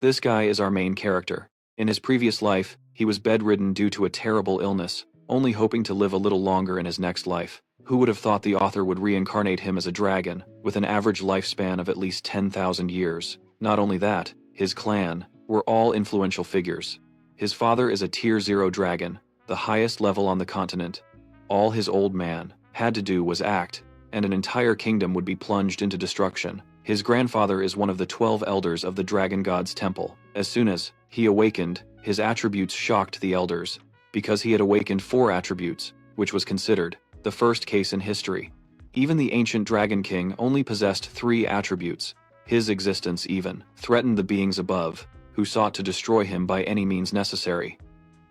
This guy is our main character. In his previous life, he was bedridden due to a terrible illness, only hoping to live a little longer in his next life. Who would have thought the author would reincarnate him as a dragon, with an average lifespan of at least 10,000 years? Not only that, his clan were all influential figures. His father is a Tier 0 dragon, the highest level on the continent. All his old man had to do was act, and an entire kingdom would be plunged into destruction. His grandfather is one of the 12 elders of the dragon god's temple. As soon as he awakened, his attributes shocked the elders, because he had awakened 4 attributes, which was considered the first case in history. Even the ancient Dragon King only possessed 3 attributes. His existence even threatened the beings above, who sought to destroy him by any means necessary.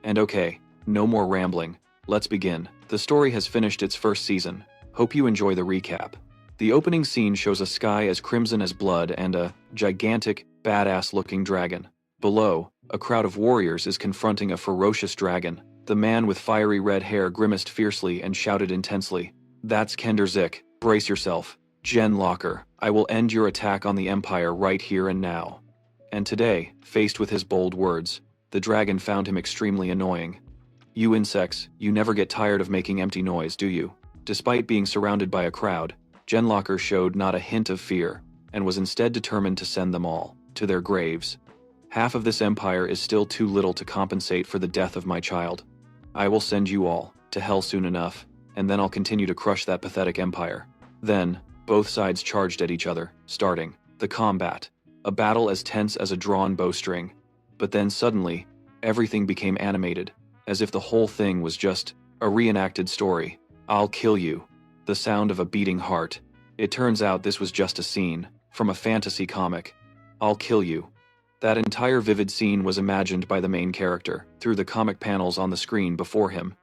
And okay, no more rambling, let's begin. The story has finished its first season. Hope you enjoy the recap. The opening scene shows a sky as crimson as blood and a gigantic, badass-looking dragon. Below, a crowd of warriors is confronting a ferocious dragon. The man with fiery red hair grimaced fiercely and shouted intensely, "That's Kenderzik, brace yourself. Jen Locker, I will end your attack on the Empire right here and now." And today, faced with his bold words, the dragon found him extremely annoying. "You insects, you never get tired of making empty noise, do you?" Despite being surrounded by a crowd, Genlocker showed not a hint of fear, and was instead determined to send them all to their graves. "Half of this empire is still too little to compensate for the death of my child. I will send you all to hell soon enough, and then I'll continue to crush that pathetic empire." Then, both sides charged at each other, starting the combat. A battle as tense as a drawn bowstring. But then suddenly, everything became animated, as if the whole thing was just a reenacted story. "I'll kill you." The sound of a beating heart. It turns out this was just a scene from a fantasy comic. "I'll kill you." That entire vivid scene was imagined by the main character through the comic panels on the screen before him.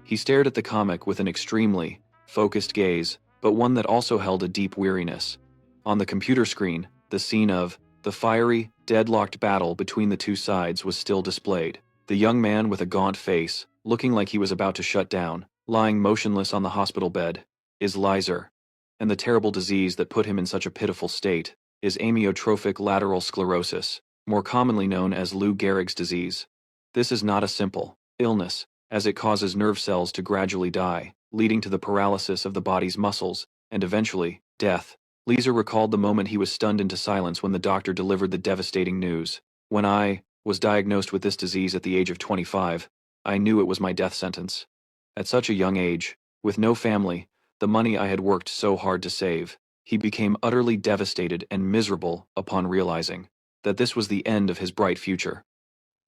He stared at the comic with an extremely focused gaze, but one that also held a deep weariness. On the computer screen, the scene of the fiery, deadlocked battle between the two sides was still displayed. The young man with a gaunt face, looking like he was about to shut down, lying motionless on the hospital bed, is Lizer. And the terrible disease that put him in such a pitiful state is amyotrophic lateral sclerosis, more commonly known as Lou Gehrig's disease. This is not a simple illness, as it causes nerve cells to gradually die, leading to the paralysis of the body's muscles, and eventually, death. Lizer recalled the moment he was stunned into silence when the doctor delivered the devastating news. "When I was diagnosed with this disease at the age of 25, I knew it was my death sentence. At such a young age, with no family, the money I had worked so hard to save." He became utterly devastated and miserable upon realizing that this was the end of his bright future.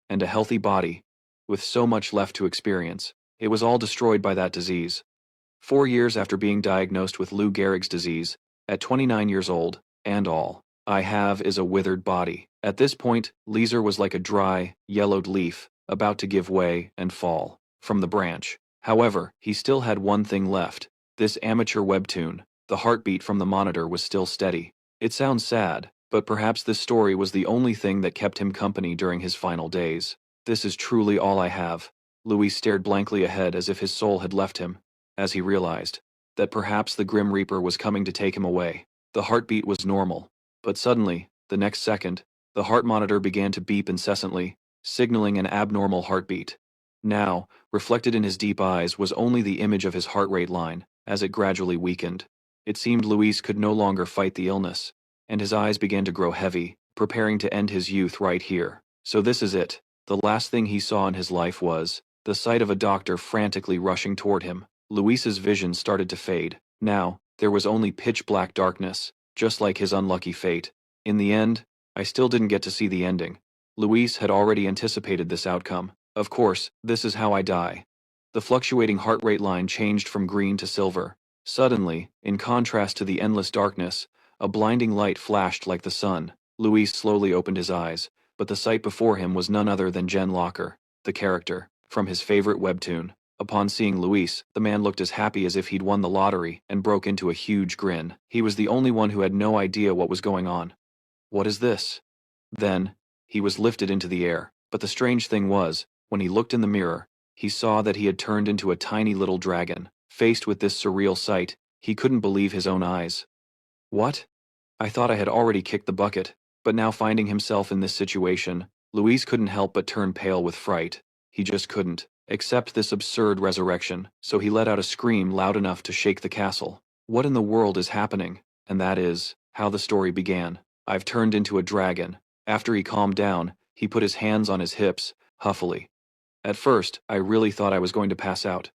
And a healthy body, with so much left to experience, it was all destroyed by that disease. 4 years after being diagnosed with Lou Gehrig's disease, at 29 years old, and all I have is a withered body. At this point, Lizer was like a dry, yellowed leaf, about to give way and fall from the branch. However, he still had one thing left. This amateur webtoon. The heartbeat from the monitor was still steady. It sounds sad, but perhaps this story was the only thing that kept him company during his final days. "This is truly all I have." Louis stared blankly ahead as if his soul had left him, as he realized that perhaps the Grim Reaper was coming to take him away. The heartbeat was normal, but suddenly, the next second, the heart monitor began to beep incessantly, signaling an abnormal heartbeat. Now, reflected in his deep eyes was only the image of his heart rate line, as it gradually weakened. It seemed Luis could no longer fight the illness, and his eyes began to grow heavy, preparing to end his youth right here. So this is it. The last thing he saw in his life was the sight of a doctor frantically rushing toward him. Luis's vision started to fade. Now, there was only pitch-black darkness, just like his unlucky fate. In the end, I still didn't get to see the ending. Luis had already anticipated this outcome. "Of course, this is how I die." The fluctuating heart rate line changed from green to silver. Suddenly, in contrast to the endless darkness, a blinding light flashed like the sun. Luis slowly opened his eyes, but the sight before him was none other than Jen Locker, the character from his favorite webtoon. Upon seeing Luis, the man looked as happy as if he'd won the lottery and broke into a huge grin. He was the only one who had no idea what was going on. "What is this?" Then, he was lifted into the air, but the strange thing was, when he looked in the mirror, he saw that he had turned into a tiny little dragon. Faced with this surreal sight, he couldn't believe his own eyes. "What? I thought I had already kicked the bucket." But now finding himself in this situation, Luis couldn't help but turn pale with fright. He just couldn't accept this absurd resurrection, so he let out a scream loud enough to shake the castle. What in the world is happening? And that is how the story began. I've turned into a dragon. After he calmed down, he put his hands on his hips, huffily. At first, I really thought I was going to pass out.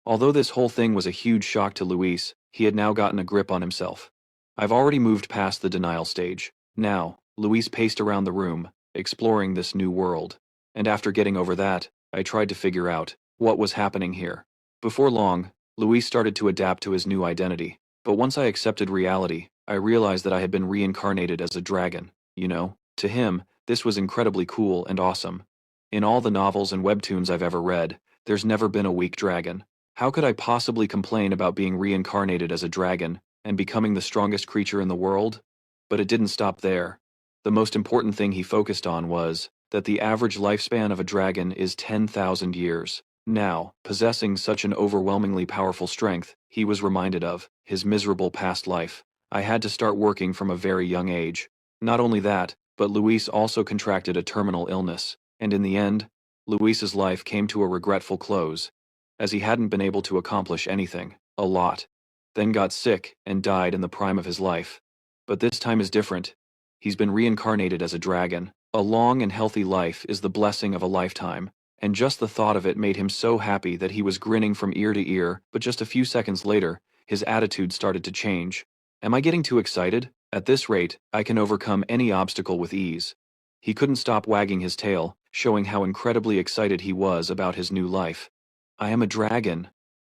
Although this whole thing was a huge shock to Luis, he had now gotten a grip on himself. I've already moved past the denial stage. Now, Luis paced around the room, exploring this new world. And after getting over that, I tried to figure out what was happening here. Before long, Luis started to adapt to his new identity. But once I accepted reality, I realized that I had been reincarnated as a dragon. To him, this was incredibly cool and awesome. In all the novels and webtoons I've ever read, there's never been a weak dragon. How could I possibly complain about being reincarnated as a dragon and becoming the strongest creature in the world? But it didn't stop there. The most important thing he focused on was that the average lifespan of a dragon is 10,000 years. Now, possessing such an overwhelmingly powerful strength, he was reminded of his miserable past life. I had to start working from a very young age. Not only that, but Luis also contracted a terminal illness, and in the end, Luis's life came to a regretful close, as he hadn't been able to accomplish anything, a lot. Then got sick and died in the prime of his life. But this time is different. He's been reincarnated as a dragon. A long and healthy life is the blessing of a lifetime, and just the thought of it made him so happy that he was grinning from ear to ear, but just a few seconds later, his attitude started to change. Am I getting too excited? At this rate, I can overcome any obstacle with ease. He couldn't stop wagging his tail, showing how incredibly excited he was about his new life. I am a dragon.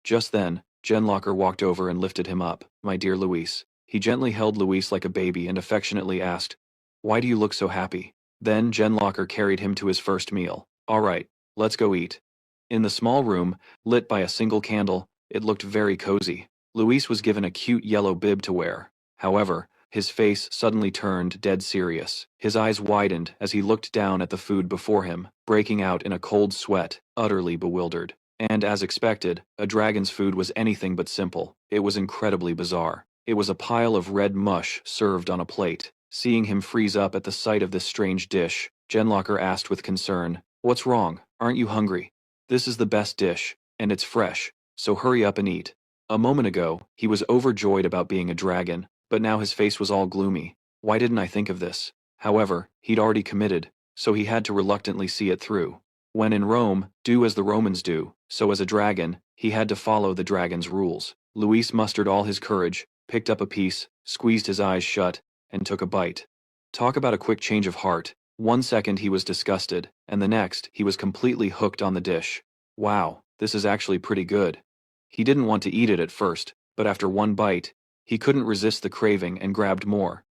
Just then, Genlocker walked over and lifted him up. My dear Luis. He gently held Luis like a baby and affectionately asked, "Why do you look so happy?" Then Genlocker carried him to his first meal. All right, let's go eat. In the small room, lit by a single candle, it looked very cozy. Luis was given a cute yellow bib to wear. However, his face suddenly turned dead serious. His eyes widened as he looked down at the food before him, breaking out in a cold sweat, utterly bewildered. And as expected, a dragon's food was anything but simple. It was incredibly bizarre. It was a pile of red mush served on a plate. Seeing him freeze up at the sight of this strange dish, Genlocker asked with concern, "What's wrong? Aren't you hungry? This is the best dish, and it's fresh, so hurry up and eat." A moment ago, he was overjoyed about being a dragon, but now his face was all gloomy. Why didn't I think of this? However, he'd already committed, so he had to reluctantly see it through. When in Rome, do as the Romans do, so as a dragon, he had to follow the dragon's rules. Luis mustered all his courage, picked up a piece, squeezed his eyes shut, and took a bite. Talk about a quick change of heart. 1 second he was disgusted, and the next, he was completely hooked on the dish. Wow, this is actually pretty good. He didn't want to eat it at first, but after one bite, he couldn't resist the craving and grabbed more.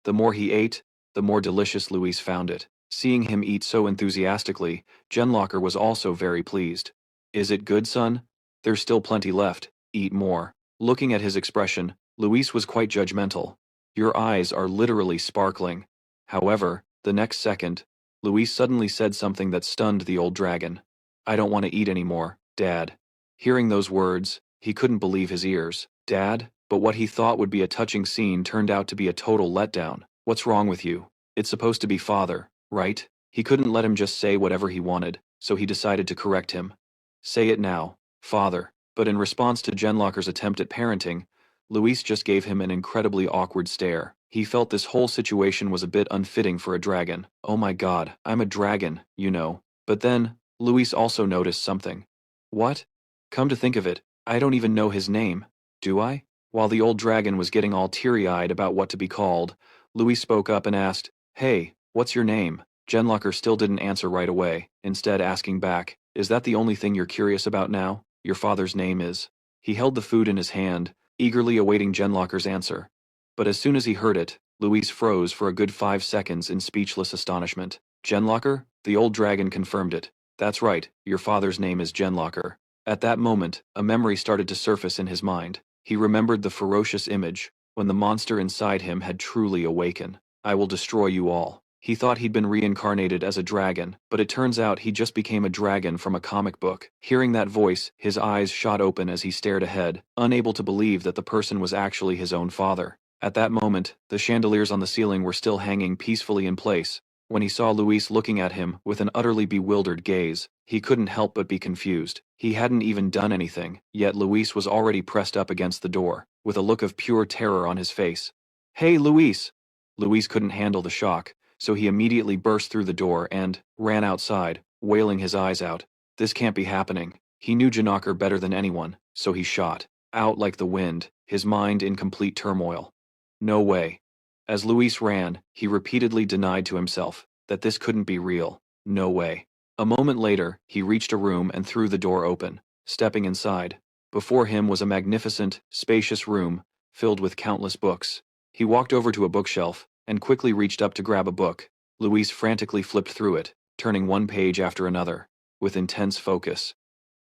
The more he ate, the more delicious Luis found it. Seeing him eat so enthusiastically, Genlocker was also very pleased. Is it good, son? There's still plenty left. Eat more. Looking at his expression, Luis was quite judgmental. Your eyes are literally sparkling. However, the next second, Luis suddenly said something that stunned the old dragon. I don't want to eat anymore, Dad. Hearing those words, he couldn't believe his ears. Dad? But what he thought would be a touching scene turned out to be a total letdown. What's wrong with you? It's supposed to be father, right? He couldn't let him just say whatever he wanted, so he decided to correct him. Say it now, father. But in response to Genlocker's attempt at parenting, Luis just gave him an incredibly awkward stare. He felt this whole situation was a bit unfitting for a dragon. Oh my god, I'm a dragon, you know. But then, Luis also noticed something. What? Come to think of it, I don't even know his name. Do I? While the old dragon was getting all teary-eyed about what to be called, Luis spoke up and asked, Hey, what's your name? Genlocker still didn't answer right away, instead asking back, Is that the only thing you're curious about now? Your father's name is. He held the food in his hand, eagerly awaiting Genlocker's answer. But as soon as he heard it, Luis froze for a good 5 seconds in speechless astonishment. Genlocker? The old dragon confirmed it. That's right, your father's name is Genlocker. At that moment, a memory started to surface in his mind. He remembered the ferocious image, when the monster inside him had truly awakened. I will destroy you all. He thought he'd been reincarnated as a dragon, but it turns out he just became a dragon from a comic book. Hearing that voice, his eyes shot open as he stared ahead, unable to believe that the person was actually his own father. At that moment, the chandeliers on the ceiling were still hanging peacefully in place. When he saw Luis looking at him with an utterly bewildered gaze, he couldn't help but be confused. He hadn't even done anything, yet Luis was already pressed up against the door, with a look of pure terror on his face. "Hey, Luis!" Luis couldn't handle the shock, so he immediately burst through the door and ran outside, wailing his eyes out. This can't be happening. He knew Janakar better than anyone, so he shot out like the wind, his mind in complete turmoil. No way. As Luis ran, he repeatedly denied to himself that this couldn't be real. No way. A moment later, he reached a room and threw the door open, stepping inside. Before him was a magnificent, spacious room, filled with countless books. He walked over to a bookshelf, and quickly reached up to grab a book. Luis frantically flipped through it, turning one page after another, with intense focus.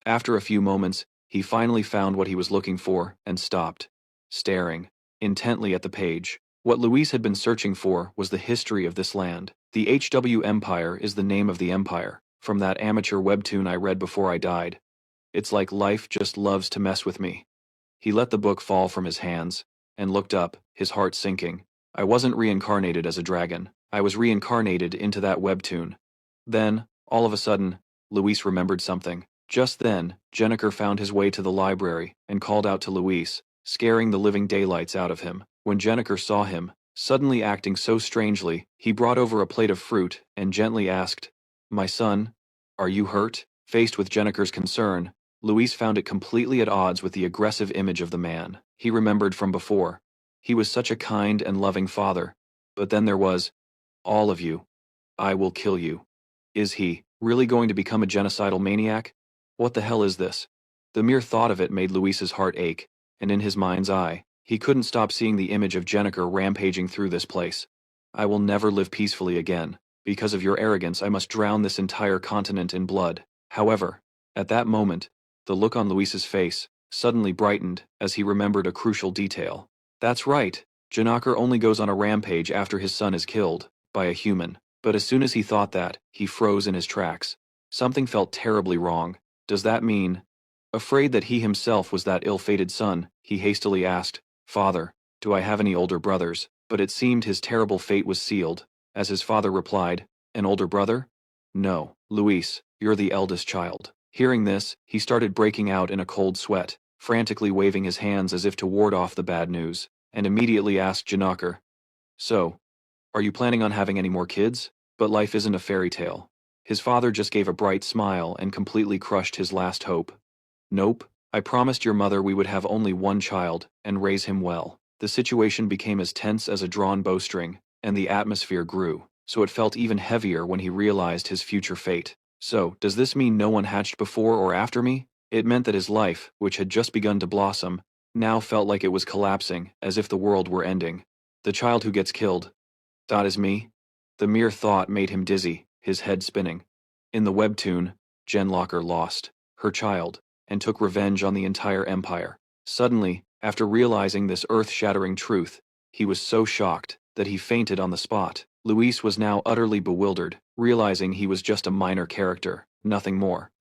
After a few moments, he finally found what he was looking for and stopped, staring intently at the page. What Luis had been searching for was the history of this land. The HW Empire is the name of the empire, from that amateur webtoon I read before I died. It's like life just loves to mess with me. He let the book fall from his hands, and looked up, his heart sinking. I wasn't reincarnated as a dragon. I was reincarnated into that webtoon. Then, all of a sudden, Luis remembered something. Just then, Jenniker found his way to the library and called out to Luis, scaring the living daylights out of him. When Jenniker saw him, suddenly acting so strangely, he brought over a plate of fruit and gently asked, "My son, are you hurt?" Faced with Jenniker's concern, Luis found it completely at odds with the aggressive image of the man he remembered from before. He was such a kind and loving father. But then there was, "All of you. I will kill you." Is he really going to become a genocidal maniac? What the hell is this? The mere thought of it made Luis's heart ache, and in his mind's eye, he couldn't stop seeing the image of Jenniker rampaging through this place. "I will never live peacefully again. Because of your arrogance, I must drown this entire continent in blood." However, at that moment, the look on Luis's face suddenly brightened as he remembered a crucial detail. That's right, Janakar only goes on a rampage after his son is killed by a human. But as soon as he thought that, he froze in his tracks. Something felt terribly wrong. Does that mean? Afraid that he himself was that ill-fated son, he hastily asked, "Father, do I have any older brothers?" But it seemed his terrible fate was sealed, as his father replied, "An older brother? No, Luis, you're the eldest child." Hearing this, he started breaking out in a cold sweat, frantically waving his hands as if to ward off the bad news, and immediately asked Janakar, "So, are you planning on having any more kids?" But life isn't a fairy tale. His father just gave a bright smile and completely crushed his last hope. "Nope, I promised your mother we would have only one child, and raise him well." The situation became as tense as a drawn bowstring, and the atmosphere grew, so it felt even heavier when he realized his future fate. So, does this mean no one hatched before or after me? It meant that his life, which had just begun to blossom, now felt like it was collapsing, as if the world were ending. The child who gets killed. That is me? The mere thought made him dizzy, his head spinning. In the webtoon, Jen Locker lost her child, and took revenge on the entire empire. Suddenly, after realizing this earth-shattering truth, he was so shocked that he fainted on the spot. Luis was now utterly bewildered, realizing he was just a minor character, nothing more.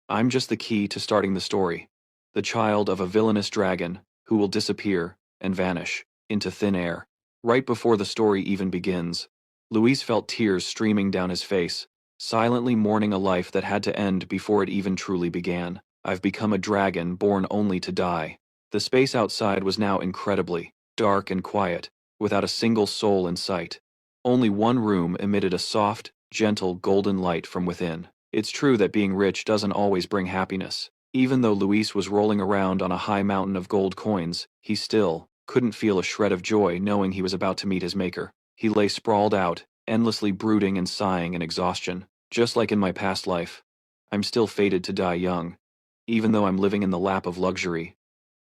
I'm just the key to starting the story. The child of a villainous dragon, who will disappear and vanish into thin air. Right before the story even begins, Luis felt tears streaming down his face, silently mourning a life that had to end before it even truly began. I've become a dragon born only to die. The space outside was now incredibly dark and quiet, without a single soul in sight. Only one room emitted a soft, gentle golden light from within. It's true that being rich doesn't always bring happiness. Even though Luis was rolling around on a high mountain of gold coins, he still couldn't feel a shred of joy knowing he was about to meet his maker. He lay sprawled out, endlessly brooding and sighing in exhaustion. Just like in my past life, I'm still fated to die young, even though I'm living in the lap of luxury,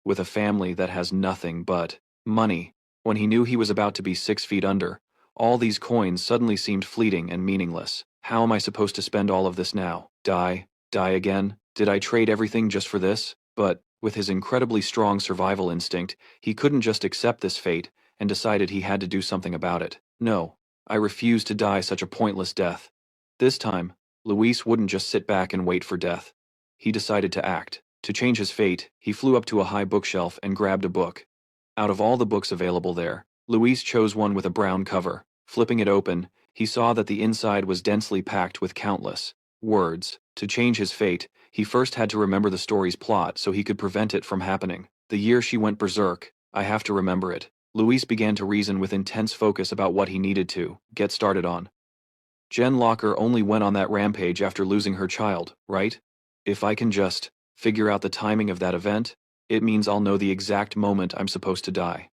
with a family that has nothing but money. When he knew he was about to be 6 feet under, all these coins suddenly seemed fleeting and meaningless. How am I supposed to spend all of this now? Die? Die again? Did I trade everything just for this? But, with his incredibly strong survival instinct, he couldn't just accept this fate, and decided he had to do something about it. No, I refused to die such a pointless death. This time, Luis wouldn't just sit back and wait for death. He decided to act. To change his fate, he flew up to a high bookshelf and grabbed a book. Out of all the books available there, Luis chose one with a brown cover. Flipping it open, he saw that the inside was densely packed with countless words. To change his fate, he first had to remember the story's plot so he could prevent it from happening. The year she went berserk, I have to remember it. Luis began to reason with intense focus about what he needed to get started on. Jen Locker only went on that rampage after losing her child, right? If I can just figure out the timing of that event, it means I'll know the exact moment I'm supposed to die.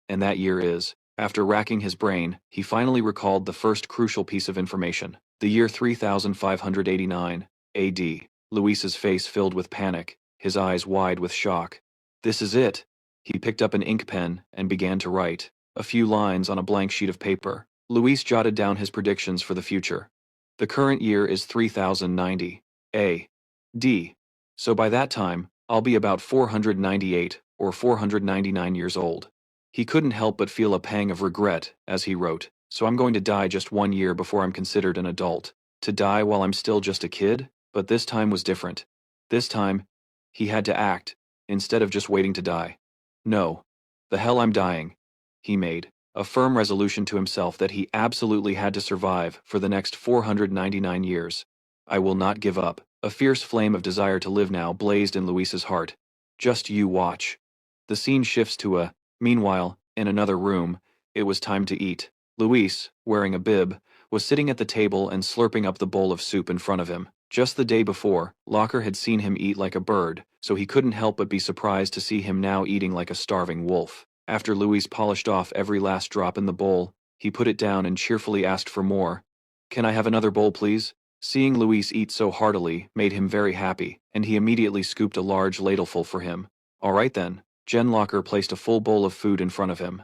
And that year is. After racking his brain, he finally recalled the first crucial piece of information. The year 3589 AD. Luis's face filled with panic, his eyes wide with shock. This is it. He picked up an ink pen and began to write a few lines on a blank sheet of paper. Luis jotted down his predictions for the future. The current year is 3090 AD. So by that time, I'll be about 498 or 499 years old. He couldn't help but feel a pang of regret as he wrote, so I'm going to die just 1 year before I'm considered an adult. To die while I'm still just a kid? But this time was different. This time, he had to act, instead of just waiting to die. No. The hell I'm dying. He made a firm resolution to himself that he absolutely had to survive for the next 499 years. I will not give up. A fierce flame of desire to live now blazed in Luis's heart. Just you watch. The scene shifts to a meanwhile, in another room, it was time to eat. Luis, wearing a bib, was sitting at the table and slurping up the bowl of soup in front of him. Just the day before, Locker had seen him eat like a bird, so he couldn't help but be surprised to see him now eating like a starving wolf. After Luis polished off every last drop in the bowl, he put it down and cheerfully asked for more. Can I have another bowl, please? Seeing Luis eat so heartily made him very happy, and he immediately scooped a large ladleful for him. All right then. Jen Locker placed a full bowl of food in front of him.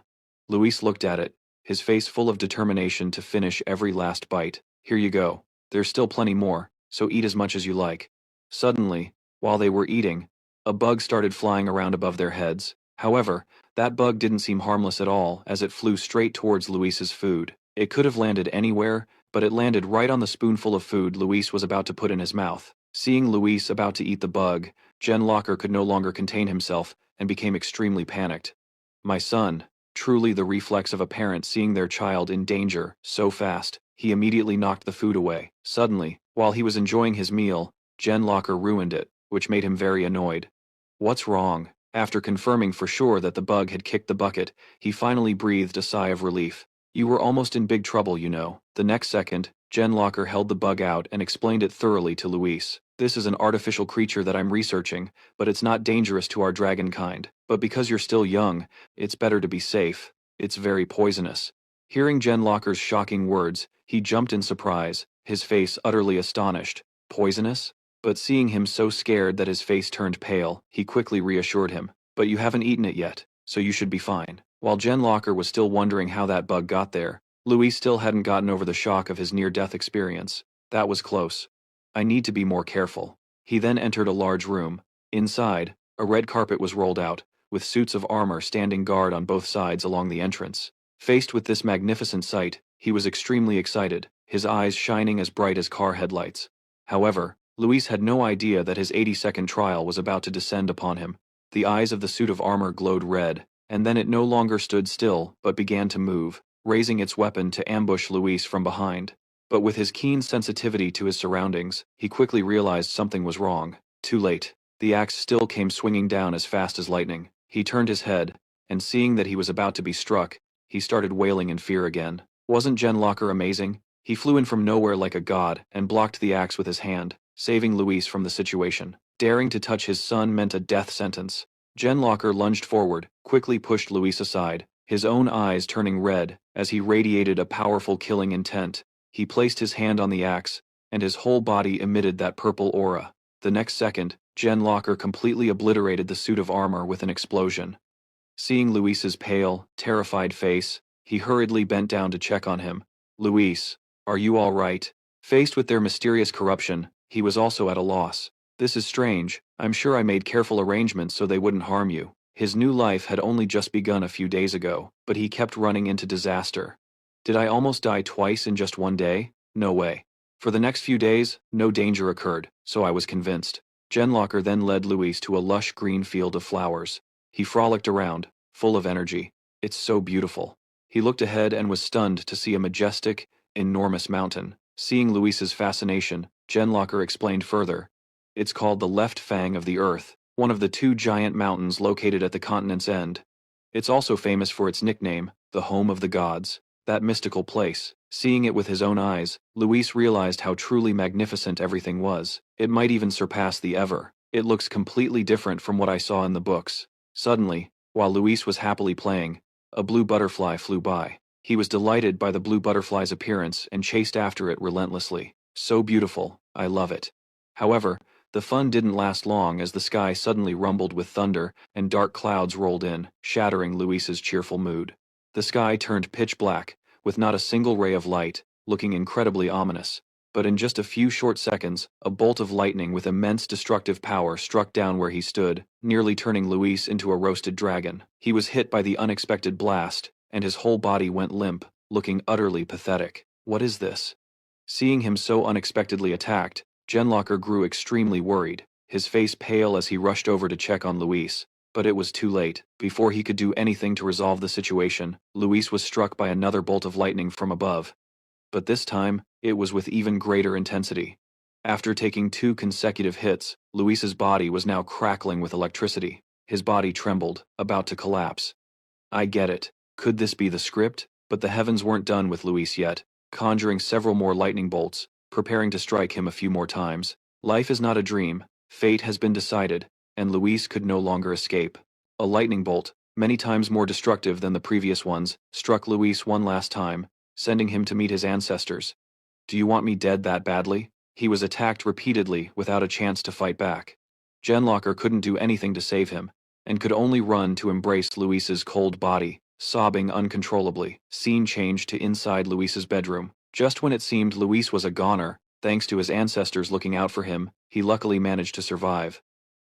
Luis looked at it, his face full of determination to finish every last bite. Here you go. There's still plenty more, so eat as much as you like. Suddenly, while they were eating, a bug started flying around above their heads. However, that bug didn't seem harmless at all as it flew straight towards Luis's food. It could have landed anywhere, but it landed right on the spoonful of food Luis was about to put in his mouth. Seeing Luis about to eat the bug, Jen Locker could no longer contain himself and became extremely panicked. My son, truly the reflex of a parent seeing their child in danger so fast, he immediately knocked the food away. Suddenly, while he was enjoying his meal, Jen Locker ruined it, which made him very annoyed. What's wrong? After confirming for sure that the bug had kicked the bucket, he finally breathed a sigh of relief. You were almost in big trouble, you know. The next second, Jen Locker held the bug out and explained it thoroughly to Luis. This is an artificial creature that I'm researching, but it's not dangerous to our dragon kind. But because you're still young, it's better to be safe. It's very poisonous. Hearing Jen Locker's shocking words, he jumped in surprise, his face utterly astonished. Poisonous? But seeing him so scared that his face turned pale, he quickly reassured him. But you haven't eaten it yet, so you should be fine. While Jen Locker was still wondering how that bug got there, Luis still hadn't gotten over the shock of his near-death experience. That was close. I need to be more careful. He then entered a large room. Inside, a red carpet was rolled out, with suits of armor standing guard on both sides along the entrance. Faced with this magnificent sight, he was extremely excited, his eyes shining as bright as car headlights. However, Luis had no idea that his 80-second trial was about to descend upon him. The eyes of the suit of armor glowed red, and then it no longer stood still but began to move, raising its weapon to ambush Luis from behind. But with his keen sensitivity to his surroundings, he quickly realized something was wrong. Too late. The axe still came swinging down as fast as lightning. He turned his head, and seeing that he was about to be struck, he started wailing in fear again. Wasn't Jen Locker amazing? He flew in from nowhere like a god and blocked the axe with his hand, saving Luis from the situation. Daring to touch his son meant a death sentence. Jen Locker lunged forward, quickly pushed Luis aside, his own eyes turning red as he radiated a powerful killing intent. He placed his hand on the axe, and his whole body emitted that purple aura. The next second, Jen Locker completely obliterated the suit of armor with an explosion. Seeing Luis's pale, terrified face, he hurriedly bent down to check on him. Luis, are you all right? Faced with their mysterious corruption, he was also at a loss. This is strange. I'm sure I made careful arrangements so they wouldn't harm you. His new life had only just begun a few days ago, but he kept running into disaster. Did I almost die twice in just one day? No way. For the next few days, no danger occurred, so I was convinced. Jen Locker then led Luis to a lush green field of flowers. He frolicked around, full of energy. It's so beautiful. He looked ahead and was stunned to see a majestic, enormous mountain. Seeing Luis's fascination, Genlocker explained further. It's called the left fang of the earth, one of the two giant mountains located at the continent's end. It's also famous for its nickname, the home of the gods, that mystical place. Seeing it with his own eyes, Luis realized how truly magnificent everything was. It might even surpass the Ever. It looks completely different from what I saw in the books. Suddenly, while Luis was happily playing, a blue butterfly flew by. He was delighted by the blue butterfly's appearance and chased after it relentlessly. So beautiful, I love it. However, the fun didn't last long as the sky suddenly rumbled with thunder and dark clouds rolled in, shattering Luis's cheerful mood. The sky turned pitch black, with not a single ray of light, looking incredibly ominous. But in just a few short seconds, a bolt of lightning with immense destructive power struck down where he stood, nearly turning Luis into a roasted dragon. He was hit by the unexpected blast, and his whole body went limp, looking utterly pathetic. What is this? Seeing him so unexpectedly attacked, Genlocker grew extremely worried, his face pale as he rushed over to check on Luis. But it was too late. Before he could do anything to resolve the situation, Luis was struck by another bolt of lightning from above. But this time, it was with even greater intensity. After taking 2 consecutive hits, Luis's body was now crackling with electricity. His body trembled, about to collapse. I get it. Could this be the script? But the heavens weren't done with Luis yet, conjuring several more lightning bolts, preparing to strike him a few more times. Life is not a dream. Fate has been decided, and Luis could no longer escape. A lightning bolt, many times more destructive than the previous ones, struck Luis one last time, sending him to meet his ancestors. Do you want me dead that badly? He was attacked repeatedly without a chance to fight back. Genlocker couldn't do anything to save him, and could only run to embrace Luis's cold body, sobbing uncontrollably. Scene changed to inside Luis's bedroom. Just when it seemed Luis was a goner, thanks to his ancestors looking out for him, he luckily managed to survive.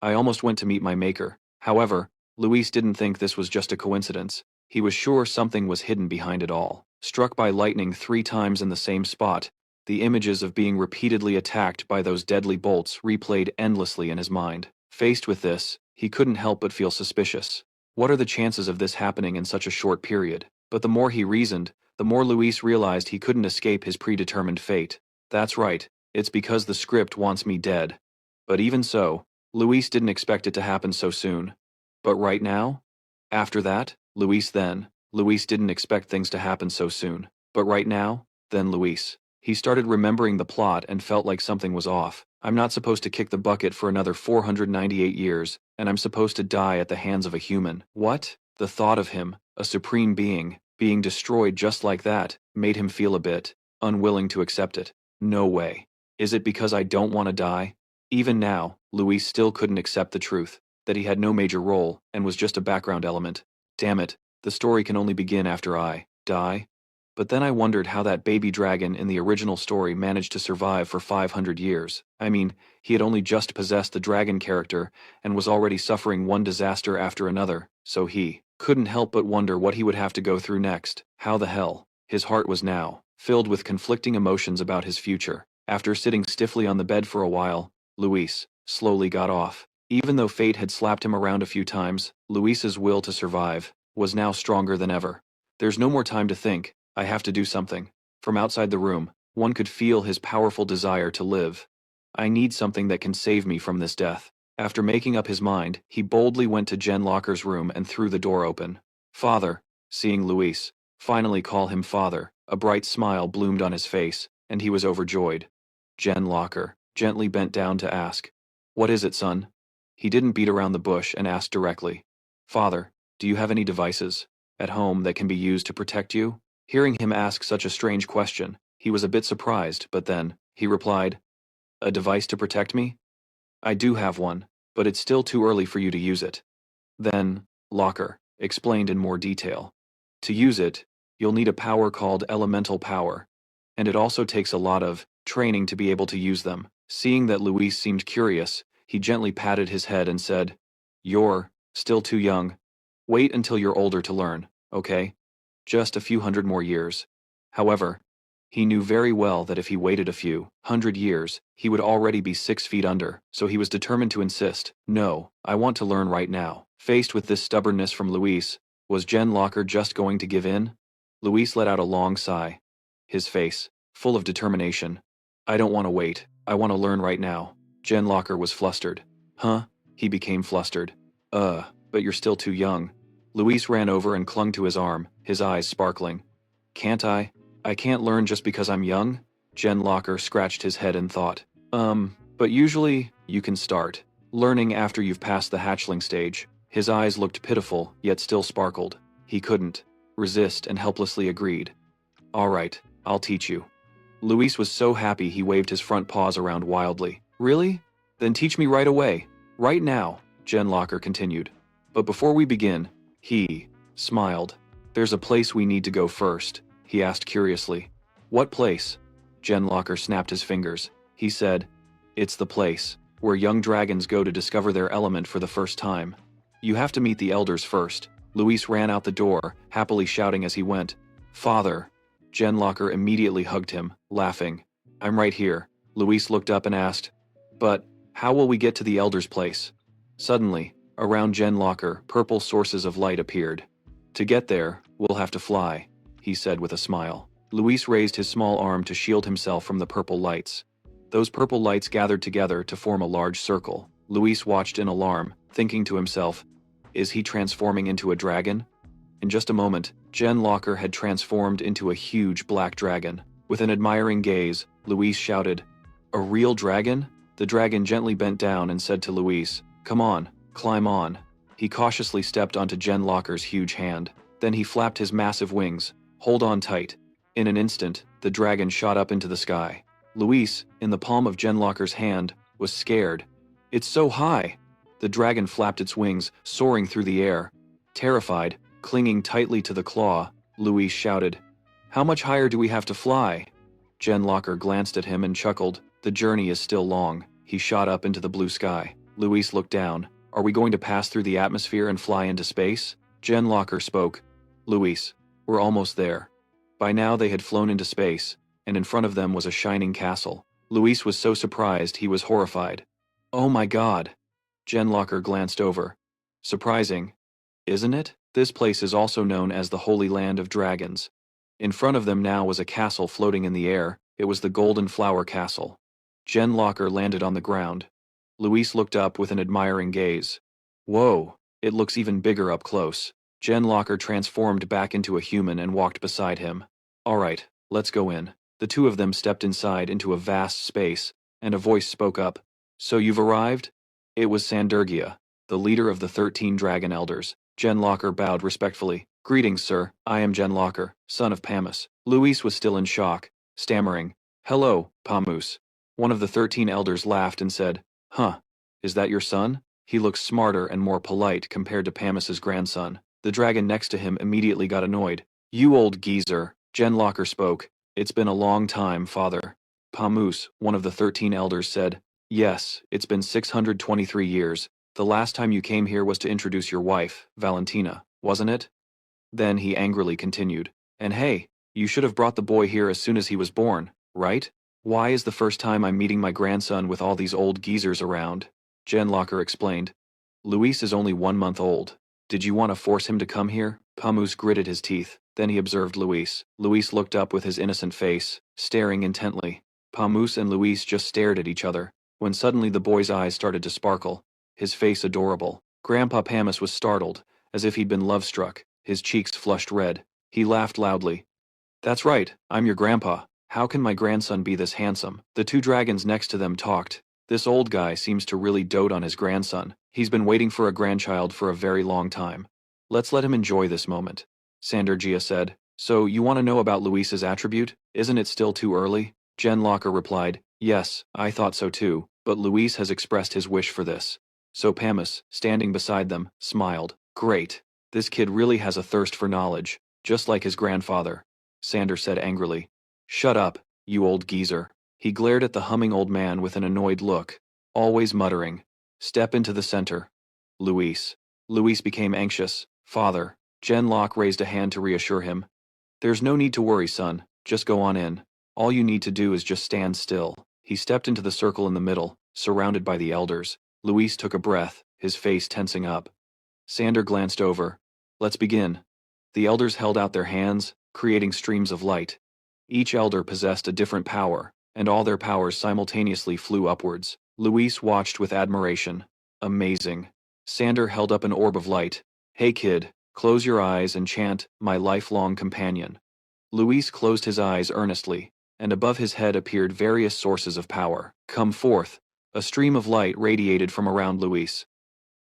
I almost went to meet my maker. However, Luis didn't think this was just a coincidence. He was sure something was hidden behind it all. Struck by lightning 3 times in the same spot, the images of being repeatedly attacked by those deadly bolts replayed endlessly in his mind. Faced with this, he couldn't help but feel suspicious. What are the chances of this happening in such a short period? But the more he reasoned, the more Luis realized he couldn't escape his predetermined fate. That's right, it's because the script wants me dead. But even so, Luis didn't expect it to happen so soon. But right now? After that, Luis didn't expect things to happen so soon. But right now, then Luis. He started remembering the plot and felt like something was off. I'm not supposed to kick the bucket for another 498 years, and I'm supposed to die at the hands of a human. What? The thought of him, a supreme being, being destroyed just like that, made him feel a bit unwilling to accept it. No way. Is it because I don't want to die? Even now, Luis still couldn't accept the truth, that he had no major role and was just a background element. Damn it, the story can only begin after I die. But then I wondered how that baby dragon in the original story managed to survive for 500 years. I mean, he had only just possessed the dragon character and was already suffering one disaster after another, so he couldn't help but wonder what he would have to go through next. How the hell? His heart was now filled with conflicting emotions about his future. After sitting stiffly on the bed for a while, Luis slowly got off. Even though fate had slapped him around a few times, Luis's will to survive was now stronger than ever. There's no more time to think. I have to do something. From outside the room, one could feel his powerful desire to live. I need something that can save me from this death. After making up his mind, he boldly went to Genlocker's room and threw the door open. Father, seeing Luis finally call him father, a bright smile bloomed on his face, and he was overjoyed. Genlocker gently bent down to ask, "What is it, son?" He didn't beat around the bush and asked directly, "Father, do you have any devices at home that can be used to protect you?" Hearing him ask such a strange question, he was a bit surprised, but then, he replied, "A device to protect me? I do have one, but it's still too early for you to use it." Then, Locker explained in more detail. To use it, you'll need a power called elemental power, and it also takes a lot of training to be able to use them. Seeing that Luis seemed curious, he gently patted his head and said, "You're still too young. Wait until you're older to learn, okay? Just a few hundred more years." However, he knew very well that if he waited a few hundred years, he would already be 6 feet under, so he was determined to insist. "No, I want to learn right now." Faced with this stubbornness from Luis, was Genlocker just going to give in? Luis let out a long sigh. His face, full of determination. I don't want to wait. I want to learn right now. Genlocker was flustered. Huh? He became flustered. But you're still too young. Luis ran over and clung to his arm, his eyes sparkling. Can't I? I can't learn just because I'm young? Genlocker scratched his head and thought. But usually, you can start learning after you've passed the hatchling stage. His eyes looked pitiful, yet still sparkled. He couldn't resist and helplessly agreed. All right, I'll teach you. Luis was so happy he waved his front paws around wildly. Really? Then teach me right away. Right now, Genlocker continued. But before we begin, he smiled. There's a place we need to go first, he asked curiously. What place? Genlocker snapped his fingers. He said, It's the place where young dragons go to discover their element for the first time. You have to meet the elders first. Luis ran out the door, happily shouting as he went. Father. Genlocker immediately hugged him, laughing. I'm right here. Luis looked up and asked, But how will we get to the elders' place? Suddenly, around Genlocker, purple sources of light appeared. To get there, we'll have to fly, he said with a smile. Luis raised his small arm to shield himself from the purple lights. Those purple lights gathered together to form a large circle. Luis watched in alarm, thinking to himself, Is he transforming into a dragon? In just a moment, Genlocker had transformed into a huge black dragon. With an admiring gaze, Luis shouted, A real dragon? The dragon gently bent down and said to Luis, Come on, climb on. He cautiously stepped onto Genlocker's huge hand. Then he flapped his massive wings. Hold on tight. In an instant, the dragon shot up into the sky. Luis, in the palm of Genlocker's hand, was scared. It's so high! The dragon flapped its wings, soaring through the air. Terrified, clinging tightly to the claw, Luis shouted, How much higher do we have to fly? Genlocker glanced at him and chuckled. The journey is still long. He shot up into the blue sky. Luis looked down. Are we going to pass through the atmosphere and fly into space? Genlocker spoke. Luis, we're almost there. By now they had flown into space, and in front of them was a shining castle. Luis was so surprised he was horrified. Oh my God! Genlocker glanced over. Surprising, isn't it? This place is also known as the Holy Land of Dragons. In front of them now was a castle floating in the air. It was the Golden Flower Castle. Genlocker landed on the ground. Luis looked up with an admiring gaze. Whoa, it looks even bigger up close. Genlocker transformed back into a human and walked beside him. All right, let's go in. The two of them stepped inside into a vast space, and a voice spoke up. So you've arrived? It was Sandurgia, the leader of the 13 Dragon Elders. Genlocker bowed respectfully. Greetings, sir. I am Genlocker, son of Pamus. Luis was still in shock, stammering. Hello, Pamus. One of the 13 elders laughed and said, Huh, is that your son? He looks smarter and more polite compared to Pamus's grandson. The dragon next to him immediately got annoyed. You old geezer, Genlocker spoke. It's been a long time, father. Pamus, one of the 13 elders, said, Yes, it's been 623 years. The last time you came here was to introduce your wife, Valentina, wasn't it? Then he angrily continued, And hey, you should have brought the boy here as soon as he was born, right? Why is the first time I'm meeting my grandson with all these old geezers around? Genlocker explained. Luis is only 1 month old. Did you want to force him to come here? Pamus gritted his teeth. Then he observed Luis. Luis looked up with his innocent face, staring intently. Pamus and Luis just stared at each other, when suddenly the boy's eyes started to sparkle, his face adorable. Grandpa Pamus was startled, as if he'd been love-struck. His cheeks flushed red. He laughed loudly. That's right, I'm your grandpa. How can my grandson be this handsome? The two dragons next to them talked. This old guy seems to really dote on his grandson. He's been waiting for a grandchild for a very long time. Let's let him enjoy this moment. Sandurgia said. So you want to know about Luis's attribute? Isn't it still too early? Genlocker replied. Yes, I thought so too, but Luis has expressed his wish for this. So Pamus, standing beside them, smiled. Great. This kid really has a thirst for knowledge, just like his grandfather. Sander said angrily. Shut up, you old geezer. He glared at the humming old man with an annoyed look, always muttering. Step into the center. Luis. Luis became anxious. Father. Genlock raised a hand to reassure him. There's no need to worry, son. Just go on in. All you need to do is just stand still. He stepped into the circle in the middle, surrounded by the elders. Luis took a breath, his face tensing up. Sander glanced over. Let's begin. The elders held out their hands, creating streams of light. Each elder possessed a different power, and all their powers simultaneously flew upwards. Luis watched with admiration. Amazing. Sander held up an orb of light. Hey kid, close your eyes and chant, my lifelong companion. Luis closed his eyes earnestly, and above his head appeared various sources of power. Come forth. A stream of light radiated from around Luis.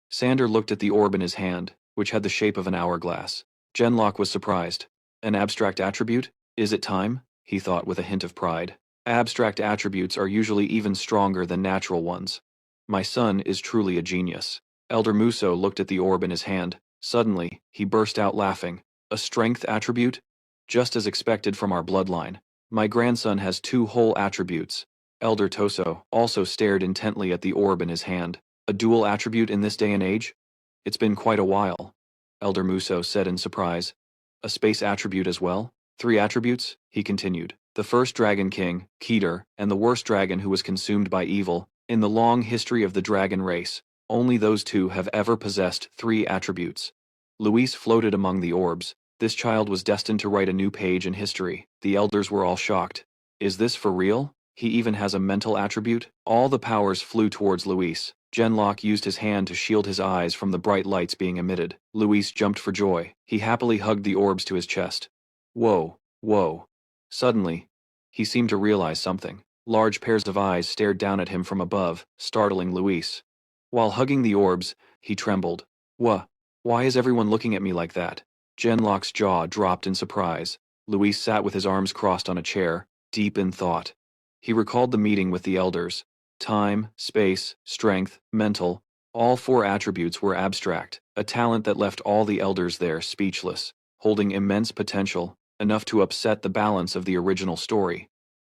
Sander looked at the orb in his hand, which had the shape of an hourglass. Genlock was surprised. An abstract attribute? Is it time? He thought with a hint of pride. Abstract attributes are usually even stronger than natural ones. My son is truly a genius. Elder Muso looked at the orb in his hand. Suddenly, he burst out laughing. A strength attribute? Just as expected from our bloodline. My grandson has 2 whole attributes. Elder Toso also stared intently at the orb in his hand. A dual attribute in this day and age? It's been quite a while. Elder Muso said in surprise. A space attribute as well? 3 attributes? He continued. The first Dragon King, Keter, and the worst dragon who was consumed by evil. In the long history of the dragon race, only those 2 have ever possessed 3 attributes. Luis floated among the orbs. This child was destined to write a new page in history. The elders were all shocked. Is this for real? He even has a mental attribute? All the powers flew towards Luis. Genlock used his hand to shield his eyes from the bright lights being emitted. Luis jumped for joy. He happily hugged the orbs to his chest. Whoa, whoa. Suddenly, he seemed to realize something. Large pairs of eyes stared down at him from above, startling Luis. While hugging the orbs, he trembled. Why is everyone looking at me like that? Genlock's jaw dropped in surprise. Luis sat with his arms crossed on a chair, deep in thought. He recalled the meeting with the elders. Time, space, strength, mental, all 4 attributes were abstract, a talent that left all the elders there speechless, holding immense potential, enough to upset the balance of the original story.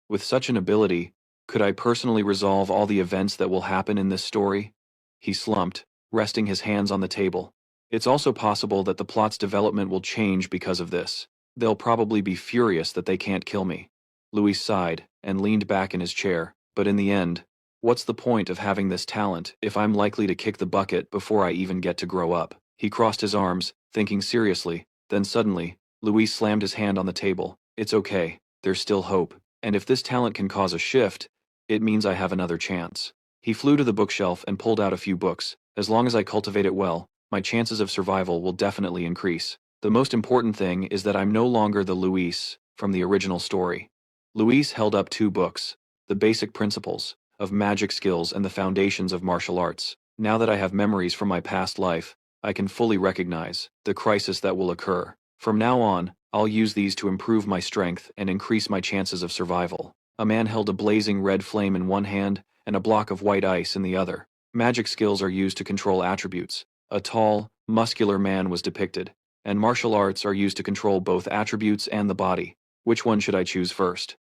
With such an ability, could I personally resolve all the events that will happen in this story? He slumped, resting his hands on the table. It's also possible that the plot's development will change because of this. They'll probably be furious that they can't kill me. Luis sighed and leaned back in his chair, but in the end, what's the point of having this talent if I'm likely to kick the bucket before I even get to grow up? He crossed his arms, thinking seriously. Then suddenly, Luis slammed his hand on the table. It's okay, there's still hope. And if this talent can cause a shift, it means I have another chance. He flew to the bookshelf and pulled out a few books. As long as I cultivate it well, my chances of survival will definitely increase. The most important thing is that I'm no longer the Luis from the original story. Luis held up 2 books, The Basic Principles of Magic Skills and the Foundations of Martial Arts. Now that I have memories from my past life, I can fully recognize the crisis that will occur. From now on, I'll use these to improve my strength and increase my chances of survival. A man held a blazing red flame in one hand and a block of white ice in the other. Magic skills are used to control attributes. A tall, muscular man was depicted, and martial arts are used to control both attributes and the body. Which one should I choose first?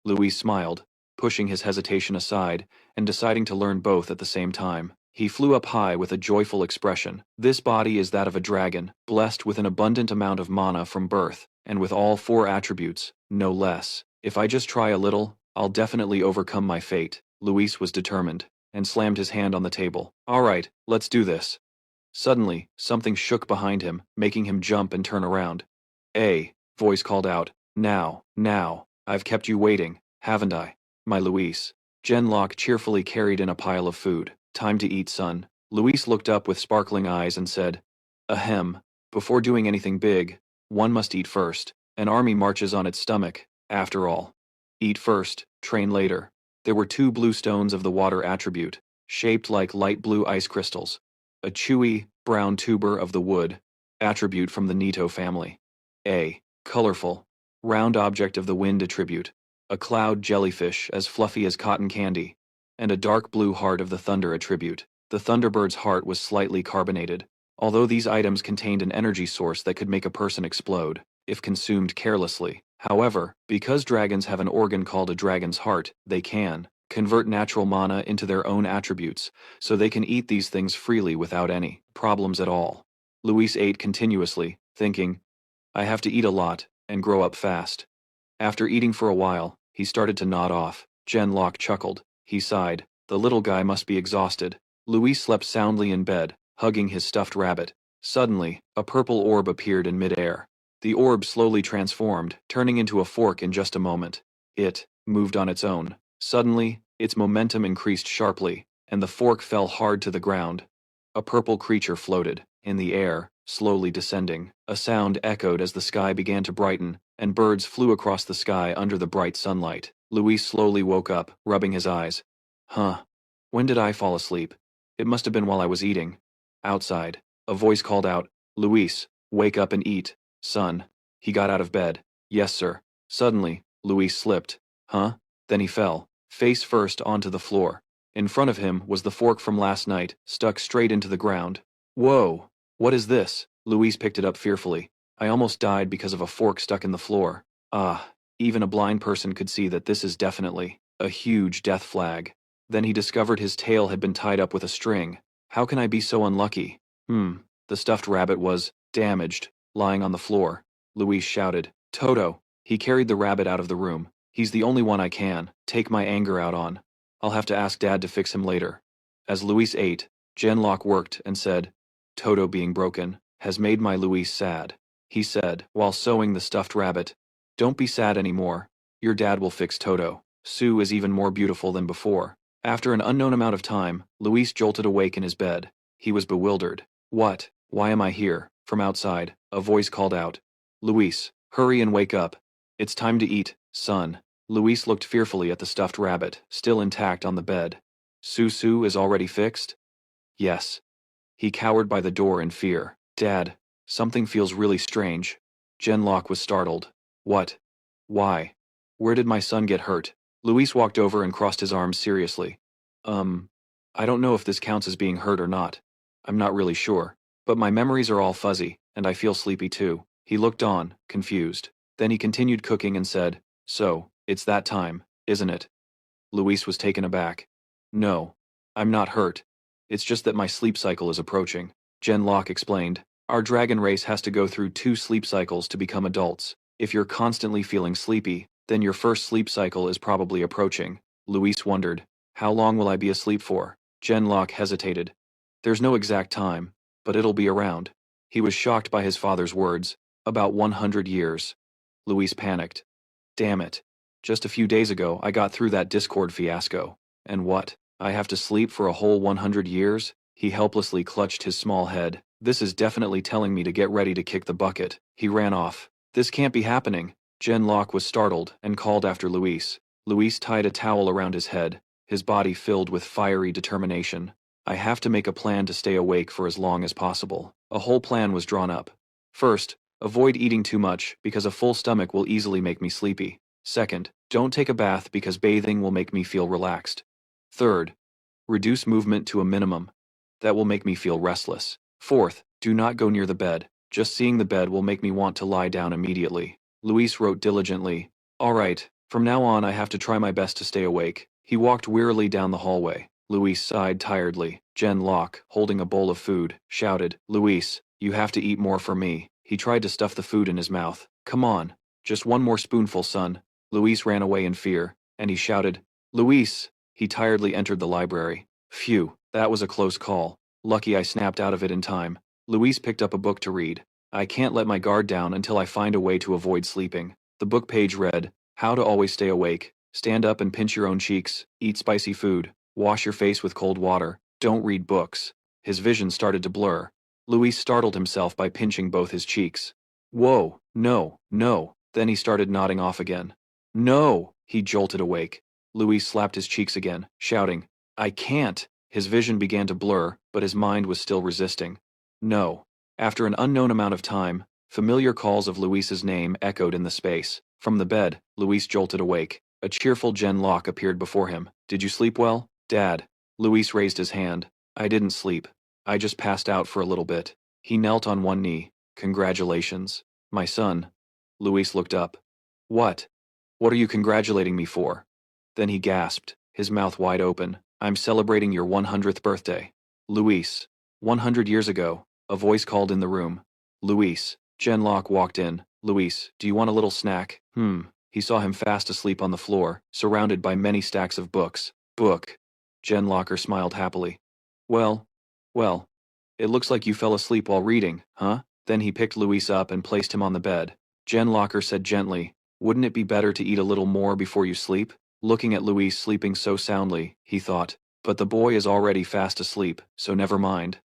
Luis smiled, pushing his hesitation aside and deciding to learn both at the same time. He flew up high with a joyful expression. This body is that of a dragon, blessed with an abundant amount of mana from birth, and with all 4 attributes, no less. If I just try a little, I'll definitely overcome my fate. Luis was determined, and slammed his hand on the table. All right, let's do this. Suddenly, something shook behind him, making him jump and turn around. A voice called out. Now, I've kept you waiting, haven't I? My Luis. Genlock cheerfully carried in a pile of food. Time to eat, son. Luis looked up with sparkling eyes and said, Ahem. Before doing anything big, one must eat first. An army marches on its stomach, after all. Eat first, train later. There were 2 blue stones of the water attribute, shaped like light blue ice crystals. A chewy, brown tuber of the wood, attribute from the Nito family. A colorful, round object of the wind attribute. A cloud jellyfish as fluffy as cotton candy, and a dark blue heart of the thunder attribute. The Thunderbird's heart was slightly carbonated, although these items contained an energy source that could make a person explode, if consumed carelessly. However, because dragons have an organ called a dragon's heart, they can convert natural mana into their own attributes, so they can eat these things freely without any problems at all. Luis ate continuously, thinking, I have to eat a lot, and grow up fast. After eating for a while, he started to nod off. Genlock chuckled. He sighed. The little guy must be exhausted. Luis slept soundly in bed, hugging his stuffed rabbit. Suddenly, a purple orb appeared in midair. The orb slowly transformed, turning into a fork in just a moment. It moved on its own. Suddenly, its momentum increased sharply, and the fork fell hard to the ground. A purple creature floated in the air, slowly descending. A sound echoed as the sky began to brighten, and birds flew across the sky under the bright sunlight. Luis slowly woke up, rubbing his eyes. Huh. When did I fall asleep? It must have been while I was eating. Outside, a voice called out, Luis, wake up and eat, son. He got out of bed. Yes, sir. Suddenly, Luis slipped. Huh? Then he fell, face first onto the floor. In front of him was the fork from last night, stuck straight into the ground. Whoa! What is this? Luis picked it up fearfully. I almost died because of a fork stuck in the floor. Ah, even a blind person could see that this is definitely a huge death flag. Then he discovered his tail had been tied up with a string. How can I be so unlucky? The stuffed rabbit was damaged, lying on the floor. Luis shouted, Toto! He carried the rabbit out of the room. He's the only one I can take my anger out on. I'll have to ask Dad to fix him later. As Luis ate, Genlock worked and said, Toto being broken has made my Luis sad. He said, while sewing the stuffed rabbit, don't be sad anymore. Your dad will fix Toto. Sue is even more beautiful than before. After an unknown amount of time, Luis jolted awake in his bed. He was bewildered. What? Why am I here? From outside, a voice called out. Luis, hurry and wake up. It's time to eat, son. Luis looked fearfully at the stuffed rabbit, still intact on the bed. Sue is already fixed? Yes. He cowered by the door in fear. Dad, something feels really strange. Genlock was startled. What? Why? Where did my son get hurt? Luis walked over and crossed his arms seriously. I don't know if this counts as being hurt or not. I'm not really sure. But my memories are all fuzzy, and I feel sleepy too. He looked on, confused. Then he continued cooking and said, So, it's that time, isn't it? Luis was taken aback. No, I'm not hurt. It's just that my sleep cycle is approaching. Genlock explained. Our dragon race has to go through 2 sleep cycles to become adults. If you're constantly feeling sleepy, then your first sleep cycle is probably approaching. Luis wondered, how long will I be asleep for? Genlock hesitated. There's no exact time, but it'll be around. He was shocked by his father's words. About 100 years. Luis panicked. Damn it. Just a few days ago, I got through that Discord fiasco. And what? I have to sleep for a whole 100 years? He helplessly clutched his small head. This is definitely telling me to get ready to kick the bucket. He ran off. This can't be happening. Genlock was startled and called after Luis. Luis tied a towel around his head, his body filled with fiery determination. I have to make a plan to stay awake for as long as possible. A whole plan was drawn up. First, avoid eating too much because a full stomach will easily make me sleepy. Second, don't take a bath because bathing will make me feel relaxed. Third, reduce movement to a minimum. That will make me feel restless. Fourth, do not go near the bed. Just seeing the bed will make me want to lie down immediately. Luis wrote diligently. All right, from now on I have to try my best to stay awake. He walked wearily down the hallway. Luis sighed tiredly. Genlock, holding a bowl of food, shouted, Luis, you have to eat more for me. He tried to stuff the food in his mouth. Come on, just one more spoonful, son. Luis ran away in fear, and he shouted, Luis! He tiredly entered the library. Phew, that was a close call. Lucky I snapped out of it in time. Luis picked up a book to read. I can't let my guard down until I find a way to avoid sleeping. The book page read, How to always stay awake. Stand up and pinch your own cheeks. Eat spicy food. Wash your face with cold water. Don't read books. His vision started to blur. Luis startled himself by pinching both his cheeks. Whoa, no, no. Then he started nodding off again. No! He jolted awake. Luis slapped his cheeks again, shouting, I can't! His vision began to blur, but his mind was still resisting. No. After an unknown amount of time, familiar calls of Luis's name echoed in the space. From the bed, Luis jolted awake. A cheerful Genlock appeared before him. Did you sleep well? Dad. Luis raised his hand. I didn't sleep. I just passed out for a little bit. He knelt on one knee. Congratulations. My son. Luis looked up. What? What are you congratulating me for? Then he gasped, his mouth wide open. I'm celebrating your 100th birthday. Luis. 100 years ago, a voice called in the room. Luis. Genlock walked in. Luis, do you want a little snack? He saw him fast asleep on the floor, surrounded by many stacks of books. Book. Genlocker smiled happily. Well, it looks like you fell asleep while reading, huh? Then he picked Luis up and placed him on the bed. Jen Locker said gently, "Wouldn't it be better to eat a little more before you sleep?" Looking at Luis sleeping so soundly, he thought, "But the boy is already fast asleep, so never mind.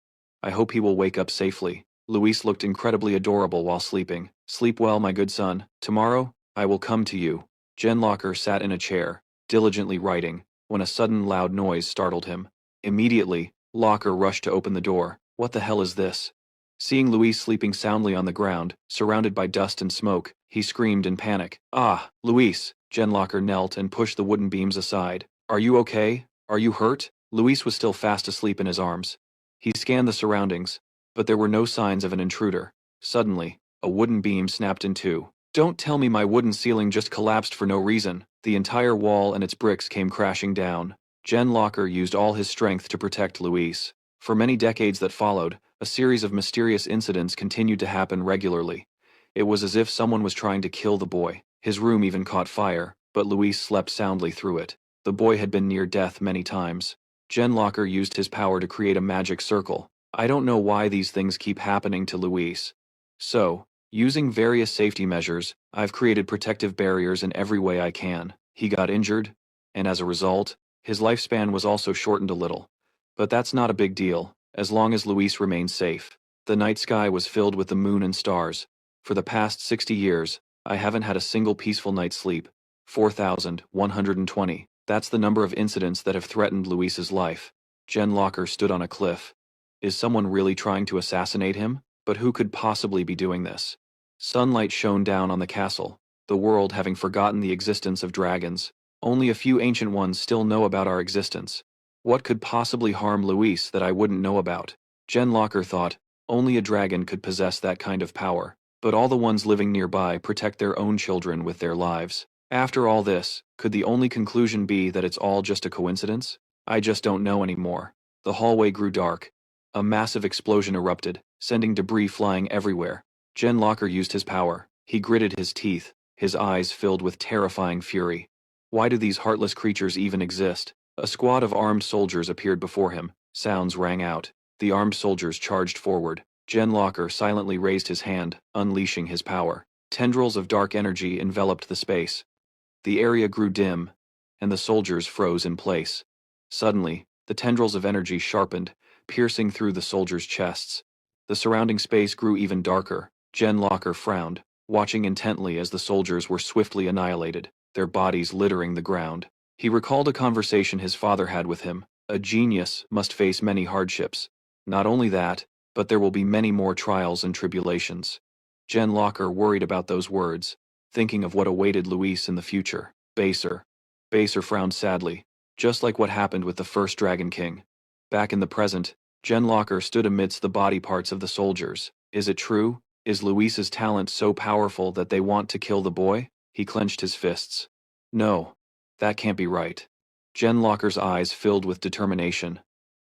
I hope he will wake up safely." Luis looked incredibly adorable while sleeping. "Sleep well, my good son. Tomorrow, I will come to you." Jen Locker sat in a chair, diligently writing, when a sudden loud noise startled him. Immediately, Locker rushed to open the door. "What the hell is this?" Seeing Luis sleeping soundly on the ground, surrounded by dust and smoke, he screamed in panic. "Ah, Luis!" Jen Locker knelt and pushed the wooden beams aside. "Are you okay? Are you hurt?" Luis was still fast asleep in his arms. He scanned the surroundings, but there were no signs of an intruder. Suddenly, a wooden beam snapped in two. "Don't tell me my wooden ceiling just collapsed for no reason." The entire wall and its bricks came crashing down. Jen Locker used all his strength to protect Luis. For many decades that followed, a series of mysterious incidents continued to happen regularly. It was as if someone was trying to kill the boy. His room even caught fire, but Luis slept soundly through it. The boy had been near death many times. Jen Locker used his power to create a magic circle. "I don't know why these things keep happening to Luis. So, using various safety measures, I've created protective barriers in every way I can. He got injured, and as a result, his lifespan was also shortened a little. But that's not a big deal, as long as Luis remains safe." The night sky was filled with the moon and stars. "For the past 60 years, I haven't had a single peaceful night's sleep. 4,120. That's the number of incidents that have threatened Luis's life." Jen Locker stood on a cliff. Is someone really trying to assassinate him? But who could possibly be doing this? Sunlight shone down on the castle, the world having forgotten the existence of dragons. Only a few ancient ones still know about our existence. What could possibly harm Luis that I wouldn't know about? Jen Locker thought, only a dragon could possess that kind of power. But all the ones living nearby protect their own children with their lives. After all this, could the only conclusion be that it's all just a coincidence? I just don't know anymore. The hallway grew dark. A massive explosion erupted, sending debris flying everywhere. Jen Locker used his power. He gritted his teeth, his eyes filled with terrifying fury. Why do these heartless creatures even exist? A squad of armed soldiers appeared before him. Sounds rang out. The armed soldiers charged forward. Jen Locker silently raised his hand, unleashing his power. Tendrils of dark energy enveloped the space. The area grew dim, and the soldiers froze in place. Suddenly, the tendrils of energy sharpened, piercing through the soldiers' chests. The surrounding space grew even darker. Jen Locker frowned, watching intently as the soldiers were swiftly annihilated, their bodies littering the ground. He recalled a conversation his father had with him. A genius must face many hardships. Not only that, but there will be many more trials and tribulations. Jen Locker worried about those words, thinking of what awaited Luis in the future. Baser. Baser frowned sadly, just like what happened with the first Dragon King. Back in the present, Jen Locker stood amidst the body parts of the soldiers. Is it true? Is Luis's talent so powerful that they want to kill the boy? He clenched his fists. No, that can't be right. Jen Locker's eyes filled with determination.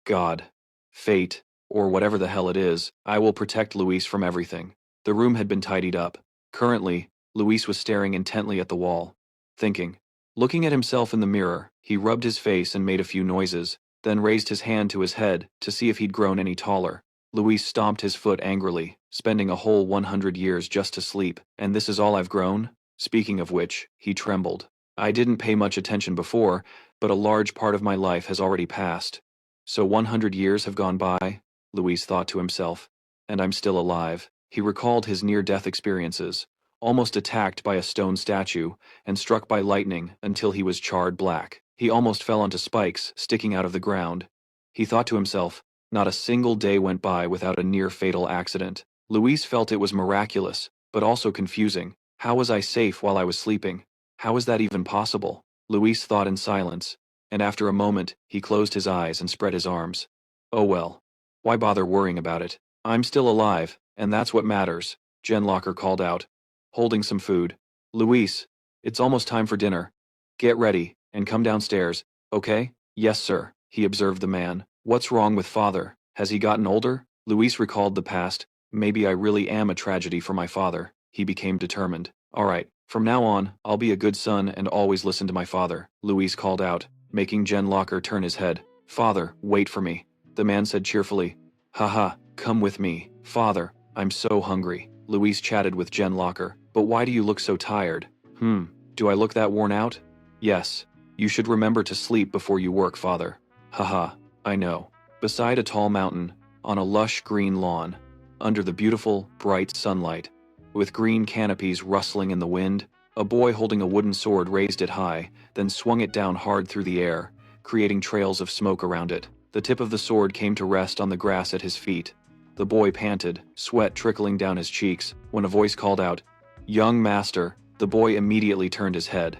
God, fate, or whatever the hell it is, I will protect Luis from everything. The room had been tidied up. Currently, Luis was staring intently at the wall, thinking. Looking at himself in the mirror, he rubbed his face and made a few noises, then raised his hand to his head to see if he'd grown any taller. Luis stomped his foot angrily, spending a whole 100 years just to sleep, and this is all I've grown? Speaking of which, he trembled. I didn't pay much attention before, but a large part of my life has already passed. So 100 years have gone by, Luis thought to himself, and I'm still alive. He recalled his near-death experiences, almost attacked by a stone statue, and struck by lightning until he was charred black. He almost fell onto spikes sticking out of the ground. He thought to himself, not a single day went by without a near-fatal accident. Luis felt it was miraculous, but also confusing. How was I safe while I was sleeping? How is that even possible? Luis thought in silence, and after a moment, he closed his eyes and spread his arms. Oh well. Why bother worrying about it? I'm still alive, and that's what matters, Jen Locker called out, holding some food. Luis, it's almost time for dinner. Get ready, and come downstairs, okay? Yes, sir, he observed the man. What's wrong with father? Has he gotten older? Luis recalled the past. Maybe I really am a tragedy for my father. He became determined. All right, from now on, I'll be a good son and always listen to my father, Luis called out, making Jen Locker turn his head. Father, wait for me. The man said cheerfully. Haha, come with me, father. I'm so hungry, Louise chatted with Jen Locker. But why do you look so tired? Do I look that worn out? Yes. You should remember to sleep before you work, father. Haha, I know. Beside a tall mountain, on a lush green lawn, under the beautiful, bright sunlight, with green canopies rustling in the wind, a boy holding a wooden sword raised it high, then swung it down hard through the air, creating trails of smoke around it. The tip of the sword came to rest on the grass at his feet. The boy panted, sweat trickling down his cheeks, when a voice called out, "Young master." The boy immediately turned his head.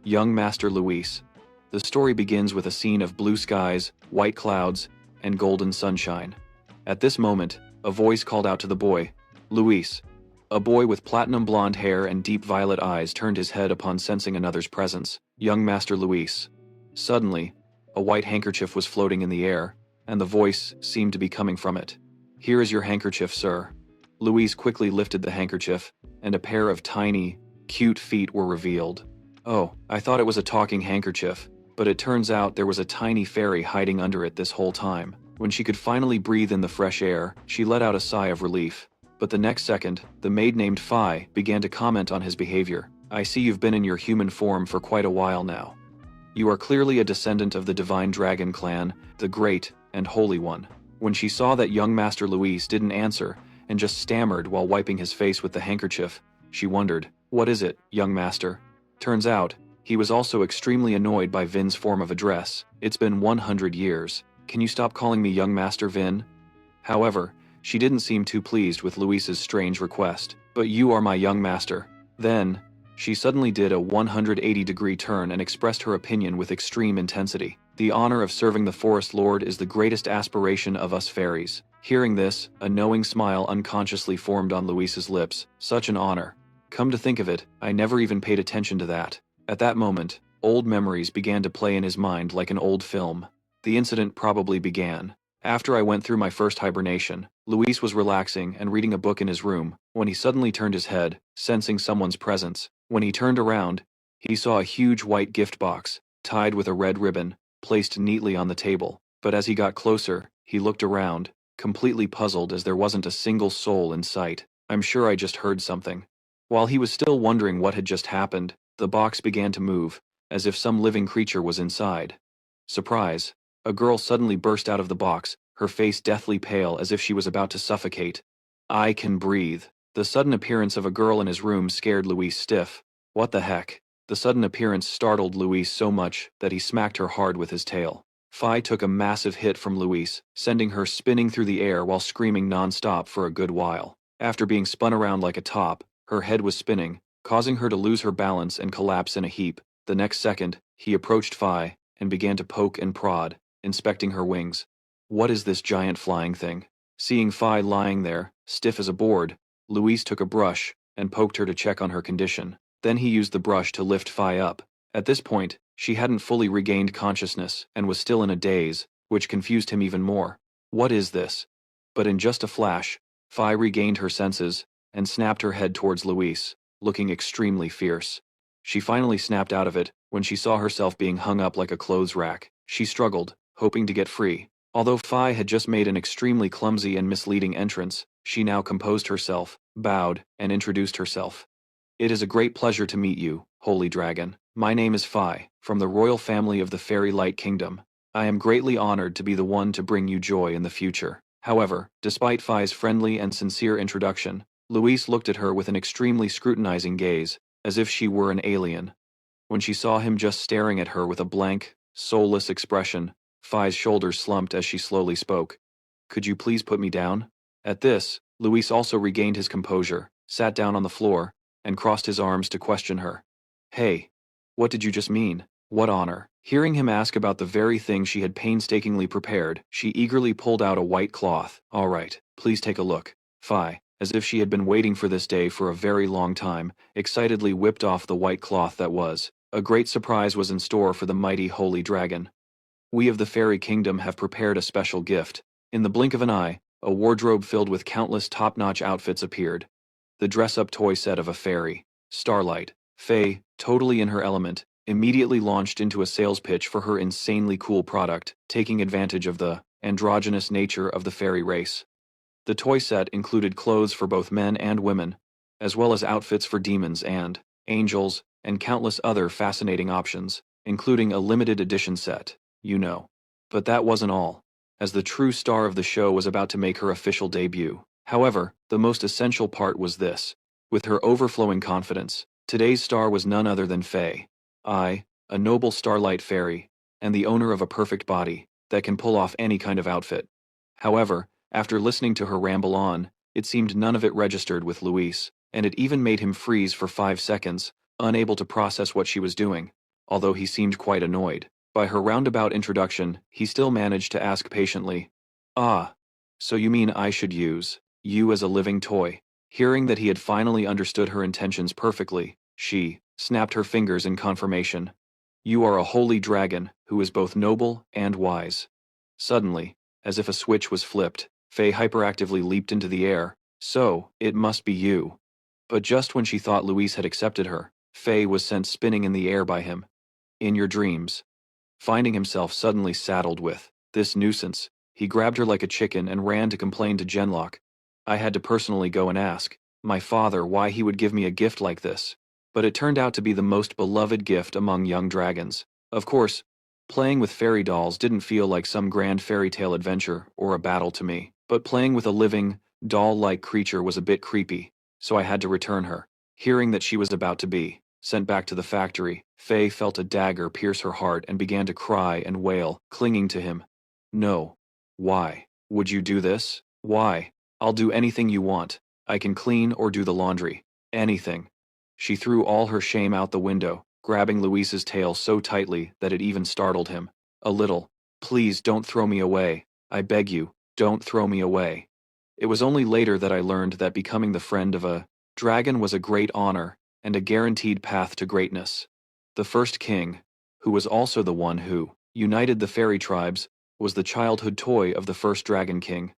Young Master Luis. The story begins with a scene of blue skies, white clouds, and golden sunshine. At this moment, a voice called out to the boy, "Luis." A boy with platinum blonde hair and deep violet eyes turned his head upon sensing another's presence. Young Master Luis. Suddenly, a white handkerchief was floating in the air, and the voice seemed to be coming from it. "Here is your handkerchief, sir." Luis quickly lifted the handkerchief, and a pair of tiny, cute feet were revealed. Oh, I thought it was a talking handkerchief, but it turns out there was a tiny fairy hiding under it this whole time. When she could finally breathe in the fresh air, she let out a sigh of relief. But the next second, the maid named Phi began to comment on his behavior. "I see you've been in your human form for quite a while now. You are clearly a descendant of the divine dragon clan, the Great and Holy One." When she saw that young Master Luis didn't answer, and just stammered while wiping his face with the handkerchief, she wondered, "What is it, young master?" Turns out, he was also extremely annoyed by Vin's form of address. "It's been 100 years. Can you stop calling me young Master Vin?" However, she didn't seem too pleased with Luis's strange request. "But you are my young master." Then, she suddenly did a 180-degree turn and expressed her opinion with extreme intensity. "The honor of serving the Forest Lord is the greatest aspiration of us fairies." Hearing this, a knowing smile unconsciously formed on Luis's lips. Such an honor. Come to think of it, I never even paid attention to that. At that moment, old memories began to play in his mind like an old film. The incident probably began after I went through my first hibernation. Luis was relaxing and reading a book in his room, when he suddenly turned his head, sensing someone's presence. When he turned around, he saw a huge white gift box, tied with a red ribbon, placed neatly on the table. But as he got closer, he looked around, completely puzzled as there wasn't a single soul in sight. "I'm sure I just heard something." While he was still wondering what had just happened, the box began to move, as if some living creature was inside. Surprise! A girl suddenly burst out of the box, her face deathly pale as if she was about to suffocate. "I can breathe." The sudden appearance of a girl in his room scared Luis stiff. What the heck? The sudden appearance startled Luis so much that he smacked her hard with his tail. Phi took a massive hit from Luis, sending her spinning through the air while screaming non-stop for a good while. After being spun around like a top, her head was spinning, causing her to lose her balance and collapse in a heap. The next second, he approached Phi and began to poke and prod, inspecting her wings. "What is this giant flying thing?" Seeing Phi lying there, stiff as a board, Luis took a brush and poked her to check on her condition. Then he used the brush to lift Phi up. At this point, she hadn't fully regained consciousness and was still in a daze, which confused him even more. What is this? But in just a flash, Phi regained her senses and snapped her head towards Luis, looking extremely fierce. She finally snapped out of it when she saw herself being hung up like a clothes rack. She struggled, hoping to get free. Although Phi had just made an extremely clumsy and misleading entrance, she now composed herself, bowed, and introduced herself. "It is a great pleasure to meet you, Holy Dragon. My name is Phi, from the royal family of the Fairy Light Kingdom. I am greatly honored to be the one to bring you joy in the future." However, despite Phi's friendly and sincere introduction, Luis looked at her with an extremely scrutinizing gaze, as if she were an alien. When she saw him just staring at her with a blank, soulless expression, Phi's shoulders slumped as she slowly spoke. "Could you please put me down?" At this, Luis also regained his composure, sat down on the floor, and crossed his arms to question her. "Hey, what did you just mean? What honor?" Hearing him ask about the very thing she had painstakingly prepared, she eagerly pulled out a white cloth. "All right, please take a look." Phi, as if she had been waiting for this day for a very long time, excitedly whipped off the white cloth that was. A great surprise was in store for the mighty Holy Dragon. "We of the Fairy Kingdom have prepared a special gift." In the blink of an eye, a wardrobe filled with countless top-notch outfits appeared. The dress-up toy set of a fairy, Starlight, Faye, totally in her element, immediately launched into a sales pitch for her insanely cool product, taking advantage of the androgynous nature of the fairy race. The toy set included clothes for both men and women, as well as outfits for demons and angels, and countless other fascinating options, including a limited edition set, you know. But that wasn't all, as the true star of the show was about to make her official debut. However, the most essential part was this. With her overflowing confidence, today's star was none other than Faye. I, a noble starlight fairy, and the owner of a perfect body that can pull off any kind of outfit. However, after listening to her ramble on, it seemed none of it registered with Luis, and it even made him freeze for 5 seconds, unable to process what she was doing, although he seemed quite annoyed. By her roundabout introduction, he still managed to ask patiently, "Ah, so you mean I should use you as a living toy?" Hearing that he had finally understood her intentions perfectly, she snapped her fingers in confirmation. "You are a holy dragon who is both noble and wise." Suddenly, as if a switch was flipped, Faye hyperactively leaped into the air. "So, it must be you." But just when she thought Luis had accepted her, Faye was sent spinning in the air by him. In your dreams. Finding himself suddenly saddled with this nuisance, he grabbed her like a chicken and ran to complain to Genlock. I had to personally go and ask my father why he would give me a gift like this. But it turned out to be the most beloved gift among young dragons. Of course, playing with fairy dolls didn't feel like some grand fairy tale adventure or a battle to me, but playing with a living, doll-like creature was a bit creepy, so I had to return her. Hearing that she was about to be sent back to the factory, Faye felt a dagger pierce her heart and began to cry and wail, clinging to him. "No. Why? Would you do this? Why? I'll do anything you want. I can clean or do the laundry. Anything." She threw all her shame out the window, grabbing Luis's tail so tightly that it even startled him. A little. "Please don't throw me away. I beg you, don't throw me away." It was only later that I learned that becoming the friend of a dragon was a great honor and a guaranteed path to greatness. The first king, who was also the one who united the fairy tribes, was the childhood toy of the first Dragon King.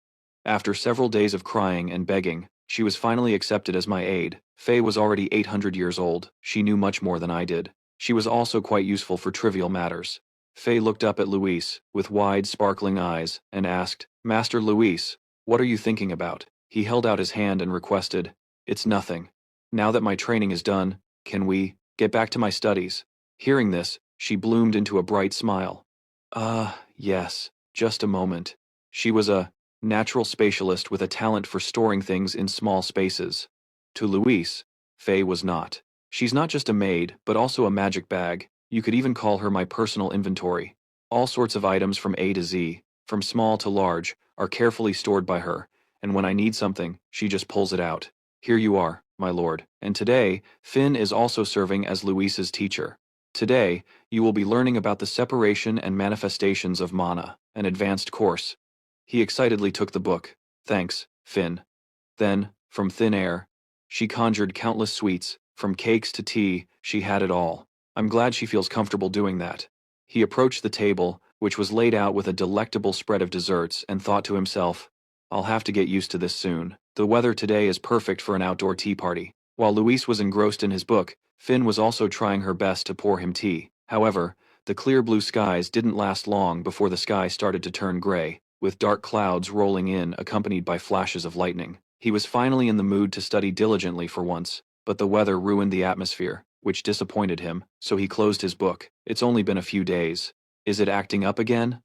After several days of crying and begging, she was finally accepted as my aide. Faye was already 800 years old. She knew much more than I did. She was also quite useful for trivial matters. Faye looked up at Luis with wide, sparkling eyes and asked, "Master Luis, what are you thinking about?" He held out his hand and requested, "It's nothing. Now that my training is done, can we get back to my studies?" Hearing this, she bloomed into a bright smile. Yes, just a moment." She was a natural spatialist with a talent for storing things in small spaces. To Luis, Faye was not. She's not just a maid, but also a magic bag. You could even call her my personal inventory. All sorts of items from A to Z, from small to large, are carefully stored by her, and when I need something, she just pulls it out. Here you are, my lord. And today, Finn is also serving as Luis's teacher. Today, you will be learning about the separation and manifestations of mana, an advanced course. He excitedly took the book. "Thanks, Finn." Then, from thin air, she conjured countless sweets, from cakes to tea, she had it all. "I'm glad she feels comfortable doing that." He approached the table, which was laid out with a delectable spread of desserts, and thought to himself, "I'll have to get used to this soon. The weather today is perfect for an outdoor tea party." While Luis was engrossed in his book, Finn was also trying her best to pour him tea. However, the clear blue skies didn't last long before the sky started to turn gray, with dark clouds rolling in accompanied by flashes of lightning. He was finally in the mood to study diligently for once, but the weather ruined the atmosphere, which disappointed him, so he closed his book. It's only been a few days. Is it acting up again?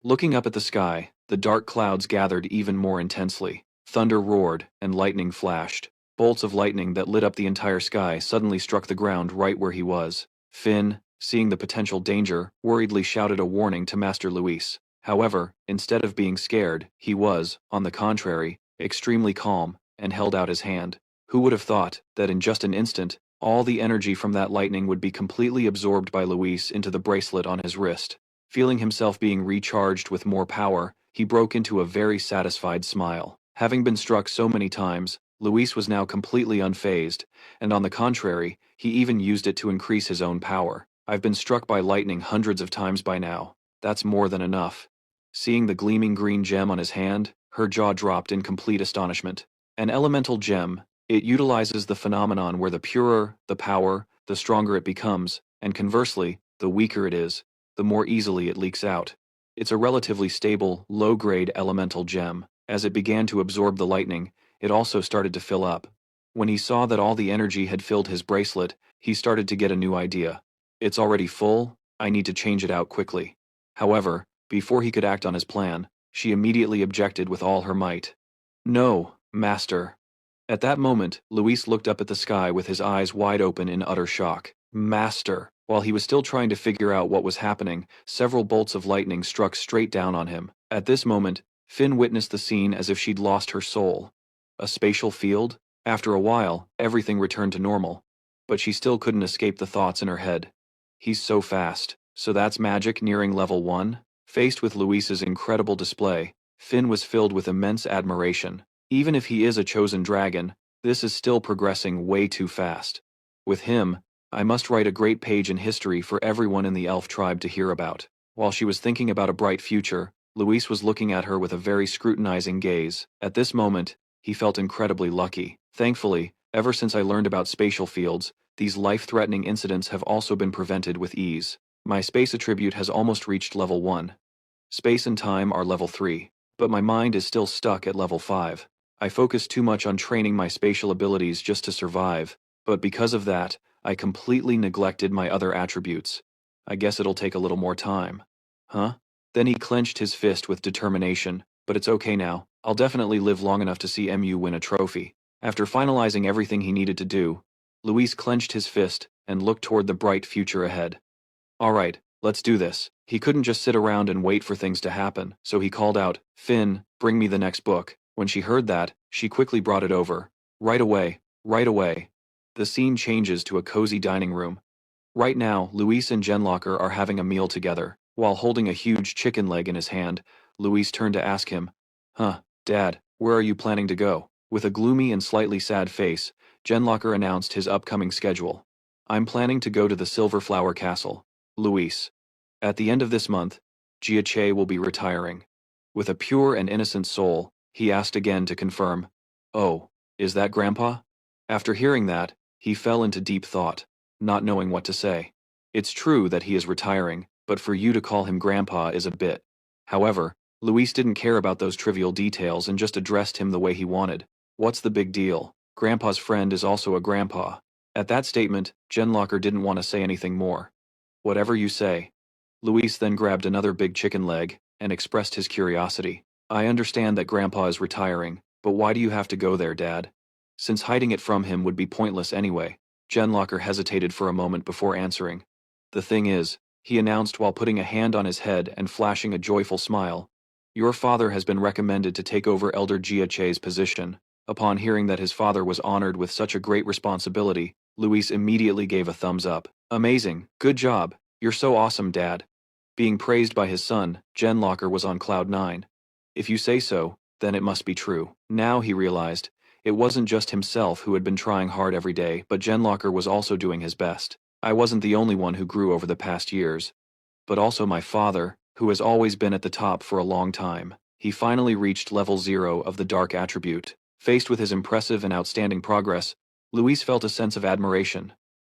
Looking up at the sky, the dark clouds gathered even more intensely. Thunder roared, and lightning flashed. Bolts of lightning that lit up the entire sky suddenly struck the ground right where he was. Finn, seeing the potential danger, worriedly shouted a warning to Master Luis. However, instead of being scared, he was, on the contrary, extremely calm, and held out his hand. Who would have thought that in just an instant, all the energy from that lightning would be completely absorbed by Luis into the bracelet on his wrist? Feeling himself being recharged with more power, he broke into a very satisfied smile. Having been struck so many times, Luis was now completely unfazed, and on the contrary, he even used it to increase his own power. "I've been struck by lightning hundreds of times by now. That's more than enough." Seeing the gleaming green gem on his hand, her jaw dropped in complete astonishment. An elemental gem, it utilizes the phenomenon where the purer the power, the stronger it becomes, and conversely, the weaker it is, the more easily it leaks out. It's a relatively stable, low-grade elemental gem. As it began to absorb the lightning, it also started to fill up. When he saw that all the energy had filled his bracelet, he started to get a new idea. It's already full, I need to change it out quickly. However, before he could act on his plan, she immediately objected with all her might. No, master. At that moment, Luis looked up at the sky with his eyes wide open in utter shock. Master! While he was still trying to figure out what was happening, several bolts of lightning struck straight down on him. At this moment, Finn witnessed the scene as if she'd lost her soul. A spatial field? After a while, everything returned to normal. But she still couldn't escape the thoughts in her head. He's so fast. So that's magic nearing level 1? Faced with Luis's incredible display, Finn was filled with immense admiration. Even if he is a chosen dragon, this is still progressing way too fast. With him, I must write a great page in history for everyone in the elf tribe to hear about. While she was thinking about a bright future, Luis was looking at her with a very scrutinizing gaze. At this moment, he felt incredibly lucky. Thankfully, ever since I learned about spatial fields, these life-threatening incidents have also been prevented with ease. My space attribute has almost reached level 1. Space and time are level 3, but my mind is still stuck at level 5. I focused too much on training my spatial abilities just to survive, but because of that, I completely neglected my other attributes. I guess it'll take a little more time. Huh? Then he clenched his fist with determination, but it's okay now. I'll definitely live long enough to see MU win a trophy. After finalizing everything he needed to do, Luis clenched his fist and looked toward the bright future ahead. Alright, let's do this. He couldn't just sit around and wait for things to happen, so he called out, Finn, bring me the next book. When she heard that, she quickly brought it over. Right away, right away. The scene changes to a cozy dining room. Right now, Luis and Genlocker are having a meal together. While holding a huge chicken leg in his hand, Luis turned to ask him, Dad, where are you planning to go? With a gloomy and slightly sad face, Genlocker announced his upcoming schedule. I'm planning to go to the Silver Flower Castle. Luis. At the end of this month, Jia will be retiring. With a pure and innocent soul, he asked again to confirm, Oh, is that Grandpa? After hearing that, he fell into deep thought, not knowing what to say. It's true that he is retiring, but for you to call him Grandpa is a bit. However, Luis didn't care about those trivial details and just addressed him the way he wanted. What's the big deal? Grandpa's friend is also a grandpa. At that statement, Genlocker didn't want to say anything more. Whatever you say. Luis then grabbed another big chicken leg and expressed his curiosity. I understand that Grandpa is retiring, but why do you have to go there, Dad? Since hiding it from him would be pointless anyway. Genlocker hesitated for a moment before answering. The thing is, he announced while putting a hand on his head and flashing a joyful smile, Your father has been recommended to take over Elder Jia position. Upon hearing that his father was honored with such a great responsibility, Luis immediately gave a thumbs up. Amazing, good job, you're so awesome, Dad. Being praised by his son, Genlocker was on cloud 9. If you say so, then it must be true. Now he realized, it wasn't just himself who had been trying hard every day, but Genlocker was also doing his best. I wasn't the only one who grew over the past years, but also my father, who has always been at the top for a long time. He finally reached level 0 of the dark attribute. Faced with his impressive and outstanding progress, Luis felt a sense of admiration.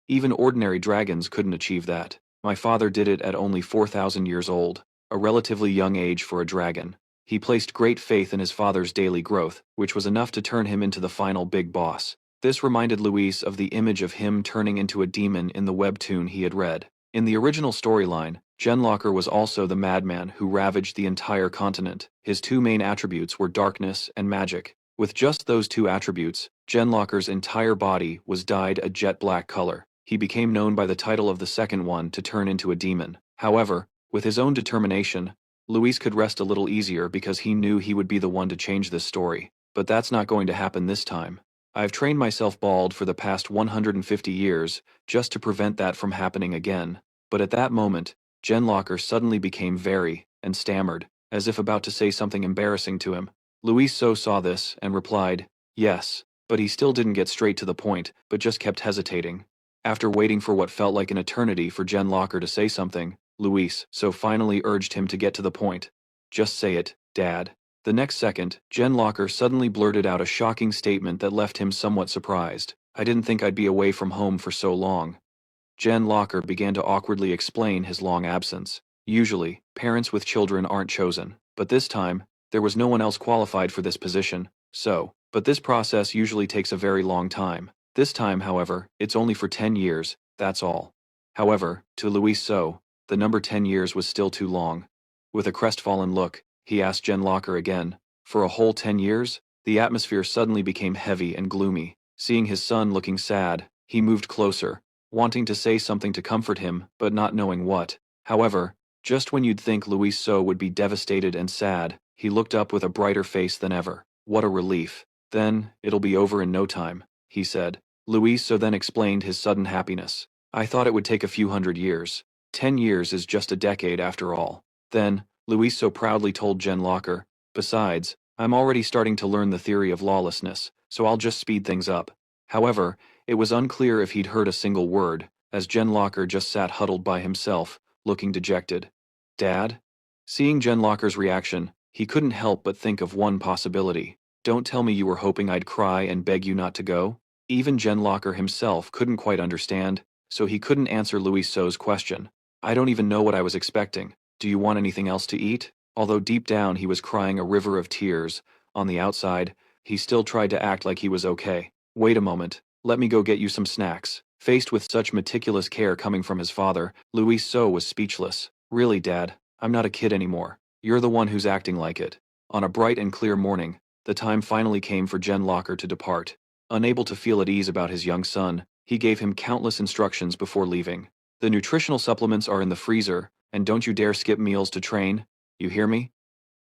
Even ordinary dragons couldn't achieve that. My father did it at only 4,000 years old, a relatively young age for a dragon. He placed great faith in his father's daily growth, which was enough to turn him into the final big boss. This reminded Luis of the image of him turning into a demon in the webtoon he had read. In the original storyline, Genlocker was also the madman who ravaged the entire continent. His two main attributes were darkness and magic. With just those two attributes, Genlocker's entire body was dyed a jet black color. He became known by the title of the second one to turn into a demon. However, with his own determination, Luis could rest a little easier because he knew he would be the one to change this story. But that's not going to happen this time. I've trained myself bald for the past 150 years just to prevent that from happening again. But at that moment, Genlocker suddenly became very, and stammered, as if about to say something embarrassing to him. Luis saw this and replied, yes, but he still didn't get straight to the point, but just kept hesitating. After waiting for what felt like an eternity for Genlocker to say something, Luis finally urged him to get to the point. Just say it, Dad. The next second, Genlocker suddenly blurted out a shocking statement that left him somewhat surprised. I didn't think I'd be away from home for so long. Genlocker began to awkwardly explain his long absence. Usually, parents with children aren't chosen, but this time, There was no one else qualified for this position, but this process usually takes a very long time. This time, however, it's only for 10 years, that's all. However, to Luis So, the number 10 years was still too long. With a crestfallen look, he asked Jen Locker again, for a whole 10 years? The atmosphere suddenly became heavy and gloomy. Seeing his son looking sad, he moved closer, wanting to say something to comfort him, but not knowing what. However, just when you'd think Luis So would be devastated and sad, he looked up with a brighter face than ever. What a relief. Then, it'll be over in no time, he said. Luis So then explained his sudden happiness. I thought it would take a few hundred years. 10 years is just a decade after all. Then, Luis So proudly told Jen Locker, besides, I'm already starting to learn the theory of lawlessness, so I'll just speed things up. However, it was unclear if he'd heard a single word, as Jen Locker just sat huddled by himself, looking dejected. Dad? Seeing Jen Locker's reaction, he couldn't help but think of one possibility. Don't tell me you were hoping I'd cry and beg you not to go? Even Jen Locker himself couldn't quite understand, so he couldn't answer Luis So's question. I don't even know what I was expecting. Do you want anything else to eat? Although deep down he was crying a river of tears, on the outside, he still tried to act like he was okay. Wait a moment, let me go get you some snacks. Faced with such meticulous care coming from his father, Luis So was speechless. Really, Dad, I'm not a kid anymore. You're the one who's acting like it. On a bright and clear morning, the time finally came for Jen Locker to depart. Unable to feel at ease about his young son, he gave him countless instructions before leaving. The nutritional supplements are in the freezer, and don't you dare skip meals to train. You hear me?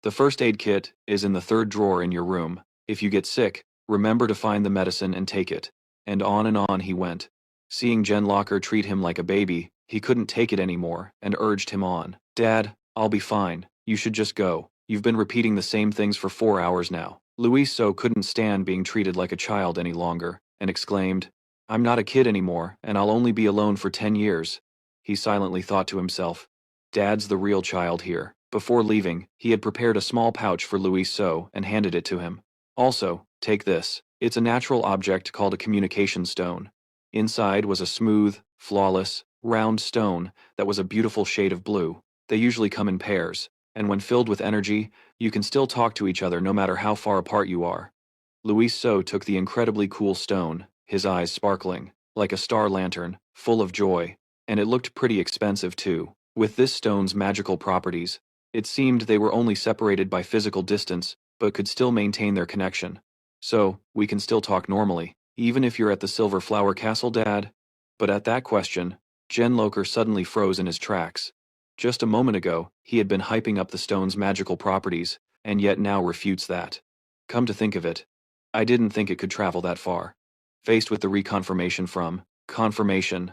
The first aid kit is in the third drawer in your room. If you get sick, remember to find the medicine and take it. And on he went. Seeing Jen Locker treat him like a baby, he couldn't take it anymore and urged him on. Dad, I'll be fine. You should just go. You've been repeating the same things for 4 hours now. Luis So couldn't stand being treated like a child any longer, and exclaimed, I'm not a kid anymore, and I'll only be alone for 10 years. He silently thought to himself, Dad's the real child here. Before leaving, he had prepared a small pouch for Luis So and handed it to him. Also, take this. It's a natural object called a communication stone. Inside was a smooth, flawless, round stone that was a beautiful shade of blue. They usually come in pairs, and when filled with energy, you can still talk to each other no matter how far apart you are. Luis So took the incredibly cool stone, his eyes sparkling, like a star lantern, full of joy, and it looked pretty expensive too. With this stone's magical properties, it seemed they were only separated by physical distance, but could still maintain their connection. So, we can still talk normally, even if you're at the Silver Flower Castle, Dad? But at that question, Jen Locker suddenly froze in his tracks. Just a moment ago, he had been hyping up the stone's magical properties, and yet now refutes that. Come to think of it, I didn't think it could travel that far. Faced with the reconfirmation from confirmation,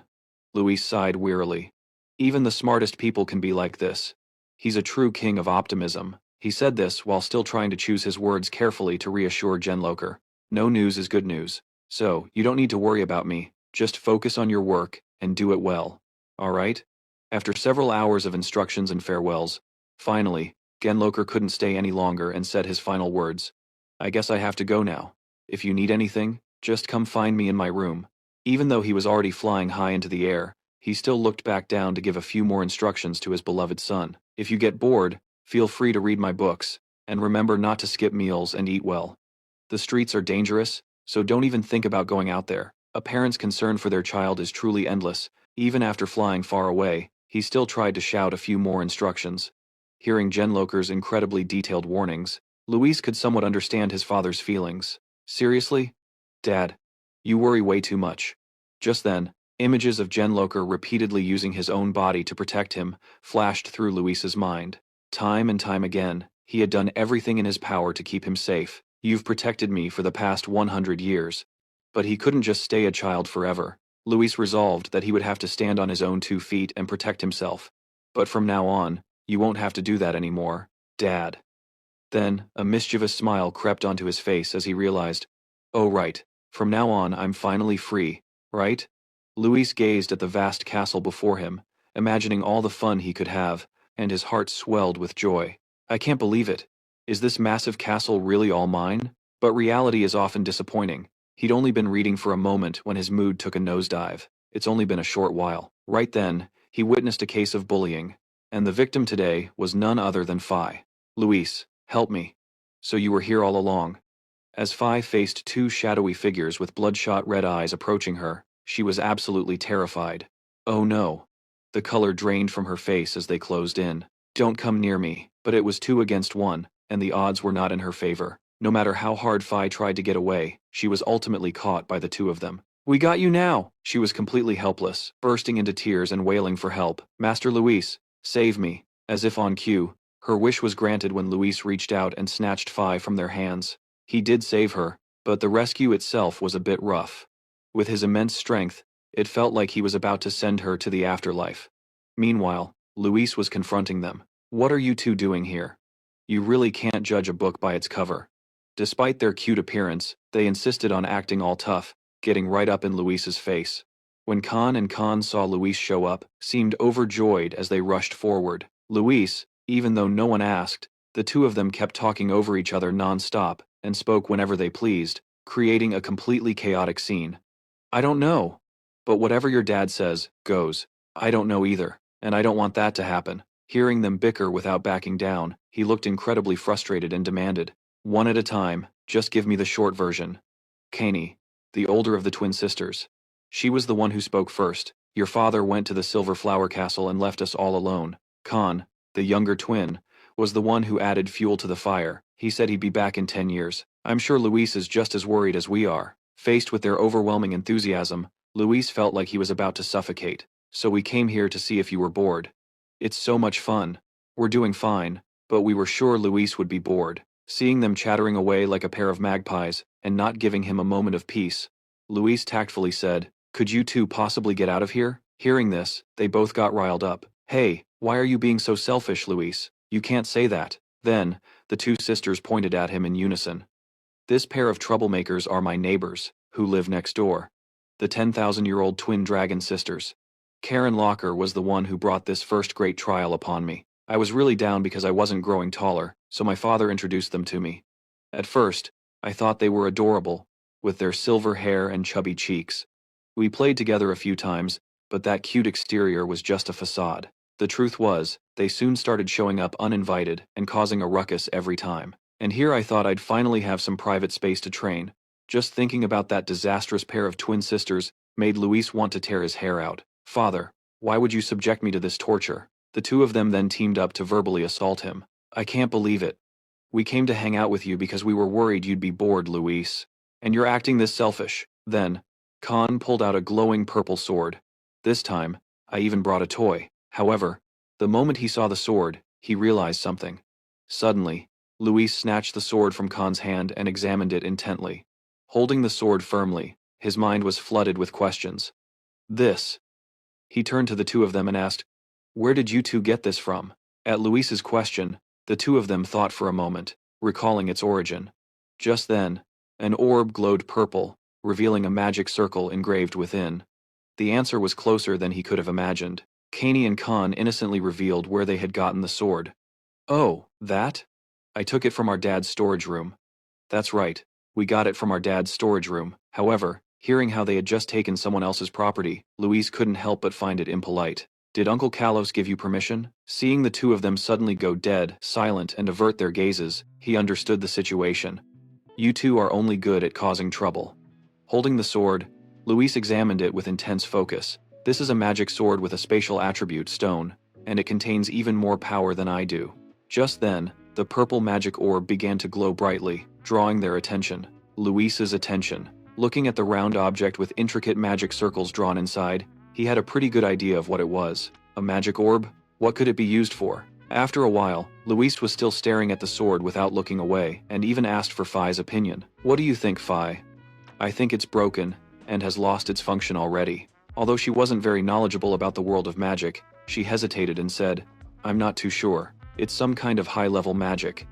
Luis sighed wearily. Even the smartest people can be like this. He's a true king of optimism. He said this while still trying to choose his words carefully to reassure Jen Locker. No news is good news. So, you don't need to worry about me. Just focus on your work, and do it well. Alright? After several hours of instructions and farewells, finally, Jen Locker couldn't stay any longer and said his final words. I guess I have to go now. If you need anything, just come find me in my room. Even though he was already flying high into the air, he still looked back down to give a few more instructions to his beloved son. If you get bored, feel free to read my books, and remember not to skip meals and eat well. The streets are dangerous, so don't even think about going out there. A parent's concern for their child is truly endless. Even after flying far away, he still tried to shout a few more instructions. Hearing Jen Locker's incredibly detailed warnings, Luis could somewhat understand his father's feelings. Seriously? Dad, you worry way too much. Just then, images of Jen Locker repeatedly using his own body to protect him flashed through Luis's mind. Time and time again, he had done everything in his power to keep him safe. You've protected me for the past 100 years. But he couldn't just stay a child forever. Luis resolved that he would have to stand on his own 2 feet and protect himself. But from now on, you won't have to do that anymore, Dad. Then, a mischievous smile crept onto his face as he realized, oh right, from now on I'm finally free, right? Luis gazed at the vast castle before him, imagining all the fun he could have, and his heart swelled with joy. I can't believe it. Is this massive castle really all mine? But reality is often disappointing. He'd only been reading for a moment when his mood took a nosedive. It's only been a short while. Right then, he witnessed a case of bullying, and the victim today was none other than Phi. Luis, Help me. So you were here all along. As Phi faced two shadowy figures with bloodshot red eyes approaching her, she was absolutely terrified. Oh no. The color drained from her face as they closed in. Don't come near me. But it was 2 against 1, and the odds were not in her favor. No matter how hard Phi tried to get away, she was ultimately caught by the two of them. We got you now! She was completely helpless, bursting into tears and wailing for help. Master Luis, save me. As if on cue, her wish was granted when Luis reached out and snatched Phi from their hands. He did save her, but the rescue itself was a bit rough. With his immense strength, it felt like he was about to send her to the afterlife. Meanwhile, Luis was confronting them. What are you two doing here? You really can't judge a book by its cover. Despite their cute appearance, they insisted on acting all tough, getting right up in Luis's face. When Khan and Khan saw Luis show up, seemed overjoyed as they rushed forward. Luis, even though no one asked, the two of them kept talking over each other non-stop, and spoke whenever they pleased, creating a completely chaotic scene. I don't know. But whatever your dad says, goes. I don't know either, and I don't want that to happen. Hearing them bicker without backing down, he looked incredibly frustrated and demanded, one at a time, just give me the short version. Kani, the older of the twin sisters. She was the one who spoke first. Your father went to the Silver Flower Castle and left us all alone. Khan, the younger twin, was the one who added fuel to the fire. He said he'd be back in 10 years. I'm sure Luis is just as worried as we are. Faced with their overwhelming enthusiasm, Luis felt like he was about to suffocate. So we came here to see if you were bored. It's so much fun. We're doing fine, but we were sure Luis would be bored. Seeing them chattering away like a pair of magpies, and not giving him a moment of peace, Luis tactfully said, could you two possibly get out of here? Hearing this, they both got riled up. Hey, why are you being so selfish, Luis? You can't say that. Then, the two sisters pointed at him in unison. This pair of troublemakers are my neighbors, who live next door. The 10,000-year-old twin dragon sisters. Karen Locker was the one who brought this first great trial upon me. I was really down because I wasn't growing taller, so my father introduced them to me. At first, I thought they were adorable, with their silver hair and chubby cheeks. We played together a few times, but that cute exterior was just a facade. The truth was, they soon started showing up uninvited and causing a ruckus every time. And here I thought I'd finally have some private space to train. Just thinking about that disastrous pair of twin sisters made Luis want to tear his hair out. Father, why would you subject me to this torture? The two of them then teamed up to verbally assault him. I can't believe it. We came to hang out with you because we were worried you'd be bored, Luis. And you're acting this selfish. Then, Khan pulled out a glowing purple sword. This time, I even brought a toy. However, the moment he saw the sword, he realized something. Suddenly, Luis snatched the sword from Khan's hand and examined it intently. Holding the sword firmly, his mind was flooded with questions. This. He turned to the two of them and asked, where did you two get this from? At Luis's question, the two of them thought for a moment, recalling its origin. Just then, an orb glowed purple, revealing a magic circle engraved within. The answer was closer than he could have imagined. Kani and Khan innocently revealed where they had gotten the sword. Oh, that? I took it from our dad's storage room. That's right, we got it from our dad's storage room. However, hearing how they had just taken someone else's property, Luis couldn't help but find it impolite. Did Uncle Kalos give you permission? Seeing the two of them suddenly go dead, silent, and avert their gazes, he understood the situation. You two are only good at causing trouble. Holding the sword, Luis examined it with intense focus. This is a magic sword with a spatial attribute, stone, and it contains even more power than I do. Just then, the purple magic orb began to glow brightly, drawing their attention. Luis's attention. Looking at the round object with intricate magic circles drawn inside, he had a pretty good idea of what it was. A magic orb? What could it be used for? After a while, Luis was still staring at the sword without looking away, and even asked for Phi's opinion. What do you think, Phi? I think it's broken, and has lost its function already. Although she wasn't very knowledgeable about the world of magic, she hesitated and said, I'm not too sure. It's some kind of high-level magic.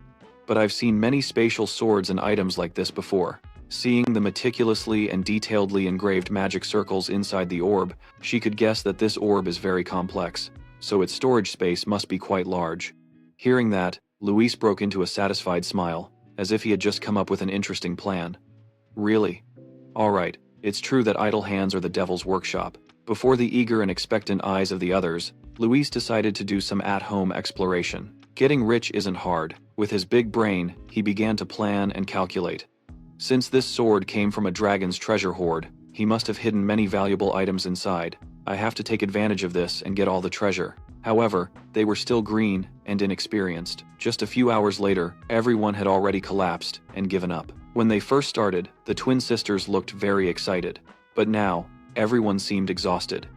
But I've seen many spatial swords and items like this before. Seeing the meticulously and detailedly engraved magic circles inside the orb, she could guess that this orb is very complex, so its storage space must be quite large. Hearing that, Luis broke into a satisfied smile, as if he had just come up with an interesting plan. Really? Alright, it's true that idle hands are the devil's workshop. Before the eager and expectant eyes of the others, Luis decided to do some at-home exploration. Getting rich isn't hard. With his big brain, he began to plan and calculate. Since this sword came from a dragon's treasure hoard, he must have hidden many valuable items inside. I have to take advantage of this and get all the treasure. However, they were still green and inexperienced. Just a few hours later, everyone had already collapsed and given up. When they first started, the twin sisters looked very excited. But now, everyone seemed exhausted.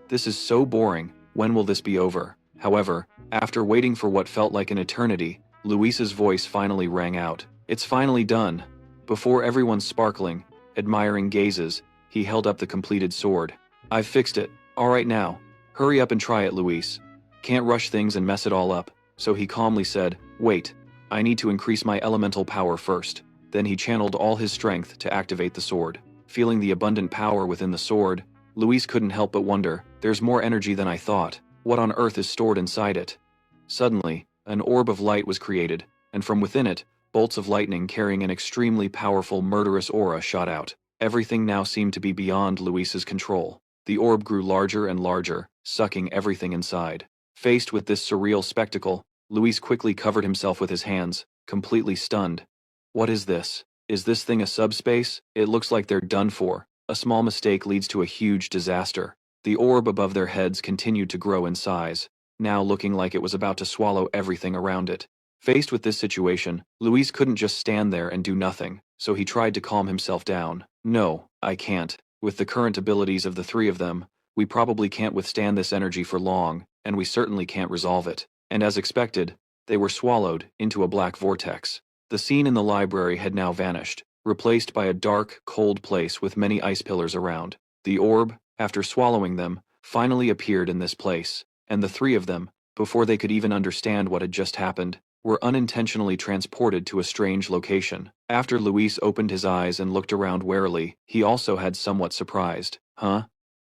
This is so boring. When will this be over? However, after waiting for what felt like an eternity, Luis's voice finally rang out. It's finally done. Before everyone's sparkling, admiring gazes, he held up the completed sword. I've fixed it. All right now. Hurry up and try it, Luis. Can't rush things and mess it all up. So he calmly said, wait, I need to increase my elemental power first. Then he channeled all his strength to activate the sword. Feeling the abundant power within the sword, Luis couldn't help but wonder, there's more energy than I thought. What on earth is stored inside it? Suddenly, an orb of light was created, and from within it, bolts of lightning carrying an extremely powerful murderous aura shot out. Everything now seemed to be beyond Luis's control. The orb grew larger and larger, sucking everything inside. Faced with this surreal spectacle, Luis quickly covered himself with his hands, completely stunned. What is this? Is this thing a subspace? It looks like they're done for. A small mistake leads to a huge disaster. The orb above their heads continued to grow in size, now looking like it was about to swallow everything around it. Faced with this situation, Luis couldn't just stand there and do nothing, so he tried to calm himself down. No, I can't. With the current abilities of the three of them, we probably can't withstand this energy for long, and we certainly can't resolve it. And as expected, they were swallowed into a black vortex. The scene in the library had now vanished, replaced by a dark, cold place with many ice pillars around. The orb, after swallowing them, finally appeared in this place, and the three of them, before they could even understand what had just happened, were unintentionally transported to a strange location. After Luis opened his eyes and looked around warily, he also had somewhat surprised. Huh?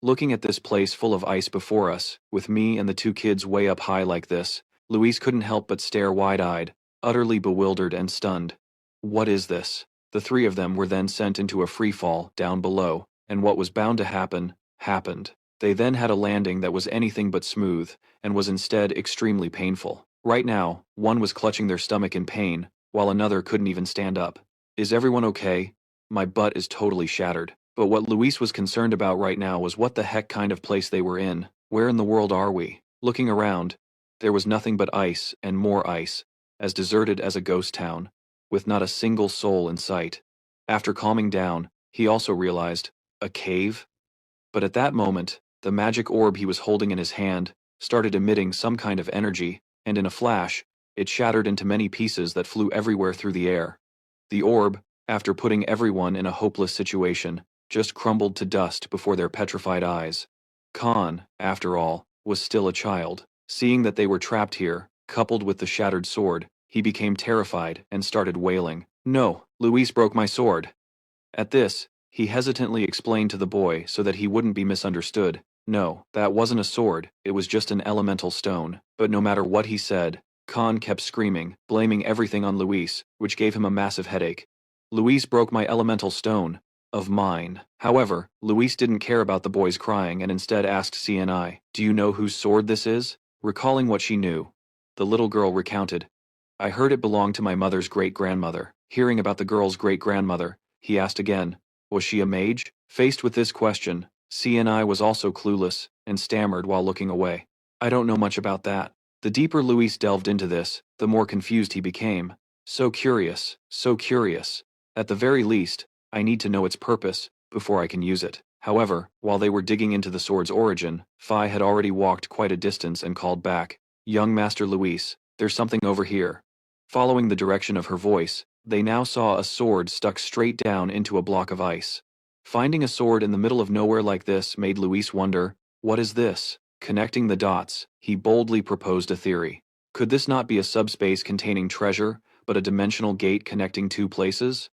Looking at this place full of ice before us, with me and the two kids way up high like this, Luis couldn't help but stare wide-eyed, utterly bewildered and stunned. What is this? The three of them were then sent into a free-fall down below, and what was bound to happen, happened. They then had a landing that was anything but smooth, and was instead extremely painful. Right now, one was clutching their stomach in pain, while another couldn't even stand up. Is everyone okay? My butt is totally shattered. But what Luis was concerned about right now was what the heck kind of place they were in. Where in the world are we? Looking around, there was nothing but ice and more ice, as deserted as a ghost town, with not a single soul in sight. After calming down, he also realized, a cave? But at that moment, the magic orb he was holding in his hand started emitting some kind of energy, and in a flash, it shattered into many pieces that flew everywhere through the air. The orb, after putting everyone in a hopeless situation, just crumbled to dust before their petrified eyes. Khan, after all, was still a child. Seeing that they were trapped here, coupled with the shattered sword, he became terrified and started wailing. No, Luis broke my sword. At this, he hesitantly explained to the boy so that he wouldn't be misunderstood. No, that wasn't a sword, it was just an elemental stone. But no matter what he said, Khan kept screaming, blaming everything on Luis, which gave him a massive headache. Luis broke my elemental stone. Of mine. However, Luis didn't care about the boys crying and instead asked CNI, do you know whose sword this is? Recalling what she knew, the little girl recounted, I heard it belonged to my mother's great-grandmother. Hearing about the girl's great-grandmother, he asked again, was she a mage? Faced with this question, CNI was also clueless and stammered while looking away. I don't know much about that. The deeper Luis delved into this, the more confused he became. So curious, so curious. At the very least, I need to know its purpose before I can use it. However, while they were digging into the sword's origin, Phi had already walked quite a distance and called back, young Master Luis, there's something over here. Following the direction of her voice, they now saw a sword stuck straight down into a block of ice. Finding a sword in the middle of nowhere like this made Luis wonder, what is this? Connecting the dots, he boldly proposed a theory. Could this not be a subspace containing treasure, but a dimensional gate connecting two places?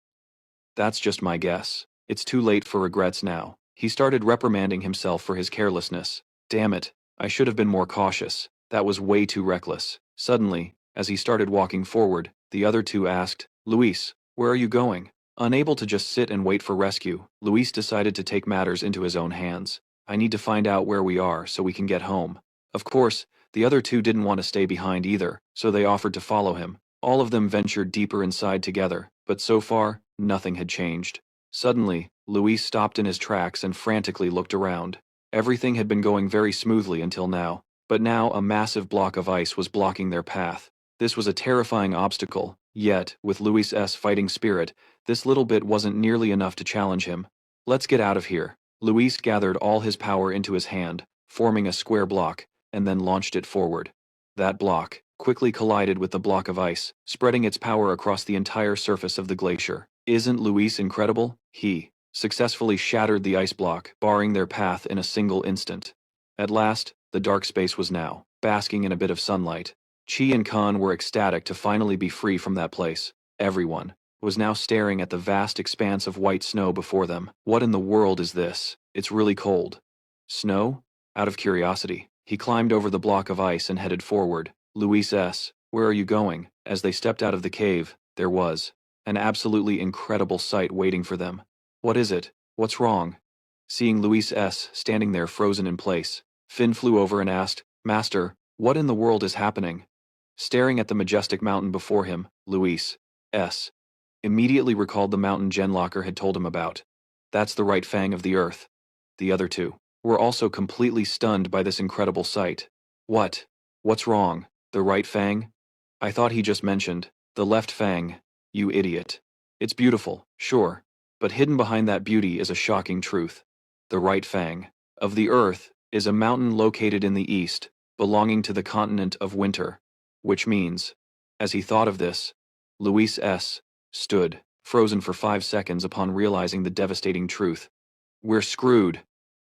That's just my guess. It's too late for regrets now. He started reprimanding himself for his carelessness. Damn it, I should have been more cautious. That was way too reckless. Suddenly, as he started walking forward, the other two asked, Luis, where are you going? Unable to just sit and wait for rescue, Luis decided to take matters into his own hands. I need to find out where we are so we can get home. Of course, The other two didn't want to stay behind either, so they offered to follow him. All of them ventured deeper inside together, but so far, nothing had changed. Suddenly, Luis stopped in his tracks and frantically looked around. Everything had been going very smoothly until now, but now a massive block of ice was blocking their path. This was a terrifying obstacle, yet, with Luis's fighting spirit, this little bit wasn't nearly enough to challenge him. Let's get out of here. Luis gathered all his power into his hand, forming a square block, and then launched it forward. That block quickly collided with the block of ice, spreading its power across the entire surface of the glacier. Isn't Luis incredible? He successfully shattered the ice block, barring their path in a single instant. At last, the dark space was now basking in a bit of sunlight. Chi and Khan were ecstatic to finally be free from that place. Everyone was now staring at the vast expanse of white snow before them. What in the world is this? It's really cold. Snow? Out of curiosity, he climbed over the block of ice and headed forward. Luis S., where are you going? As they stepped out of the cave, there was an absolutely incredible sight waiting for them. What is it? What's wrong? Seeing Luis S. standing there frozen in place, Finn flew over and asked, Master, what in the world is happening? Staring at the majestic mountain before him, Luis S. immediately recalled the mountain Genlocker had told him about. That's the right fang of the earth. The other two were also completely stunned by this incredible sight. What? What's wrong? The right fang? I thought he just mentioned the left fang, you idiot. It's beautiful, sure, but hidden behind that beauty is a shocking truth. The right fang of the earth is a mountain located in the east, belonging to the continent of winter, which means, as he thought of this, Luis S. stood, frozen for 5 seconds upon realizing the devastating truth. We're screwed.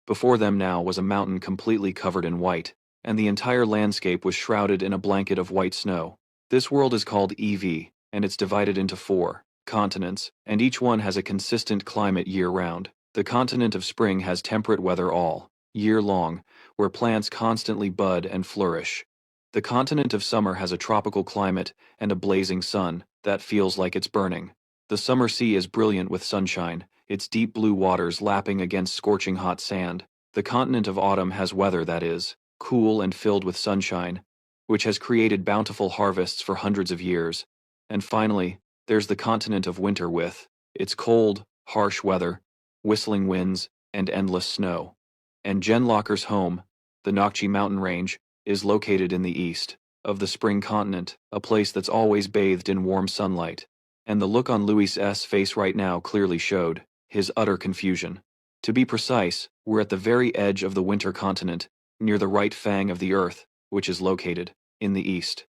Before them now was a mountain completely covered in white, and the entire landscape was shrouded in a blanket of white snow. This world is called EV, and it's divided into 4 continents, and each one has a consistent climate year-round. The continent of spring has temperate weather all year long, where plants constantly bud and flourish. The continent of summer has a tropical climate and a blazing sun that feels like it's burning. The summer sea is brilliant with sunshine, its deep blue waters lapping against scorching hot sand. The continent of autumn has weather that is cool and filled with sunshine, which has created bountiful harvests for hundreds of years. And finally, there's the continent of winter with its cold, harsh weather, whistling winds, and endless snow. And Genlocker's home, the Nokchi mountain range, is located in the east of the spring continent, a place that's always bathed in warm sunlight. And the look on Luis's face right now clearly showed his utter confusion. To be precise, we're at the very edge of the winter continent, near the right fang of the earth, which is located in the east.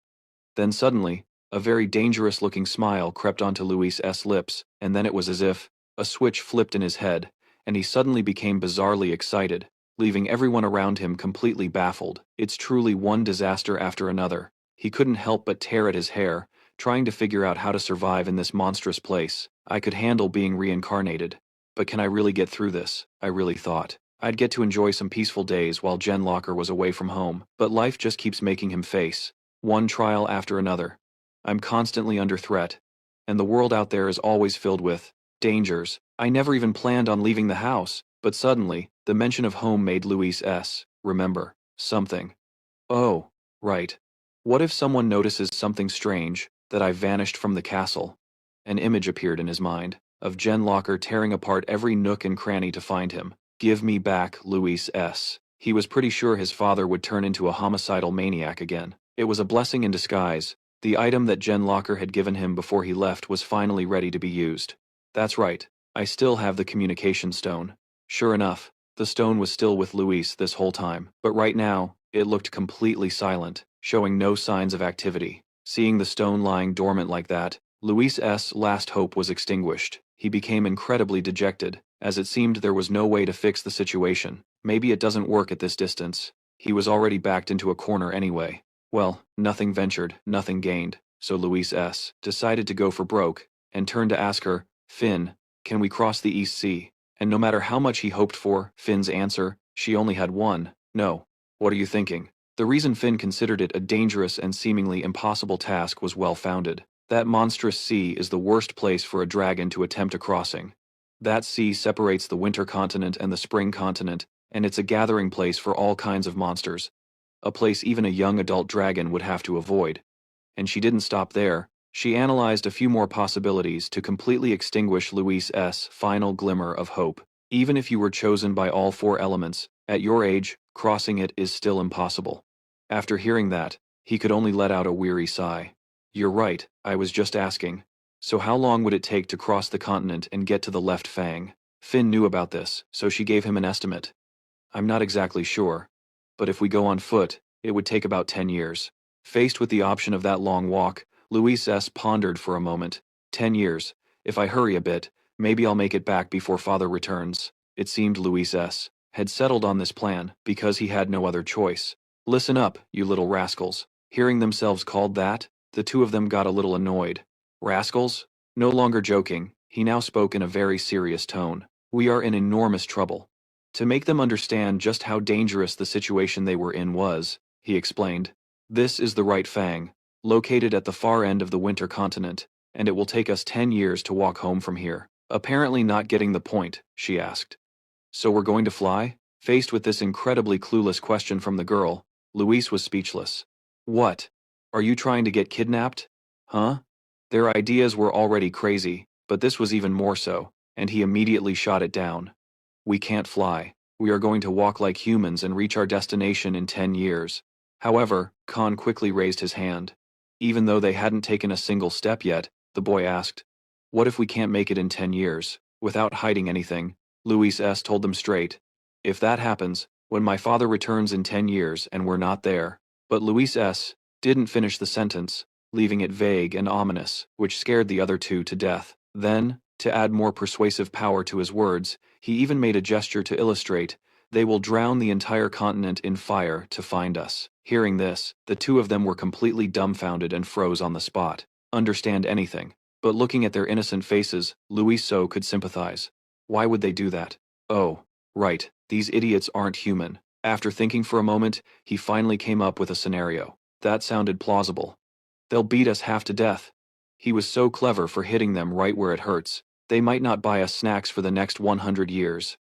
Then suddenly, a very dangerous-looking smile crept onto Luis's lips, and then it was as if a switch flipped in his head, and he suddenly became bizarrely excited, leaving everyone around him completely baffled. It's truly one disaster after another. He couldn't help but tear at his hair, trying to figure out how to survive in this monstrous place. I could handle being reincarnated, but can I really get through this? I really thought I'd get to enjoy some peaceful days while Genlocker was away from home, but life just keeps making him face one trial after another. I'm constantly under threat, and the world out there is always filled with dangers. I never even planned on leaving the house, but suddenly, the mention of home made Luis S. remember something. Oh, right. What if someone notices something strange, that I vanished from the castle? An image appeared in his mind, of Genlocker tearing apart every nook and cranny to find him. Give me back Luis S. He was pretty sure his father would turn into a homicidal maniac again. It was a blessing in disguise. The item that Genlocker had given him before he left was finally ready to be used. That's right, I still have the communication stone. Sure enough, the stone was still with Luis this whole time, but right now, it looked completely silent, showing no signs of activity. Seeing the stone lying dormant like that, Luis's last hope was extinguished. He became incredibly dejected, as it seemed there was no way to fix the situation. Maybe it doesn't work at this distance. He was already backed into a corner anyway. Well, nothing ventured, nothing gained, so Luis S. decided to go for broke, and turned to ask her, Finn, can we cross the East Sea? And no matter how much he hoped for Finn's answer, she only had one, no. What are you thinking? The reason Finn considered it a dangerous and seemingly impossible task was well-founded. That monstrous sea is the worst place for a dragon to attempt a crossing. That sea separates the winter continent and the spring continent, and it's a gathering place for all kinds of monsters. a place even a young adult dragon would have to avoid. And she didn't stop there. She analyzed a few more possibilities to completely extinguish Luis's final glimmer of hope. Even if you were chosen by all four elements, at your age, crossing it is still impossible. After hearing that, he could only let out a weary sigh. You're right, I was just asking. So how long would it take to cross the continent and get to the left fang? Finn knew about this, so she gave him an estimate. I'm not exactly sure. But if we go on foot, it would take about 10 years. Faced with the option of that long walk, Luis S. pondered for a moment. 10 years. If I hurry a bit, maybe I'll make it back before father returns. It seemed Luis S. had settled on this plan because he had no other choice. Listen up, you little rascals. Hearing themselves called that, the two of them got a little annoyed. Rascals? No longer joking, he now spoke in a very serious tone. We are in enormous trouble. To make them understand just how dangerous the situation they were in was, he explained. This is the right fang, located at the far end of the winter continent, and it will take us 10 years to walk home from here. Apparently not getting the point, she asked. So we're going to fly? Faced with this incredibly clueless question from the girl, Luis was speechless. What? Are you trying to get kidnapped? Huh? Their ideas were already crazy, but this was even more so, and he immediately shot it down. We can't fly. We are going to walk like humans and reach our destination in 10 years. However, Khan quickly raised his hand. Even though they hadn't taken a single step yet, the boy asked, what if we can't make it in 10 years? Without hiding anything, Luis S. told them straight. If that happens, when my father returns in 10 years and we're not there. But Luis S. didn't finish the sentence, leaving it vague and ominous, which scared the other two to death. Then, to add more persuasive power to his words, he even made a gesture to illustrate, they will drown the entire continent in fire to find us. Hearing this, the two of them were completely dumbfounded and froze on the spot. Understand anything. But looking at their innocent faces, Luis So could sympathize. Why would they do that? Oh, right, these idiots aren't human. After thinking for a moment, he finally came up with a scenario. That sounded plausible. They'll beat us half to death. He was so clever for hitting them right where it hurts. They might not buy us snacks for the next 100 years.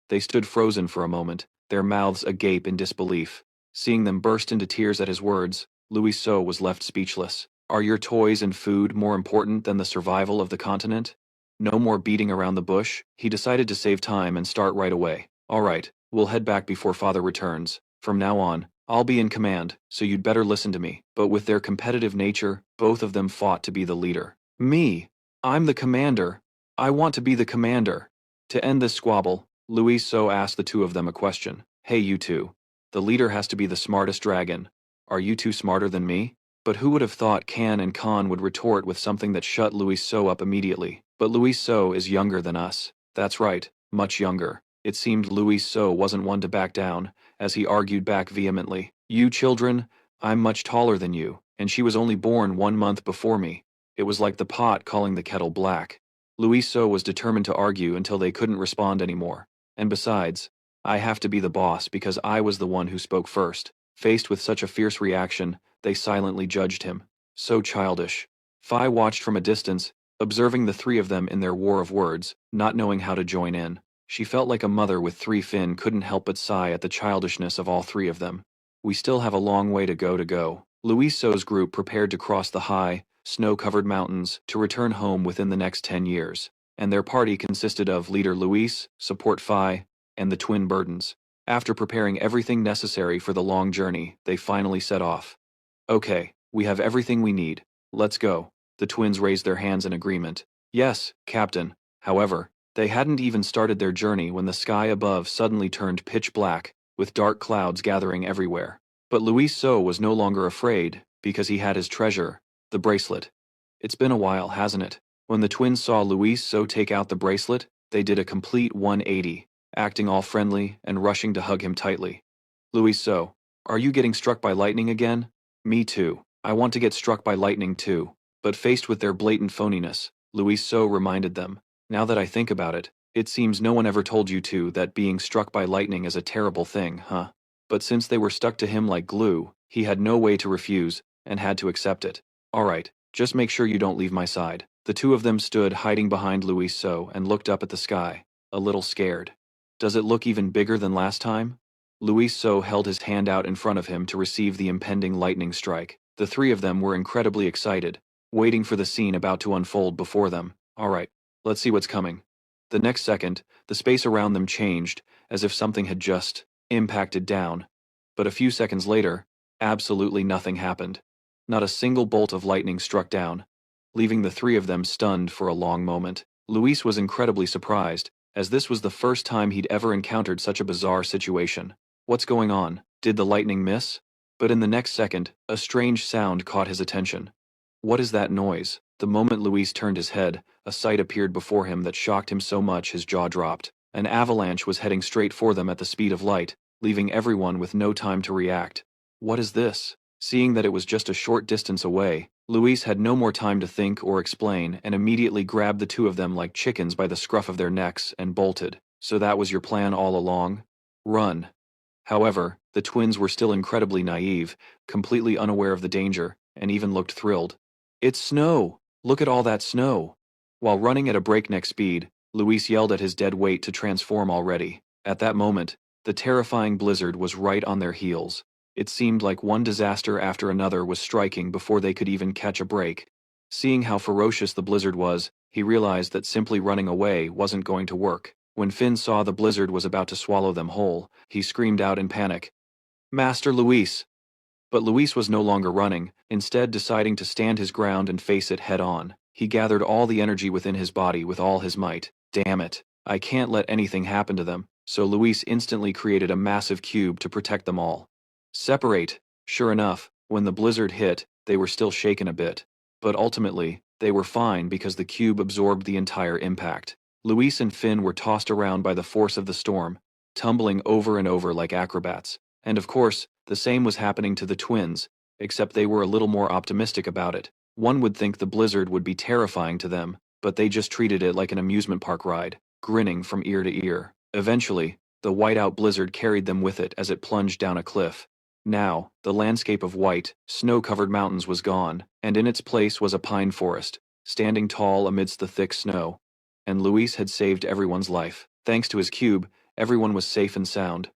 They stood frozen for a moment, their mouths agape in disbelief. Seeing them burst into tears at his words, Luis So was left speechless. Are your toys and food more important than the survival of the continent? No more beating around the bush, he decided to save time and start right away. Alright, we'll head back before father returns. From now on, I'll be in command, so you'd better listen to me. But with their competitive nature, both of them fought to be the leader. Me? I'm the commander. I want to be the commander. To end this squabble, Luis So asked the two of them a question. Hey you two. The leader has to be the smartest dragon. Are you two smarter than me? But who would have thought Can and Khan would retort with something that shut Luis So up immediately? But Luis So is younger than us. That's right, much younger. It seemed Luis So wasn't one to back down, as he argued back vehemently. You children, I'm much taller than you, and she was only born 1 month before me. It was like the pot calling the kettle black. Luis So was determined to argue until they couldn't respond anymore. And besides, I have to be the boss because I was the one who spoke first. Faced with such a fierce reaction, they silently judged him. So childish. Phi watched from a distance, observing the three of them in their war of words, not knowing how to join in. She felt like a mother with 3 Finn couldn't help but sigh at the childishness of all 3 of them. We still have a long way to go. Luis So's group prepared to cross the high, snow-covered mountains to return home within the next 10 years, and their party consisted of leader Luis, support Phi, and the twin Burdens. After preparing everything necessary for the long journey, they finally set off. Okay, we have everything we need. Let's go. The twins raised their hands in agreement. Yes, Captain. However, they hadn't even started their journey when the sky above suddenly turned pitch black, with dark clouds gathering everywhere. But Luis So was no longer afraid, because he had his treasure, the bracelet. It's been a while, hasn't it? When the twins saw Luis So take out the bracelet, they did a complete 180, acting all friendly and rushing to hug him tightly. Luis So, are you getting struck by lightning again? Me too. I want to get struck by lightning too. But faced with their blatant phoniness, Luis So reminded them, now that I think about it, it seems no one ever told you two that being struck by lightning is a terrible thing, huh? But since they were stuck to him like glue, he had no way to refuse, and had to accept it. Alright, just make sure you don't leave my side. The two of them stood hiding behind Luis So and looked up at the sky, a little scared. Does it look even bigger than last time? Luis So held his hand out in front of him to receive the impending lightning strike. The three of them were incredibly excited, waiting for the scene about to unfold before them. Alright, let's see what's coming. The next second, the space around them changed, as if something had just impacted down. But a few seconds later, absolutely nothing happened. Not a single bolt of lightning struck down, leaving the three of them stunned for a long moment. Luis was incredibly surprised, as this was the first time he'd ever encountered such a bizarre situation. What's going on? Did the lightning miss? But in the next second, a strange sound caught his attention. What is that noise? The moment Luis turned his head, a sight appeared before him that shocked him so much his jaw dropped. An avalanche was heading straight for them at the speed of light, leaving everyone with no time to react. What is this? Seeing that it was just a short distance away, Luis had no more time to think or explain and immediately grabbed the two of them like chickens by the scruff of their necks and bolted. So that was your plan all along? Run. However, the twins were still incredibly naive, completely unaware of the danger, and even looked thrilled. It's snow! Look at all that snow! While running at a breakneck speed, Luis yelled at his dead weight to transform already. At that moment, the terrifying blizzard was right on their heels. It seemed like one disaster after another was striking before they could even catch a break. Seeing how ferocious the blizzard was, he realized that simply running away wasn't going to work. When Finn saw the blizzard was about to swallow them whole, he screamed out in panic, "Master Luis!" But Luis was no longer running, instead deciding to stand his ground and face it head-on. He gathered all the energy within his body with all his might. Damn it, I can't let anything happen to them, so Luis instantly created a massive cube to protect them all. Separate! Sure enough, when the blizzard hit, they were still shaken a bit. But ultimately, they were fine because the cube absorbed the entire impact. Luis and Finn were tossed around by the force of the storm, tumbling over and over like acrobats. And of course, the same was happening to the twins, except they were a little more optimistic about it. One would think the blizzard would be terrifying to them, but they just treated it like an amusement park ride, grinning from ear to ear. Eventually, the whiteout blizzard carried them with it as it plunged down a cliff. Now, the landscape of white, snow-covered mountains was gone, and in its place was a pine forest, standing tall amidst the thick snow. And Luis had saved everyone's life. Thanks to his cube, everyone was safe and sound.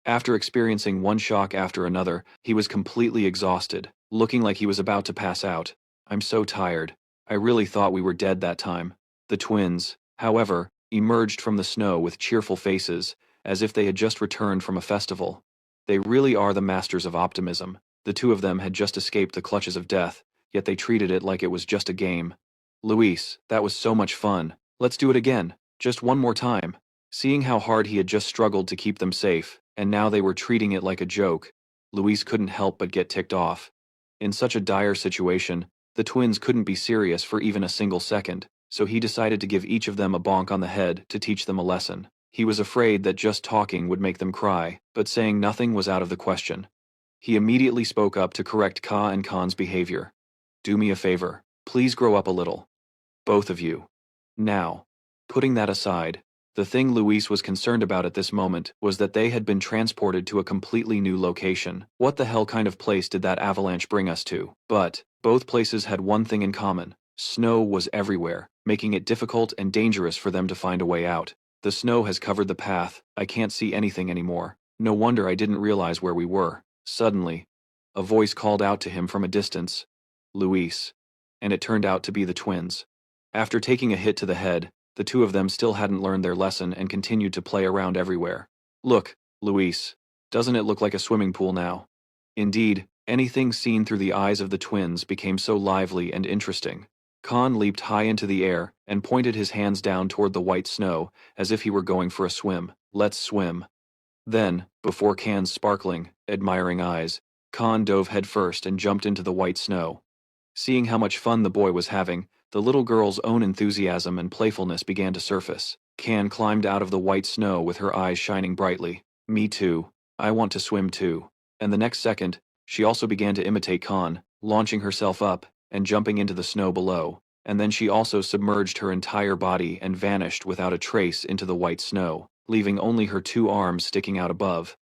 After experiencing one shock after another, he was completely exhausted, looking like he was about to pass out. I'm so tired. I really thought we were dead that time. The twins, however, emerged from the snow with cheerful faces, as if they had just returned from a festival. They really are the masters of optimism. The two of them had just escaped the clutches of death, yet they treated it like it was just a game. Luis, that was so much fun. Let's do it again, just one more time. Seeing how hard he had just struggled to keep them safe, and now they were treating it like a joke, Luis couldn't help but get ticked off. In such a dire situation, the twins couldn't be serious for even a single second, so he decided to give each of them a bonk on the head to teach them a lesson. He was afraid that just talking would make them cry, but saying nothing was out of the question. He immediately spoke up to correct Ka and Khan's behavior. Do me a favor, please grow up a little. Both of you. Now, putting that aside, the thing Luis was concerned about at this moment was that they had been transported to a completely new location. What the hell kind of place did that avalanche bring us to? But both places had one thing in common. Snow was everywhere, making it difficult and dangerous for them to find a way out. The snow has covered the path, I can't see anything anymore. No wonder I didn't realize where we were. Suddenly, a voice called out to him from a distance, Luis. And it turned out to be the twins. After taking a hit to the head, the two of them still hadn't learned their lesson and continued to play around everywhere. Look, Luis. Doesn't it look like a swimming pool now? Indeed, anything seen through the eyes of the twins became so lively and interesting. Khan leaped high into the air and pointed his hands down toward the white snow, as if he were going for a swim. Let's swim. Then, before Khan's sparkling, admiring eyes, Khan dove headfirst and jumped into the white snow. Seeing how much fun the boy was having, the little girl's own enthusiasm and playfulness began to surface. Khan climbed out of the white snow with her eyes shining brightly. Me too. I want to swim too. And the next second, she also began to imitate Khan, launching herself up and jumping into the snow below. And then she also submerged her entire body and vanished without a trace into the white snow, leaving only her two arms sticking out above.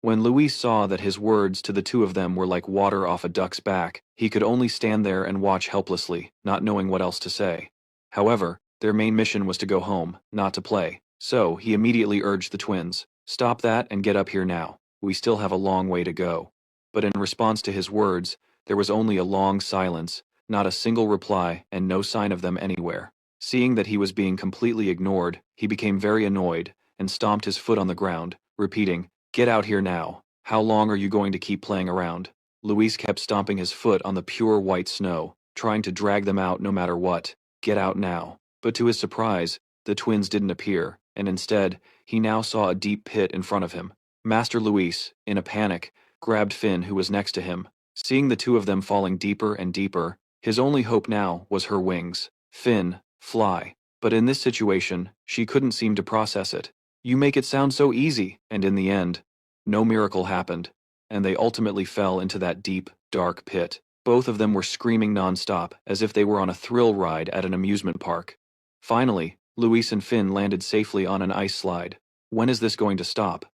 When Luis saw that his words to the two of them were like water off a duck's back, he could only stand there and watch helplessly, not knowing what else to say. However, their main mission was to go home, not to play. So, he immediately urged the twins, stop that and get up here now. we still have a long way to go." But in response to his words, there was only a long silence, not a single reply, and no sign of them anywhere. Seeing that he was being completely ignored, he became very annoyed, and stomped his foot on the ground, repeating, "Get out here now. How long are you going to keep playing around?" Luis kept stomping his foot on the pure white snow, trying to drag them out no matter what. "Get out now." But to his surprise, the twins didn't appear, and instead, he now saw a deep pit in front of him. Master Luis, in a panic, grabbed Finn, who was next to him. Seeing the two of them falling deeper and deeper, his only hope now was her wings. Finn, fly. But in this situation, she couldn't seem to process it. "You make it sound so easy," and in the end, no miracle happened, and they ultimately fell into that deep, dark pit. Both of them were screaming nonstop, as if they were on a thrill ride at an amusement park. Finally, Luis and Finn landed safely on an ice slide. When is this going to stop?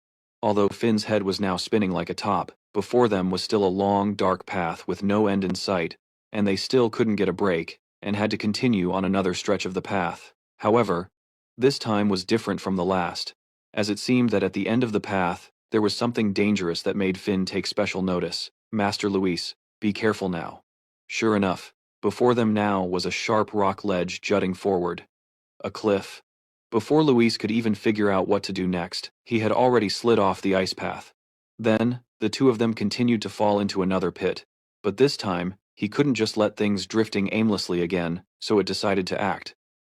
Although Finn's head was now spinning like a top, before them was still a long, dark path with no end in sight, and they still couldn't get a break, and had to continue on another stretch of the path. However, this time was different from the last, as it seemed that at the end of the path, there was something dangerous that made Finn take special notice. "Master Luis, be careful now." Sure enough, before them now was a sharp rock ledge jutting forward. A cliff. Before Luis could even figure out what to do next, he had already slid off the ice path. Then, the two of them continued to fall into another pit. But this time, he couldn't just let things drifting aimlessly again, so it decided to act.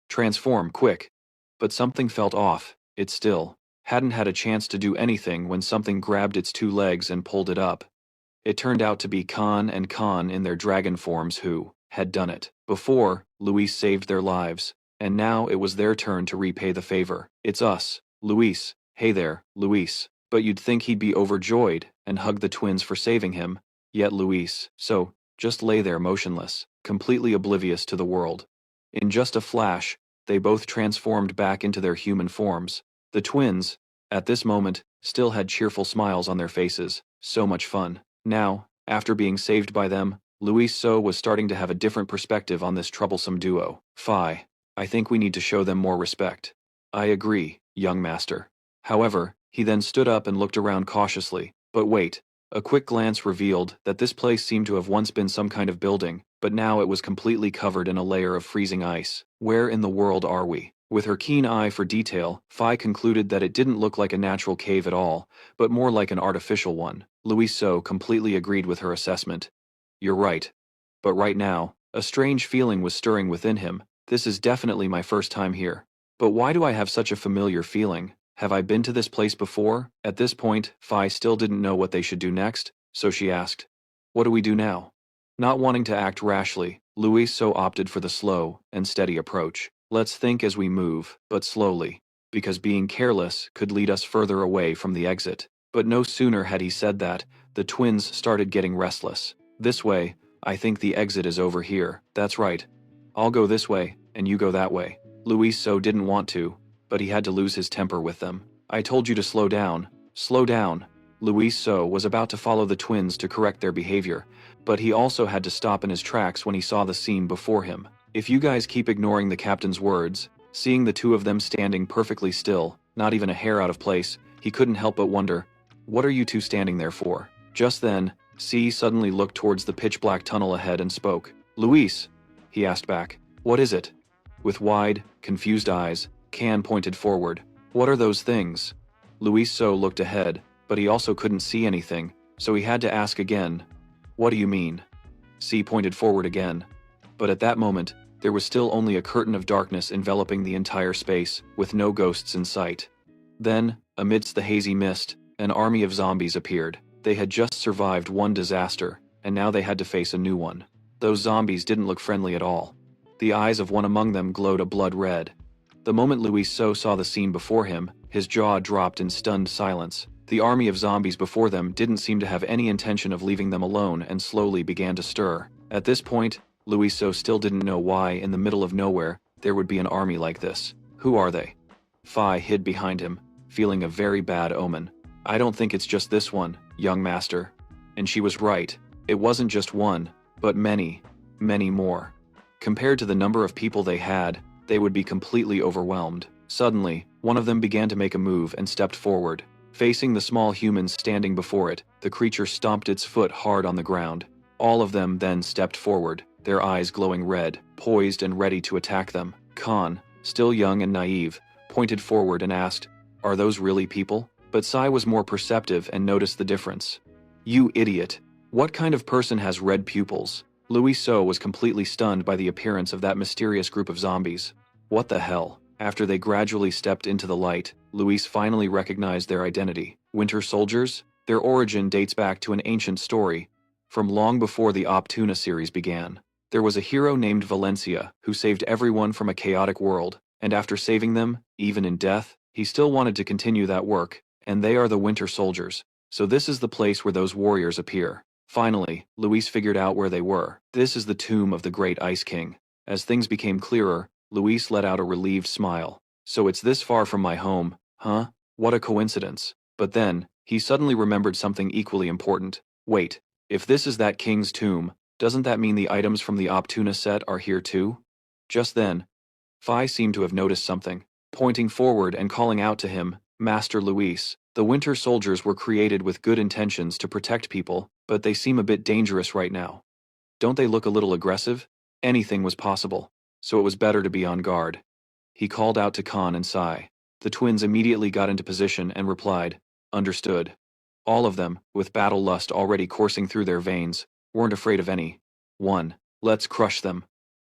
Transform, quick. But something felt off. It still hadn't had a chance to do anything when something grabbed its two legs and pulled it up. It turned out to be Khan and Khan in their dragon forms who had done it. Before, Luis saved their lives, and now it was their turn to repay the favor. "It's us, Luis. Hey there, Luis." But you'd think he'd be overjoyed and hug the twins for saving him, yet Luis, just lay there motionless, completely oblivious to the world. In just a flash, they both transformed back into their human forms. The twins, at this moment, still had cheerful smiles on their faces. So much fun. Now, after being saved by them, Luis was starting to have a different perspective on this troublesome duo. "Phi, I think we need to show them more respect." "I agree, young master." However, he then stood up and looked around cautiously. But wait, a quick glance revealed that this place seemed to have once been some kind of building, but now it was completely covered in a layer of freezing ice. Where in the world are we? With her keen eye for detail, Phi concluded that it didn't look like a natural cave at all, but more like an artificial one. Luis completely agreed with her assessment. "You're right. But right now, a strange feeling was stirring within him. This is definitely my first time here. But why do I have such a familiar feeling? Have I been to this place before?" At this point, Phi still didn't know what they should do next, so she asked, "What do we do now?" Not wanting to act rashly, Luis opted for the slow and steady approach. "Let's think as we move, but slowly, because being careless could lead us further away from the exit." But no sooner had he said that, the twins started getting restless. "This way, I think the exit is over here." "That's right. I'll go this way, and you go that way." Luis didn't want to, but he had to lose his temper with them. "I told you to slow down." "Slow down." Luis was about to follow the twins to correct their behavior, but he also had to stop in his tracks when he saw the scene before him. If you guys keep ignoring the captain's words, seeing the two of them standing perfectly still, not even a hair out of place, he couldn't help but wonder, what are you two standing there for? Just then, C suddenly looked towards the pitch-black tunnel ahead and spoke. "Luis," he asked back, "what is it?" With wide, confused eyes, Can pointed forward. "What are those things?" Luis looked ahead, but he also couldn't see anything, so he had to ask again. "What do you mean?" C pointed forward again. But at that moment, there was still only a curtain of darkness enveloping the entire space, with no ghosts in sight. Then, amidst the hazy mist, an army of zombies appeared. They had just survived one disaster, and now they had to face a new one. Those zombies didn't look friendly at all. The eyes of one among them glowed a blood red. The moment Luis saw the scene before him, his jaw dropped in stunned silence. The army of zombies before them didn't seem to have any intention of leaving them alone and slowly began to stir. At this point, Luis still didn't know why, in the middle of nowhere, there would be an army like this. "Who are they?" Phi hid behind him, feeling a very bad omen. "I don't think it's just this one, young master." And she was right. It wasn't just one, but many, many more. Compared to the number of people they had, they would be completely overwhelmed. Suddenly, one of them began to make a move and stepped forward. Facing the small humans standing before it, the creature stomped its foot hard on the ground. All of them then stepped forward, their eyes glowing red, poised and ready to attack them. Khan, still young and naive, pointed forward and asked, "Are those really people?" But Sai was more perceptive and noticed the difference. "You idiot! What kind of person has red pupils?" Louis So was completely stunned by the appearance of that mysterious group of zombies. What the hell? After they gradually stepped into the light, Luis finally recognized their identity. Winter soldiers? Their origin dates back to an ancient story, from long before the Optuna series began. There was a hero named Valencia who saved everyone from a chaotic world, and after saving them, even in death, he still wanted to continue that work, and they are the Winter soldiers. So this is the place where those warriors appear. Finally, Luis figured out where they were. This is the tomb of the great Ice King. As things became clearer, Luis let out a relieved smile. So it's this far from my home, huh? What a coincidence. But then, he suddenly remembered something equally important. Wait, if this is that king's tomb, doesn't that mean the items from the Optuna set are here too? Just then, Phi seemed to have noticed something. Pointing forward and calling out to him, "Master Luis, the Winter soldiers were created with good intentions to protect people, but they seem a bit dangerous right now. Don't they look a little aggressive?" Anything was possible, so it was better to be on guard. He called out to Khan and Sai. The twins immediately got into position and replied, "Understood." All of them, with battle lust already coursing through their veins, weren't afraid of any one. Let's crush them.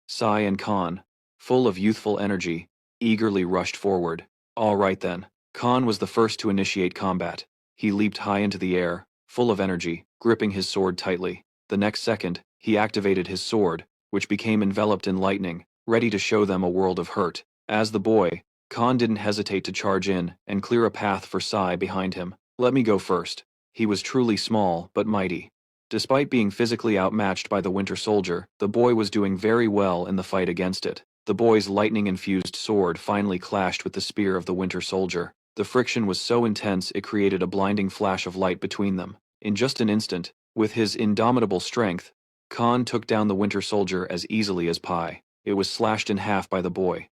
Sai and Khan, full of youthful energy, eagerly rushed forward. All right then. Khan was the first to initiate combat. He leaped high into the air, full of energy, gripping his sword tightly. The next second, he activated his sword, which became enveloped in lightning, ready to show them a world of hurt. As the boy, Khan didn't hesitate to charge in and clear a path for Sai behind him. "Let me go first." He was truly small but mighty. Despite being physically outmatched by the Winter soldier, the boy was doing very well in the fight against it. The boy's lightning-infused sword finally clashed with the spear of the Winter soldier. The friction was so intense it created a blinding flash of light between them. In just an instant, with his indomitable strength, Khan took down the Winter soldier as easily as pie. It was slashed in half by the boy.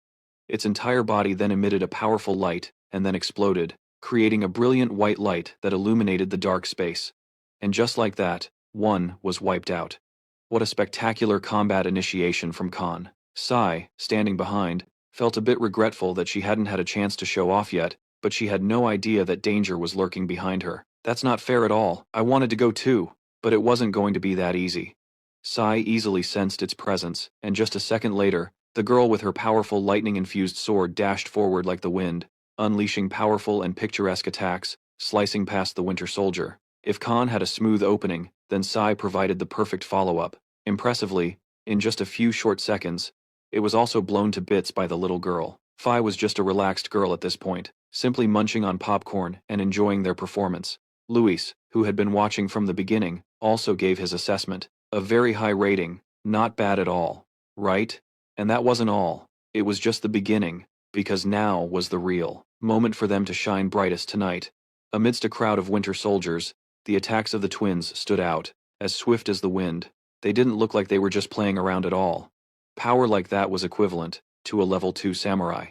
Its entire body then emitted a powerful light, and then exploded, creating a brilliant white light that illuminated the dark space. And just like that, one was wiped out. What a spectacular combat initiation from Khan. Sai, standing behind, felt a bit regretful that she hadn't had a chance to show off yet, but she had no idea that danger was lurking behind her. "That's not fair at all. I wanted to go too." But it wasn't going to be that easy. Sai easily sensed its presence, and just a second later, the girl with her powerful lightning-infused sword dashed forward like the wind, unleashing powerful and picturesque attacks, slicing past the Winter soldier. If Khan had a smooth opening, then Sai provided the perfect follow-up. Impressively, in just a few short seconds, it was also blown to bits by the little girl. Phi was just a relaxed girl at this point, simply munching on popcorn and enjoying their performance. Luis, who had been watching from the beginning, also gave his assessment. A very high rating, not bad at all, right? And that wasn't all. It was just the beginning, because now was the real moment for them to shine brightest tonight. Amidst a crowd of Winter soldiers, the attacks of the twins stood out, as swift as the wind. They didn't look like they were just playing around at all. Power like that was equivalent to a level 2 samurai.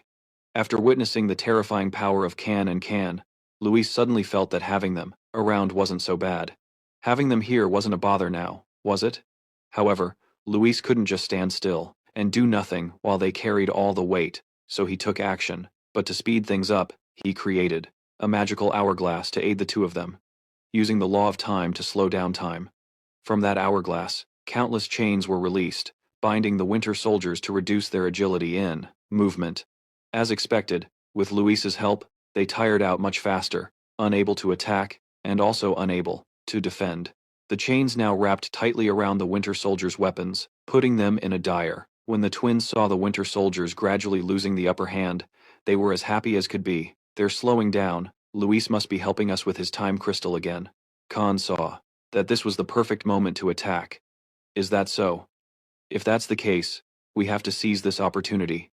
After witnessing the terrifying power of Kan and Kan, Luis suddenly felt that having them around wasn't so bad. Having them here wasn't a bother now, was it? However, Luis couldn't just stand still and do nothing while they carried all the weight, so he took action. But to speed things up, he created a magical hourglass to aid the two of them, using the law of time to slow down time. From that hourglass, countless chains were released, binding the Winter soldiers to reduce their agility in movement. As expected, with Luis's help, they tired out much faster, unable to attack, and also unable to defend. The chains now wrapped tightly around the Winter soldiers' weapons, putting them in a dire. When the twins saw the Winter soldiers gradually losing the upper hand, they were as happy as could be. "They're slowing down. Luis must be helping us with his time crystal again." Khan saw that this was the perfect moment to attack. "Is that so? If that's the case, we have to seize this opportunity."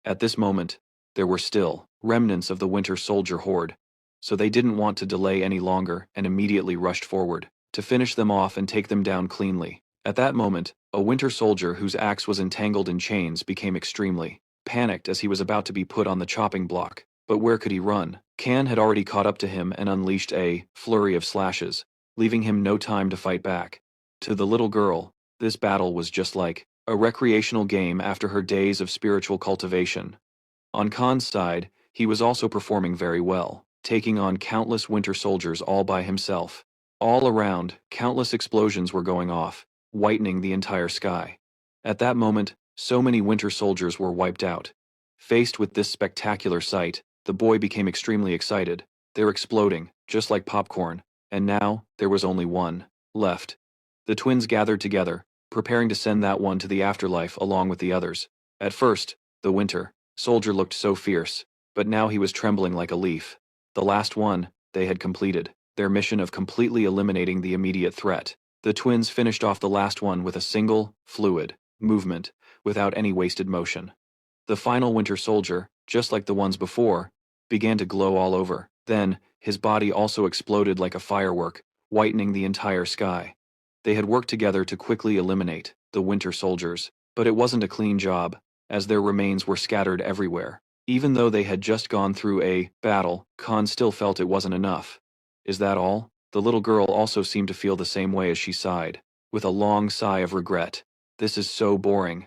At this moment, there were still remnants of the Winter soldier horde, so they didn't want to delay any longer and immediately rushed forward to finish them off and take them down cleanly. At that moment, a Winter soldier whose axe was entangled in chains became extremely panicked as he was about to be put on the chopping block. But where could he run? Kan had already caught up to him and unleashed a flurry of slashes, leaving him no time to fight back. To the little girl, this battle was just like a recreational game after her days of spiritual cultivation. On Khan's side, he was also performing very well, taking on countless winter soldiers all by himself. All around, countless explosions were going off, whitening the entire sky. At that moment, so many winter soldiers were wiped out. Faced with this spectacular sight, the boy became extremely excited. They're exploding, just like popcorn, and now, there was only one left. The twins gathered together, preparing to send that one to the afterlife along with the others. At first, the winter soldier looked so fierce, but now he was trembling like a leaf. The last one, they had completed their mission of completely eliminating the immediate threat. The twins finished off the last one with a single, fluid movement, without any wasted motion. The final winter soldier, just like the ones before, began to glow all over. Then, his body also exploded like a firework, whitening the entire sky. They had worked together to quickly eliminate the winter soldiers, but it wasn't a clean job, as their remains were scattered everywhere. Even though they had just gone through a battle, Khan still felt it wasn't enough. Is that all? The little girl also seemed to feel the same way as she sighed, with a long sigh of regret. This is so boring.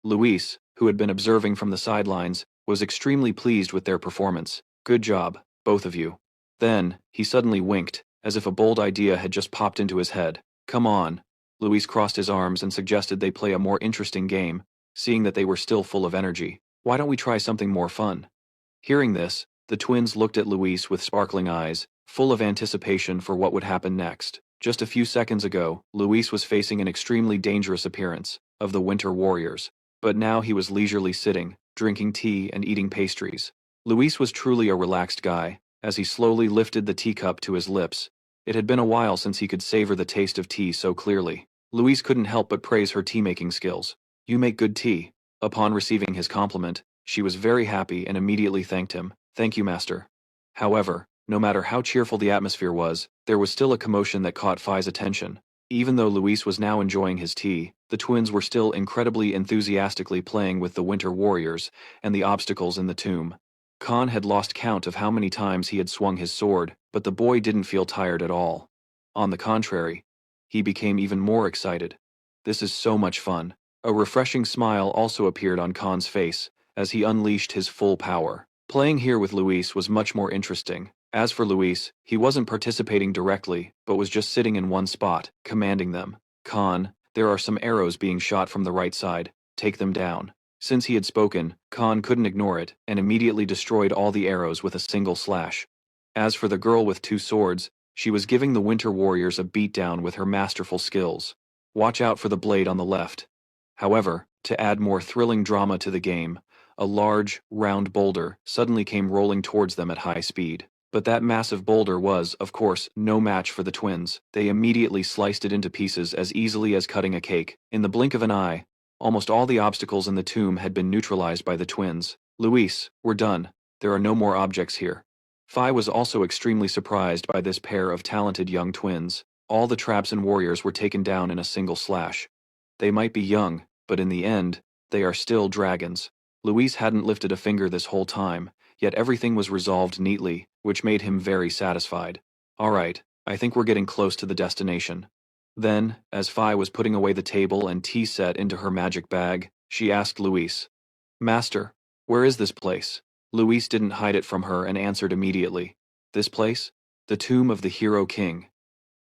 Luis, who had been observing from the sidelines, was extremely pleased with their performance. Good job, both of you. Then, he suddenly winked, as if a bold idea had just popped into his head. Come on. Luis crossed his arms and suggested they play a more interesting game, seeing that they were still full of energy. Why don't we try something more fun? Hearing this, the twins looked at Luis with sparkling eyes, full of anticipation for what would happen next. Just a few seconds ago, Luis was facing an extremely dangerous appearance of the Winter Warriors, but now he was leisurely sitting, drinking tea and eating pastries. Luis was truly a relaxed guy, as he slowly lifted the teacup to his lips. It had been a while since he could savor the taste of tea so clearly. Luis couldn't help but praise her tea-making skills. You make good tea. Upon receiving his compliment, she was very happy and immediately thanked him. Thank you, master. However, no matter how cheerful the atmosphere was, there was still a commotion that caught Phi's attention. Even though Luis was now enjoying his tea, the twins were still incredibly enthusiastically playing with the Winter Warriors and the obstacles in the tomb. Khan had lost count of how many times he had swung his sword, but the boy didn't feel tired at all. On the contrary, he became even more excited. This is so much fun. A refreshing smile also appeared on Khan's face, as he unleashed his full power. Playing here with Luis was much more interesting. As for Luis, he wasn't participating directly, but was just sitting in one spot, commanding them. Khan, there are some arrows being shot from the right side. Take them down. Since he had spoken, Khan couldn't ignore it, and immediately destroyed all the arrows with a single slash. As for the girl with two swords, she was giving the Winter Warriors a beatdown with her masterful skills. Watch out for the blade on the left. However, to add more thrilling drama to the game, a large, round boulder suddenly came rolling towards them at high speed. But that massive boulder was, of course, no match for the twins. They immediately sliced it into pieces as easily as cutting a cake. In the blink of an eye, almost all the obstacles in the tomb had been neutralized by the twins. Luis, we're done. There are no more objects here. Phi was also extremely surprised by this pair of talented young twins. All the traps and warriors were taken down in a single slash. They might be young, but in the end, they are still dragons. Luis hadn't lifted a finger this whole time, yet everything was resolved neatly, which made him very satisfied. Alright, I think we're getting close to the destination. Then, as Phi was putting away the table and tea set into her magic bag, she asked Luis, Master, where is this place? Luis didn't hide it from her and answered immediately. This place? The tomb of the Hero King.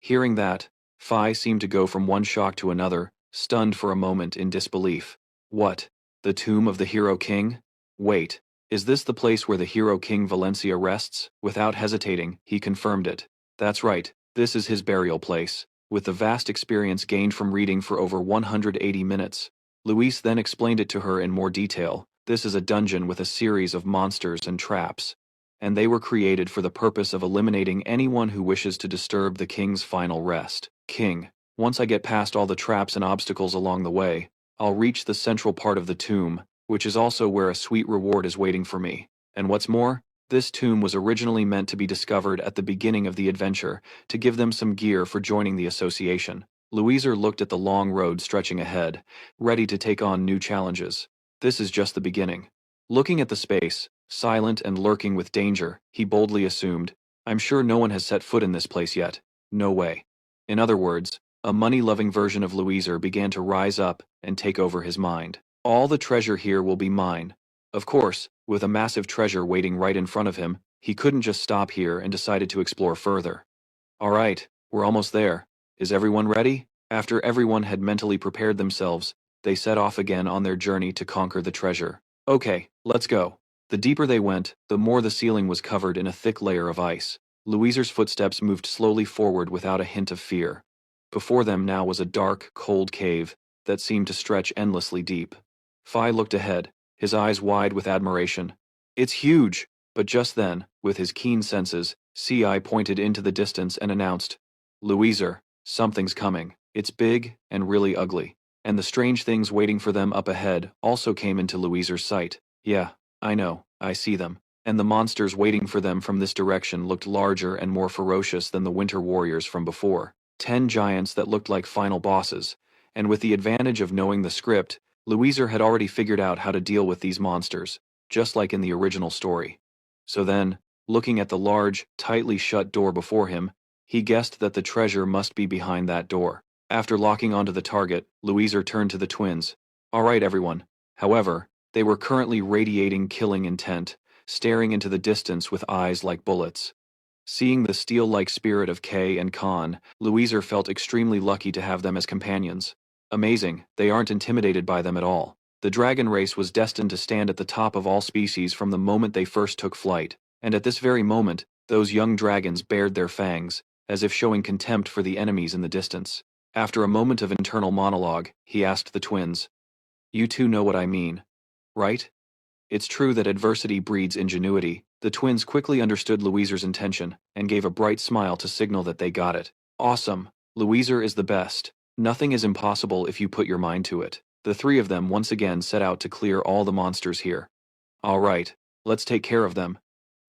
Hearing that, Phi seemed to go from one shock to another, stunned for a moment in disbelief. What? The tomb of the Hero King? Wait, is this the place where the Hero King Valencia rests? Without hesitating, he confirmed it. That's right, this is his burial place. With the vast experience gained from reading for over 180 minutes, Luis then explained it to her in more detail. This is a dungeon with a series of monsters and traps, and they were created for the purpose of eliminating anyone who wishes to disturb the king's final rest. King, once I get past all the traps and obstacles along the way, I'll reach the central part of the tomb, which is also where a sweet reward is waiting for me. And what's more, this tomb was originally meant to be discovered at the beginning of the adventure, to give them some gear for joining the association. Louiser looked at the long road stretching ahead, ready to take on new challenges. This is just the beginning. Looking at the space, Silent and lurking with danger, he boldly assumed, "I'm sure no one has set foot in this place yet. No way." In other words, a money-loving version of Louiser began to rise up and take over his mind. All the treasure here will be mine. Of course, with a massive treasure waiting right in front of him, he couldn't just stop here and decided to explore further. All right, we're almost there. Is everyone ready? After everyone had mentally prepared themselves, they set off again on their journey to conquer the treasure. Okay, let's go. The deeper they went, the more the ceiling was covered in a thick layer of ice. Louiser's footsteps moved slowly forward without a hint of fear. Before them now was a dark, cold cave that seemed to stretch endlessly deep. Phi looked ahead, his eyes wide with admiration. It's huge! But just then, with his keen senses, Ci pointed into the distance and announced, "Louiser, something's coming. It's big and really ugly." And the strange things waiting for them up ahead also came into Louiser's sight. Yeah, I know, I see them. And the monsters waiting for them from this direction looked larger and more ferocious than the winter warriors from before. 10 giants that looked like final bosses, and with the advantage of knowing the script, Louiser had already figured out how to deal with these monsters, just like in the original story. So then, looking at the large, tightly shut door before him, he guessed that the treasure must be behind that door. After locking onto the target, Louiser turned to the twins. All right, everyone. However, they were currently radiating killing intent, staring into the distance with eyes like bullets. Seeing the steel-like spirit of Kay and Khan, Louiser felt extremely lucky to have them as companions. Amazing, they aren't intimidated by them at all. The dragon race was destined to stand at the top of all species from the moment they first took flight, and at this very moment, those young dragons bared their fangs, as if showing contempt for the enemies in the distance. After a moment of internal monologue, he asked the twins, "You two know what I mean, right?" It's true that adversity breeds ingenuity. The twins quickly understood Louiser's intention, and gave a bright smile to signal that they got it. Awesome! Louiser is the best. Nothing is impossible if you put your mind to it. The three of them once again set out to clear all the monsters here. All right, let's take care of them.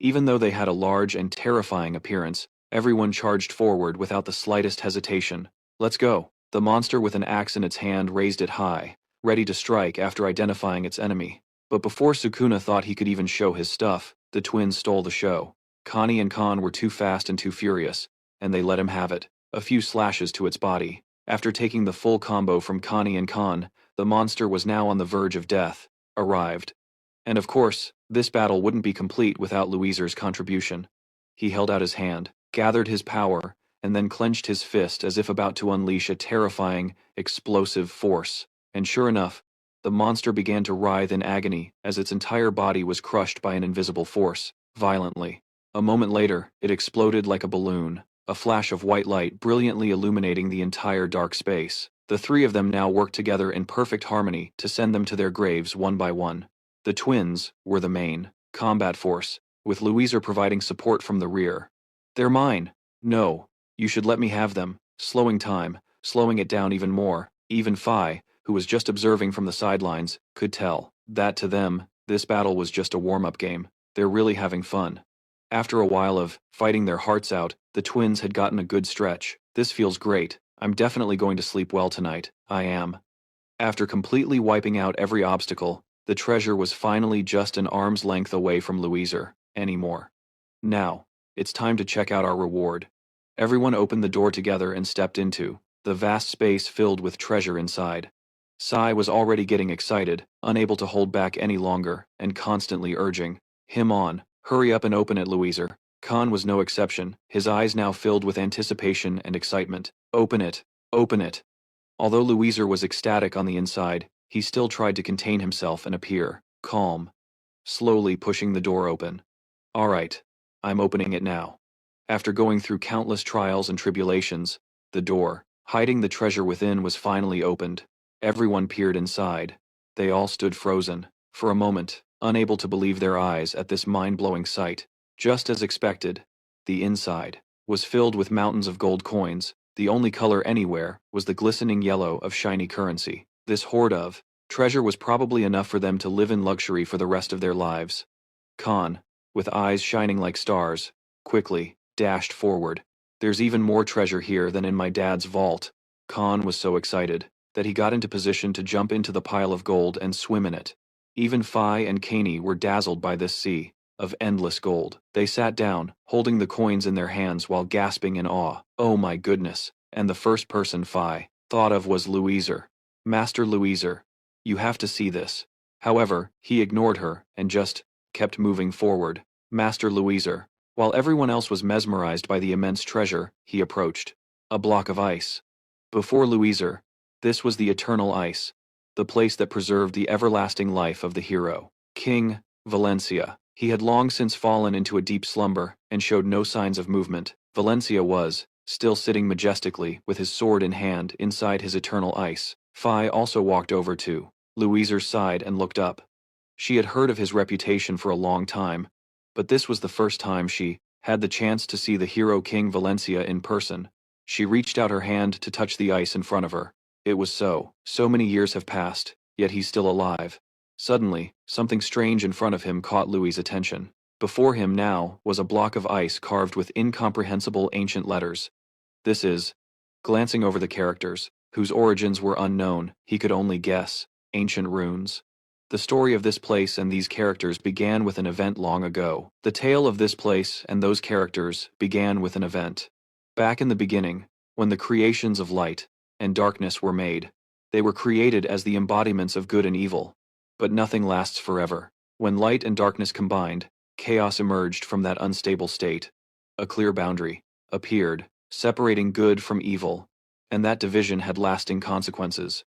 Even though they had a large and terrifying appearance, everyone charged forward without the slightest hesitation. Let's go. The monster with an axe in its hand raised it high, ready to strike after identifying its enemy. But before Sukuna thought he could even show his stuff, the twins stole the show. Connie and Khan were too fast and too furious, and they let him have it. A few slashes to its body. After taking the full combo from Connie and Khan, the monster was now on the verge of death. Arrived. And of course, this battle wouldn't be complete without Louiser's contribution. He held out his hand, gathered his power, and then clenched his fist as if about to unleash a terrifying, explosive force. And sure enough, the monster began to writhe in agony as its entire body was crushed by an invisible force, violently. A moment later, it exploded like a balloon, a flash of white light brilliantly illuminating the entire dark space. The three of them now worked together in perfect harmony to send them to their graves one by one. The twins were the main combat force, with Louiser providing support from the rear. "They're mine." "No, you should let me have them," slowing time, slowing it down even more. Even Phi, who was just observing from the sidelines, could tell that to them, this battle was just a warm-up game. They're really having fun. After a while of fighting their hearts out, the twins had gotten a good stretch. "This feels great. I'm definitely going to sleep well tonight. I am." After completely wiping out every obstacle, the treasure was finally just an arm's length away from Louiser, anymore. Now, it's time to check out our reward. Everyone opened the door together and stepped into the vast space filled with treasure inside. Sai was already getting excited, unable to hold back any longer, and constantly urging him on, "Hurry up and open it, Louiser." Khan was no exception, his eyes now filled with anticipation and excitement. "Open it! Open it!" Although Louiser was ecstatic on the inside, he still tried to contain himself and appear calm, slowly pushing the door open. "All right, I'm opening it now." After going through countless trials and tribulations, the door, hiding the treasure within, was finally opened. Everyone peered inside. They all stood frozen, for a moment, unable to believe their eyes at this mind-blowing sight. Just as expected, the inside was filled with mountains of gold coins. The only color anywhere was the glistening yellow of shiny currency. This hoard of treasure was probably enough for them to live in luxury for the rest of their lives. Khan, with eyes shining like stars, quickly dashed forward. "There's even more treasure here than in my dad's vault." Khan was so excited that he got into position to jump into the pile of gold and swim in it. Even Phi and Caney were dazzled by this sea of endless gold. They sat down, holding the coins in their hands while gasping in awe. Oh my goodness. And the first person Phi thought of was Louiser. Master Louiser, you have to see this. However, he ignored her and just kept moving forward. Master Louiser, while everyone else was mesmerized by the immense treasure, he approached a block of ice. Before Louiser, this was the eternal ice, the place that preserved the everlasting life of the hero, King Valencia. He had long since fallen into a deep slumber and showed no signs of movement. Valencia was still sitting majestically with his sword in hand inside his eternal ice. Phi also walked over to Louiser's side and looked up. She had heard of his reputation for a long time, but this was the first time she had the chance to see the hero King Valencia in person. She reached out her hand to touch the ice in front of her. It was so many years have passed, yet he's still alive. Suddenly, something strange in front of him caught Louis's attention. Before him now was a block of ice carved with incomprehensible ancient letters. This is, glancing over the characters, whose origins were unknown, he could only guess, ancient runes. The story of this place and these characters began with an event long ago. The tale of this place and those characters began with an event. Back in the beginning, when the creations of light and darkness were made, they were created as the embodiments of good and evil. But nothing lasts forever. When light and darkness combined, chaos emerged from that unstable state. A clear boundary appeared, separating good from evil, and that division had lasting consequences.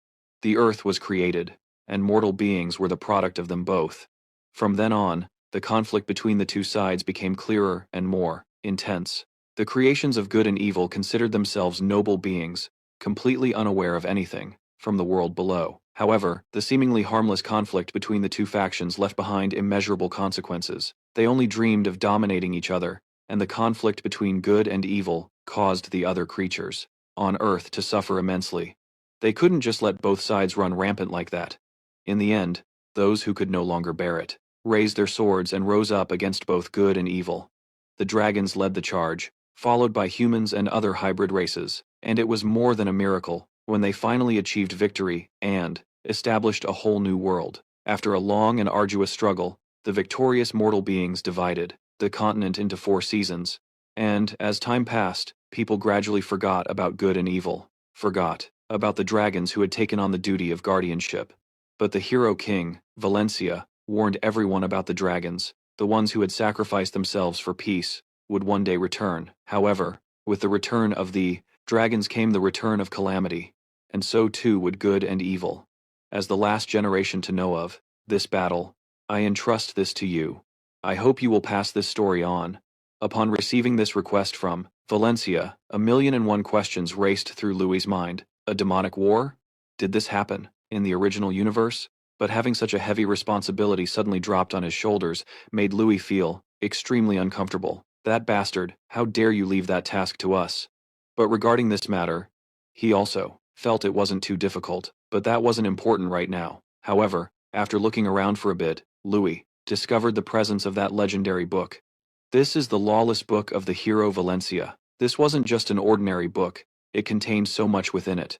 The earth was created, and mortal beings were the product of them both. From then on, the conflict between the two sides became clearer and more intense. The creations of good and evil considered themselves noble beings, completely unaware of anything from the world below. However, the seemingly harmless conflict between the two factions left behind immeasurable consequences. They only dreamed of dominating each other, and the conflict between good and evil caused the other creatures on Earth to suffer immensely. They couldn't just let both sides run rampant like that. In the end, those who could no longer bear it raised their swords and rose up against both good and evil. The dragons led the charge, followed by humans and other hybrid races, and it was more than a miracle when they finally achieved victory and established a whole new world. After a long and arduous struggle, the victorious mortal beings divided the continent into 4 seasons, and as time passed, people gradually forgot about good and evil, forgot about the dragons who had taken on the duty of guardianship. But the hero king, Valencia, warned everyone about the dragons. The ones who had sacrificed themselves for peace would one day return. However, with the return of the dragons came the return of calamity, and so too would good and evil. As the last generation to know of this battle, I entrust this to you. I hope you will pass this story on. Upon receiving this request from Valencia, 1,000,001 questions raced through Louis's mind. A demonic war? Did this happen in the original universe? But having such a heavy responsibility suddenly dropped on his shoulders made Louis feel extremely uncomfortable. That bastard, how dare you leave that task to us? But regarding this matter, he also felt it wasn't too difficult, but that wasn't important right now. However, after looking around for a bit, Louis discovered the presence of that legendary book. This is the lawless book of the hero Valencia. This wasn't just an ordinary book, it contained so much within it.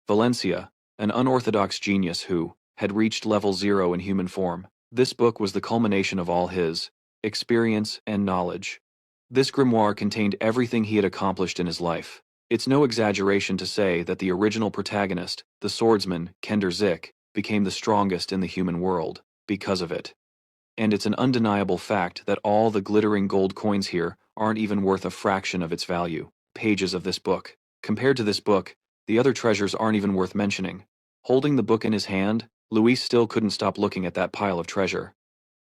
Valencia, an unorthodox genius who had reached level 0 in human form. This book was the culmination of all his experience and knowledge. This grimoire contained everything he had accomplished in his life. It's no exaggeration to say that the original protagonist, the swordsman, Kender Zik, became the strongest in the human world because of it. And it's an undeniable fact that all the glittering gold coins here aren't even worth a fraction of its value. Pages of this book. Compared to this book, the other treasures aren't even worth mentioning. Holding the book in his hand, Louis still couldn't stop looking at that pile of treasure.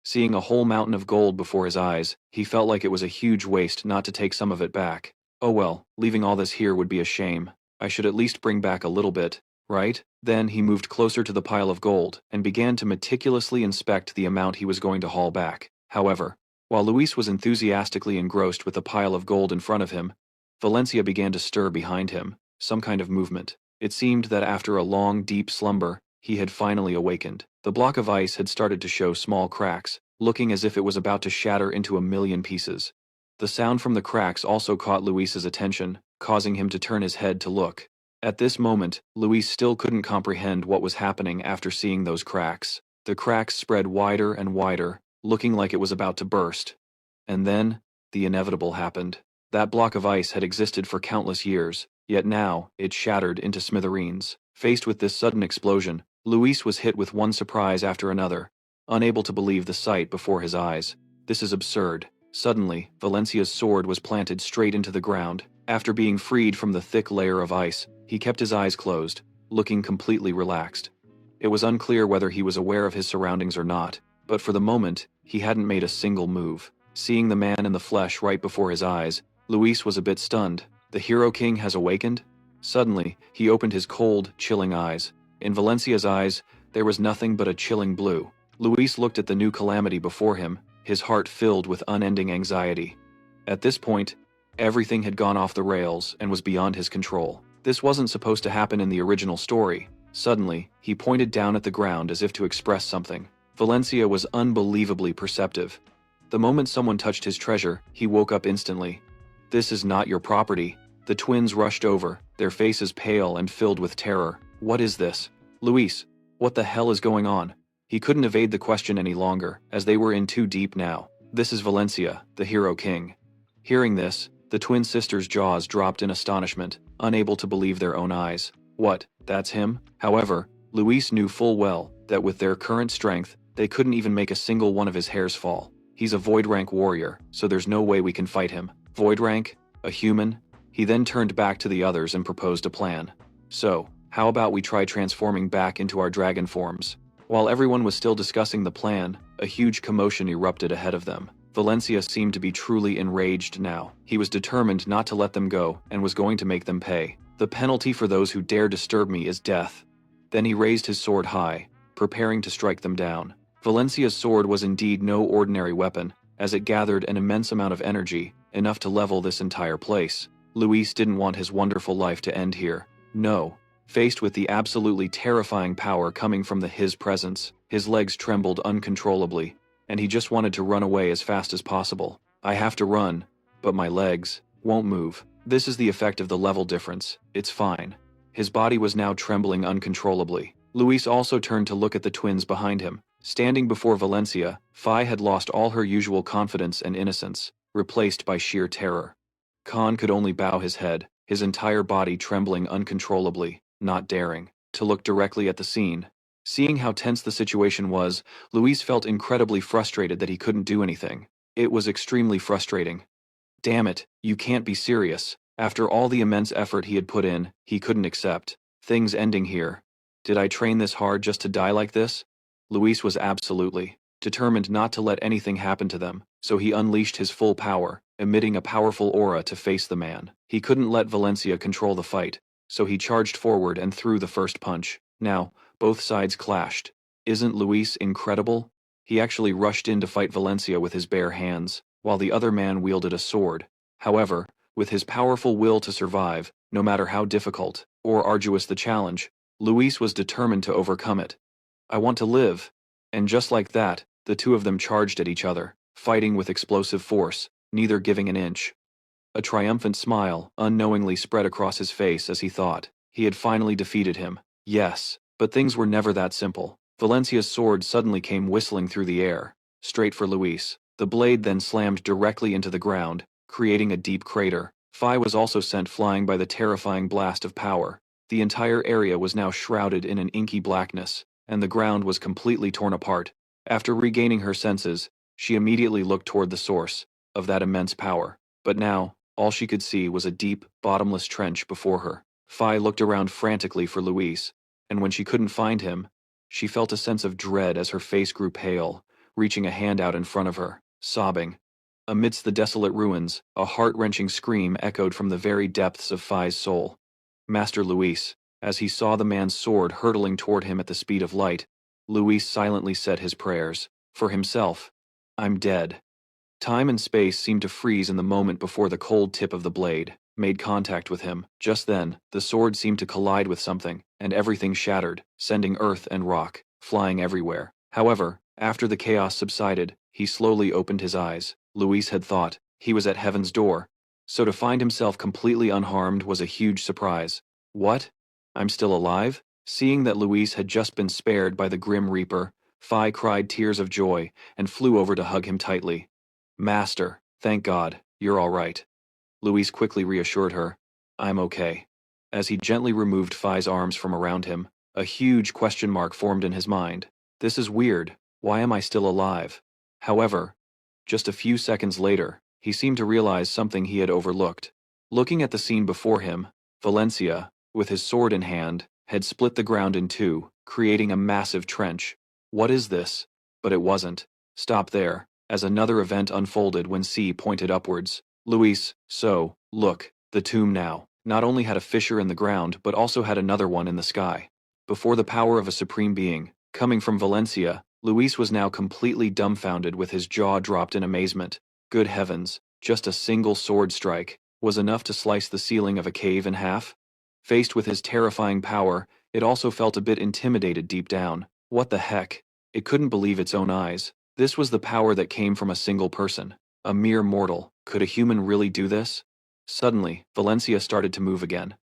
Seeing a whole mountain of gold before his eyes, he felt like it was a huge waste not to take some of it back. Oh well, leaving all this here would be a shame. I should at least bring back a little bit, right? Then he moved closer to the pile of gold and began to meticulously inspect the amount he was going to haul back. However, while Luis was enthusiastically engrossed with the pile of gold in front of him, Valencia began to stir behind him, some kind of movement. It seemed that after a long, deep slumber, he had finally awakened. The block of ice had started to show small cracks, looking as if it was about to shatter into 1,000,000 pieces. The sound from the cracks also caught Luis's attention, causing him to turn his head to look. At this moment, Luis still couldn't comprehend what was happening after seeing those cracks. The cracks spread wider and wider, looking like it was about to burst. And then, the inevitable happened. That block of ice had existed for countless years, yet now, it shattered into smithereens. Faced with this sudden explosion, Luis was hit with one surprise after another, unable to believe the sight before his eyes. This is absurd. Suddenly, Valencia's sword was planted straight into the ground. After being freed from the thick layer of ice, he kept his eyes closed, looking completely relaxed. It was unclear whether he was aware of his surroundings or not, but for the moment, he hadn't made a single move. Seeing the man in the flesh right before his eyes, Luis was a bit stunned. The Hero King has awakened? Suddenly, he opened his cold, chilling eyes. In Valencia's eyes, there was nothing but a chilling blue. Luis looked at the new calamity before him, his heart filled with unending anxiety. At this point, everything had gone off the rails and was beyond his control. This wasn't supposed to happen in the original story. Suddenly, he pointed down at the ground as if to express something. Valencia was unbelievably perceptive. The moment someone touched his treasure, he woke up instantly. "This is not your property." The twins rushed over, their faces pale and filled with terror. "What is this? Luis, what the hell is going on?" He couldn't evade the question any longer, as they were in too deep now. "This is Valencia, the Hero King." Hearing this, the twin sisters' jaws dropped in astonishment, unable to believe their own eyes. What, that's him? However, Luis knew full well that with their current strength, they couldn't even make a single one of his hairs fall. He's a void rank warrior, so there's no way we can fight him. Void rank? A human? He then turned back to the others and proposed a plan. "So, how about we try transforming back into our dragon forms?" While everyone was still discussing the plan, a huge commotion erupted ahead of them. Valencia seemed to be truly enraged now. He was determined not to let them go and was going to make them pay. "The penalty for those who dare disturb me is death." Then he raised his sword high, preparing to strike them down. Valencia's sword was indeed no ordinary weapon, as it gathered an immense amount of energy, enough to level this entire place. Luis didn't want his wonderful life to end here. No. Faced with the absolutely terrifying power coming from his presence, his legs trembled uncontrollably, and he just wanted to run away as fast as possible. "I have to run, but my legs won't move." This is the effect of the level difference. It's fine. His body was now trembling uncontrollably. Luis also turned to look at the twins behind him. Standing before Valencia, Phi had lost all her usual confidence and innocence, replaced by sheer terror. Khan could only bow his head, his entire body trembling uncontrollably, not daring to look directly at the scene. Seeing how tense the situation was, Luis felt incredibly frustrated that he couldn't do anything. It was extremely frustrating. Damn it, you can't be serious. After all the immense effort he had put in, he couldn't accept things ending here. Did I train this hard just to die like this? Luis was absolutely determined not to let anything happen to them, so he unleashed his full power, emitting a powerful aura to face the man. He couldn't let Valencia control the fight, so he charged forward and threw the first punch. Now, both sides clashed. Isn't Luis incredible? He actually rushed in to fight Valencia with his bare hands, while the other man wielded a sword. However, with his powerful will to survive, no matter how difficult or arduous the challenge, Luis was determined to overcome it. "I want to live." And just like that, the two of them charged at each other, fighting with explosive force, neither giving an inch. A triumphant smile unknowingly spread across his face as he thought he had finally defeated him. Yes, but things were never that simple. Valencia's sword suddenly came whistling through the air, straight for Luis. The blade then slammed directly into the ground, creating a deep crater. Phi was also sent flying by the terrifying blast of power. The entire area was now shrouded in an inky blackness, and the ground was completely torn apart. After regaining her senses, she immediately looked toward the source of that immense power. But now, all she could see was a deep, bottomless trench before her. Phi looked around frantically for Luis, and when she couldn't find him, she felt a sense of dread as her face grew pale, reaching a hand out in front of her, sobbing. Amidst the desolate ruins, a heart-wrenching scream echoed from the very depths of Phi's soul. Master Luis. As he saw the man's sword hurtling toward him at the speed of light, Luis silently said his prayers. For himself, "I'm dead." Time and space seemed to freeze in the moment before the cold tip of the blade made contact with him. Just then, the sword seemed to collide with something, and everything shattered, sending earth and rock flying everywhere. However, after the chaos subsided, he slowly opened his eyes. Luis had thought he was at heaven's door, so to find himself completely unharmed was a huge surprise. What? I'm still alive? Seeing that Luis had just been spared by the Grim Reaper, Phi cried tears of joy and flew over to hug him tightly. Master, thank God, you're all right. Luis quickly reassured her. I'm okay. As he gently removed Phi's arms from around him, a huge question mark formed in his mind. This is weird. Why am I still alive? However, just a few seconds later, he seemed to realize something he had overlooked. Looking at the scene before him, Valencia, with his sword in hand, had split the ground in two, creating a massive trench. What is this? But it wasn't. Stop there, as another event unfolded when C pointed upwards. Luis, so, look, the tomb now, not only had a fissure in the ground but also had another one in the sky. Before the power of a supreme being, coming from Valencia, Luis was now completely dumbfounded with his jaw dropped in amazement. Good heavens, just a single sword strike was enough to slice the ceiling of a cave in half? Faced with his terrifying power, it also felt a bit intimidated deep down. What the heck? It couldn't believe its own eyes. This was the power that came from a single person. A mere mortal. Could a human really do this? Suddenly, Valencia started to move again.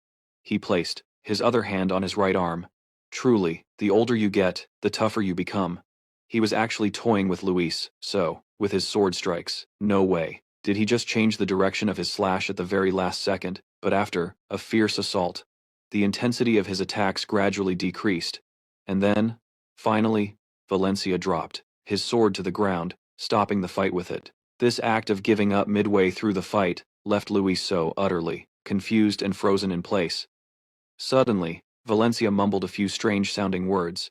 He placed his other hand on his right arm. Truly, the older you get, the tougher you become. He was actually toying with Luis, so, with his sword strikes. No way. Did he just change the direction of his slash at the very last second? But after a fierce assault, the intensity of his attacks gradually decreased. And then, finally, Valencia dropped his sword to the ground, stopping the fight with it. This act of giving up midway through the fight left Luis so utterly confused and frozen in place. Suddenly, Valencia mumbled a few strange-sounding words.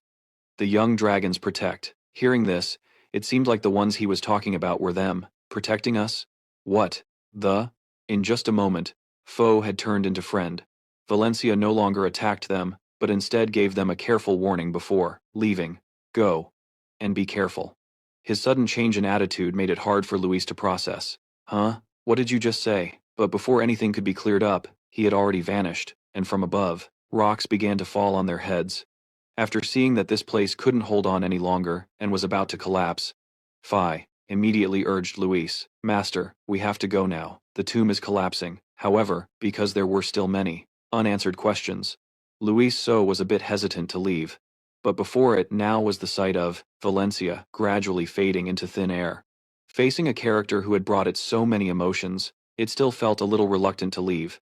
The young dragons protect. Hearing this, it seemed like the ones he was talking about were them, protecting us? What? In just a moment, foe had turned into friend. Valencia no longer attacked them, but instead gave them a careful warning before leaving. Go. And be careful. His sudden change in attitude made it hard for Luis to process. Huh? What did you just say? But before anything could be cleared up, he had already vanished, and from above, rocks began to fall on their heads. After seeing that this place couldn't hold on any longer, and was about to collapse, Phi immediately urged Luis, Master, we have to go now. The tomb is collapsing. However, because there were still many unanswered questions, Luis so was a bit hesitant to leave. But before it now was the sight of Valencia gradually fading into thin air. Facing a character who had brought it so many emotions, it still felt a little reluctant to leave.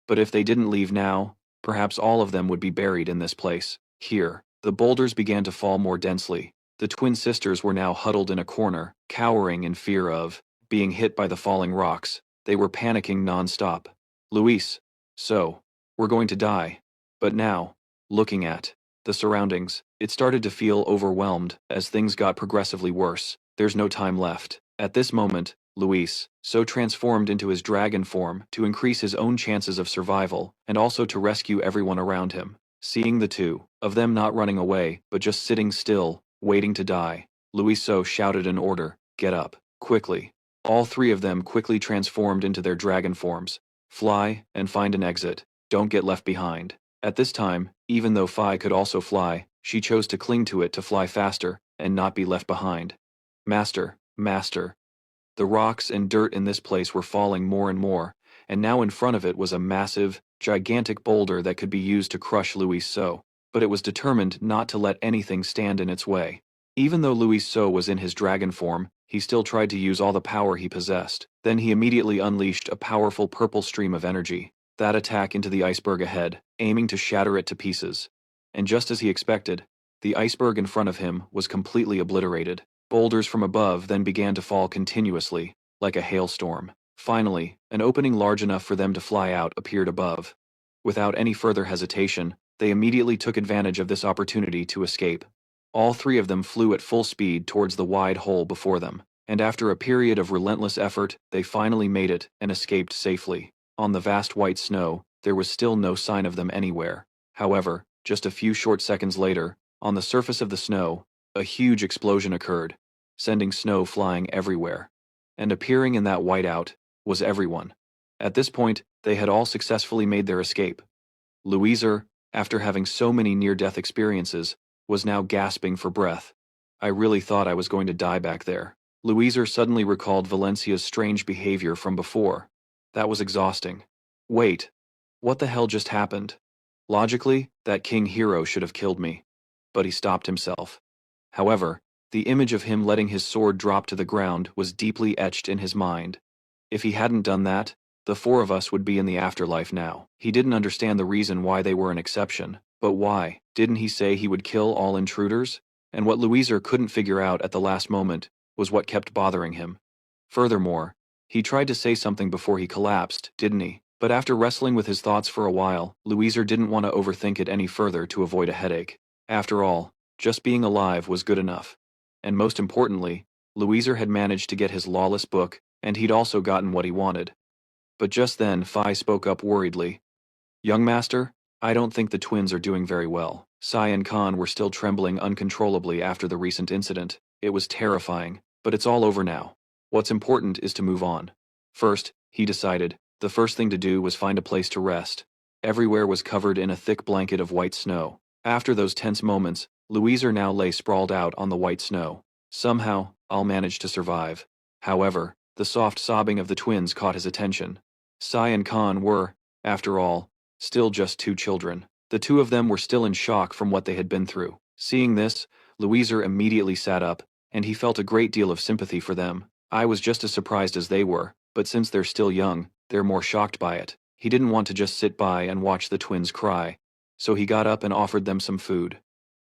But if they didn't leave now, perhaps all of them would be buried in this place. Here, the boulders began to fall more densely. The twin sisters were now huddled in a corner, cowering in fear of being hit by the falling rocks. They were panicking non-stop. Luis, so, we're going to die. But now, looking at the surroundings, it started to feel overwhelmed as things got progressively worse. There's no time left. At this moment, Luis, so transformed into his dragon form to increase his own chances of survival and also to rescue everyone around him. Seeing the two of them not running away but just sitting still, waiting to die, Luiso shouted an order, get up, quickly. All three of them quickly transformed into their dragon forms. Fly and find an exit. Don't get left behind. At this time, even though Phi could also fly, she chose to cling to it to fly faster and not be left behind. Master, Master. The rocks and dirt in this place were falling more and more, and now in front of it was a massive, gigantic boulder that could be used to crush Luis So, but it was determined not to let anything stand in its way. Even though Luis So was in his dragon form, he still tried to use all the power he possessed. Then he immediately unleashed a powerful purple stream of energy. That attack into the iceberg ahead, aiming to shatter it to pieces. And just as he expected, the iceberg in front of him was completely obliterated. Boulders from above then began to fall continuously, like a hailstorm. Finally, an opening large enough for them to fly out appeared above. Without any further hesitation, they immediately took advantage of this opportunity to escape. All three of them flew at full speed towards the wide hole before them, and after a period of relentless effort, they finally made it and escaped safely. On the vast white snow, there was still no sign of them anywhere. However, just a few short seconds later, on the surface of the snow, a huge explosion occurred, sending snow flying everywhere. And appearing in that whiteout was everyone. At this point, they had all successfully made their escape. Louiser, after having so many near-death experiences, was now gasping for breath. I really thought I was going to die back there. Louiser suddenly recalled Valencia's strange behavior from before. That was exhausting. Wait, what the hell just happened? Logically, that king hero should have killed me. But he stopped himself. However, the image of him letting his sword drop to the ground was deeply etched in his mind. If he hadn't done that, the four of us would be in the afterlife now. He didn't understand the reason why they were an exception. But why? Didn't he say he would kill all intruders? And what Louiser couldn't figure out at the last moment was what kept bothering him. Furthermore, he tried to say something before he collapsed, didn't he? But after wrestling with his thoughts for a while, Louiser didn't want to overthink it any further to avoid a headache. After all, just being alive was good enough. And most importantly, Louiser had managed to get his lawless book, and he'd also gotten what he wanted. But just then Phi spoke up worriedly. "Young master, I don't think the twins are doing very well." Sai and Khan were still trembling uncontrollably after the recent incident. It was terrifying, but it's all over now. What's important is to move on. First, he decided, the first thing to do was find a place to rest. Everywhere was covered in a thick blanket of white snow. After those tense moments, Louiser now lay sprawled out on the white snow. Somehow, I'll manage to survive. However, the soft sobbing of the twins caught his attention. Sai and Khan were, after all, still just two children. The two of them were still in shock from what they had been through. Seeing this, Louiser immediately sat up, and he felt a great deal of sympathy for them. I was just as surprised as they were, but since they're still young, they're more shocked by it. He didn't want to just sit by and watch the twins cry, so he got up and offered them some food.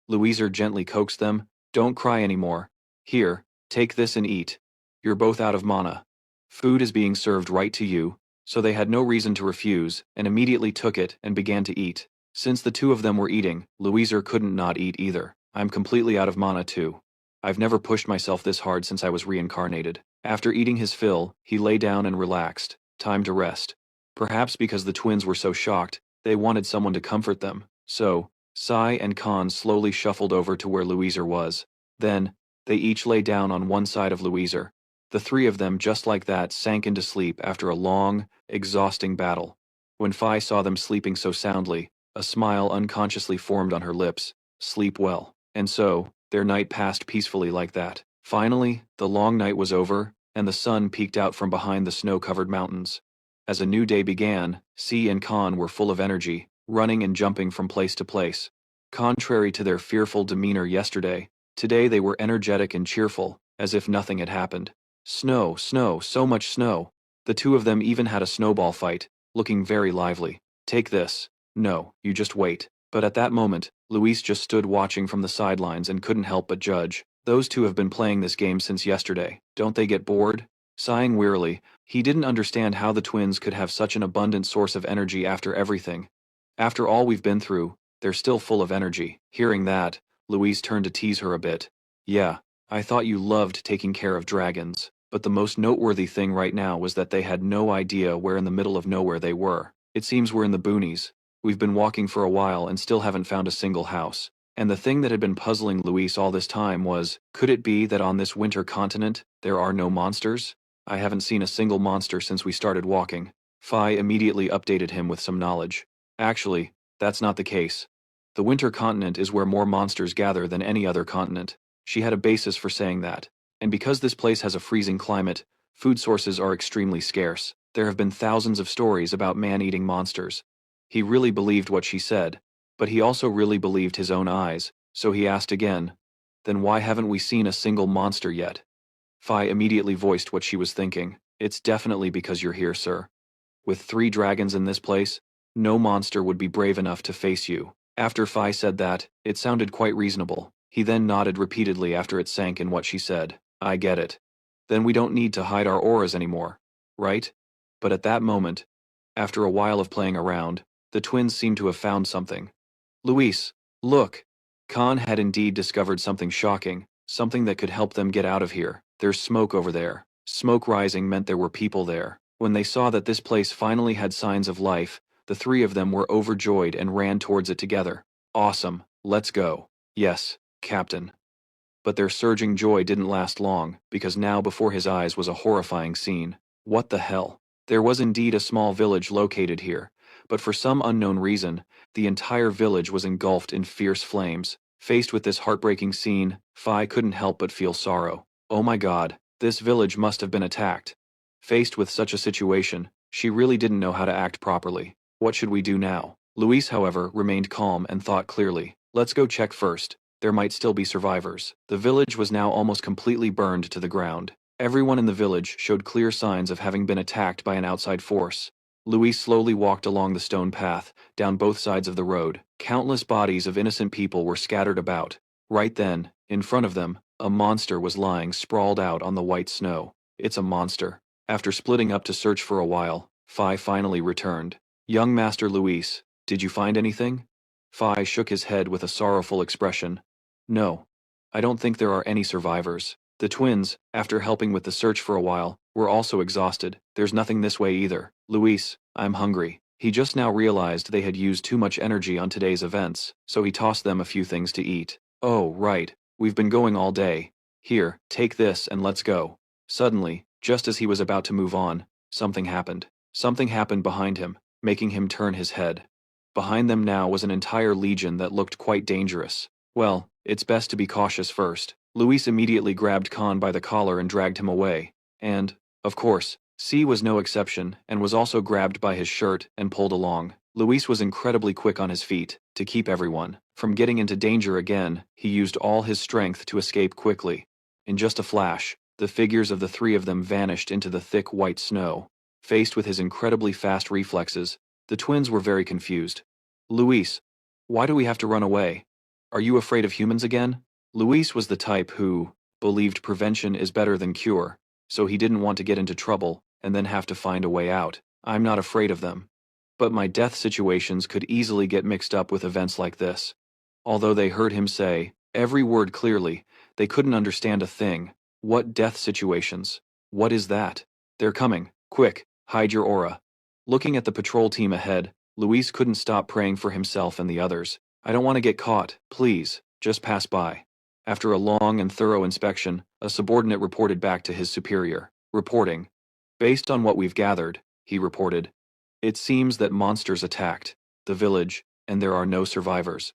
Louiser gently coaxed them, "Don't cry anymore. Here, take this and eat. You're both out of mana." Food is being served right to you, so they had no reason to refuse, and immediately took it and began to eat. Since the two of them were eating, Louiser couldn't not eat either. "I'm completely out of mana too. I've never pushed myself this hard since I was reincarnated." After eating his fill, he lay down and relaxed. Time to rest. Perhaps because the twins were so shocked, they wanted someone to comfort them. So, Sai and Khan slowly shuffled over to where Louiser was. Then, they each lay down on one side of Louiser. The three of them just like that sank into sleep after a long, exhausting battle. When Phi saw them sleeping so soundly, a smile unconsciously formed on her lips. Sleep well. And so, their night passed peacefully like that. Finally, the long night was over, and the sun peeked out from behind the snow-covered mountains. As a new day began, Si and Khan were full of energy, running and jumping from place to place. Contrary to their fearful demeanor yesterday, today they were energetic and cheerful, as if nothing had happened. Snow, snow, so much snow. The two of them even had a snowball fight, looking very lively. "Take this." "No, you just wait." But at that moment, Luis just stood watching from the sidelines and couldn't help but judge. Those two have been playing this game since yesterday. Don't they get bored? Sighing wearily, he didn't understand how the twins could have such an abundant source of energy after everything. After all we've been through, they're still full of energy. Hearing that, Louise turned to tease her a bit. "Yeah, I thought you loved taking care of dragons." But the most noteworthy thing right now was that they had no idea where in the middle of nowhere they were. "It seems we're in the boonies. We've been walking for a while and still haven't found a single house." And the thing that had been puzzling Luis all this time was, could it be that on this winter continent, there are no monsters? "I haven't seen a single monster since we started walking." Phi immediately updated him with some knowledge. "Actually, that's not the case. The winter continent is where more monsters gather than any other continent." She had a basis for saying that. And because this place has a freezing climate, food sources are extremely scarce. There have been thousands of stories about man-eating monsters. He really believed what she said, but he also really believed his own eyes, so he asked again, "Then why haven't we seen a single monster yet?" Phi immediately voiced what she was thinking. "It's definitely because you're here, sir. With 3 dragons in this place, no monster would be brave enough to face you." After Phi said that, it sounded quite reasonable. He then nodded repeatedly after it sank in what she said. "I get it. Then we don't need to hide our auras anymore, right?" But at that moment, after a while of playing around, the twins seemed to have found something. "Luis, look!" Khan had indeed discovered something shocking, something that could help them get out of here. "There's smoke over there." Smoke rising meant there were people there. When they saw that this place finally had signs of life, the 3 of them were overjoyed and ran towards it together. "Awesome, let's go." "Yes, Captain." But their surging joy didn't last long, because now before his eyes was a horrifying scene. What the hell? There was indeed a small village located here, but for some unknown reason, the entire village was engulfed in fierce flames. Faced with this heartbreaking scene, Phi couldn't help but feel sorrow. Oh my god, this village must have been attacked. Faced with such a situation, she really didn't know how to act properly. What should we do now? Luis, however, remained calm and thought clearly. "Let's go check first. there might still be survivors. The village was now almost completely burned to the ground. Everyone in the village showed clear signs of having been attacked by an outside force. Luis slowly walked along the stone path, down both sides of the road. Countless bodies of innocent people were scattered about. Right then, in front of them, a monster was lying sprawled out on the white snow. It's a monster. After splitting up to search for a while, Phi finally returned. Young Master Luis, did you find anything? Phi shook his head with a sorrowful expression. No. I don't think there are any survivors. The twins, after helping with the search for a while, were also exhausted. There's nothing this way either. Luis, I'm hungry. He just now realized they had used too much energy on today's events, so he tossed them a few things to eat. Oh, right. We've been going all day. Here, take this and let's go. Suddenly, just as he was about to move on, something happened. Something happened behind him, making him turn his head. Behind them now was an entire legion that looked quite dangerous. Well, it's best to be cautious first. Luis immediately grabbed Khan by the collar and dragged him away. And, of course, C was no exception and was also grabbed by his shirt and pulled along. Luis was incredibly quick on his feet. To keep everyone from getting into danger again, he used all his strength to escape quickly. In just a flash, the figures of the three of them vanished into the thick white snow. Faced with his incredibly fast reflexes, the twins were very confused. Luis, why do we have to run away? Are you afraid of humans again? Luis was the type who believed prevention is better than cure, so he didn't want to get into trouble and then have to find a way out. I'm not afraid of them. But my death situations could easily get mixed up with events like this. Although they heard him say every word clearly, they couldn't understand a thing. What death situations? What is that? They're coming. Quick, hide your aura. Looking at the patrol team ahead, Luis couldn't stop praying for himself and the others. I don't want to get caught, please, just pass by. After a long and thorough inspection, a subordinate reported back to his superior. Reporting. Based on what we've gathered, he reported, it seems that monsters attacked the village, and there are no survivors.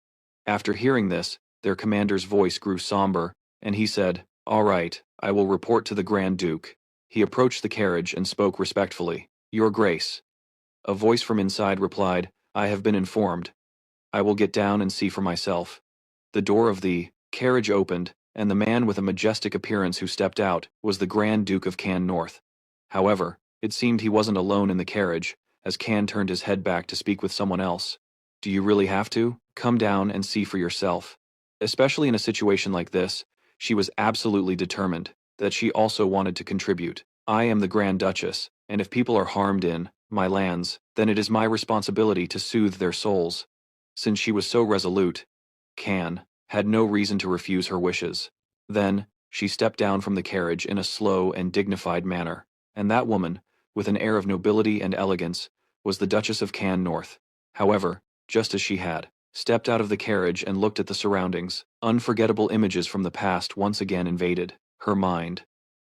After hearing this, their commander's voice grew somber, and he said, all right, I will report to the Grand Duke. He approached the carriage and spoke respectfully. Your Grace. A voice from inside replied, I have been informed. I will get down and see for myself. The door of the carriage opened, and the man with a majestic appearance who stepped out was the Grand Duke of Can North. However, it seemed he wasn't alone in the carriage, as Can turned his head back to speak with someone else. Do you really have to? Come down and see for yourself. Especially in a situation like this, she was absolutely determined that she also wanted to contribute. I am the Grand Duchess, and if people are harmed in my lands, then it is my responsibility to soothe their souls. Since she was so resolute, Can had no reason to refuse her wishes. Then, she stepped down from the carriage in a slow and dignified manner, and that woman, with an air of nobility and elegance, was the Duchess of Can North. However, just as she had stepped out of the carriage and looked at the surroundings, unforgettable images from the past once again invaded her mind.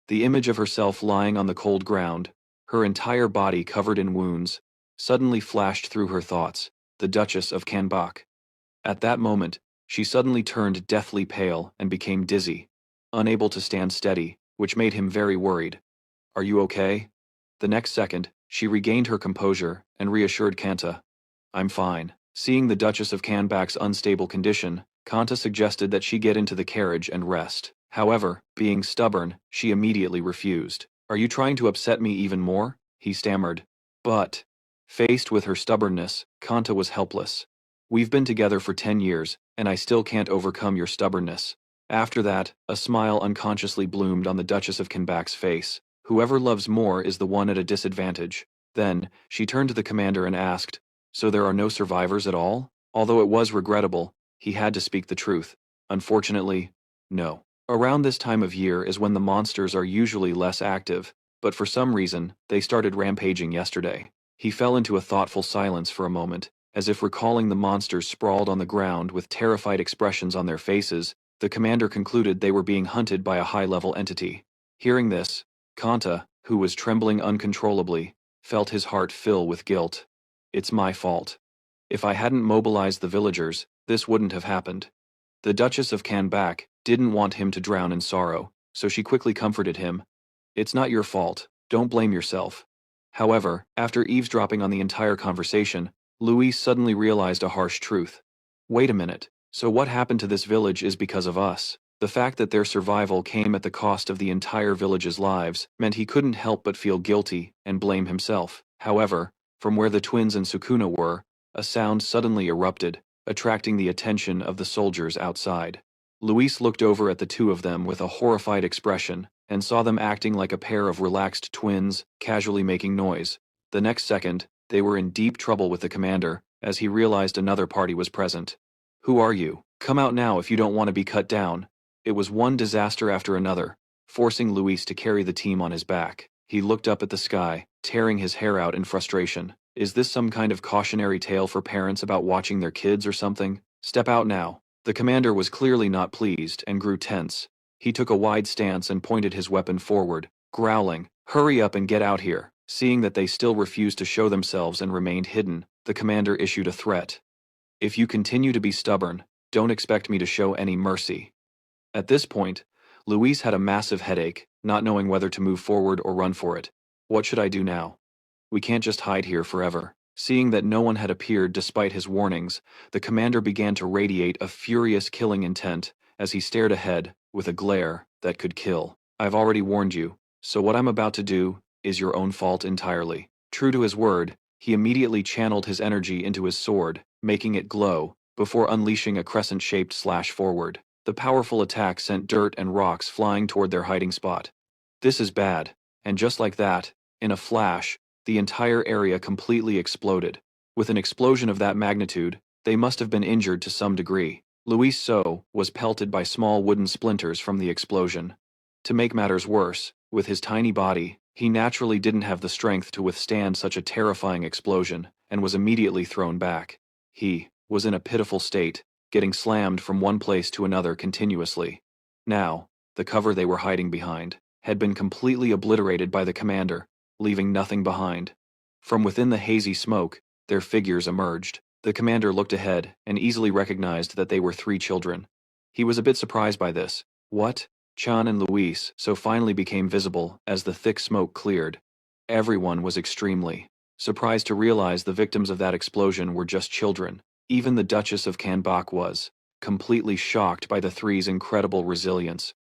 The image of herself lying on the cold ground, her entire body covered in wounds, suddenly flashed through her thoughts, the Duchess of Canbach. At that moment, she suddenly turned deathly pale and became dizzy, unable to stand steady, which made him very worried. Are you okay? The next second, she regained her composure and reassured Kanta. I'm fine. Seeing the Duchess of Canbach's unstable condition, Kanta suggested that she get into the carriage and rest. However, being stubborn, she immediately refused. Are you trying to upset me even more? He stammered. But, faced with her stubbornness, Kanta was helpless. We've been together for 10 years, and I still can't overcome your stubbornness. After that, a smile unconsciously bloomed on the Duchess of Canbach's face. Whoever loves more is the one at a disadvantage. Then, she turned to the commander and asked, so there are no survivors at all? Although it was regrettable, he had to speak the truth. Unfortunately, no. Around this time of year is when the monsters are usually less active, but for some reason, they started rampaging yesterday. He fell into a thoughtful silence for a moment, as if recalling the monsters sprawled on the ground with terrified expressions on their faces. The commander concluded they were being hunted by a high-level entity. Hearing this, Kanta, who was trembling uncontrollably, felt his heart fill with guilt. It's my fault. If I hadn't mobilized the villagers, this wouldn't have happened. The Duchess of Canbach didn't want him to drown in sorrow, so she quickly comforted him. It's not your fault, don't blame yourself. However, after eavesdropping on the entire conversation, Luis suddenly realized a harsh truth. Wait a minute, So what happened to this village is because of us. The fact that their survival came at the cost of the entire village's lives meant he couldn't help but feel guilty and blame himself. However, from where the twins and Sukuna were, a sound suddenly erupted, attracting the attention of the soldiers outside. Luis looked over at the two of them with a horrified expression, and saw them acting like a pair of relaxed twins, casually making noise. The next second, they were in deep trouble with the commander, as he realized another party was present. "Who are you? Come out now if you don't want to be cut down." It was one disaster after another, forcing Luis to carry the team on his back. He looked up at the sky, tearing his hair out in frustration. Is this some kind of cautionary tale for parents about watching their kids or something? Step out now. The commander was clearly not pleased and grew tense. He took a wide stance and pointed his weapon forward, growling, "Hurry up and get out here." Seeing that they still refused to show themselves and remained hidden, the commander issued a threat. "If you continue to be stubborn, don't expect me to show any mercy." At this point, Luis had a massive headache, not knowing whether to move forward or run for it. What should I do now? We can't just hide here forever. Seeing that no one had appeared despite his warnings, the commander began to radiate a furious killing intent as he stared ahead with a glare that could kill. "I've already warned you, so what I'm about to do is your own fault entirely." True to his word, he immediately channeled his energy into his sword, making it glow, before unleashing a crescent-shaped slash forward. The powerful attack sent dirt and rocks flying toward their hiding spot. "This is bad." And just like that, in a flash, the entire area completely exploded. With an explosion of that magnitude, they must have been injured to some degree. Luis So was pelted by small wooden splinters from the explosion. To make matters worse, with his tiny body, he naturally didn't have the strength to withstand such a terrifying explosion, and was immediately thrown back. He was in a pitiful state, getting slammed from one place to another continuously. Now, the cover they were hiding behind had been completely obliterated by the commander, leaving nothing behind. From within the hazy smoke, their figures emerged. The commander looked ahead and easily recognized that they were three children. He was a bit surprised by this. What? Chan and Luis so finally became visible as the thick smoke cleared. Everyone was extremely surprised to realize the victims of that explosion were just children. Even the Duchess of Kanbak was completely shocked by the three's incredible resilience.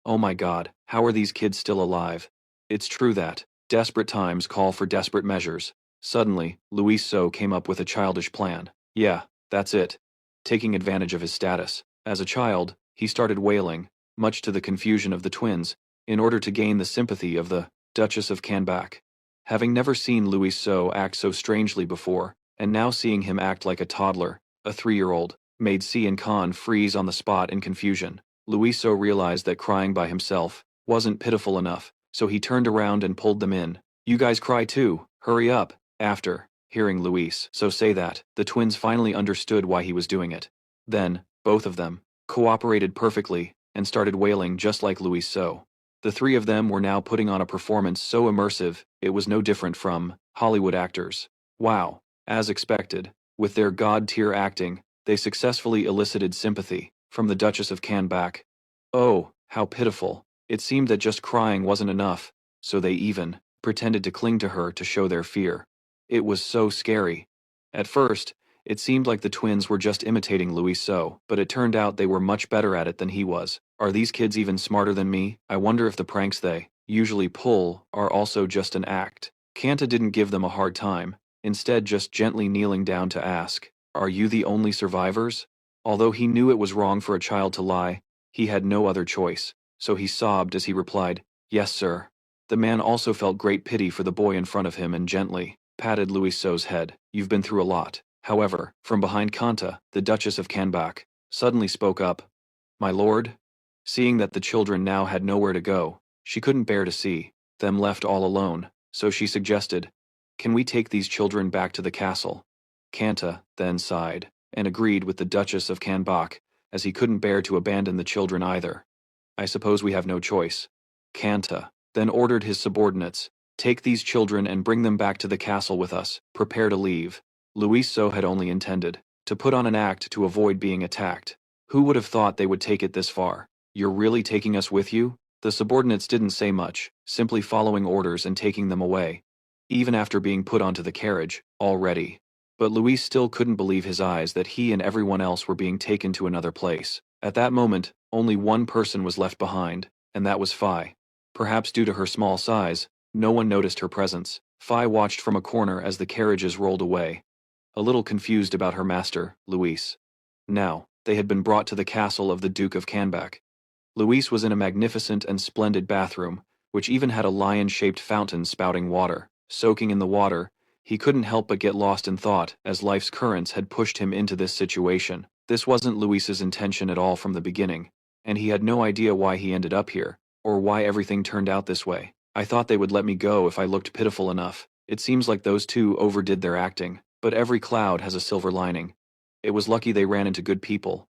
"Oh my God, how are these kids still alive?" It's true that desperate times call for desperate measures. Suddenly, Luis So came up with a childish plan. Yeah, that's it. Taking advantage of his status. As a child, he started wailing, much to the confusion of the twins, in order to gain the sympathy of the Duchess of Kanbak. Having never seen Luis So act so strangely before, and now seeing him act like a toddler, a 3-year-old, made Si and Khan freeze on the spot in confusion. Luis So realized that crying by himself wasn't pitiful enough, so he turned around and pulled them in. "You guys cry too, hurry up." After hearing Luis So say that, the twins finally understood why he was doing it. Then, both of them cooperated perfectly and started wailing just like Luis So. The three of them were now putting on a performance so immersive, it was no different from Hollywood actors. Wow. As expected, with their god-tier acting, they successfully elicited sympathy from the Duchess of Kanbak. Oh, how pitiful. It seemed that just crying wasn't enough, so they even pretended to cling to her to show their fear. It was so scary. At first, it seemed like the twins were just imitating Luis So, but it turned out they were much better at it than he was. Are these kids even smarter than me? I wonder if the pranks they usually pull are also just an act. Kanta didn't give them a hard time, instead just gently kneeling down to ask, "Are you the only survivors?" Although he knew it was wrong for a child to lie, he had no other choice, so he sobbed as he replied, "Yes, sir." The man also felt great pity for the boy in front of him and gently patted Luis So's head. "You've been through a lot." However, from behind Kanta, the Duchess of Kanbak suddenly spoke up. "My lord?" Seeing that the children now had nowhere to go, she couldn't bear to see them left all alone, so she suggested, "Can we take these children back to the castle?" Kanta then sighed, and agreed with the Duchess of Kanbak, as he couldn't bear to abandon the children either. "I suppose we have no choice." Kanta then ordered his subordinates, "Take these children and bring them back to the castle with us, prepare to leave." Luis So had only intended to put on an act to avoid being attacked. Who would have thought they would take it this far? "You're really taking us with you?" The subordinates didn't say much, simply following orders and taking them away. Even after being put onto the carriage, already But Luis still couldn't believe his eyes that he and everyone else were being taken to another place. At that moment, only one person was left behind, and that was Phi. Perhaps due to her small size, no one noticed her presence. Phi watched from a corner as the carriages rolled away, a little confused about her master, Luis. Now, they had been brought to the castle of the Duke of Canback. Luis was in a magnificent and splendid bathroom, which even had a lion-shaped fountain spouting water. Soaking in the water, he couldn't help but get lost in thought, as life's currents had pushed him into this situation. This wasn't Luis's intention at all from the beginning, and he had no idea why he ended up here, or why everything turned out this way. I thought they would let me go if I looked pitiful enough. It seems like those two overdid their acting, but every cloud has a silver lining. It was lucky they ran into good people.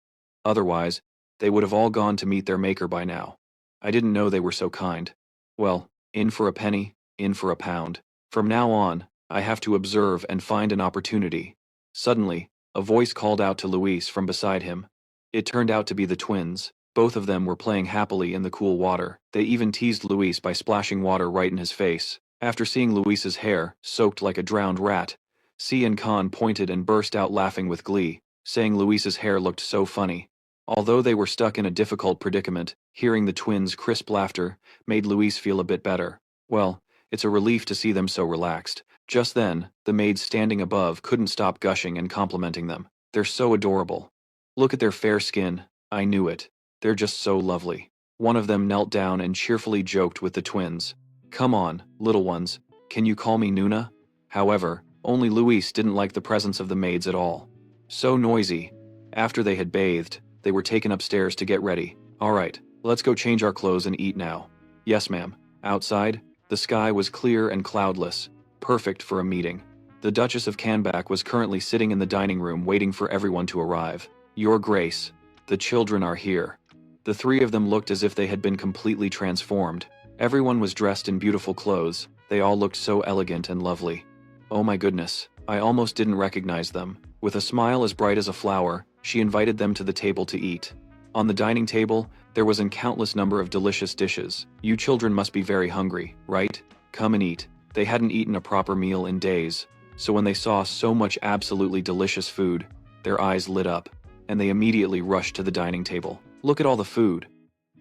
Otherwise, they would have all gone to meet their maker by now. I didn't know they were so kind. Well, in for a penny, in for a pound. From now on, I have to observe and find an opportunity. Suddenly, a voice called out to Luis from beside him. It turned out to be the twins. Both of them were playing happily in the cool water. They even teased Luis by splashing water right in his face. After seeing Luis's hair, soaked like a drowned rat, Si and Khan pointed and burst out laughing with glee, saying Luis's hair looked so funny. Although they were stuck in a difficult predicament, hearing the twins' crisp laughter made Luis feel a bit better. Well, it's a relief to see them so relaxed. Just then, the maids standing above couldn't stop gushing and complimenting them. They're so adorable. Look at their fair skin. I knew it. They're just so lovely. One of them knelt down and cheerfully joked with the twins. Come on, little ones, can you call me Nuna? However, only Luis didn't like the presence of the maids at all. So noisy. After they had bathed, they were taken upstairs to get ready. Alright, let's go change our clothes and eat now. Yes, ma'am. Outside, the sky was clear and cloudless, perfect for a meeting. The Duchess of Canback was currently sitting in the dining room waiting for everyone to arrive. Your Grace, the children are here. The three of them looked as if they had been completely transformed. Everyone was dressed in beautiful clothes. They all looked so elegant and lovely. Oh my goodness, I almost didn't recognize them. With a smile as bright as a flower, she invited them to the table to eat. On the dining table, there was a countless number of delicious dishes. You children must be very hungry, right? Come and eat. They hadn't eaten a proper meal in days, so when they saw so much absolutely delicious food, their eyes lit up, and they immediately rushed to the dining table. Look at all the food.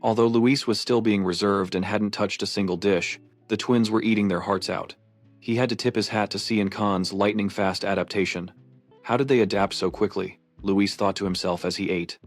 Although Luis was still being reserved and hadn't touched a single dish, the twins were eating their hearts out. He had to tip his hat to Si and Khan's lightning-fast adaptation. How did they adapt so quickly? Luis thought to himself as he ate.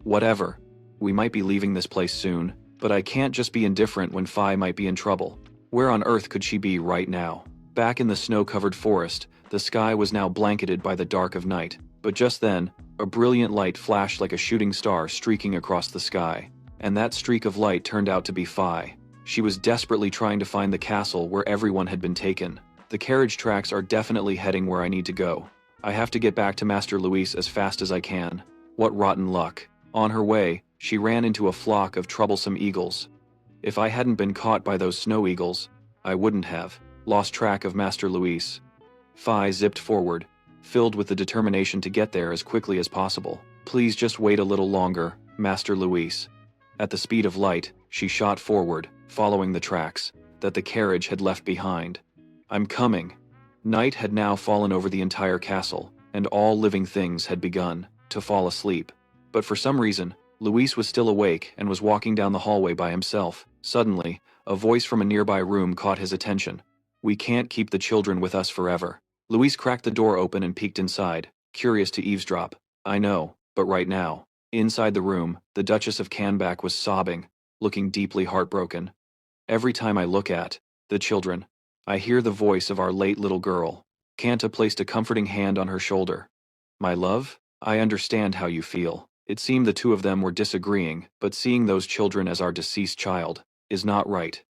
Whatever. We might be leaving this place soon, but I can't just be indifferent when Phi might be in trouble. Where on earth could she be right now? Back in the snow-covered forest, the sky was now blanketed by the dark of night. But just then, a brilliant light flashed like a shooting star streaking across the sky. And that streak of light turned out to be Phi. She was desperately trying to find the castle where everyone had been taken. The carriage tracks are definitely heading where I need to go. I have to get back to Master Luis as fast as I can. What rotten luck. On her way, she ran into a flock of troublesome eagles. If I hadn't been caught by those snow eagles, I wouldn't have lost track of Master Luis. Phi zipped forward, filled with the determination to get there as quickly as possible. Please just wait a little longer, Master Luis. At the speed of light, she shot forward, following the tracks that the carriage had left behind. I'm coming. Night had now fallen over the entire castle, and all living things had begun to fall asleep. But for some reason, Luis was still awake and was walking down the hallway by himself. Suddenly, a voice from a nearby room caught his attention. We can't keep the children with us forever. Luis cracked the door open and peeked inside, curious to eavesdrop. I know, but right now, inside the room, the Duchess of Canback was sobbing, looking deeply heartbroken. Every time I look at the children, I hear the voice of our late little girl. Kanta placed a comforting hand on her shoulder. My love, I understand how you feel. It seemed the two of them were disagreeing, but seeing those children as our deceased child is not right.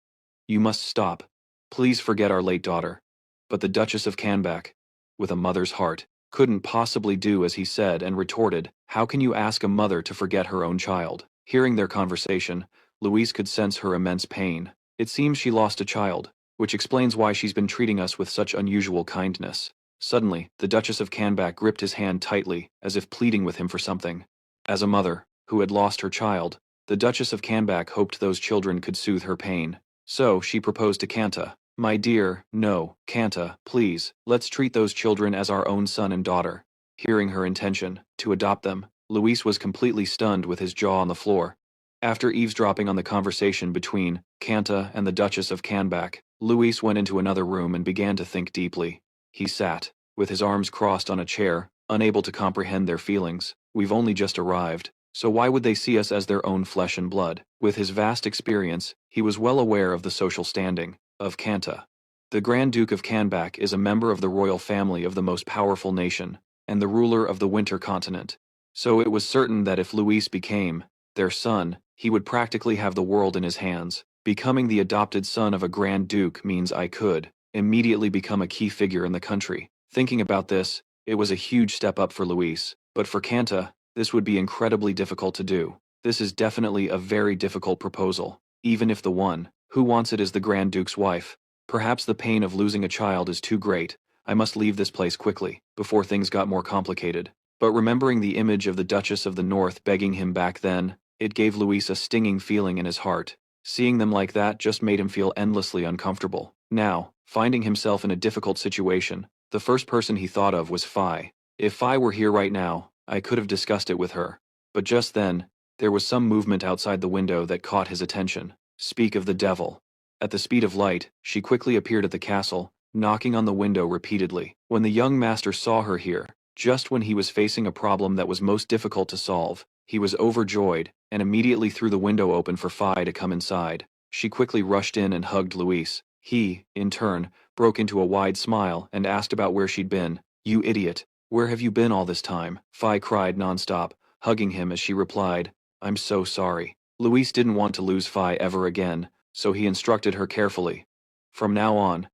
You must stop. Please forget our late daughter. But the Duchess of Canback, with a mother's heart, couldn't possibly do as he said and retorted, how can you ask a mother to forget her own child? Hearing their conversation, Louise could sense her immense pain. It seems she lost a child, which explains why she's been treating us with such unusual kindness. Suddenly, the Duchess of Canback gripped his hand tightly, as if pleading with him for something. As a mother, who had lost her child, the Duchess of Canback hoped those children could soothe her pain. So, she proposed to Kanta. My dear, no, Kanta, please, let's treat those children as our own son and daughter. Hearing her intention to adopt them, Luis was completely stunned with his jaw on the floor. After eavesdropping on the conversation between Kanta and the Duchess of Canback, Luis went into another room and began to think deeply. He sat, with his arms crossed on a chair, unable to comprehend their feelings. We've only just arrived, so why would they see us as their own flesh and blood? With his vast experience, he was well aware of the social standing of Kanta. The Grand Duke of Canback is a member of the royal family of the most powerful nation, and the ruler of the Winter Continent. So it was certain that if Luis became their son, he would practically have the world in his hands. Becoming the adopted son of a Grand Duke means I could immediately become a key figure in the country. Thinking about this, it was a huge step up for Luis, but for Kanta, this would be incredibly difficult to do. This is definitely a very difficult proposal, even if the one who wants it is the Grand Duke's wife. Perhaps the pain of losing a child is too great. I must leave this place quickly, before things got more complicated. But remembering the image of the Duchess of the North begging him back then, it gave Luis a stinging feeling in his heart. Seeing them like that just made him feel endlessly uncomfortable. Now, finding himself in a difficult situation, the first person he thought of was Phi. If Phi were here right now, I could have discussed it with her. But just then, there was some movement outside the window that caught his attention. Speak of the devil. At the speed of light, she quickly appeared at the castle, knocking on the window repeatedly. When the young master saw her here, just when he was facing a problem that was most difficult to solve, he was overjoyed, and immediately threw the window open for Phi to come inside. She quickly rushed in and hugged Luis. He, in turn, broke into a wide smile and asked about where she'd been. You idiot, where have you been all this time? Phi cried nonstop, hugging him as she replied, I'm so sorry. Luis didn't want to lose Phi ever again, so he instructed her carefully. From now on,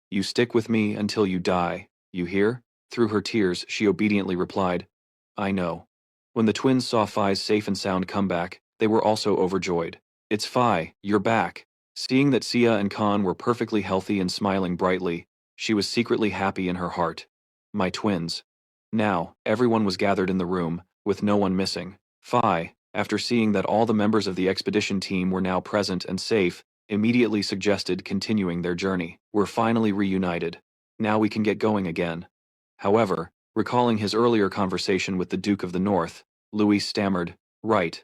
you stick with me until you die, you hear? Through her tears, she obediently replied, I know. When the twins saw Phi's safe and sound comeback, they were also overjoyed. It's Phi, you're back. Seeing that Sia and Khan were perfectly healthy and smiling brightly, she was secretly happy in her heart. My twins. Now, everyone was gathered in the room, with no one missing. Phi, after seeing that all the members of the expedition team were now present and safe, immediately suggested continuing their journey. We're finally reunited. Now we can get going again. However, recalling his earlier conversation with the Duke of the North, Luis stammered, right.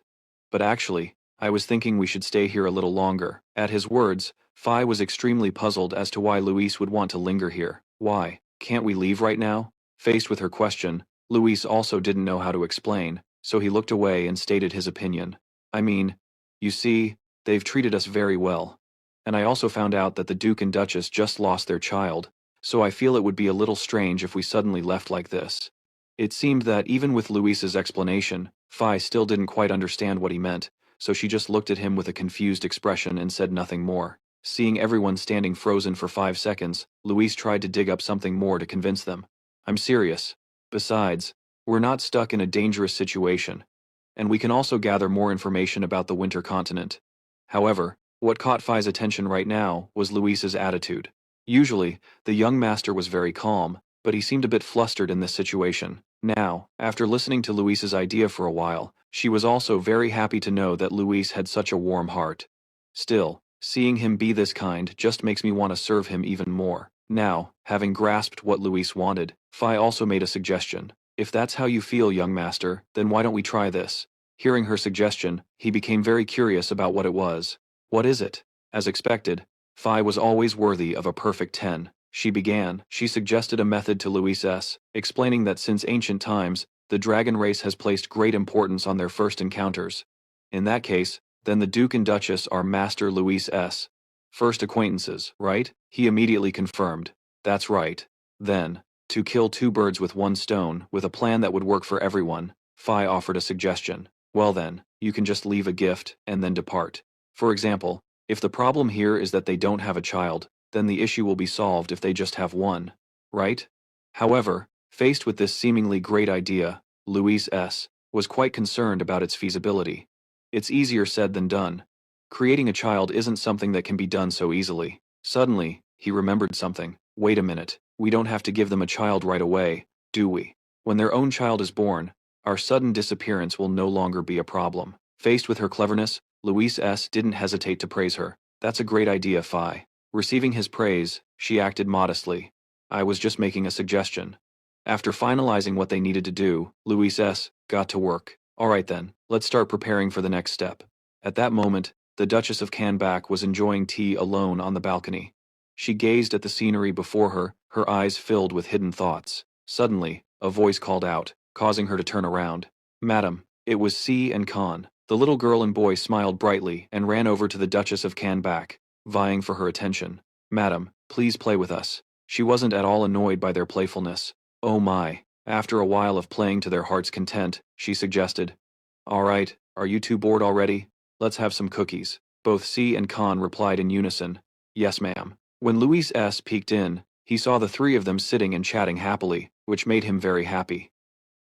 But actually, I was thinking we should stay here a little longer. At his words, Phi was extremely puzzled as to why Luis would want to linger here. Why? Can't we leave right now? Faced with her question, Luis also didn't know how to explain, so he looked away and stated his opinion. I mean, you see, they've treated us very well. And I also found out that the Duke and Duchess just lost their child, so I feel it would be a little strange if we suddenly left like this. It seemed that even with Luis's explanation, Phi still didn't quite understand what he meant, so she just looked at him with a confused expression and said nothing more. Seeing everyone standing frozen for 5 seconds, Luis tried to dig up something more to convince them. I'm serious. Besides, we're not stuck in a dangerous situation, and we can also gather more information about the Winter Continent. However, what caught Phi's attention right now was Luis's attitude. Usually, the young master was very calm, but he seemed a bit flustered in this situation. Now, after listening to Luis's idea for a while, she was also very happy to know that Luis had such a warm heart. Still, seeing him be this kind just makes me want to serve him even more. Now, having grasped what Luis wanted, Phi also made a suggestion. If that's how you feel, young master, then why don't we try this? Hearing her suggestion, he became very curious about what it was. What is it? As expected, Phi was always worthy of a perfect 10. She suggested a method to Luis S., explaining that since ancient times, the dragon race has placed great importance on their first encounters. In that case, then the Duke and Duchess are Master Luis S. First acquaintances, right? He immediately confirmed. That's right. Then, to kill 2 birds with 1 stone, with a plan that would work for everyone, Phi offered a suggestion. Well then, you can just leave a gift, and then depart. For example, if the problem here is that they don't have a child, then the issue will be solved if they just have one, right? However, faced with this seemingly great idea, Luis S. was quite concerned about its feasibility. It's easier said than done. Creating a child isn't something that can be done so easily. Suddenly, he remembered something. Wait a minute, we don't have to give them a child right away, do we? When their own child is born, our sudden disappearance will no longer be a problem. Faced with her cleverness, Luis S. didn't hesitate to praise her. That's a great idea, Phi. Receiving his praise, she acted modestly. I was just making a suggestion. After finalizing what they needed to do, Luis S. got to work. Alright then, let's start preparing for the next step. At that moment, the Duchess of Canback was enjoying tea alone on the balcony. She gazed at the scenery before her, her eyes filled with hidden thoughts. Suddenly, a voice called out, causing her to turn around. Madam, it was C and Khan. The little girl and boy smiled brightly and ran over to the Duchess of Canback, vying for her attention. Madam, please play with us. She wasn't at all annoyed by their playfulness. Oh my. After a while of playing to their heart's content, she suggested. Alright, are you two bored already? Let's have some cookies. Both C and Khan replied in unison. Yes, ma'am. When Luis S. peeked in, he saw the three of them sitting and chatting happily, which made him very happy.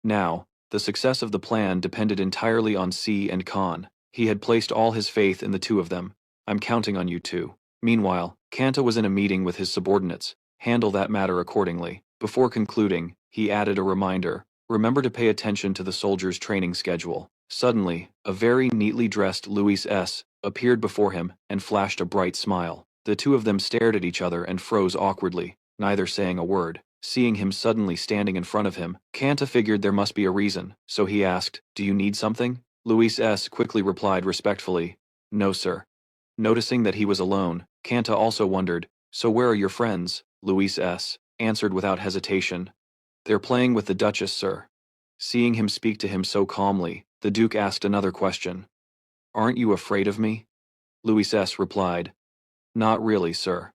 Now, the success of the plan depended entirely on C and Khan. He had placed all his faith in the two of them. I'm counting on you two. Meanwhile, Kanta was in a meeting with his subordinates. Handle that matter accordingly. Before concluding, he added a reminder. Remember to pay attention to the soldiers' training schedule. Suddenly, a very neatly dressed Luis S. appeared before him and flashed a bright smile. The two of them stared at each other and froze awkwardly, neither saying a word. Seeing him suddenly standing in front of him, Kanta figured there must be a reason, so he asked, Do you need something? Luis S. quickly replied respectfully, No, sir. Noticing that he was alone, Kanta also wondered, So where are your friends? Luis S. answered without hesitation. They're playing with the Duchess, sir. Seeing him speak to him so calmly, the Duke asked another question. Aren't you afraid of me? Luis S. replied, Not really, sir.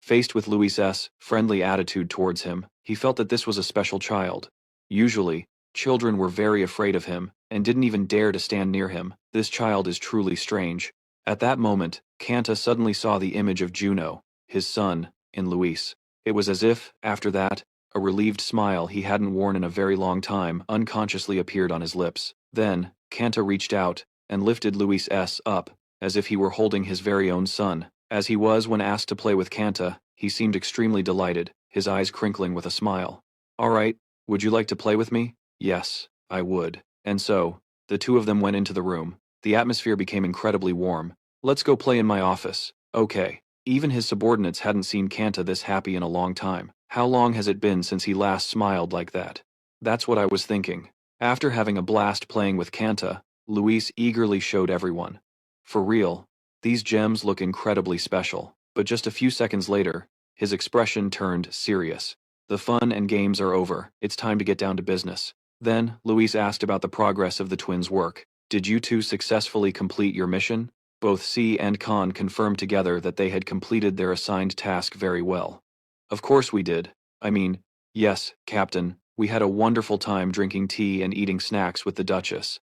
Faced with Luis S.'s friendly attitude towards him, he felt that this was a special child. Usually, children were very afraid of him, and didn't even dare to stand near him. This child is truly strange. At that moment, Kanta suddenly saw the image of Juno, his son, in Luis. It was as if, after that, a relieved smile he hadn't worn in a very long time unconsciously appeared on his lips. Then, Kanta reached out, and lifted Luis S. up, as if he were holding his very own son. As he was when asked to play with Kanta, he seemed extremely delighted, his eyes crinkling with a smile. Alright, would you like to play with me? Yes, I would. And so, the two of them went into the room. The atmosphere became incredibly warm. Let's go play in my office. Okay. Even his subordinates hadn't seen Kanta this happy in a long time. How long has it been since he last smiled like that? That's what I was thinking. After having a blast playing with Kanta, Luis eagerly showed everyone. For real. These gems look incredibly special, but just a few seconds later, his expression turned serious. The fun and games are over, it's time to get down to business. Then, Luis asked about the progress of the twins' work. Did you two successfully complete your mission? Both C and Khan confirmed together that they had completed their assigned task very well. Of course we did. I mean, yes, Captain, we had a wonderful time drinking tea and eating snacks with the Duchess.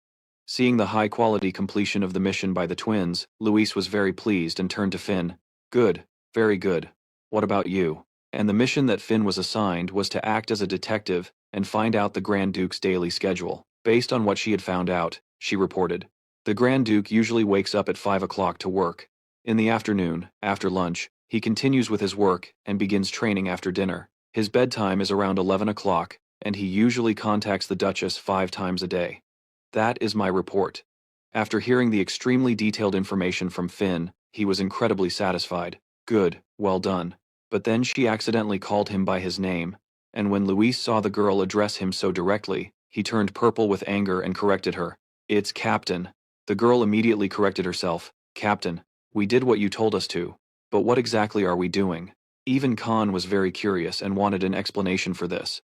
Seeing the high-quality completion of the mission by the twins, Luis was very pleased and turned to Finn. Good, very good. What about you? And the mission that Finn was assigned was to act as a detective and find out the Grand Duke's daily schedule. Based on what she had found out, she reported. The Grand Duke usually wakes up at 5 o'clock to work. In the afternoon, after lunch, he continues with his work and begins training after dinner. His bedtime is around 11 o'clock, and he usually contacts the Duchess 5 times a day. That is my report. After hearing the extremely detailed information from Finn, he was incredibly satisfied. Good, well done. But then she accidentally called him by his name, and when Luis saw the girl address him so directly, he turned purple with anger and corrected her. It's Captain. The girl immediately corrected herself. Captain, we did what you told us to. But what exactly are we doing? Even Khan was very curious and wanted an explanation for this.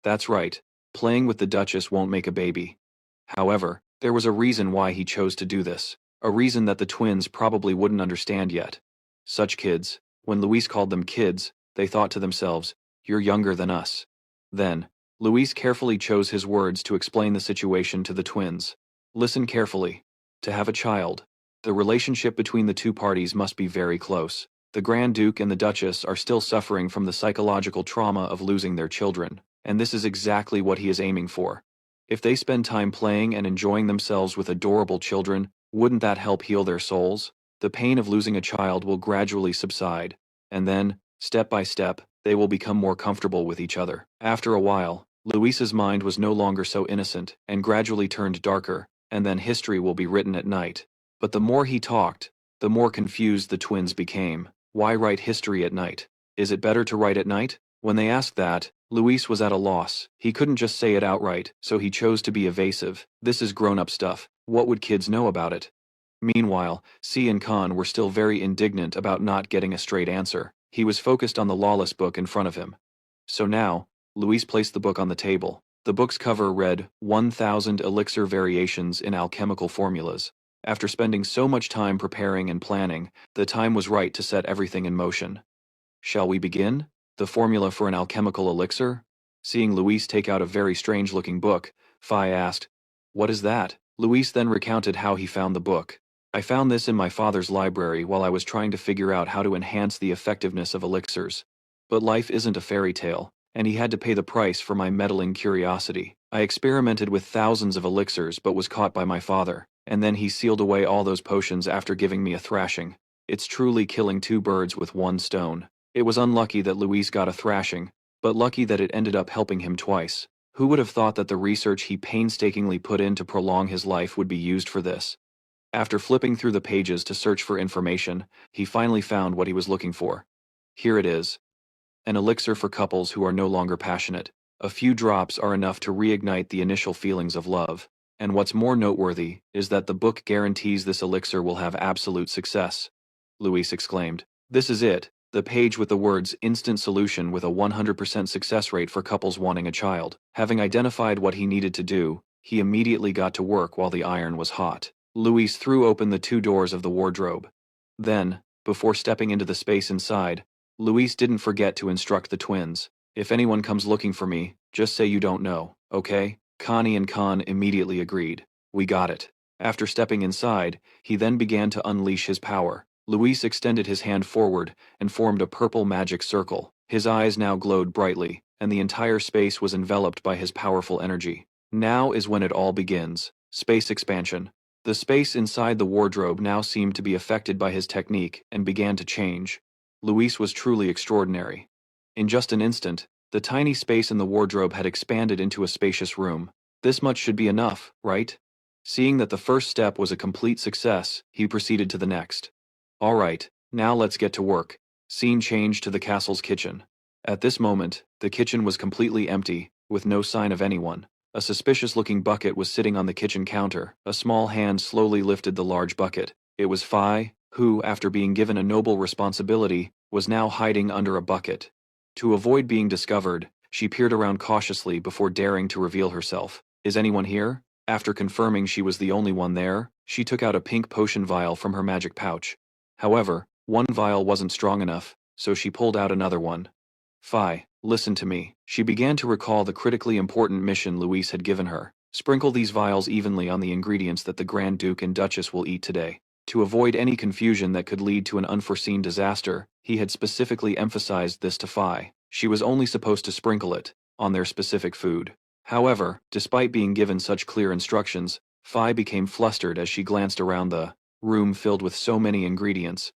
That's right. Playing with the Duchess won't make a baby. However, there was a reason why he chose to do this. A reason that the twins probably wouldn't understand yet. Such kids, when Luis called them kids, they thought to themselves, You're younger than us. Then, Luis carefully chose his words to explain the situation to the twins. Listen carefully. To have a child, the relationship between the two parties must be very close. The Grand Duke and the Duchess are still suffering from the psychological trauma of losing their children, and this is exactly what he is aiming for. If they spend time playing and enjoying themselves with adorable children, wouldn't that help heal their souls? The pain of losing a child will gradually subside, and then, step by step, they will become more comfortable with each other. After a while, Luis's mind was no longer so innocent and gradually turned darker, and then history will be written at night. But the more he talked, the more confused the twins became. Why write history at night? Is it better to write at night? When they asked that, Luis was at a loss. He couldn't just say it outright, so he chose to be evasive. This is grown-up stuff. What would kids know about it? Meanwhile, C and Khan were still very indignant about not getting a straight answer. He was focused on the lawless book in front of him. So now, Luis placed the book on the table. The book's cover read, 1,000 Elixir Variations in Alchemical Formulas. After spending so much time preparing and planning, the time was right to set everything in motion. Shall we begin? The formula for an alchemical elixir? Seeing Luis take out a very strange-looking book, Phi asked, "What is that?" Luis then recounted how he found the book. "I found this in my father's library while I was trying to figure out how to enhance the effectiveness of elixirs. But life isn't a fairy tale, and he had to pay the price for my meddling curiosity. I experimented with thousands of elixirs but was caught by my father, and then he sealed away all those potions after giving me a thrashing. It's truly killing two birds with one stone." It was unlucky that Luis got a thrashing, but lucky that it ended up helping him twice. Who would have thought that the research he painstakingly put in to prolong his life would be used for this? After flipping through the pages to search for information, he finally found what he was looking for. Here it is. An elixir for couples who are no longer passionate. A few drops are enough to reignite the initial feelings of love. And what's more noteworthy is that the book guarantees this elixir will have absolute success. Luis exclaimed. This is it, the page with the words instant solution with a 100% success rate for couples wanting a child. Having identified what he needed to do, he immediately got to work while the iron was hot. Luis threw open the two doors of the wardrobe. Then, before stepping into the space inside, Luis didn't forget to instruct the twins. "If anyone comes looking for me, just say you don't know, okay?" Connie and Khan immediately agreed. "We got it." After stepping inside, he then began to unleash his power. Luis extended his hand forward and formed a purple magic circle. His eyes now glowed brightly, and the entire space was enveloped by his powerful energy. Now is when it all begins. Space expansion. The space inside the wardrobe now seemed to be affected by his technique and began to change. Luis was truly extraordinary. In just an instant, the tiny space in the wardrobe had expanded into a spacious room. This much should be enough, right? Seeing that the first step was a complete success, he proceeded to the next. All right, now let's get to work. Scene changed to the castle's kitchen. At this moment, the kitchen was completely empty, with no sign of anyone. A suspicious-looking bucket was sitting on the kitchen counter. A small hand slowly lifted the large bucket. It was Phi, who, after being given a noble responsibility, was now hiding under a bucket. To avoid being discovered, she peered around cautiously before daring to reveal herself. "Is anyone here?" After confirming she was the only one there, she took out a pink potion vial from her magic pouch. However, one vial wasn't strong enough, so she pulled out another one. "Phi, listen to me." She began to recall the critically important mission Luis had given her. "Sprinkle these vials evenly on the ingredients that the Grand Duke and Duchess will eat today." To avoid any confusion that could lead to an unforeseen disaster, he had specifically emphasized this to Phi. She was only supposed to sprinkle it on their specific food. However, despite being given such clear instructions, Phi became flustered as she glanced around the room filled with so many ingredients.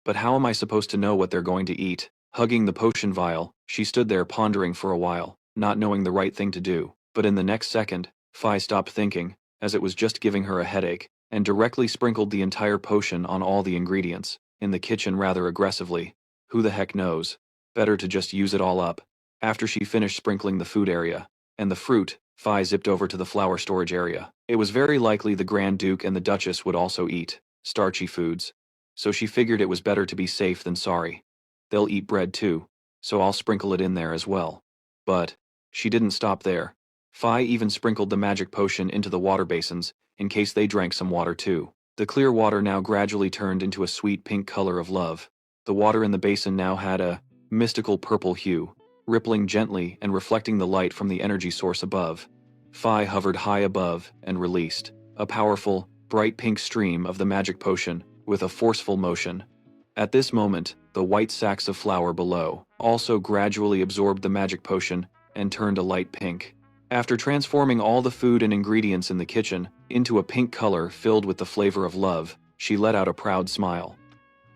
But how am I supposed to know what they're going to eat? Hugging the potion vial, she stood there pondering for a while, not knowing the right thing to do. But in the next second, Phi stopped thinking, as it was just giving her a headache, and directly sprinkled the entire potion on all the ingredients, in the kitchen rather aggressively. Who the heck knows? Better to just use it all up. After she finished sprinkling the food area and the fruit, Phi zipped over to the flour storage area. It was very likely the Grand Duke and the Duchess would also eat starchy foods, so she figured it was better to be safe than sorry. They'll eat bread too, so I'll sprinkle it in there as well. But she didn't stop there. Phi even sprinkled the magic potion into the water basins, in case they drank some water too. The clear water now gradually turned into a sweet pink color of love. The water in the basin now had a mystical purple hue, rippling gently and reflecting the light from the energy source above. Phi hovered high above and released a powerful, bright pink stream of the magic potion with a forceful motion. At this moment, the white sacks of flour below also gradually absorbed the magic potion and turned a light pink. After transforming all the food and ingredients in the kitchen into a pink color filled with the flavor of love, she let out a proud smile.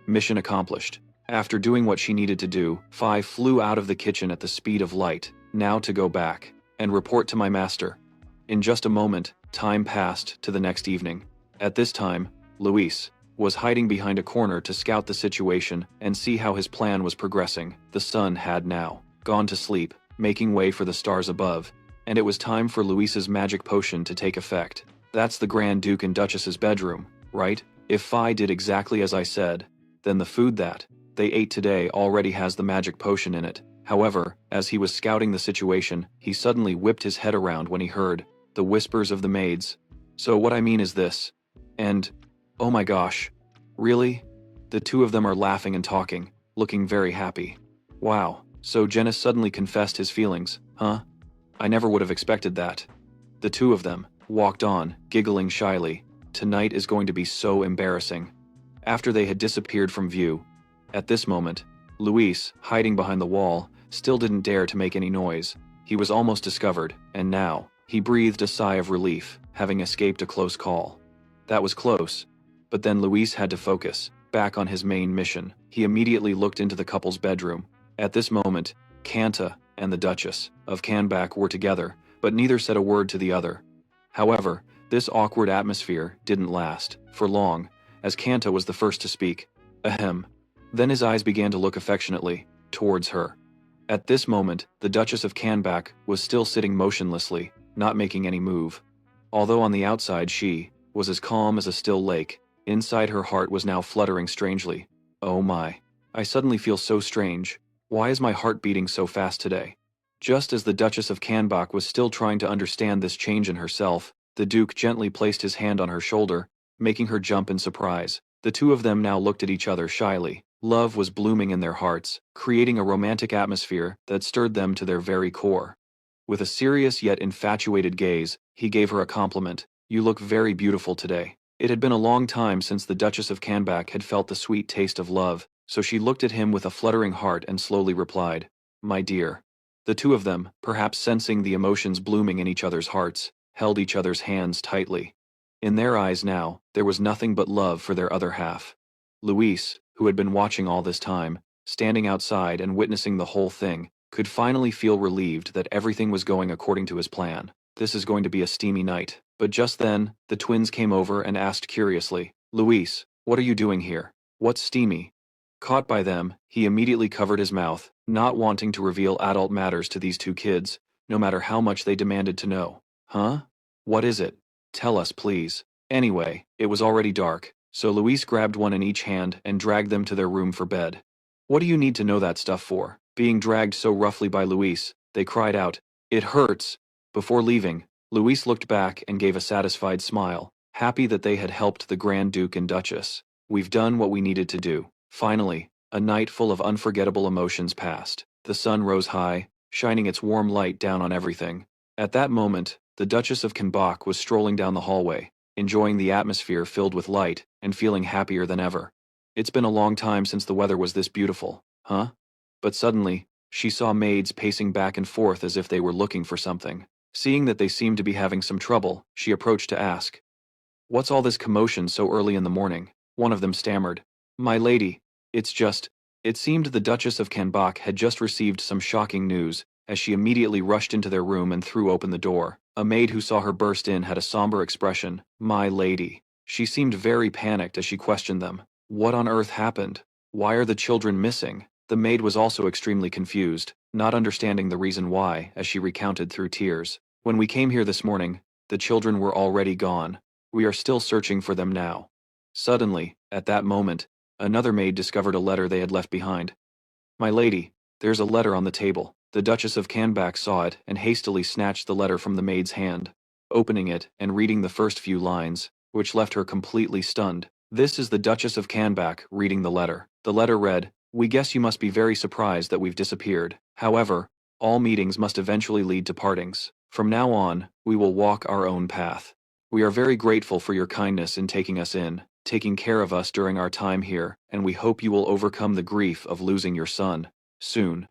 Mission accomplished. After doing what she needed to do, Phi flew out of the kitchen at the speed of light, now to go back and report to my master. In just a moment, time passed to the next evening. At this time, Luis was hiding behind a corner to scout the situation and see how his plan was progressing. The sun had now gone to sleep, making way for the stars above, and it was time for Luis's magic potion to take effect. That's the Grand Duke and Duchess's bedroom, right? If Phi did exactly as I said, then the food that they ate today already has the magic potion in it. However, as he was scouting the situation, he suddenly whipped his head around when he heard the whispers of the maids. So what I mean is this. And, oh my gosh, really? The two of them are laughing and talking, looking very happy. Wow, so Genis suddenly confessed his feelings, huh? I never would have expected that. The two of them walked on, giggling shyly. Tonight is going to be so embarrassing. After they had disappeared from view, at this moment, Luis, hiding behind the wall, still didn't dare to make any noise. He was almost discovered, and now, he breathed a sigh of relief, having escaped a close call. That was close. But then Luis had to focus, back on his main mission. He immediately looked into the couple's bedroom. At this moment, Kanta and the Duchess of Kanbak were together, but neither said a word to the other. However, this awkward atmosphere didn't last for long, as Kanta was the first to speak. Ahem. Then his eyes began to look affectionately towards her. At this moment, the Duchess of Kanbak was still sitting motionlessly, not making any move. Although on the outside she was as calm as a still lake, inside her heart was now fluttering strangely. Oh my. I suddenly feel so strange. Why is my heart beating so fast today? Just as the Duchess of Kanbak was still trying to understand this change in herself, the Duke gently placed his hand on her shoulder, making her jump in surprise. The two of them now looked at each other shyly. Love was blooming in their hearts, creating a romantic atmosphere that stirred them to their very core. With a serious yet infatuated gaze, he gave her a compliment. You look very beautiful today. It had been a long time since the Duchess of Kanbak had felt the sweet taste of love, so she looked at him with a fluttering heart and slowly replied, My dear. The two of them, perhaps sensing the emotions blooming in each other's hearts, held each other's hands tightly. In their eyes now, there was nothing but love for their other half. Luis, who had been watching all this time, standing outside and witnessing the whole thing, could finally feel relieved that everything was going according to his plan. This is going to be a steamy night. But just then, the twins came over and asked curiously, Luis, what are you doing here? What's steamy? Caught by them, he immediately covered his mouth, not wanting to reveal adult matters to these two kids, no matter how much they demanded to know. Huh? What is it? Tell us, please. Anyway, it was already dark, so Luis grabbed one in each hand and dragged them to their room for bed. What do you need to know that stuff for? Being dragged so roughly by Luis, they cried out, It hurts! Before leaving, Luis looked back and gave a satisfied smile, happy that they had helped the Grand Duke and Duchess. We've done what we needed to do. Finally, a night full of unforgettable emotions passed. The sun rose high, shining its warm light down on everything. At that moment, the Duchess of Kanbak was strolling down the hallway, enjoying the atmosphere filled with light, and feeling happier than ever. It's been a long time since the weather was this beautiful, huh? But suddenly, she saw maids pacing back and forth as if they were looking for something. Seeing that they seemed to be having some trouble, she approached to ask, What's all this commotion so early in the morning? One of them stammered, My lady, it's just... It seemed the Duchess of Kanbak had just received some shocking news, as she immediately rushed into their room and threw open the door. A maid who saw her burst in had a somber expression, My lady. She seemed very panicked as she questioned them. What on earth happened? Why are the children missing? The maid was also extremely confused, not understanding the reason why, as she recounted through tears. When we came here this morning, the children were already gone. We are still searching for them now. Suddenly, at that moment, another maid discovered a letter they had left behind. My lady, there's a letter on the table. The Duchess of Kanbak saw it and hastily snatched the letter from the maid's hand, opening it and reading the first few lines, which left her completely stunned. This is the Duchess of Kanbak reading the letter. The letter read, We guess you must be very surprised that we've disappeared. However, all meetings must eventually lead to partings. From now on, we will walk our own path. We are very grateful for your kindness in taking us in, taking care of us during our time here, and we hope you will overcome the grief of losing your son. Soon.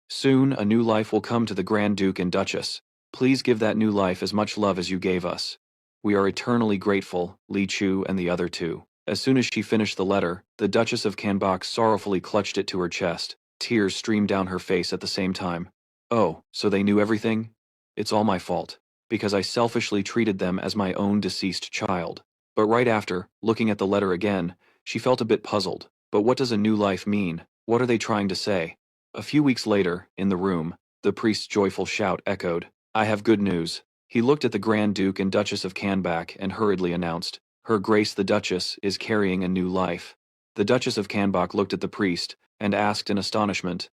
Soon a new life will come to the Grand Duke and Duchess. Please give that new life as much love as you gave us. We are eternally grateful, Li Chu and the other two. As soon as she finished the letter, the Duchess of Kanbak sorrowfully clutched it to her chest. Tears streamed down her face at the same time. Oh, so they knew everything? It's all my fault, because I selfishly treated them as my own deceased child. But right after, looking at the letter again, she felt a bit puzzled. But what does a new life mean? What are they trying to say? A few weeks later, in the room, the priest's joyful shout echoed, "I have good news." He looked at the Grand Duke and Duchess of Canback and hurriedly announced, "Her Grace the Duchess is carrying a new life." The Duchess of Canback looked at the priest and asked in astonishment,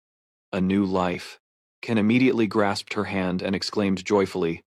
"A new life?" Ken immediately grasped her hand and exclaimed joyfully,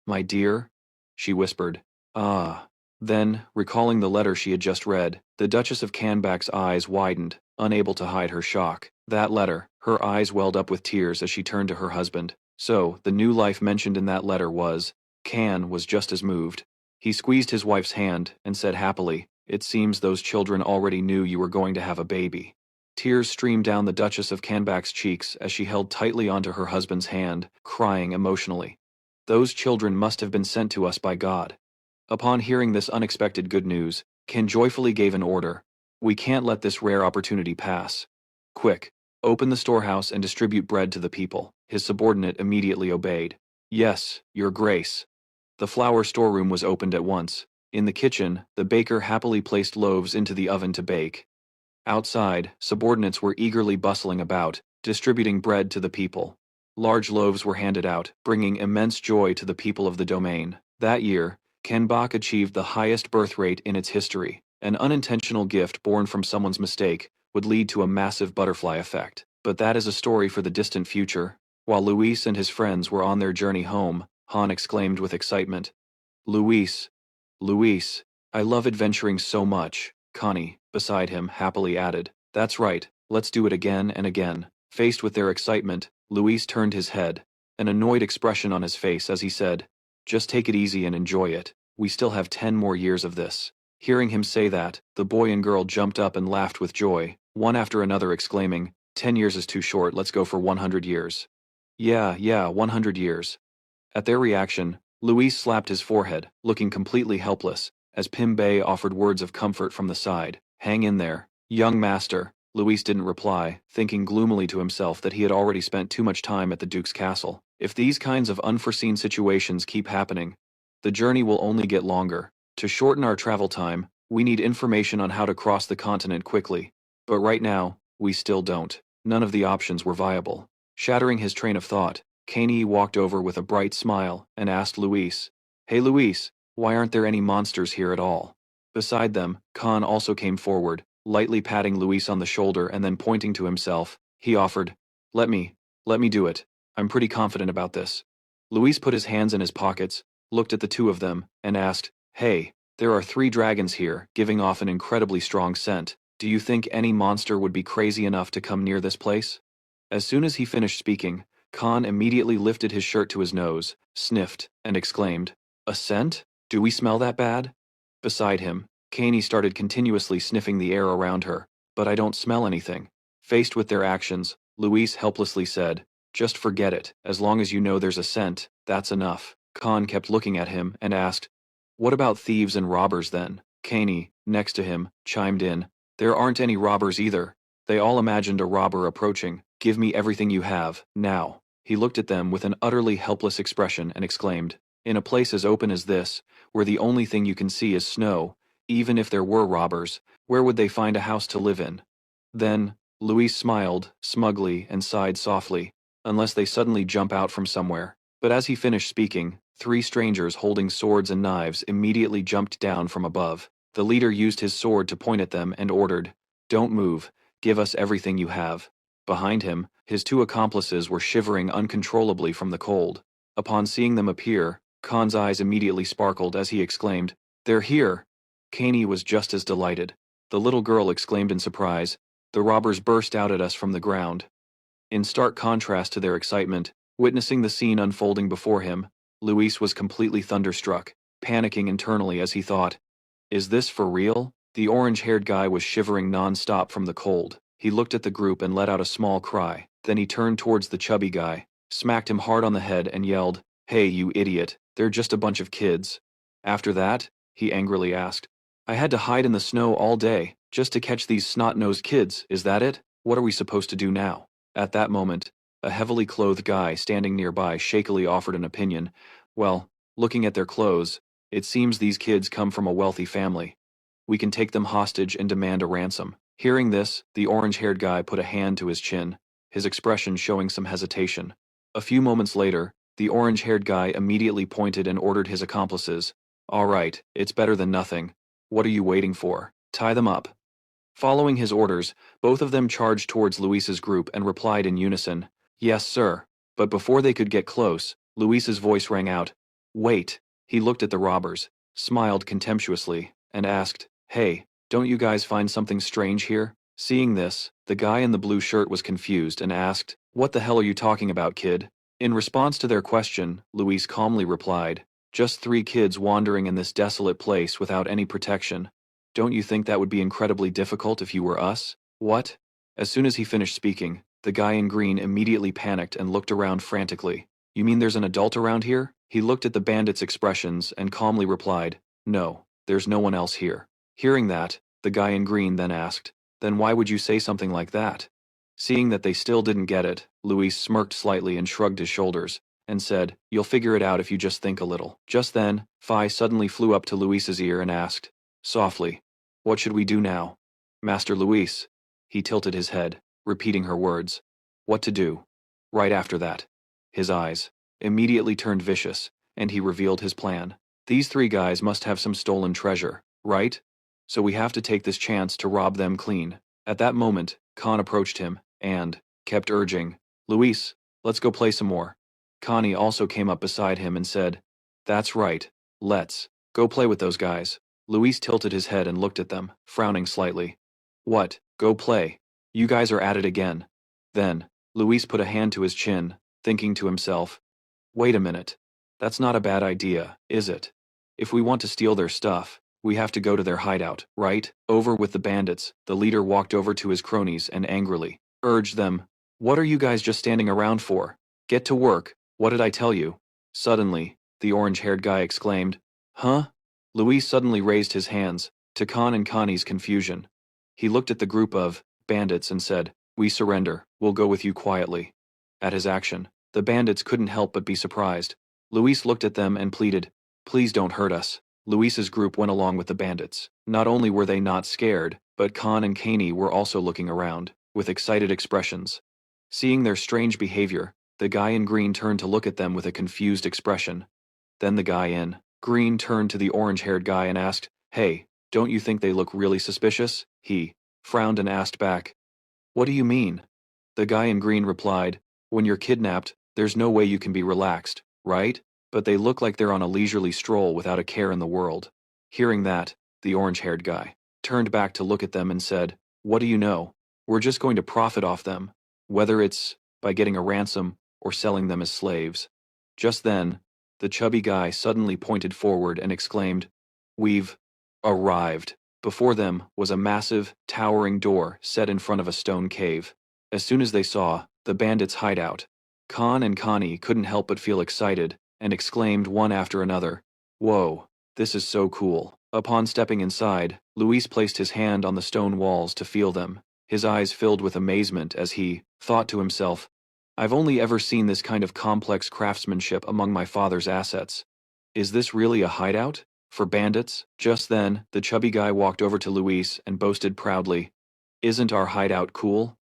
"My dear?" She whispered, "Ah." Then, recalling the letter she had just read, the Duchess of Canback's eyes widened, unable to hide her shock. That letter, her eyes welled up with tears as she turned to her husband. So, the new life mentioned in that letter was. Can was just as moved. He squeezed his wife's hand and said happily, "It seems those children already knew you were going to have a baby." Tears streamed down the Duchess of Canback's cheeks as she held tightly onto her husband's hand, crying emotionally. "Those children must have been sent to us by God." Upon hearing this unexpected good news, Ken joyfully gave an order. "We can't let this rare opportunity pass. Quick, open the storehouse and distribute bread to the people." His subordinate immediately obeyed. "Yes, Your Grace." The flour storeroom was opened at once. In the kitchen, the baker happily placed loaves into the oven to bake. Outside, subordinates were eagerly bustling about, distributing bread to the people. Large loaves were handed out, bringing immense joy to the people of the domain. That year, Kenbach achieved the highest birth rate in its history. An unintentional gift born from someone's mistake would lead to a massive butterfly effect. But that is a story for the distant future. While Luis and his friends were on their journey home, Han exclaimed with excitement, "Luis! Luis! I love adventuring so much." Connie, beside him, happily added, "That's right, let's do it again and again." Faced with their excitement, Luis turned his head, an annoyed expression on his face as he said, "Just take it easy and enjoy it. We still have 10 more years of this." Hearing him say that, the boy and girl jumped up and laughed with joy, one after another exclaiming, "10 years is too short, let's go for 100 years. Yeah, 100 years. At their reaction, Luis slapped his forehead, looking completely helpless, as Pim Bay offered words of comfort from the side. "Hang in there, young master." Luis didn't reply, thinking gloomily to himself that he had already spent too much time at the Duke's castle. If these kinds of unforeseen situations keep happening, the journey will only get longer. To shorten our travel time, we need information on how to cross the continent quickly. But right now, we still don't. None of the options were viable. Shattering his train of thought, Caney walked over with a bright smile and asked Luis, "Hey Luis, why aren't there any monsters here at all?" Beside them, Khan also came forward, lightly patting Luis on the shoulder and then pointing to himself. He offered, let me do it. I'm pretty confident about this." Luis put his hands in his pockets, looked at the two of them, and asked, "Hey, there are 3 dragons here, giving off an incredibly strong scent. Do you think any monster would be crazy enough to come near this place?" As soon as he finished speaking, Khan immediately lifted his shirt to his nose, sniffed, and exclaimed, "A scent? Do we smell that bad?" Beside him, Caney started continuously sniffing the air around her, "But I don't smell anything." Faced with their actions, Luis helplessly said, "Just forget it, as long as you know there's a scent, that's enough." Khan kept looking at him and asked, "What about thieves and robbers then?" Caney, next to him, chimed in, "There aren't any robbers either. They all imagined a robber approaching. Give me everything you have, now." He looked at them with an utterly helpless expression and exclaimed, "In a place as open as this, where the only thing you can see is snow, even if there were robbers, where would they find a house to live in?" Then, Luis smiled, smugly, and sighed softly, "Unless they suddenly jump out from somewhere." But as he finished speaking, 3 strangers holding swords and knives immediately jumped down from above. The leader used his sword to point at them and ordered, "Don't move, give us everything you have." Behind him, his 2 accomplices were shivering uncontrollably from the cold. Upon seeing them appear, Khan's eyes immediately sparkled as he exclaimed, "They're here!" Caney was just as delighted. The little girl exclaimed in surprise, "The robbers burst out at us from the ground." In stark contrast to their excitement, witnessing the scene unfolding before him, Luis was completely thunderstruck, panicking internally as he thought, "Is this for real?" The orange-haired guy was shivering non-stop from the cold. He looked at the group and let out a small cry. Then he turned towards the chubby guy, smacked him hard on the head and yelled, "Hey, you idiot, they're just a bunch of kids." After that, he angrily asked, "I had to hide in the snow all day, just to catch these snot-nosed kids, is that it? What are we supposed to do now?" At that moment, a heavily clothed guy standing nearby shakily offered an opinion. "Well, looking at their clothes, It seems these kids come from a wealthy family. We can take them hostage and demand a ransom. Hearing this, the orange-haired guy put a hand to his chin, his expression showing some hesitation. A few moments later, the orange-haired guy immediately pointed and ordered his accomplices. All right, it's better than nothing. What are you waiting for? Tie them up. Following his orders, both of them charged towards Luis's group and replied in unison, Yes, sir. But before they could get close, Luis's voice rang out, Wait. He looked at the robbers, smiled contemptuously, and asked, Hey, don't you guys find something strange here? Seeing this, the guy in the blue shirt was confused and asked, What the hell are you talking about, kid? In response to their question, Luis calmly replied, Just 3 kids wandering in this desolate place without any protection. Don't you think that would be incredibly difficult if you were us? What? As soon as he finished speaking, the guy in green immediately panicked and looked around frantically. You mean there's an adult around here? He looked at the bandits' expressions and calmly replied, No, there's no one else here. Hearing that, the guy in green then asked, Then why would you say something like that? Seeing that they still didn't get it, Luis smirked slightly and shrugged his shoulders, and said, You'll figure it out if you just think a little. Just then, Phi suddenly flew up to Luis's ear and asked, softly, What should we do now? Master Luis. He tilted his head, repeating her words. What to do? Right after that. His eyes immediately turned vicious, and he revealed his plan. These 3 guys must have some stolen treasure, right? So we have to take this chance to rob them clean. At that moment, Khan approached him, and kept urging, Luis, let's go play some more. Connie also came up beside him and said, That's right, let's go play with those guys. Luis tilted his head and looked at them, frowning slightly. What, go play? You guys are at it again. Then, Luis put a hand to his chin, thinking to himself, Wait a minute. That's not a bad idea, is it? If we want to steal their stuff, we have to go to their hideout, right? Over with the bandits. The leader walked over to his cronies and angrily urged them, What are you guys just standing around for? Get to work, what did I tell you? Suddenly, the orange-haired guy exclaimed, Huh? Luis suddenly raised his hands, to Khan and Connie's confusion. He looked at the group of bandits and said, We surrender, we'll go with you quietly. At his action, the bandits couldn't help but be surprised. Luis looked at them and pleaded, Please don't hurt us. Luis's group went along with the bandits. Not only were they not scared, but Khan and Kaney were also looking around, with excited expressions. Seeing their strange behavior, the guy in green turned to look at them with a confused expression. Then the guy in green turned to the orange-haired guy and asked, Hey, don't you think they look really suspicious? He frowned and asked back, What do you mean? The guy in green replied, When you're kidnapped, there's no way you can be relaxed, right? But they look like they're on a leisurely stroll without a care in the world. Hearing that, the orange-haired guy turned back to look at them and said, What do you know? We're just going to profit off them, whether it's by getting a ransom or selling them as slaves. Just then, the chubby guy suddenly pointed forward and exclaimed, We've arrived. Before them was a massive, towering door set in front of a stone cave. As soon as they saw the bandits' hideout, Khan and Connie couldn't help but feel excited and exclaimed one after another, Whoa, this is so cool. Upon stepping inside, Luis placed his hand on the stone walls to feel them. His eyes filled with amazement as he thought to himself, I've only ever seen this kind of complex craftsmanship among my father's assets. Is this really a hideout? For bandits? Just then, the chubby guy walked over to Luis and boasted proudly, Isn't our hideout cool?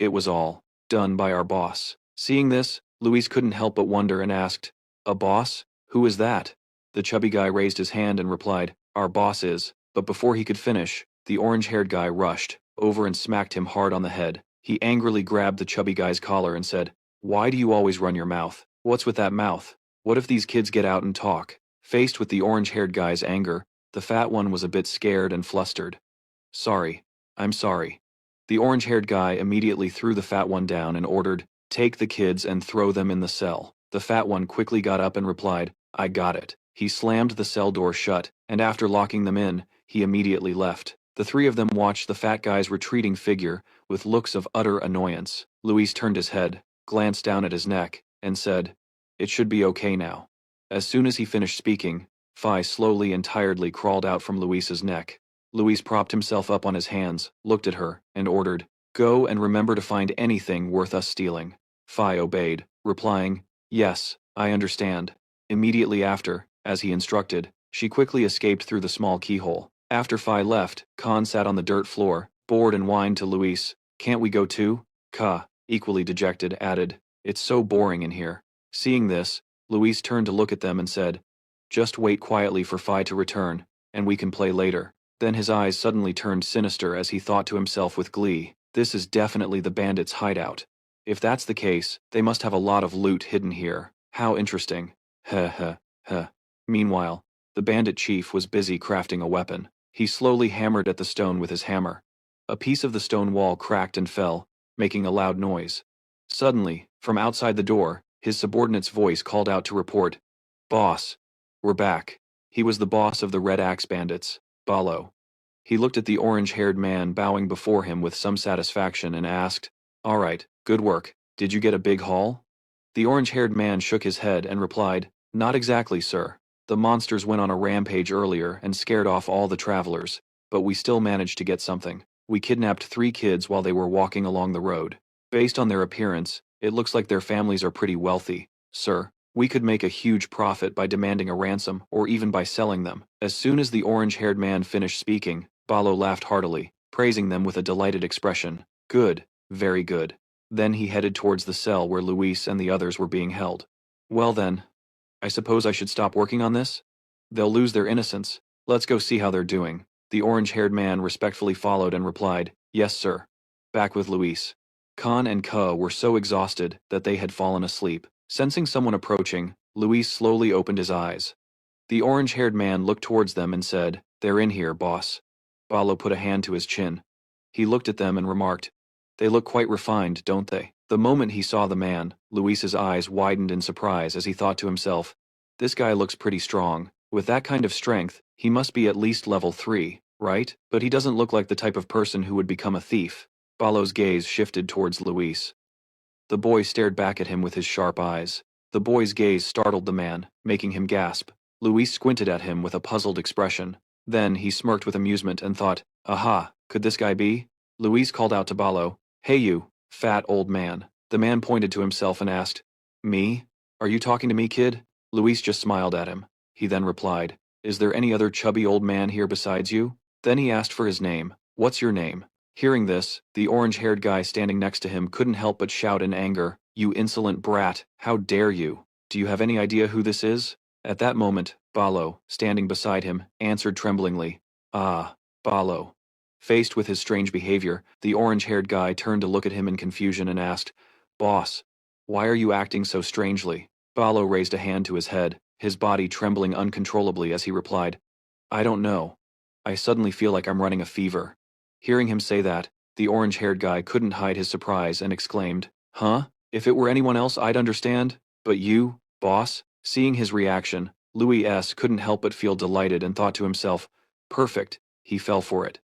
It was all done by our boss. Seeing this, Luis couldn't help but wonder and asked, A boss? Who is that? The chubby guy raised his hand and replied, Our boss is. But before he could finish, the orange-haired guy rushed over and smacked him hard on the head. He angrily grabbed the chubby guy's collar and said, Why do you always run your mouth? What's with that mouth? What if these kids get out and talk? Faced with the orange-haired guy's anger, the fat one was a bit scared and flustered. Sorry. I'm sorry. The orange-haired guy immediately threw the fat one down and ordered, Take the kids and throw them in the cell. The fat one quickly got up and replied, I got it. He slammed the cell door shut, and after locking them in, he immediately left. The 3 of them watched the fat guy's retreating figure with looks of utter annoyance. Luis turned his head, glanced down at his neck, and said, It should be okay now. As soon as he finished speaking, Phi slowly and tiredly crawled out from Luis's neck. Luis propped himself up on his hands, looked at her, and ordered, Go and remember to find anything worth us stealing. Phi obeyed, replying, Yes, I understand. Immediately after, as he instructed, She quickly escaped through the small keyhole. After Phi left, Khan sat on the dirt floor, bored and whined to Luis, "Can't we go too?" Ka, equally dejected, added, "It's so boring in here." Seeing this, Luis turned to look at them and said, "Just wait quietly for Phi to return, and we can play later." Then his eyes suddenly turned sinister as he thought to himself with glee, "This is definitely the bandits' hideout. If that's the case, they must have a lot of loot hidden here. How interesting. Heh heh heh." Meanwhile, the bandit chief was busy crafting a weapon. He slowly hammered at the stone with his hammer. A piece of the stone wall cracked and fell, making a loud noise. Suddenly, from outside the door, his subordinate's voice called out to report, "Boss, we're back." He was the boss of the Red Axe bandits, Balo. He looked at the orange-haired man bowing before him with some satisfaction and asked, "All right, good work. Did you get a big haul?" The orange-haired man shook his head and replied, "Not exactly, sir. The monsters went on a rampage earlier and scared off all the travelers, but we still managed to get something. We kidnapped 3 kids while they were walking along the road. Based on their appearance, it looks like their families are pretty wealthy, sir. We could make a huge profit by demanding a ransom or even by selling them." As soon as the orange-haired man finished speaking, Balo laughed heartily, praising them with a delighted expression. "Good, very good." Then he headed towards the cell where Luis and the others were being held. "Well then, I suppose I should stop working on this? They'll lose their innocence. Let's go see how they're doing." The orange-haired man respectfully followed and replied, "Yes, sir." Back with Luis. Khan and Ka were so exhausted that they had fallen asleep. Sensing someone approaching, Luis slowly opened his eyes. The orange-haired man looked towards them and said, "They're in here, boss." Balo put a hand to his chin. He looked at them and remarked, "They look quite refined, don't they?" The moment he saw the man, Luis's eyes widened in surprise as he thought to himself, "This guy looks pretty strong. With that kind of strength, he must be at least level 3, right? But he doesn't look like the type of person who would become a thief." Balo's gaze shifted towards Luis. The boy stared back at him with his sharp eyes. The boy's gaze startled the man, making him gasp. Luis squinted at him with a puzzled expression. Then he smirked with amusement and thought, "Aha, could this guy be?" Luis called out to Balo, "Hey you, fat old man." The man pointed to himself and asked, "Me? Are you talking to me, kid?" Luis just smiled at him. He then replied, "Is there any other chubby old man here besides you?" Then he asked for his name. "What's your name?" Hearing this, the orange-haired guy standing next to him couldn't help but shout in anger, "You insolent brat, how dare you? Do you have any idea who this is?" At that moment, Balo, standing beside him, answered tremblingly, "Ah, Balo." Faced with his strange behavior, the orange-haired guy turned to look at him in confusion and asked, "Boss, why are you acting so strangely?" Balo raised a hand to his head, his body trembling uncontrollably as he replied, "I don't know. I suddenly feel like I'm running a fever." Hearing him say that, the orange-haired guy couldn't hide his surprise and exclaimed, "Huh? If it were anyone else I'd understand, but you, boss?" Seeing his reaction, Louis couldn't help but feel delighted and thought to himself, "Perfect." He fell for it.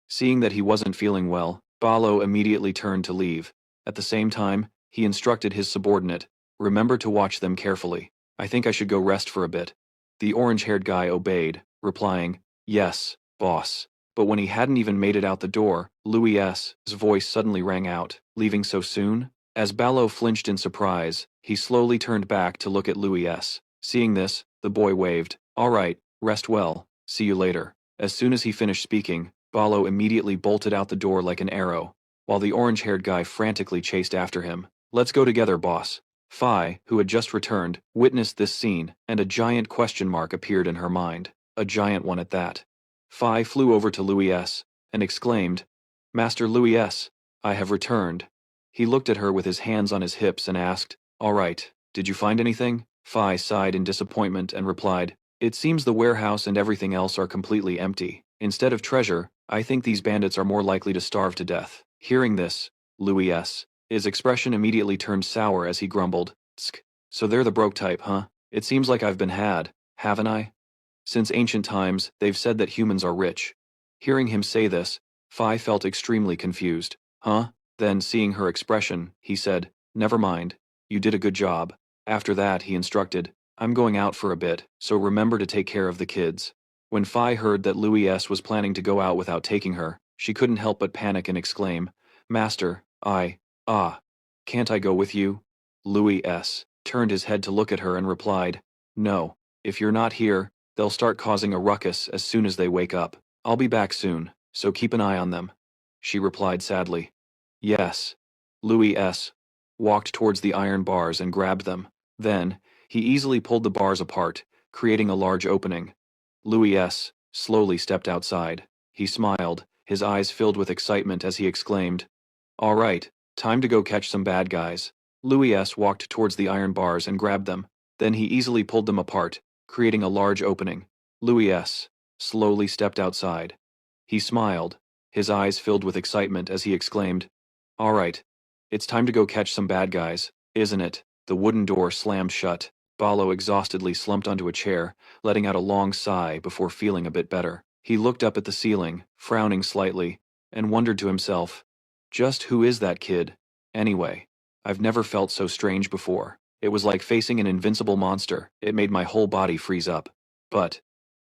Seeing that he wasn't feeling well, Balo immediately turned to leave. At the same time, he instructed his subordinate, "Remember to watch them carefully. I think I should go rest for a bit." The orange-haired guy obeyed, replying, "Yes, boss." But when he hadn't even made it out the door, Louis's voice suddenly rang out, "Leaving so soon?" As Balo flinched in surprise, he slowly turned back to look at Louis. Seeing this, the boy waved, "All right, rest well, see you later." As soon as he finished speaking, Balo immediately bolted out the door like an arrow, while the orange-haired guy frantically chased after him. "Let's go together, boss." Phi, who had just returned, witnessed this scene, and a giant question mark appeared in her mind. A giant one at that. Phi flew over to Louis and exclaimed, "Master Louis, I have returned." He looked at her with his hands on his hips and asked, "All right, did you find anything?" Phi sighed in disappointment and replied, "It seems the warehouse and everything else are completely empty. Instead of treasure, I think these bandits are more likely to starve to death." Hearing this, Louis' his expression immediately turned sour as he grumbled, "Tsk, so they're the broke type, huh? It seems like I've been had, haven't I? Since ancient times, they've said that humans are rich." Hearing him say this, Phi felt extremely confused. "Huh?" Then, seeing her expression, he said, "Never mind, you did a good job." After that, he instructed, "I'm going out for a bit, so remember to take care of the kids." When Phi heard that Louis was planning to go out without taking her, she couldn't help but panic and exclaim, "Master, can't I go with you?" Louis turned his head to look at her and replied, "No, if you're not here, They'll start causing a ruckus as soon as they wake up. I'll be back soon, so keep an eye on them. She replied sadly. Yes. Louis S. walked towards the iron bars and grabbed them. Then, he easily pulled the bars apart, creating a large opening. Louis S. slowly stepped outside. He smiled, his eyes filled with excitement as he exclaimed, "All right, time to go catch some bad guys." Louis S. walked towards the iron bars and grabbed them. Then he easily pulled them apart, creating a large opening. Louis S. slowly stepped outside. He smiled, his eyes filled with excitement as he exclaimed, "All right, it's time to go catch some bad guys, isn't it?" The wooden door slammed shut. Balo exhaustedly slumped onto a chair, letting out a long sigh before feeling a bit better. He looked up at the ceiling, frowning slightly, and wondered to himself, just who is that kid, anyway? I've never felt so strange before. It was like facing an invincible monster. It made my whole body freeze up. But,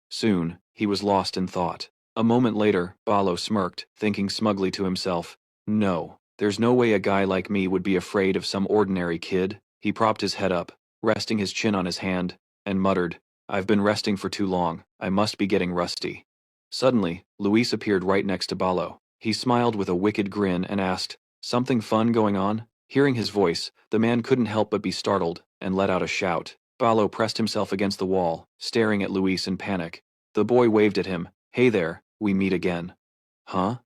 soon, he was lost in thought. A moment later, Balo smirked, thinking smugly to himself, no, there's no way a guy like me would be afraid of some ordinary kid. He propped his head up, resting his chin on his hand, and muttered, I've been resting for too long, I must be getting rusty. Suddenly, Luis appeared right next to Balo. He smiled with a wicked grin and asked, something fun going on? Hearing his voice, the man couldn't help but be startled, and let out a shout. Balo pressed himself against the wall, staring at Luis in panic. The boy waved at him, hey there, we meet again. Huh?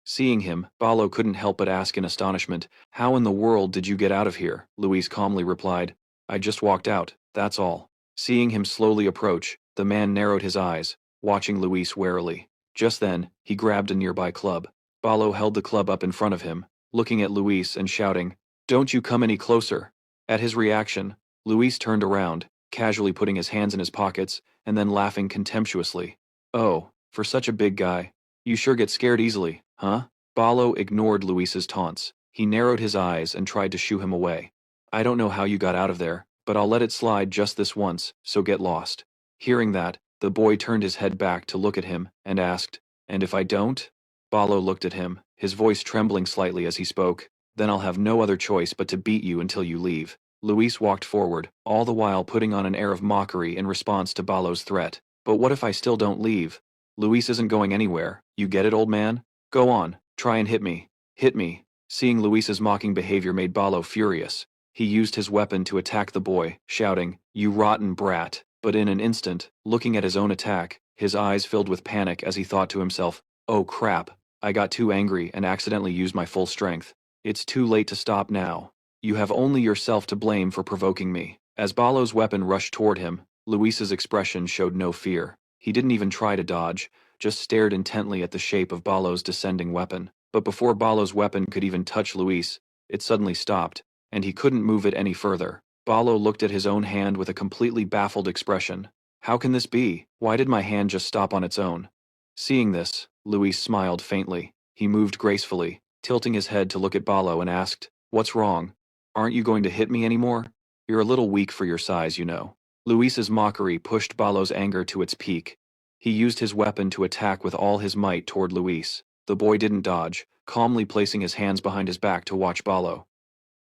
Seeing him, Balo couldn't help but ask in astonishment, how in the world did you get out of here? Luis calmly replied, I just walked out, that's all. Seeing him slowly approach, the man narrowed his eyes, watching Luis warily. Just then, he grabbed a nearby club. Balo held the club up in front of him, looking at Luis and shouting, don't you come any closer. At his reaction, Luis turned around, casually putting his hands in his pockets, and then laughing contemptuously. Oh, for such a big guy. You sure get scared easily, huh? Balo ignored Luis's taunts. He narrowed his eyes and tried to shoo him away. I don't know how you got out of there, but I'll let it slide just this once, so get lost. Hearing that, the boy turned his head back to look at him, and asked, and if I don't? Balo looked at him, his voice trembling slightly as he spoke. Then I'll have no other choice but to beat you until you leave. Luis walked forward, all the while putting on an air of mockery in response to Balo's threat. But what if I still don't leave? Luis isn't going anywhere, you get it, old man? Go on, try and hit me. Hit me. Seeing Luis's mocking behavior made Balo furious. He used his weapon to attack the boy, shouting, you rotten brat. But in an instant, looking at his own attack, his eyes filled with panic as he thought to himself, oh crap, I got too angry and accidentally used my full strength. It's too late to stop now. You have only yourself to blame for provoking me. As Balo's weapon rushed toward him, Luis's expression showed no fear. He didn't even try to dodge, just stared intently at the shape of Balo's descending weapon. But before Balo's weapon could even touch Luis, it suddenly stopped, and he couldn't move it any further. Balo looked at his own hand with a completely baffled expression. How can this be? Why did my hand just stop on its own? Seeing this, Luis smiled faintly. He moved gracefully, tilting his head to look at Balo and asked, what's wrong? Aren't you going to hit me anymore? You're a little weak for your size, you know. Luis's mockery pushed Balo's anger to its peak. He used his weapon to attack with all his might toward Luis. The boy didn't dodge, calmly placing his hands behind his back to watch Balo.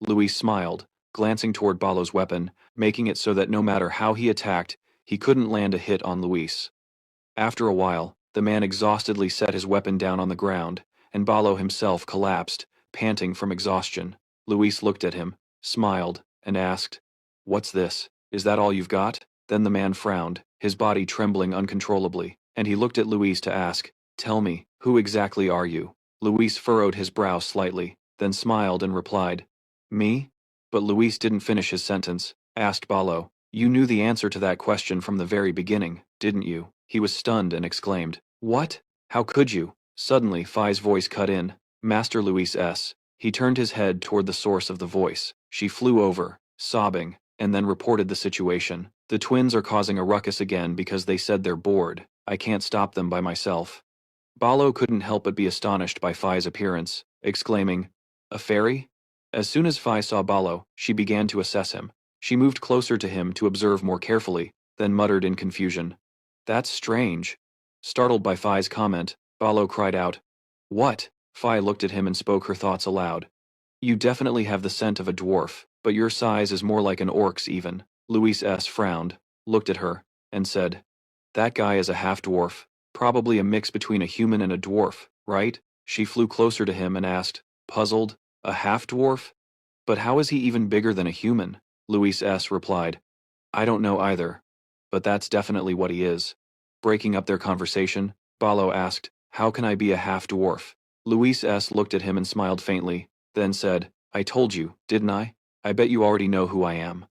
Luis smiled, glancing toward Balo's weapon, making it so that no matter how he attacked, he couldn't land a hit on Luis. After a while, the man exhaustedly set his weapon down on the ground, and Balo himself collapsed, panting from exhaustion. Luis looked at him, smiled, and asked, what's this? Is that all you've got? Then the man frowned, his body trembling uncontrollably, and he looked at Luis to ask, tell me, who exactly are you? Luis furrowed his brow slightly, then smiled and replied, me? But Luis didn't finish his sentence. Asked Balo, you knew the answer to that question from the very beginning, didn't you? He was stunned and exclaimed, what? How could you? Suddenly, Phi's voice cut in, Master Luis S. He turned his head toward the source of the voice. She flew over, sobbing, and then reported the situation. The twins are causing a ruckus again because they said they're bored. I can't stop them by myself. Balo couldn't help but be astonished by Phi's appearance, exclaiming, a fairy? As soon as Phi saw Balo, she began to assess him. She moved closer to him to observe more carefully, then muttered in confusion, that's strange. Startled by Phi's comment, Balo cried out, what? Phi looked at him and spoke her thoughts aloud. You definitely have the scent of a dwarf, but your size is more like an orc's even. Luis S. frowned, looked at her, and said, That guy is a half-dwarf, probably a mix between a human and a dwarf, right? She flew closer to him and asked, puzzled, a half-dwarf? But how is he even bigger than a human? Luis S. replied, I don't know either. But that's definitely what he is. Breaking up their conversation, Balo asked, how can I be a half-dwarf? Luis S. looked at him and smiled faintly, then said, I told you, didn't I? I bet you already know who I am.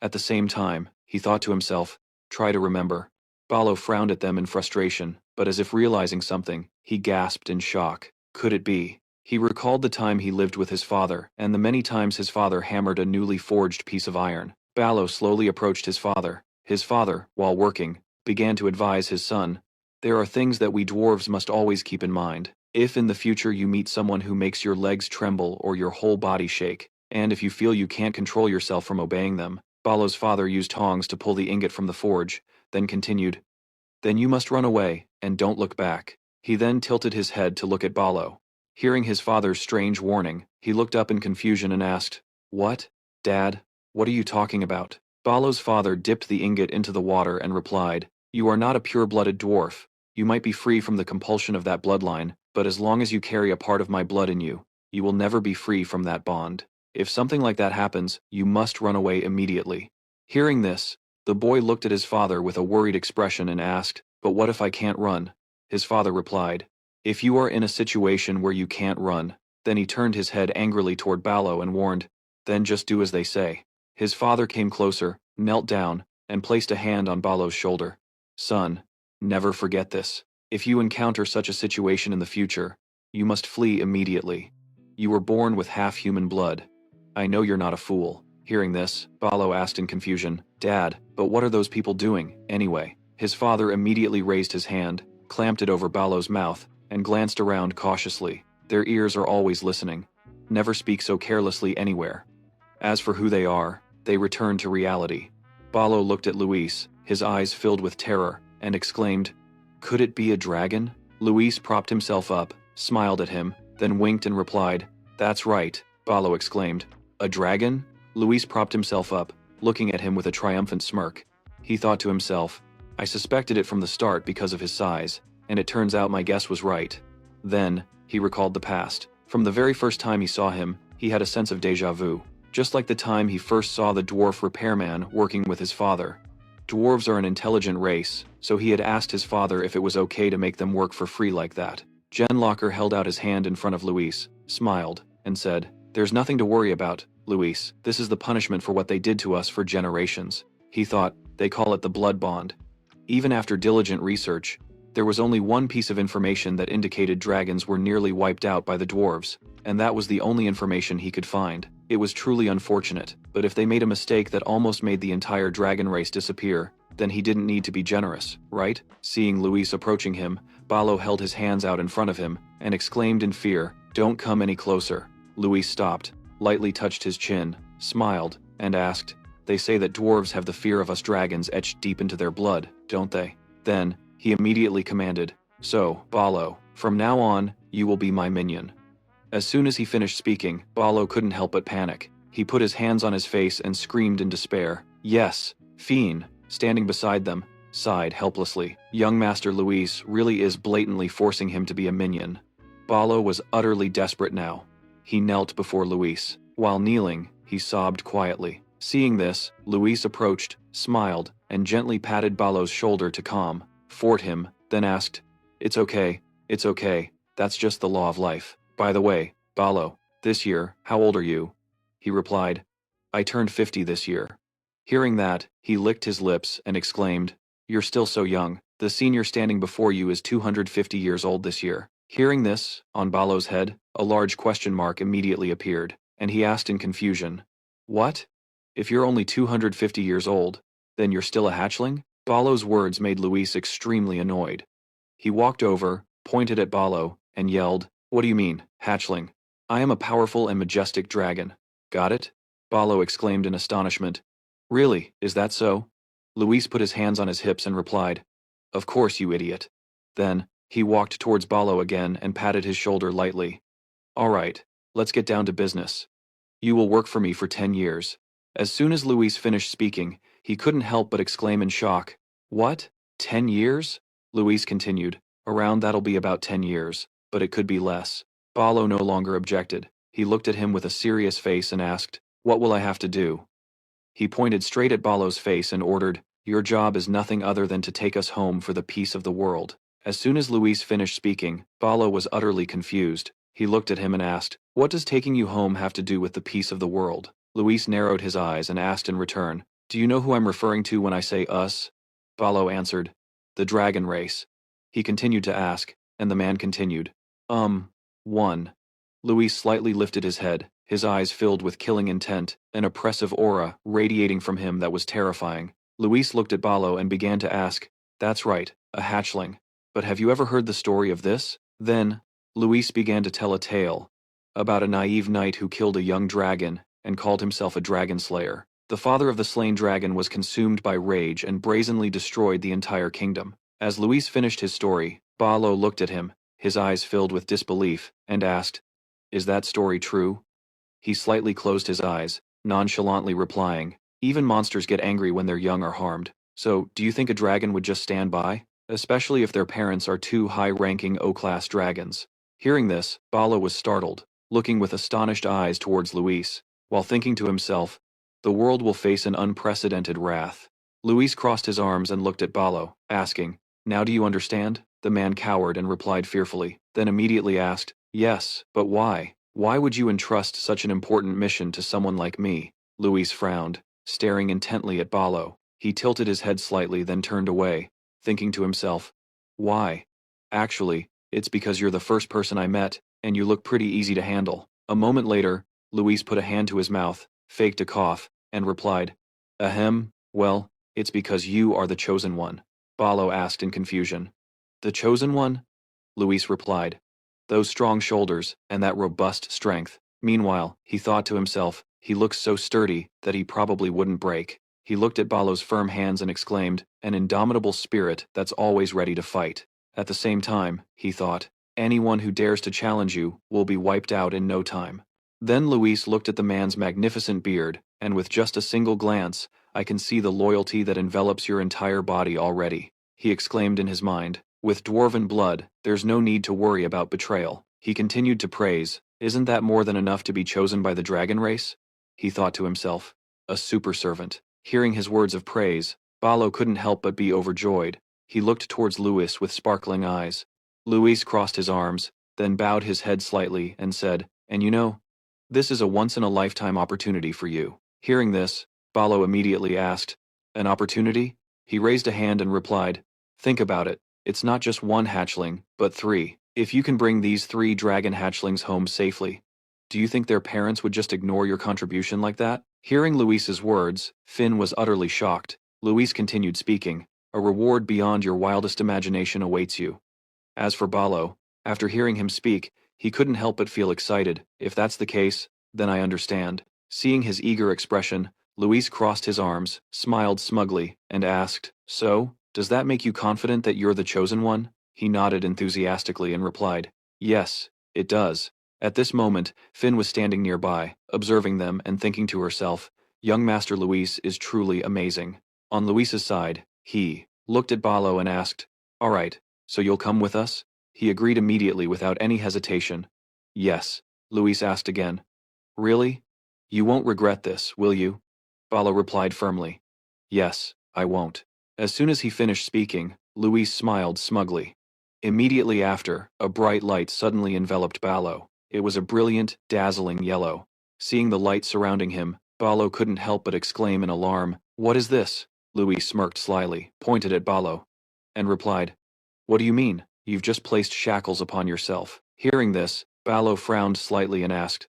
At the same time, he thought to himself, try to remember. Balo frowned at them in frustration, but as if realizing something, he gasped in shock. Could it be? He recalled the time he lived with his father, and the many times his father hammered a newly forged piece of iron. Balo slowly approached his father. His father, while working, began to advise his son, there are things that we dwarves must always keep in mind. If in the future you meet someone who makes your legs tremble or your whole body shake, and if you feel you can't control yourself from obeying them, Balo's father used tongs to pull the ingot from the forge, then continued, then you must run away, and don't look back. He then tilted his head to look at Balo. Hearing his father's strange warning, he looked up in confusion and asked, what? Dad, what are you talking about? Balo's father dipped the ingot into the water and replied, you are not a pure-blooded dwarf. You might be free from the compulsion of that bloodline, but as long as you carry a part of my blood in you, you will never be free from that bond. If something like that happens, you must run away immediately. Hearing this, the boy looked at his father with a worried expression and asked, but what if I can't run? His father replied, if you are in a situation where you can't run, then he turned his head angrily toward Balo and warned, then just do as they say. His father came closer, knelt down, and placed a hand on Balo's shoulder. Son, never forget this. If you encounter such a situation in the future, you must flee immediately. You were born with half-human blood. I know you're not a fool. Hearing this, Balo asked in confusion, Dad, but what are those people doing, anyway? His father immediately raised his hand, clamped it over Balo's mouth, and glanced around cautiously. Their ears are always listening. Never speak so carelessly anywhere. As for who they are, they return to reality. Balo looked at Luis, his eyes filled with terror, and exclaimed, could it be a dragon? Luis propped himself up, smiled at him, then winked and replied, that's right, Balo exclaimed. A dragon? Luis propped himself up, looking at him with a triumphant smirk. He thought to himself, I suspected it from the start because of his size, and it turns out my guess was right. Then, he recalled the past. From the very first time he saw him, he had a sense of déjà vu, just like the time he first saw the dwarf repairman working with his father. Dwarves are an intelligent race, so he had asked his father if it was okay to make them work for free like that. Genlocker held out his hand in front of Luis, smiled, and said, there's nothing to worry about, Luis. This is the punishment for what they did to us for generations. He thought, they call it the blood bond. Even after diligent research, there was only one piece of information that indicated dragons were nearly wiped out by the dwarves, and that was the only information he could find. It was truly unfortunate, but if they made a mistake that almost made the entire dragon race disappear, then he didn't need to be generous, right? Seeing Luis approaching him, Balo held his hands out in front of him, and exclaimed in fear, don't come any closer. Luis stopped, lightly touched his chin, smiled, and asked, they say that dwarves have the fear of us dragons etched deep into their blood, don't they? Then, he immediately commanded, so, Balo, from now on, you will be my minion. As soon as he finished speaking, Balo couldn't help but panic. He put his hands on his face and screamed in despair. Yes, Fiend, standing beside them, sighed helplessly. Young Master Luis really is blatantly forcing him to be a minion. Balo was utterly desperate now. He knelt before Luis. While kneeling, he sobbed quietly. Seeing this, Luis approached, smiled, and gently patted Balo's shoulder to calm him, then asked, it's okay, that's just the law of life. By the way, Balo, this year, how old are you? He replied, I turned 50 this year. Hearing that, he licked his lips and exclaimed, you're still so young. The senior standing before you is 250 years old this year. Hearing this, on Balo's head, a large question mark immediately appeared, and he asked in confusion, what? If you're only 250 years old, then you're still a hatchling? Balo's words made Luis extremely annoyed. He walked over, pointed at Balo, and yelled, what do you mean, hatchling? I am a powerful and majestic dragon. Got it? Balo exclaimed in astonishment. Really, is that so? Luis put his hands on his hips and replied, of course, you idiot. Then, he walked towards Balo again and patted his shoulder lightly. All right, let's get down to business. You will work for me for 10 years. As soon as Luis finished speaking, he couldn't help but exclaim in shock, what? 10 years? Luis continued. Around that'll be about 10 years, but it could be less. Balo no longer objected. He looked at him with a serious face and asked, "What will I have to do?" He pointed straight at Balo's face and ordered, "Your job is nothing other than to take us home for the peace of the world." As soon as Luis finished speaking, Balo was utterly confused. He looked at him and asked, "What does taking you home have to do with the peace of the world?" Luis narrowed his eyes and asked in return, "Do you know who I'm referring to when I say us?" Balo answered, "The dragon race." He continued to ask, and the man continued, One. Luis slightly lifted his head, his eyes filled with killing intent, an oppressive aura radiating from him that was terrifying. Luis looked at Balo and began to ask, "That's right, a hatchling. But have you ever heard the story of this?" Then, Luis began to tell a tale about a naive knight who killed a young dragon and called himself a dragon slayer. The father of the slain dragon was consumed by rage and brazenly destroyed the entire kingdom. As Luis finished his story, Balo looked at him, his eyes filled with disbelief, and asked, "Is that story true?" He slightly closed his eyes, nonchalantly replying, "Even monsters get angry when their young are harmed. So, do you think a dragon would just stand by? Especially if their parents are two high-ranking O-class dragons." Hearing this, Balo was startled, looking with astonished eyes towards Luis, while thinking to himself, "The world will face an unprecedented wrath." Luis crossed his arms and looked at Balo, asking, "Now do you understand?" The man cowered and replied fearfully, then immediately asked, "Yes, but why? Why would you entrust such an important mission to someone like me?" Luis frowned, staring intently at Balo. He tilted his head slightly then turned away, thinking to himself, "Why? Actually, it's because you're the first person I met, and you look pretty easy to handle." A moment later, Luis put a hand to his mouth, faked a cough, and replied, "Ahem, well, it's because you are the chosen one." Balo asked in confusion. "The chosen one?" Luis replied. "Those strong shoulders, and that robust strength." Meanwhile, he thought to himself, he looks so sturdy that he probably wouldn't break. He looked at Balo's firm hands and exclaimed, "An indomitable spirit that's always ready to fight." At the same time, he thought, "Anyone who dares to challenge you will be wiped out in no time." Then Luis looked at the man's magnificent beard, and with just a single glance, "I can see the loyalty that envelops your entire body already," he exclaimed in his mind. "With dwarven blood, there's no need to worry about betrayal." He continued to praise, "Isn't that more than enough to be chosen by the dragon race?" He thought to himself, "A super servant." Hearing his words of praise, Balo couldn't help but be overjoyed. He looked towards Luis with sparkling eyes. Luis crossed his arms, then bowed his head slightly and said, "And you know, this is a once-in-a-lifetime opportunity for you." Hearing this, Balo immediately asked, "An opportunity?" He raised a hand and replied, "Think about it. It's not just one hatchling, but 3. If you can bring these 3 dragon hatchlings home safely, do you think their parents would just ignore your contribution like that?" Hearing Luis's words, Finn was utterly shocked. Luis continued speaking, "A reward beyond your wildest imagination awaits you." As for Balo, after hearing him speak, he couldn't help but feel excited. "If that's the case, then I understand." Seeing his eager expression, Luis crossed his arms, smiled smugly, and asked, "So, does that make you confident that you're the chosen one?" He nodded enthusiastically and replied, "Yes, it does." At this moment, Finn was standing nearby, observing them and thinking to herself, "Young Master Luis is truly amazing." On Luis's side, he looked at Balo and asked, "All right, so you'll come with us?" He agreed immediately without any hesitation. "Yes," Luis asked again. "Really? You won't regret this, will you?" Balo replied firmly. "Yes, I won't." As soon as he finished speaking, Luis smiled smugly. Immediately after, a bright light suddenly enveloped Balo. It was a brilliant, dazzling yellow. Seeing the light surrounding him, Balo couldn't help but exclaim in alarm, "What is this?" Luis smirked slyly, pointed at Balo, and replied, "What do you mean? You've just placed shackles upon yourself." Hearing this, Balo frowned slightly and asked,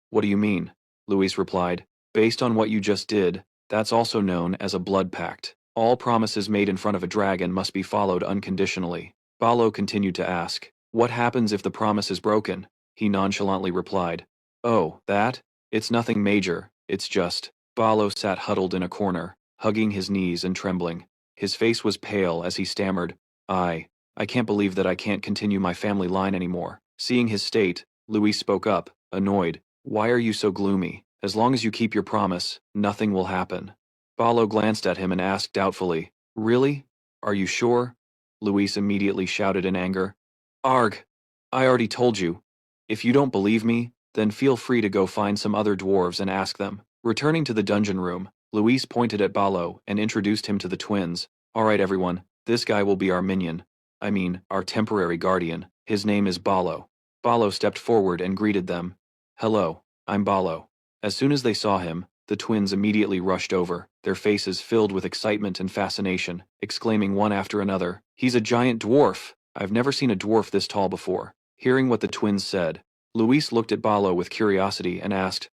"What do you mean?" Luis replied, "Based on what you just did, that's also known as a blood pact. All promises made in front of a dragon must be followed unconditionally." Balo continued to ask, "What happens if the promise is broken?" He nonchalantly replied, "Oh, that? It's nothing major, it's just." Balo sat huddled in a corner, hugging his knees and trembling. His face was pale as he stammered, I can't believe that I can't continue my family line anymore." Seeing his state, Luis spoke up, annoyed, "Why are you so gloomy? As long as you keep your promise, nothing will happen." Balo glanced at him and asked doubtfully, "Really? Are you sure? Luis immediately shouted in anger. Arg! I already told you. If you don't believe me, then feel free to go find some other dwarves and ask them. Returning to the dungeon room, Luis pointed at Balo and introduced him to the twins. Alright everyone, this guy will be our minion. I mean, our temporary guardian. His name is Balo. Balo stepped forward and greeted them. Hello, I'm Balo. As soon as they saw him, the twins immediately rushed over, their faces filled with excitement and fascination, exclaiming one after another, "He's a giant dwarf! I've never seen a dwarf this tall before." Hearing what the twins said, Luis looked at Balo with curiosity and asked,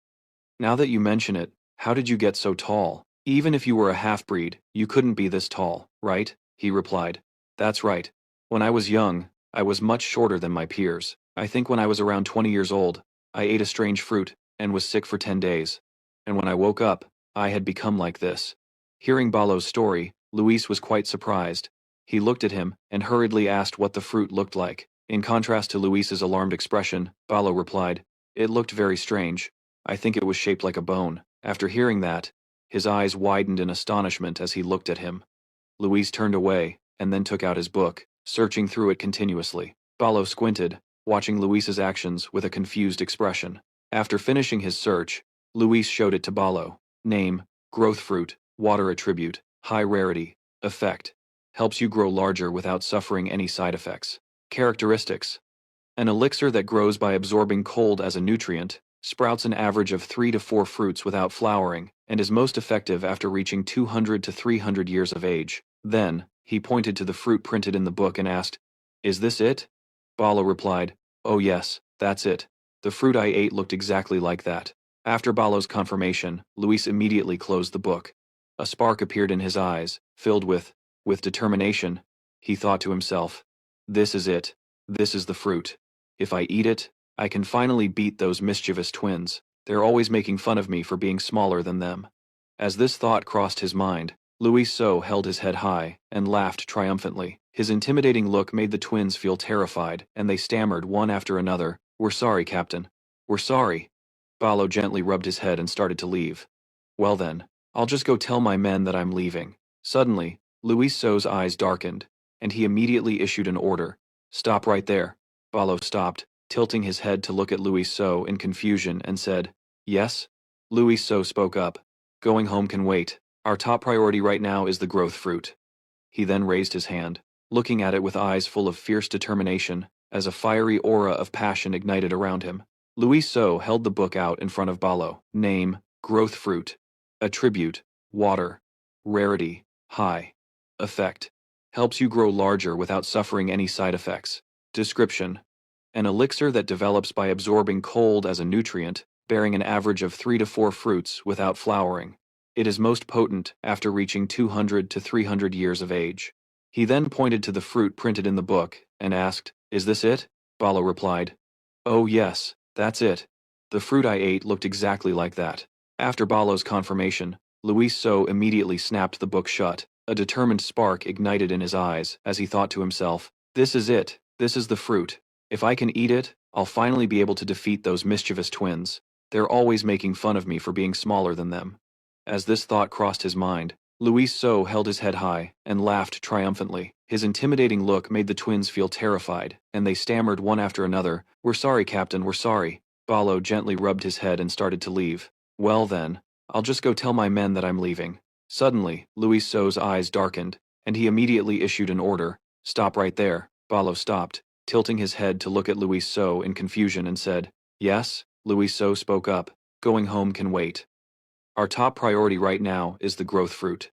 "Now that you mention it, how did you get so tall? Even if you were a half-breed, you couldn't be this tall, right?" He replied, "That's right. When I was young, I was much shorter than my peers. I think when I was around 20 years old, I ate a strange fruit and was sick for 10 days. And when I woke up, I had become like this." Hearing Balo's story, Luis was quite surprised. He looked at him and hurriedly asked what the fruit looked like. In contrast to Luis's alarmed expression, Balo replied, "It looked very strange. I think it was shaped like a bone." After hearing that, his eyes widened in astonishment as he looked at him. Luis turned away, and then took out his book, searching through it continuously. Balo squinted, watching Luis's actions with a confused expression. After finishing his search, Luis showed it to Balo. Name, growth fruit, water attribute, high rarity, effect. Helps you grow larger without suffering any side effects. Characteristics. An elixir that grows by absorbing cold as a nutrient, sprouts an average of 3 to 4 fruits without flowering, and is most effective after reaching 200 to 300 years of age. Then, he pointed to the fruit printed in the book and asked, "Is this it?" Balo replied, "Oh yes, that's it. The fruit I ate looked exactly like that." After Balo's confirmation, Luis immediately closed the book. A spark appeared in his eyes, filled with determination. He thought to himself, "This is it. This is the fruit. If I eat it, I can finally beat those mischievous twins. They're always making fun of me for being smaller than them." As this thought crossed his mind, Louis So held his head high and laughed triumphantly. His intimidating look made the twins feel terrified, and they stammered one after another, "We're sorry, Captain. We're sorry." Balo gently rubbed his head and started to leave. "Well then, I'll just go tell my men that I'm leaving." Suddenly, Louis So's eyes darkened, and he immediately issued an order. "Stop right there." Balo stopped, tilting his head to look at Louis So in confusion, and said, "Yes?" Louis So spoke up. "Going home can wait. Our top priority right now is the growth fruit." He then raised his hand, looking at it with eyes full of fierce determination, as a fiery aura of passion ignited around him. Louis So held the book out in front of Balo. Name, growth fruit. Attribute, water. Rarity, high. Effect, helps you grow larger without suffering any side effects. Description, an elixir that develops by absorbing cold as a nutrient, bearing an average of 3 to 4 fruits without flowering. It is most potent after reaching 200 to 300 years of age. He then pointed to the fruit printed in the book and asked, "Is this it?" Balo replied, "Oh yes, that's it. The fruit I ate looked exactly like that." After Balo's confirmation, Luis So immediately snapped the book shut. A determined spark ignited in his eyes as he thought to himself, "This is it. This is the fruit. If I can eat it, I'll finally be able to defeat those mischievous twins. They're always making fun of me for being smaller than them." As this thought crossed his mind, Louis So held his head high and laughed triumphantly. His intimidating look made the twins feel terrified, and they stammered one after another, "We're sorry, Captain, we're sorry." Balo gently rubbed his head and started to leave. "Well then, I'll just go tell my men that I'm leaving." Suddenly, Louis So's eyes darkened, and he immediately issued an order. "Stop right there." Balo stopped, tilting his head to look at Louis So in confusion, and said, "Yes?" Louis So spoke up, "Going home can wait. Our top priority right now is the growth fruit."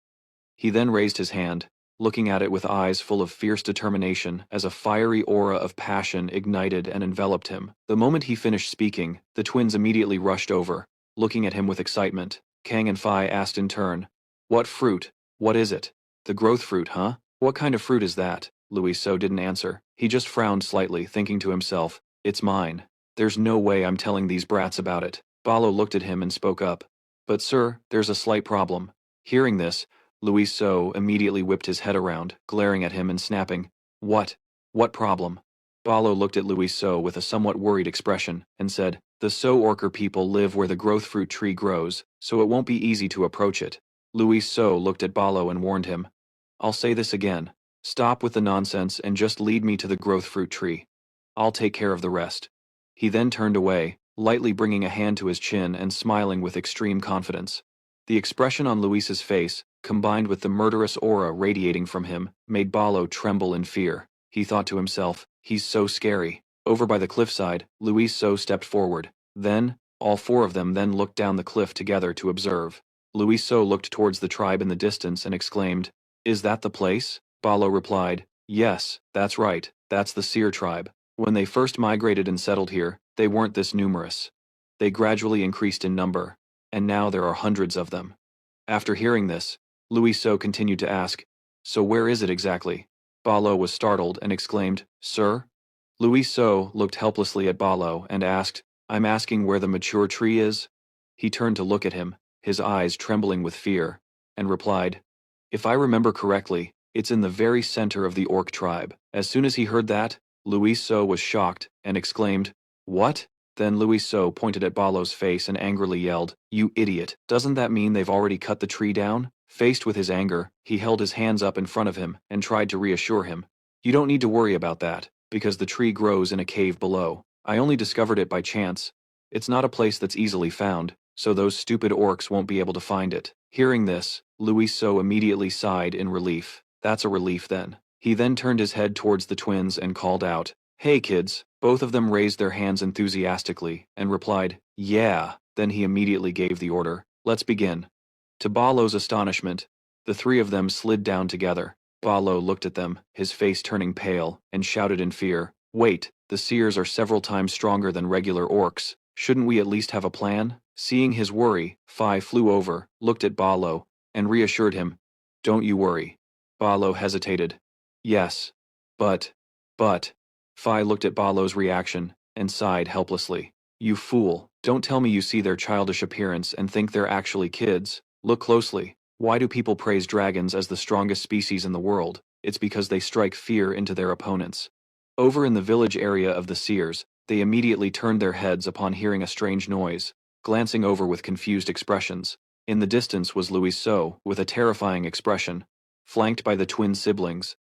He then raised his hand, looking at it with eyes full of fierce determination as a fiery aura of passion ignited and enveloped him. The moment he finished speaking, the twins immediately rushed over, looking at him with excitement. Kang and Phi asked in turn, "What fruit? What is it?" "The growth fruit, huh? What kind of fruit is that?" Louis So didn't answer. He just frowned slightly, thinking to himself, "It's mine. There's no way I'm telling these brats about it." Balo looked at him and spoke up. "But sir, there's a slight problem." Hearing this, Louis So immediately whipped his head around, glaring at him and snapping, "What? What problem?" Balo looked at Louis So with a somewhat worried expression, and said, "The So Orker people live where the growth fruit tree grows, so it won't be easy to approach it." Louis So looked at Balo and warned him, "I'll say this again. Stop with the nonsense and just lead me to the growth fruit tree. I'll take care of the rest. He then turned away, lightly bringing a hand to his chin and smiling with extreme confidence. The expression on Luis's face, combined with the murderous aura radiating from him, made Ballo tremble in fear. He thought to himself, he's so scary. Over by the cliffside, Luis So stepped forward. Then, all four of them then looked down the cliff together to observe. Luis So looked towards the tribe in the distance and exclaimed, "Is that the place?" Ballo replied, "Yes, that's right, that's the Seer tribe. When they first migrated and settled here, they weren't this numerous. They gradually increased in number, and now there are hundreds of them." After hearing this, Luis So continued to ask, "So where is it exactly?" Ballo was startled and exclaimed, "Sir?" Luis So looked helplessly at Ballo and asked, "I'm asking where the mature tree is?" He turned to look at him, his eyes trembling with fear, and replied, "If I remember correctly, it's in the very center of the orc tribe." As soon as he heard that, Luis So was shocked and exclaimed, "What?" Then Luis So pointed at Ballo's face and angrily yelled, "You idiot! Doesn't that mean they've already cut the tree down?" Faced with his anger, he held his hands up in front of him and tried to reassure him. "You don't need to worry about that, because the tree grows in a cave below. I only discovered it by chance. It's not a place that's easily found, so those stupid orcs won't be able to find it." Hearing this, Luis So immediately sighed in relief. That's a relief then. He then turned his head towards the twins and called out, "Hey kids." Both of them raised their hands enthusiastically and replied, "Yeah." Then he immediately gave the order, "Let's begin." To Ballo's astonishment, the three of them slid down together. Ballo looked at them, his face turning pale, and shouted in fear, "Wait, the seers are several times stronger than regular orcs. Shouldn't we at least have a plan?" Seeing his worry, Phi flew over, looked at Ballo, and reassured him, "Don't you worry." Ballo hesitated. "Yes. But. Phi looked at Ballo's reaction, and sighed helplessly. "You fool, don't tell me you see their childish appearance and think they're actually kids. Look closely. Why do people praise dragons as the strongest species in the world? It's because they strike fear into their opponents." Over in the village area of the seers, they immediately turned their heads upon hearing a strange noise, glancing over with confused expressions. In the distance was Luis So, with a terrifying expression, flanked by the twin siblings.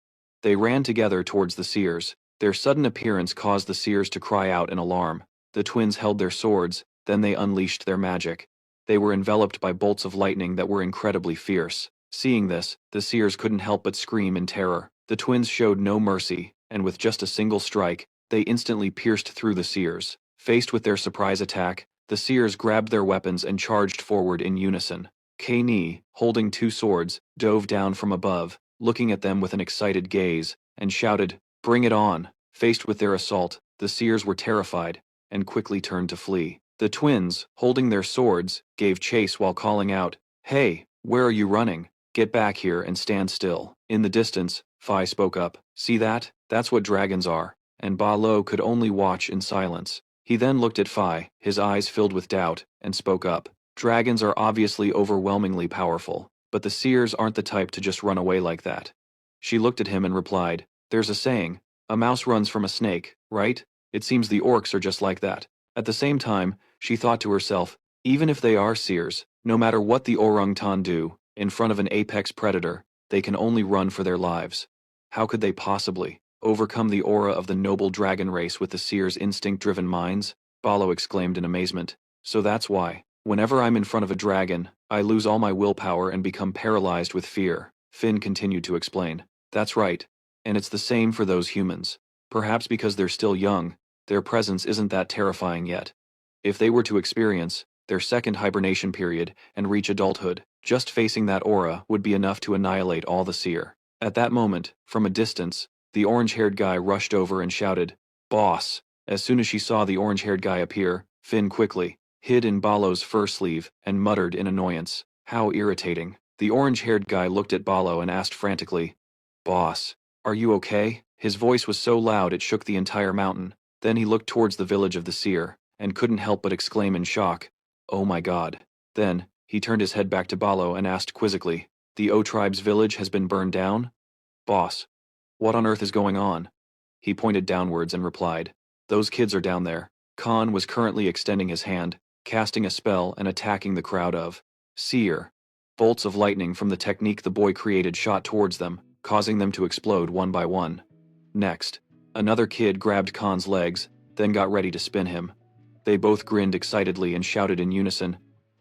They ran together towards the seers. Their sudden appearance caused the seers to cry out in alarm. The twins held their swords, then they unleashed their magic. They were enveloped by bolts of lightning that were incredibly fierce. Seeing this, the seers couldn't help but scream in terror. The twins showed no mercy, and with just a single strike, they instantly pierced through the seers. Faced with their surprise attack, the seers grabbed their weapons and charged forward in unison. K-Ni, holding two swords, dove down from above, looking at them with an excited gaze, and shouted, "Bring it on!" Faced with their assault, the seers were terrified, and quickly turned to flee. The twins, holding their swords, gave chase while calling out, "Hey, where are you running? Get back here and stand still." In the distance, Phi spoke up, "See that? That's what dragons are." And Ba Lo could only watch in silence. He then looked at Phi, his eyes filled with doubt, and spoke up. "Dragons are obviously overwhelmingly powerful, but the seers aren't the type to just run away like that." She looked at him and replied, "There's a saying, a mouse runs from a snake, right? It seems the orcs are just like that." At the same time, she thought to herself, even if they are seers, no matter what the orangutan do, in front of an apex predator, they can only run for their lives. How could they possibly overcome the aura of the noble dragon race with the seers' instinct-driven minds? Ballo exclaimed in amazement. "So that's why, whenever I'm in front of a dragon, I lose all my willpower and become paralyzed with fear," Finn continued to explain. "That's right. And it's the same for those humans. Perhaps because they're still young, their presence isn't that terrifying yet. If they were to experience their second hibernation period and reach adulthood, just facing that aura would be enough to annihilate all the seer." At that moment, from a distance, the orange-haired guy rushed over and shouted, "Boss!" As soon as she saw the orange-haired guy appear, Finn quickly hid in Ballo's fur sleeve and muttered in annoyance, "How irritating." The orange-haired guy looked at Ballo and asked frantically, "Boss, are you okay?" His voice was so loud it shook the entire mountain. Then he looked towards the village of the seer, and couldn't help but exclaim in shock, "Oh my god." Then, he turned his head back to Ballo and asked quizzically, "The O tribe's village has been burned down?" "Boss, what on earth is going on?" He pointed downwards and replied, "Those kids are down there." Khan was currently extending his hand, casting a spell and attacking the crowd of seer. Bolts of lightning from the technique the boy created shot towards them. causing them to explode one by one. Next, another kid grabbed Khan's legs, then got ready to spin him. They both grinned excitedly and shouted in unison,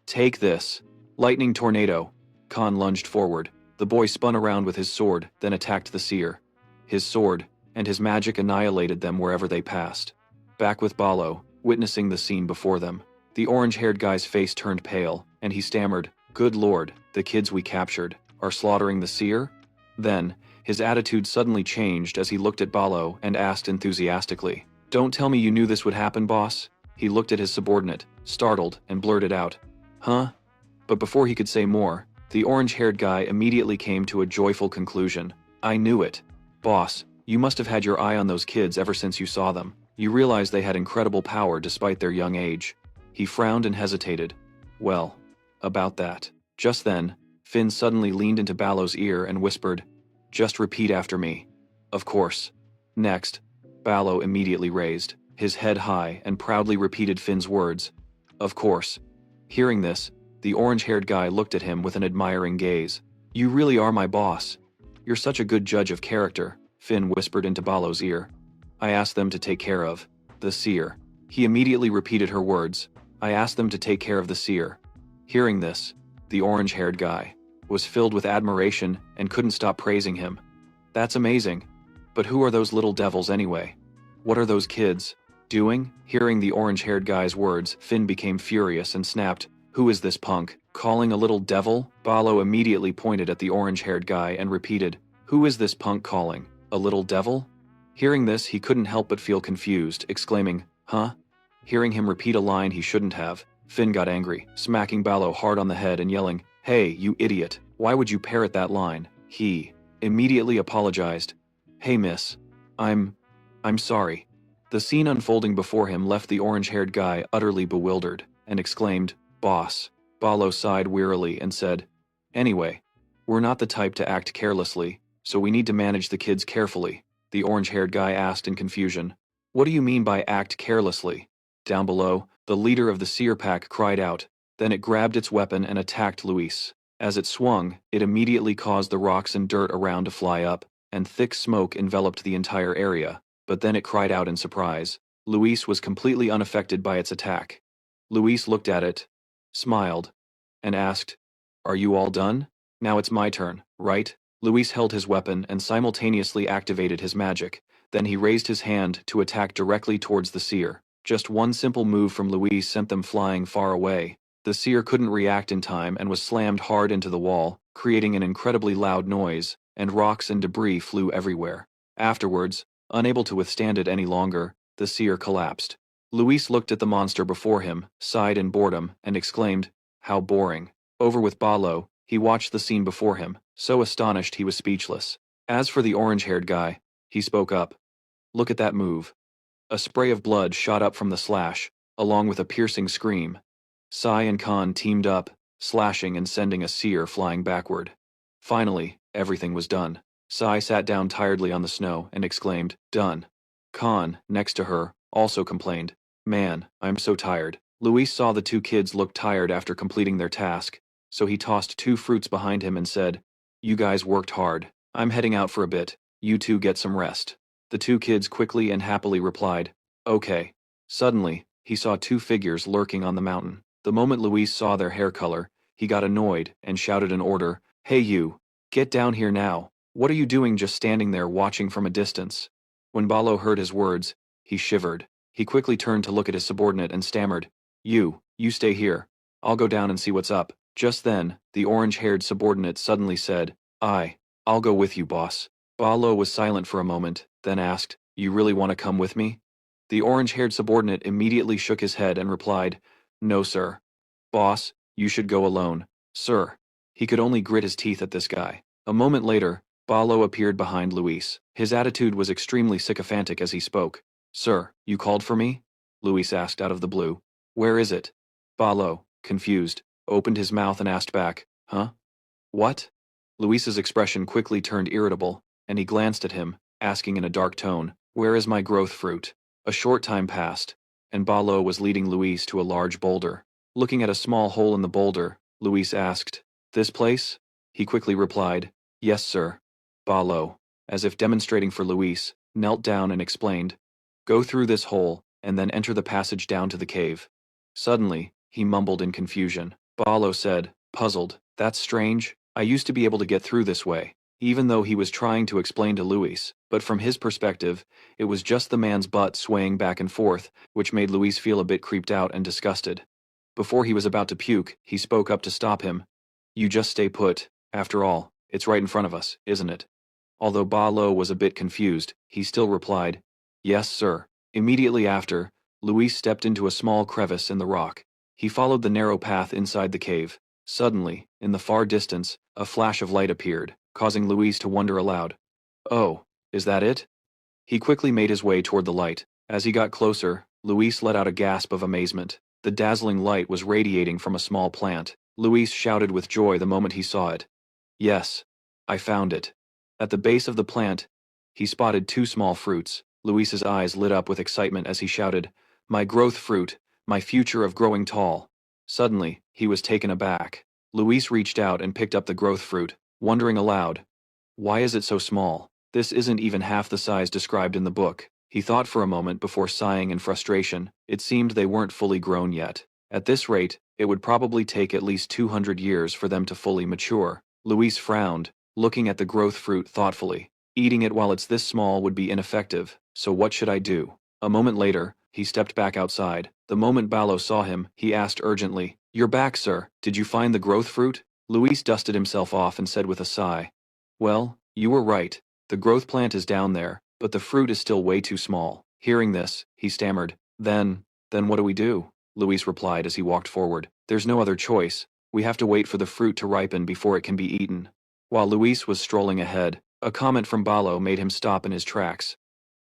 "Take this!" Lightning tornado! Khan lunged forward. The boy spun around with his sword, then attacked the seer. His sword and his magic annihilated them wherever they passed. Back with Balo, witnessing the scene before them. The orange-haired guy's face turned pale, and he stammered, "Good lord, the kids we captured are slaughtering the seer?" Then, his attitude suddenly changed as he looked at Balo and asked enthusiastically, "Don't tell me you knew this would happen, boss?" He looked at his subordinate, startled, and blurted out, "Huh?" But before he could say more, the orange-haired guy immediately came to a joyful conclusion. "I knew it. Boss, you must have had your eye on those kids ever since you saw them. You realized they had incredible power despite their young age." He frowned and hesitated. "Well, about that." Just then, Finn suddenly leaned into Balo's ear and whispered, "Just repeat after me." "Of course." Next, Balo immediately raised his head high and proudly repeated Finn's words, "Of course." Hearing this, the orange-haired guy looked at him with an admiring gaze. "You really are my boss. You're such a good judge of character," Finn whispered into Balo's ear. "I asked them to take care of the seer." He immediately repeated her words. "I asked them to take care of the seer." Hearing this, the orange-haired guy was filled with admiration and couldn't stop praising him. "That's amazing. But who are those little devils anyway? What are those kids doing?" Hearing the orange-haired guy's words, Finn became furious and snapped, "Who is this punk calling a little devil?" Balo immediately pointed at the orange-haired guy and repeated, "Who is this punk calling a little devil?" Hearing this, he couldn't help but feel confused, exclaiming, "Huh?" Hearing him repeat a line he shouldn't have, Finn got angry, smacking Balo hard on the head and yelling, "Hey, you idiot, why would you parrot that line?" He immediately apologized. "Hey miss, I'm sorry." The scene unfolding before him left the orange-haired guy utterly bewildered, and exclaimed, "Boss." Balo sighed wearily and said, "Anyway, we're not the type to act carelessly, so we need to manage the kids carefully." The orange-haired guy asked in confusion, "What do you mean by act carelessly?" Down below, the leader of the seer pack cried out. Then it grabbed its weapon and attacked Luis. As it swung, it immediately caused the rocks and dirt around to fly up, and thick smoke enveloped the entire area. But then it cried out in surprise. Luis was completely unaffected by its attack. Luis looked at it, smiled, and asked, "Are you all done? Now it's my turn, right?" Luis held his weapon and simultaneously activated his magic. Then he raised his hand to attack directly towards the seer. Just one simple move from Luis sent them flying far away. The seer couldn't react in time and was slammed hard into the wall, creating an incredibly loud noise, and rocks and debris flew everywhere. Afterwards, unable to withstand it any longer, the seer collapsed. Luis looked at the monster before him, sighed in boredom, and exclaimed, "How boring." Over with Balo, he watched the scene before him, so astonished he was speechless. As for the orange-haired guy, he spoke up. "Look at that move." A spray of blood shot up from the slash, along with a piercing scream. Sai and Khan teamed up, slashing and sending a seer flying backward. Finally, everything was done. Sai sat down tiredly on the snow and exclaimed, "Done." Khan, next to her, also complained, "Man, I'm so tired." Luis saw the two kids look tired after completing their task, so he tossed 2 fruits behind him and said, "You guys worked hard. I'm heading out for a bit. You two get some rest." The 2 kids quickly and happily replied, "Okay." Suddenly, he saw 2 figures lurking on the mountain. The moment Luis saw their hair color, he got annoyed and shouted an order, "Hey you, get down here now. What are you doing just standing there watching from a distance?" When Balo heard his words, he shivered. He quickly turned to look at his subordinate and stammered, You stay here. I'll go down and see what's up." Just then, the orange-haired subordinate suddenly said, I'll go with you, boss." Balo was silent for a moment, then asked, "You really want to come with me?" The orange-haired subordinate immediately shook his head and replied, "No, sir. Boss, you should go alone." "Sir." He could only grit his teeth at this guy. A moment later, Balo appeared behind Luis. His attitude was extremely sycophantic as he spoke. "Sir, you called for me?" Luis asked out of the blue. "Where is it?" Balo, confused, opened his mouth and asked back, "Huh? What?" Luis's expression quickly turned irritable, and he glanced at him, asking in a dark tone, "Where is my growth fruit?" A short time passed, and Balo was leading Luis to a large boulder. Looking at a small hole in the boulder, Luis asked, "This place?" He quickly replied, "Yes, sir." Balo, as if demonstrating for Luis, knelt down and explained, "Go through this hole, and then enter the passage down to the cave." Suddenly, he mumbled in confusion. Balo said, puzzled, "That's strange, I used to be able to get through this way." Even though he was trying to explain to Luis, but from his perspective, it was just the man's butt swaying back and forth, which made Luis feel a bit creeped out and disgusted. Before he was about to puke, he spoke up to stop him. "You just stay put, after all, it's right in front of us, isn't it?" Although Ba Lo was a bit confused, he still replied, "Yes, sir." Immediately after, Luis stepped into a small crevice in the rock. He followed the narrow path inside the cave. Suddenly, in the far distance, a flash of light appeared, causing Luis to wonder aloud. "Oh, is that it?" He quickly made his way toward the light. As he got closer, Luis let out a gasp of amazement. The dazzling light was radiating from a small plant. Luis shouted with joy the moment he saw it. "Yes, I found it." At the base of the plant, he spotted two small fruits. Luis's eyes lit up with excitement as he shouted, "My growth fruit, my future of growing tall." Suddenly, he was taken aback. Luis reached out and picked up the growth fruit, wondering aloud, "Why is it so small? This isn't even half the size described in the book." He thought for a moment before sighing in frustration. It seemed they weren't fully grown yet. At this rate, it would probably take at least 200 years for them to fully mature. Luis frowned, looking at the growth fruit thoughtfully. Eating it while it's this small would be ineffective, so what should I do? A moment later, he stepped back outside. The moment Balo saw him, he asked urgently, "You're back, sir. Did you find the growth fruit?" Luis dusted himself off and said with a sigh, "Well, you were right. The growth plant is down there, but the fruit is still way too small." Hearing this, he stammered, Then what do we do?" Luis replied as he walked forward. "There's no other choice. We have to wait for the fruit to ripen before it can be eaten." While Luis was strolling ahead, a comment from Balo made him stop in his tracks.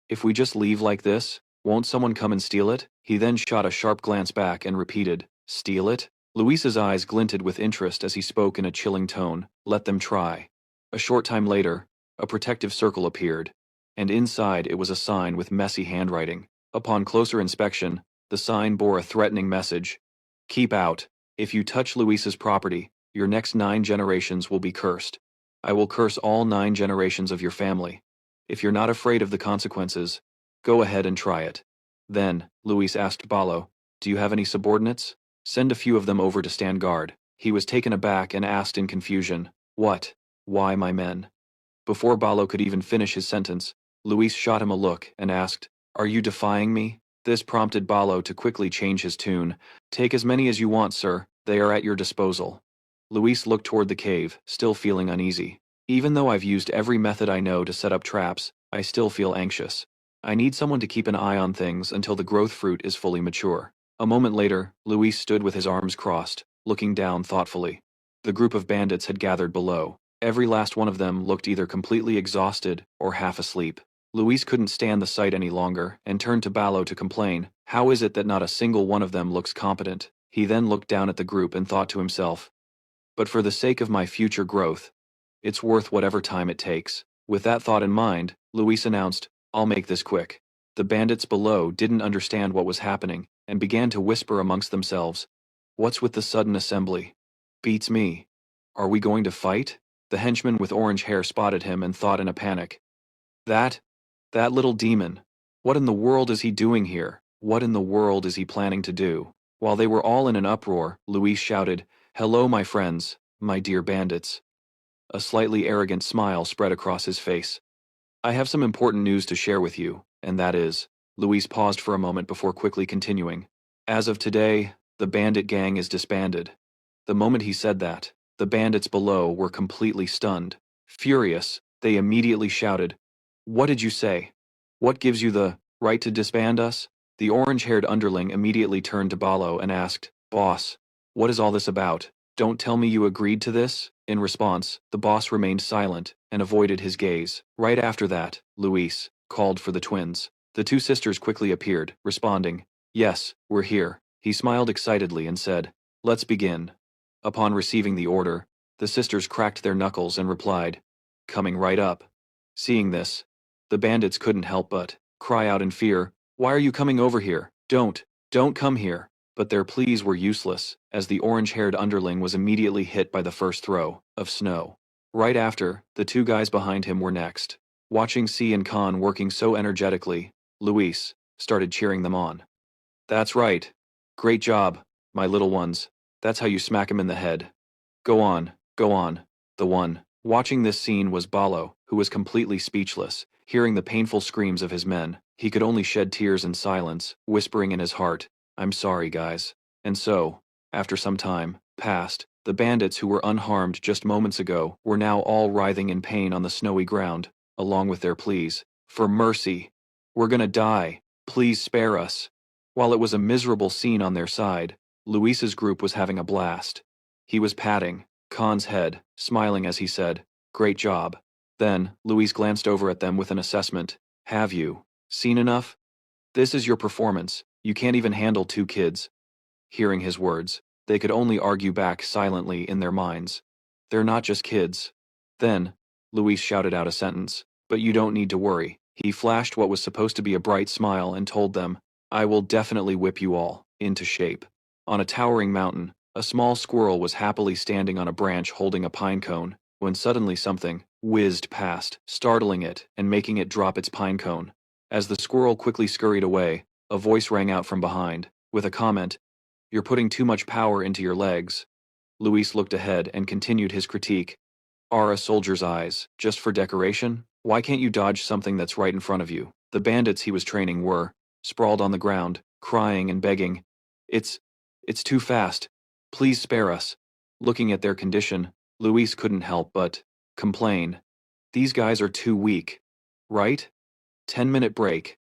"If we just leave like this, won't someone come and steal it?" He then shot a sharp glance back and repeated, "Steal it?" Luis's eyes glinted with interest as he spoke in a chilling tone, "Let them try." A short time later, a protective circle appeared, and inside it was a sign with messy handwriting. Upon closer inspection, the sign bore a threatening message. "Keep out. If you touch Luis's property, your next 9 generations will be cursed. I will curse all 9 generations of your family. If you're not afraid of the consequences, go ahead and try it." Then, Luis asked Balo, "Do you have any subordinates? Send a few of them over to stand guard." He was taken aback and asked in confusion, "What? Why my men?" Before Balo could even finish his sentence, Luis shot him a look and asked, "Are you defying me?" This prompted Balo to quickly change his tune. "Take as many as you want, sir. They are at your disposal." Luis looked toward the cave, still feeling uneasy. "Even though I've used every method I know to set up traps, I still feel anxious. I need someone to keep an eye on things until the growth fruit is fully mature." A moment later, Luis stood with his arms crossed, looking down thoughtfully. The group of bandits had gathered below. Every last one of them looked either completely exhausted or half asleep. Luis couldn't stand the sight any longer and turned to Balo to complain, "How is it that not a single one of them looks competent?" He then looked down at the group and thought to himself, "But for the sake of my future growth, it's worth whatever time it takes." With that thought in mind, Luis announced, "I'll make this quick." The bandits below didn't understand what was happening and began to whisper amongst themselves, "What's with the sudden assembly? Beats me. Are we going to fight?" The henchman with orange hair spotted him and thought in a panic, That little demon. What in the world is he doing here? What in the world is he planning to do?" While they were all in an uproar, Luis shouted, "Hello, my friends, my dear bandits." A slightly arrogant smile spread across his face. "I have some important news to share with you, and that is," Luis paused for a moment before quickly continuing, "as of today, the bandit gang is disbanded." The moment he said that, the bandits below were completely stunned. Furious, they immediately shouted, "What did you say? What gives you the right to disband us?" The orange-haired underling immediately turned to Balo and asked, "Boss, what is all this about? Don't tell me you agreed to this?" In response, the boss remained silent and avoided his gaze. Right after that, Luis called for the twins. The two sisters quickly appeared, responding, "Yes, we're here." He smiled excitedly and said, "Let's begin." Upon receiving the order, the sisters cracked their knuckles and replied, "Coming right up." Seeing this, the bandits couldn't help but cry out in fear, "Why are you coming over here? Don't come here." But their pleas were useless, as the orange-haired underling was immediately hit by the first throw of snow. Right after, the two guys behind him were next. Watching C and Khan working so energetically, Luis started cheering them on. That's right. Great job, my little ones. That's how you smack him in the head. Go on, go on. The one watching this scene was Balo, who was completely speechless. Hearing the painful screams of his men, he could only shed tears in silence, whispering in his heart, I'm sorry, guys. And so, after some time passed, the bandits who were unharmed just moments ago were now all writhing in pain on the snowy ground, along with their pleas. For mercy! We're gonna die! Please spare us! While it was a miserable scene on their side, Luis's group was having a blast. He was patting Khan's head, smiling as he said, Great job. Then, Luis glanced over at them with an assessment. Have you seen enough? This is your performance. You can't even handle two kids. Hearing his words, they could only argue back silently in their minds. They're not just kids. Then, Luis shouted out a sentence. But you don't need to worry. He flashed what was supposed to be a bright smile and told them, I will definitely whip you all into shape. On a towering mountain, a small squirrel was happily standing on a branch holding a pine cone, when suddenly something whizzed past, startling it and making it drop its pine cone. As the squirrel quickly scurried away, a voice rang out from behind, with a comment, You're putting too much power into your legs. Luis looked ahead and continued his critique. Are a soldier's eyes just for decoration? Why can't you dodge something that's right in front of you? The bandits he was training were sprawled on the ground, crying and begging. It's too fast. Please spare us. Looking at their condition, Luis couldn't help but complain. These guys are too weak. Right? 10-minute break.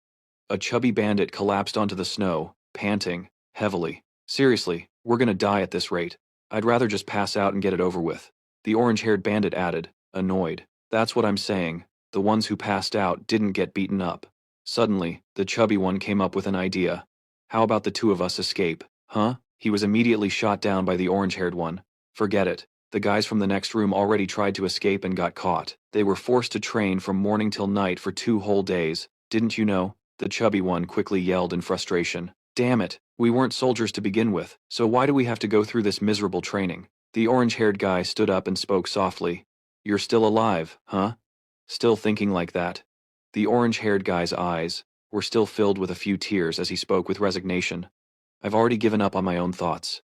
A chubby bandit collapsed onto the snow, panting heavily. Seriously, we're gonna die at this rate. I'd rather just pass out and get it over with. The orange-haired bandit added, annoyed. That's what I'm saying. The ones who passed out didn't get beaten up. Suddenly, the chubby one came up with an idea. How about the two of us escape? Huh? He was immediately shot down by the orange-haired one. Forget it. The guys from the next room already tried to escape and got caught. They were forced to train from morning till night for 2 whole days. Didn't you know? The chubby one quickly yelled in frustration. Damn it, we weren't soldiers to begin with, so why do we have to go through this miserable training? The orange-haired guy stood up and spoke softly. You're still alive, huh? Still thinking like that? The orange-haired guy's eyes were still filled with a few tears as he spoke with resignation. I've already given up on my own thoughts.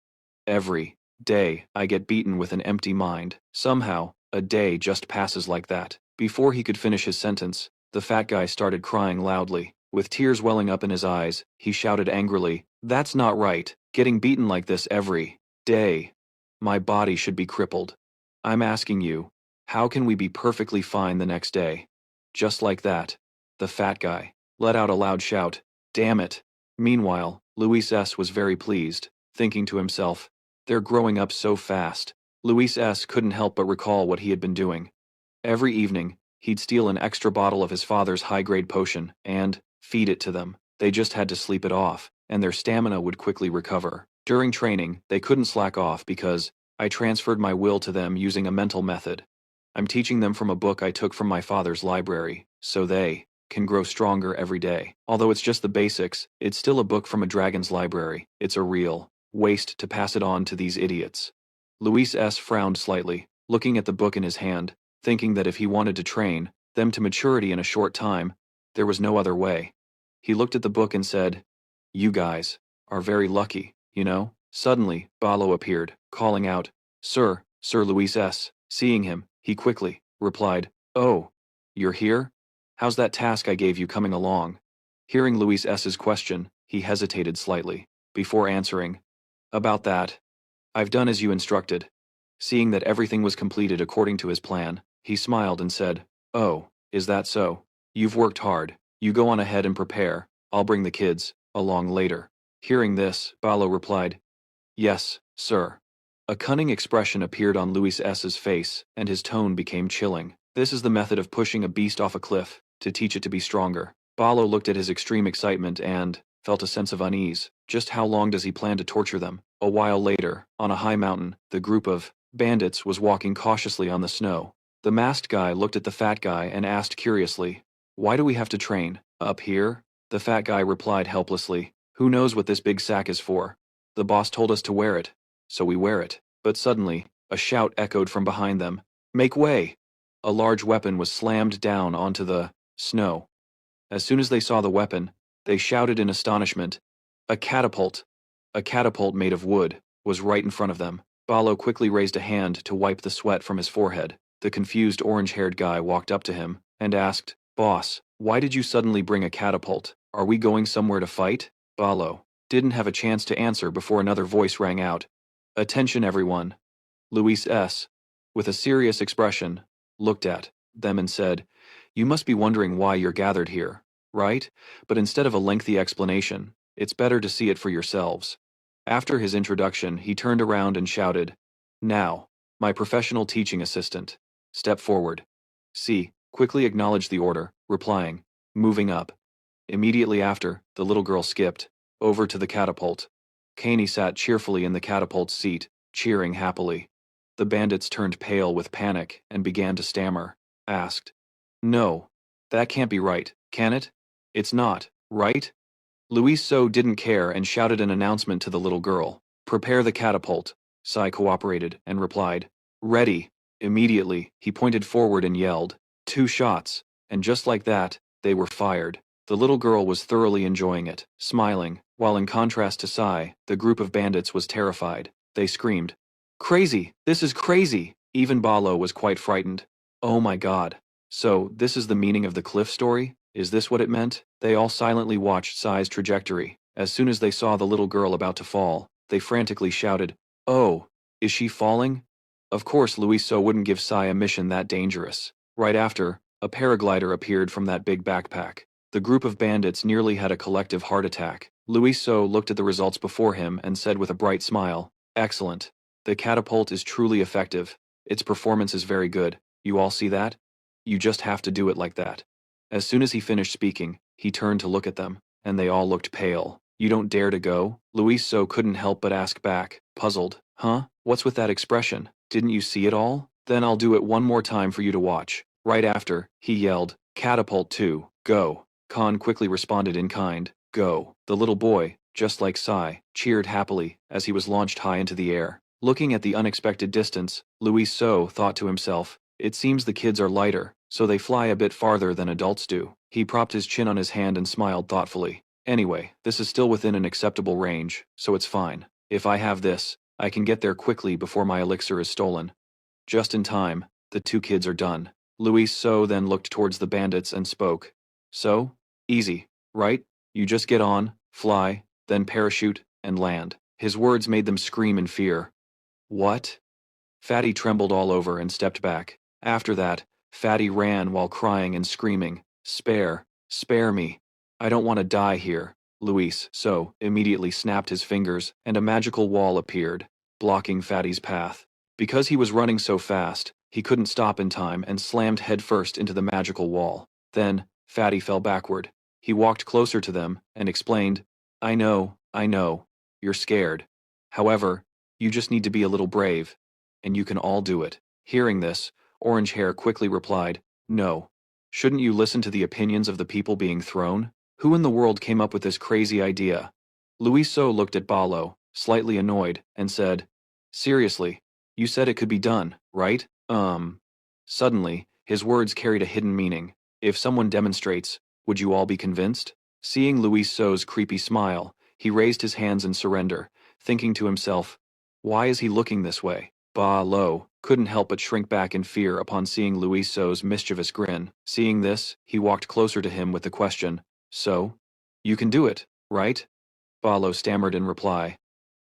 Every day, I get beaten with an empty mind. Somehow, a day just passes like that. Before he could finish his sentence, the fat guy started crying loudly. With tears welling up in his eyes, he shouted angrily, That's not right. Getting beaten like this every day. My body should be crippled. I'm asking you, how can we be perfectly fine the next day? Just like that. The fat guy let out a loud shout, Damn it. Meanwhile, Luis S. was very pleased, thinking to himself, They're growing up so fast. Luis S. couldn't help but recall what he had been doing. Every evening, he'd steal an extra bottle of his father's high-grade potion and feed it to them. They just had to sleep it off, and their stamina would quickly recover. During training, they couldn't slack off because I transferred my will to them using a mental method. I'm teaching them from a book I took from my father's library, so they can grow stronger every day. Although it's just the basics, it's still a book from a dragon's library. It's a real waste to pass it on to these idiots. Luis S. frowned slightly, looking at the book in his hand, thinking that if he wanted to train them to maturity in a short time, there was no other way. He looked at the book and said, You guys are very lucky, you know? Suddenly, Balo appeared, calling out, Sir Luis S. Seeing him, he quickly replied, Oh, you're here? How's that task I gave you coming along? Hearing Luis S.'s question, he hesitated slightly, before answering, About that. I've done as you instructed. Seeing that everything was completed according to his plan, he smiled and said, Oh, is that so? You've worked hard. You go on ahead and prepare. I'll bring the kids along later. Hearing this, Balo replied, Yes, sir. A cunning expression appeared on Luis S.'s face, and his tone became chilling. This is the method of pushing a beast off a cliff, to teach it to be stronger. Balo looked at his extreme excitement and felt a sense of unease. Just how long does he plan to torture them? A while later, on a high mountain, the group of bandits was walking cautiously on the snow. The masked guy looked at the fat guy and asked curiously, Why do we have to train? Up here? The fat guy replied helplessly, Who knows what this big sack is for? The boss told us to wear it, so we wear it. But suddenly, a shout echoed from behind them. Make way! A large weapon was slammed down onto the snow. As soon as they saw the weapon, they shouted in astonishment. A catapult! A catapult made of wood was right in front of them. Balo quickly raised a hand to wipe the sweat from his forehead. The confused orange-haired guy walked up to him and asked, "Boss, why did you suddenly bring a catapult? Are we going somewhere to fight?" Balo didn't have a chance to answer before another voice rang out. "Attention everyone." Luis S., with a serious expression, looked at them and said, "You must be wondering why you're gathered here, right? But instead of a lengthy explanation, it's better to see it for yourselves." After his introduction, he turned around and shouted, "Now, my professional teaching assistant, step forward." C quickly acknowledged the order, replying, "Moving up." Immediately after, the little girl skipped over to the catapult. Caney sat cheerfully in the catapult's seat, cheering happily. The bandits turned pale with panic and began to stammer, asked, "No, that can't be right, can it? It's not, right?" Luis So didn't care and shouted an announcement to the little girl. "Prepare the catapult." Sai cooperated and replied, "Ready." Immediately, he pointed forward and yelled, "2 shots," and just like that, they were fired. The little girl was thoroughly enjoying it, smiling, while in contrast to Sai, the group of bandits was terrified. They screamed, "Crazy! This is crazy!" Even Balo was quite frightened. "Oh my god. So, this is the meaning of the cliff story? Is this what it meant?" They all silently watched Sai's trajectory. As soon as they saw the little girl about to fall, they frantically shouted, "Oh, is she falling?" Of course Luis So wouldn't give Sai a mission that dangerous. Right after, a paraglider appeared from that big backpack. The group of bandits nearly had a collective heart attack. Luis So looked at the results before him and said with a bright smile, "Excellent. The catapult is truly effective. Its performance is very good. You all see that? You just have to do it like that." As soon as he finished speaking, he turned to look at them, and they all looked pale. "You don't dare to go?" Luis So couldn't help but ask back, puzzled, "Huh? What's with that expression? Didn't you see it all? Then I'll do it one more time for you to watch." Right after, he yelled, "Catapult 2, go." Khan quickly responded in kind, "Go." The little boy, just like Sai, cheered happily as he was launched high into the air. Looking at the unexpected distance, Luis So thought to himself, "It seems the kids are lighter, so they fly a bit farther than adults do." He propped his chin on his hand and smiled thoughtfully. "Anyway, this is still within an acceptable range, so it's fine. If I have this, I can get there quickly before my elixir is stolen." Just in time, the 2 kids are done. Luis So then looked towards the bandits and spoke. "So? Easy, right? You just get on, fly, then parachute, and land." His words made them scream in fear. "What?" Fatty trembled all over and stepped back. After that, Fatty ran while crying and screaming, spare me. I don't want to die here." Luis So immediately snapped his fingers and a magical wall appeared, blocking Fatty's path. Because he was running so fast, he couldn't stop in time and slammed headfirst into the magical wall. Then, Fatty fell backward. He walked closer to them and explained, I know, you're scared. However, you just need to be a little brave, and you can all do it." Hearing this, Orange Hair quickly replied, "No. Shouldn't you listen to the opinions of the people being thrown? Who in the world came up with this crazy idea?" Luis So looked at Balo, slightly annoyed, and said, "Seriously, you said it could be done, right?" Suddenly, his words carried a hidden meaning. "If someone demonstrates, would you all be convinced?" Seeing Luis So's creepy smile, he raised his hands in surrender, thinking to himself, "Why is he looking this way?" Ba Lo couldn't help but shrink back in fear upon seeing Luis So's mischievous grin. Seeing this, he walked closer to him with the question, "So? You can do it, right?" Ba Lo stammered in reply,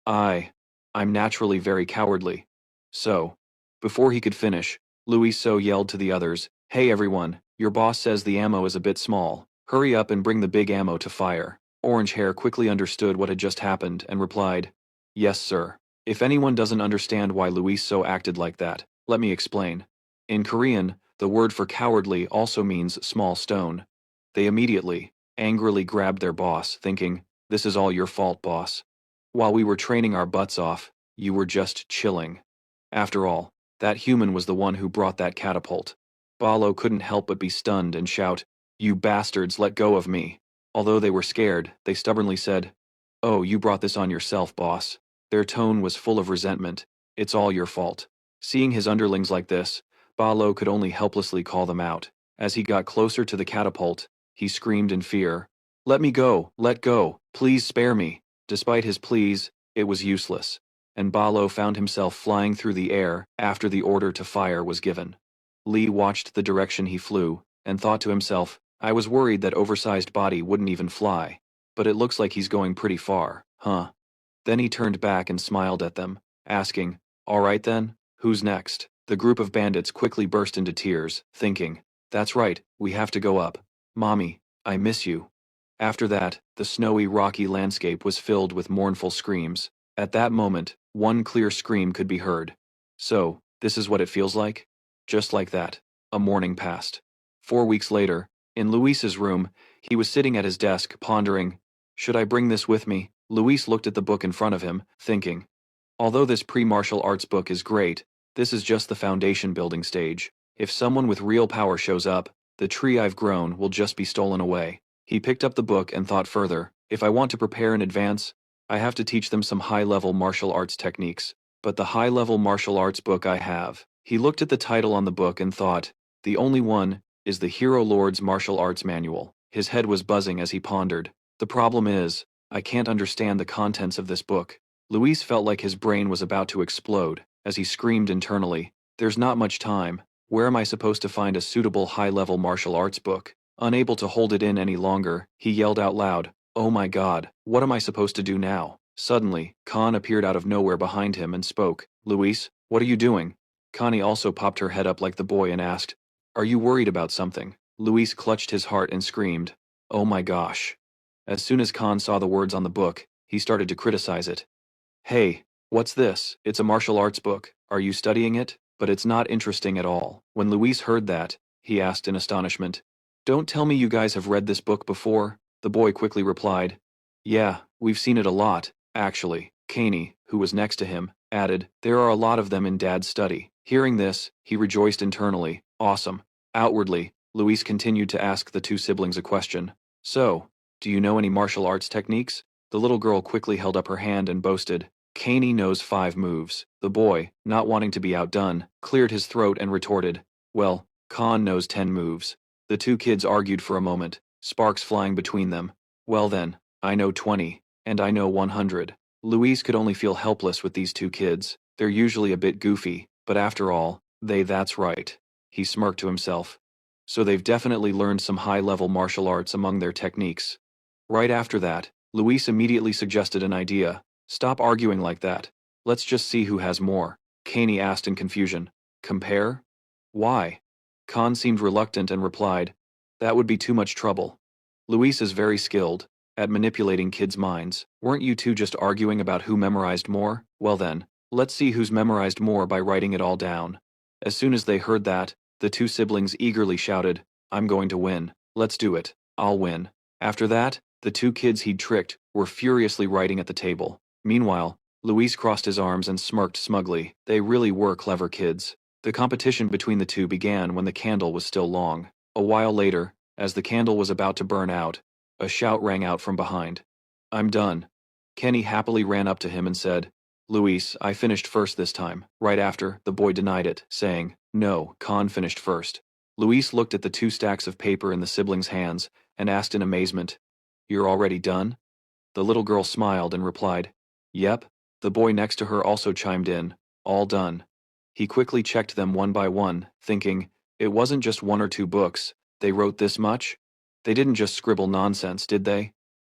I'm naturally very cowardly. So." Before he could finish, Luis So yelled to the others, "Hey everyone, your boss says the ammo is a bit small. Hurry up and bring the big ammo to fire." Orange Hair quickly understood what had just happened and replied, "Yes sir." If anyone doesn't understand why Luis So acted like that, let me explain. In Korean, the word for cowardly also means small stone. They immediately, angrily grabbed their boss, thinking, "This is all your fault, boss. While we were training our butts off, you were just chilling. After all, that human was the one who brought that catapult." Balo couldn't help but be stunned and shout, "You bastards, let go of me." Although they were scared, they stubbornly said, "Oh, you brought this on yourself, boss." Their tone was full of resentment. "It's all your fault." Seeing his underlings like this, Ba could only helplessly call them out. As he got closer to the catapult, he screamed in fear. Let me go, let go, please spare me. Despite his pleas, it was useless, and Ba found himself flying through the air after the order to fire was given. Lee watched the direction he flew, and thought to himself, I was worried that oversized body wouldn't even fly, but it looks like he's going pretty far, huh? Then he turned back and smiled at them, asking, all right then, who's next? The group of bandits quickly burst into tears, thinking, that's right, we have to go up. Mommy, I miss you. After that, the snowy, rocky landscape was filled with mournful screams. At that moment, one clear scream could be heard. So, this is what it feels like? Just like that, a morning passed. 4 weeks later, in Luis's room, he was sitting at his desk, pondering, should I bring this with me? Luis looked at the book in front of him, thinking, although this pre-martial arts book is great, this is just the foundation building stage. If someone with real power shows up, the tree I've grown will just be stolen away. He picked up the book and thought further, if I want to prepare in advance, I have to teach them some high-level martial arts techniques. But the high-level martial arts book I have. He looked at the title on the book and thought, the only one is the Hero Lord's Martial Arts Manual. His head was buzzing as he pondered. The problem is, I can't understand the contents of this book. Luis felt like his brain was about to explode, as he screamed internally, there's not much time. Where am I supposed to find a suitable high-level martial arts book? Unable to hold it in any longer, he yelled out loud, oh my god, what am I supposed to do now? Suddenly, Khan appeared out of nowhere behind him and spoke, Luis, what are you doing? Connie also popped her head up like the boy and asked, are you worried about something? Luis clutched his heart and screamed, oh my gosh. As soon as Khan saw the words on the book, he started to criticize it. Hey, what's this? It's a martial arts book. Are you studying it? But it's not interesting at all. When Luis heard that, he asked in astonishment, don't tell me you guys have read this book before? The boy quickly replied, yeah, we've seen it a lot, actually. Kaney, who was next to him, added, there are a lot of them in Dad's study. Hearing this, he rejoiced internally, awesome. Outwardly, Luis continued to ask the two siblings a question. So, do you know any martial arts techniques? The little girl quickly held up her hand and boasted, Kaney knows 5 moves. The boy, not wanting to be outdone, cleared his throat and retorted, well, Khan knows 10 moves. The two kids argued for a moment, sparks flying between them. Well then, I know 20, and I know 100. Luis could only feel helpless with these two kids. They're usually a bit goofy, but after all, that's right. He smirked to himself. So they've definitely learned some high-level martial arts among their techniques. Right after that, Luis immediately suggested an idea. Stop arguing like that. Let's just see who has more. Kaney asked in confusion. Compare? Why? Khan seemed reluctant and replied, that would be too much trouble. Luis is very skilled at manipulating kids' minds. Weren't you two just arguing about who memorized more? Well then, let's see who's memorized more by writing it all down. As soon as they heard that, the two siblings eagerly shouted, I'm going to win. Let's do it. I'll win. After that, the two kids he'd tricked were furiously writing at the table. Meanwhile, Luis crossed his arms and smirked smugly. They really were clever kids. The competition between the two began when the candle was still long. A while later, as the candle was about to burn out, a shout rang out from behind. I'm done. Kenny happily ran up to him and said, Luis, I finished first this time. Right after, the boy denied it, saying, no, Khan finished first. Luis looked at the 2 stacks of paper in the siblings' hands and asked in amazement, you're already done? The little girl smiled and replied, yep. The boy next to her also chimed in, all done. He quickly checked them one by one, thinking, it wasn't just 1 or 2 books, they wrote this much? They didn't just scribble nonsense, did they?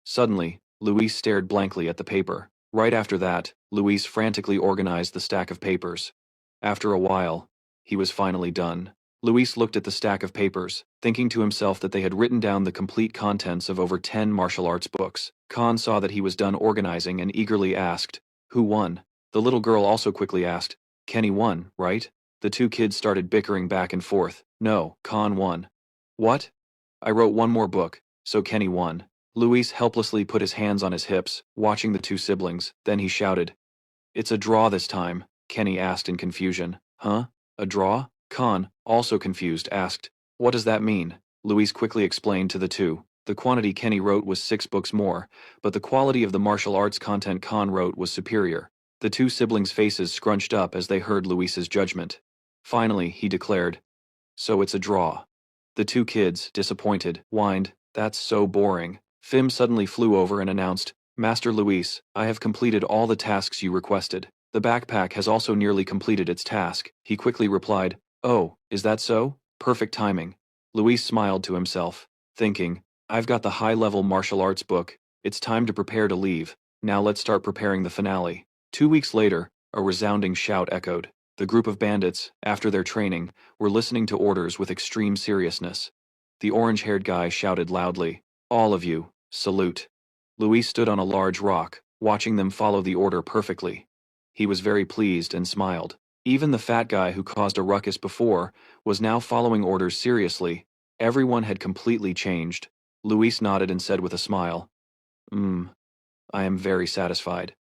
Suddenly, Luis stared blankly at the paper. Right after that, Luis frantically organized the stack of papers. After a while, he was finally done. Luis looked at the stack of papers, thinking to himself that they had written down the complete contents of over 10 martial arts books. Khan saw that he was done organizing and eagerly asked, who won? The little girl also quickly asked, Kenny won, right? The two kids started bickering back and forth. No, Khan won. What? I wrote 1 more book, so Kenny won. Luis helplessly put his hands on his hips, watching the two siblings. Then he shouted, it's a draw this time, Kenny asked in confusion. Huh? A draw? Khan, also confused, asked, what does that mean? Luis quickly explained to the two. The quantity Kenny wrote was 6 books more, but the quality of the martial arts content Khan wrote was superior. The two siblings' faces scrunched up as they heard Luis's judgment. Finally, he declared, "So it's a draw." The two kids, disappointed, whined, "That's so boring." Phim suddenly flew over and announced, "Master Luis, I have completed all the tasks you requested. The backpack has also nearly completed its task." He quickly replied, "Oh, is that so? Perfect timing." Luis smiled to himself, thinking, "I've got the high-level martial arts book. It's time to prepare to leave. Now let's start preparing the finale." 2 weeks later, a resounding shout echoed. The group of bandits, after their training, were listening to orders with extreme seriousness. The orange-haired guy shouted loudly, "All of you, salute." Luis stood on a large rock, watching them follow the order perfectly. He was very pleased and smiled. Even the fat guy who caused a ruckus before was now following orders seriously. Everyone had completely changed. Luis nodded and said with a smile, I am very satisfied.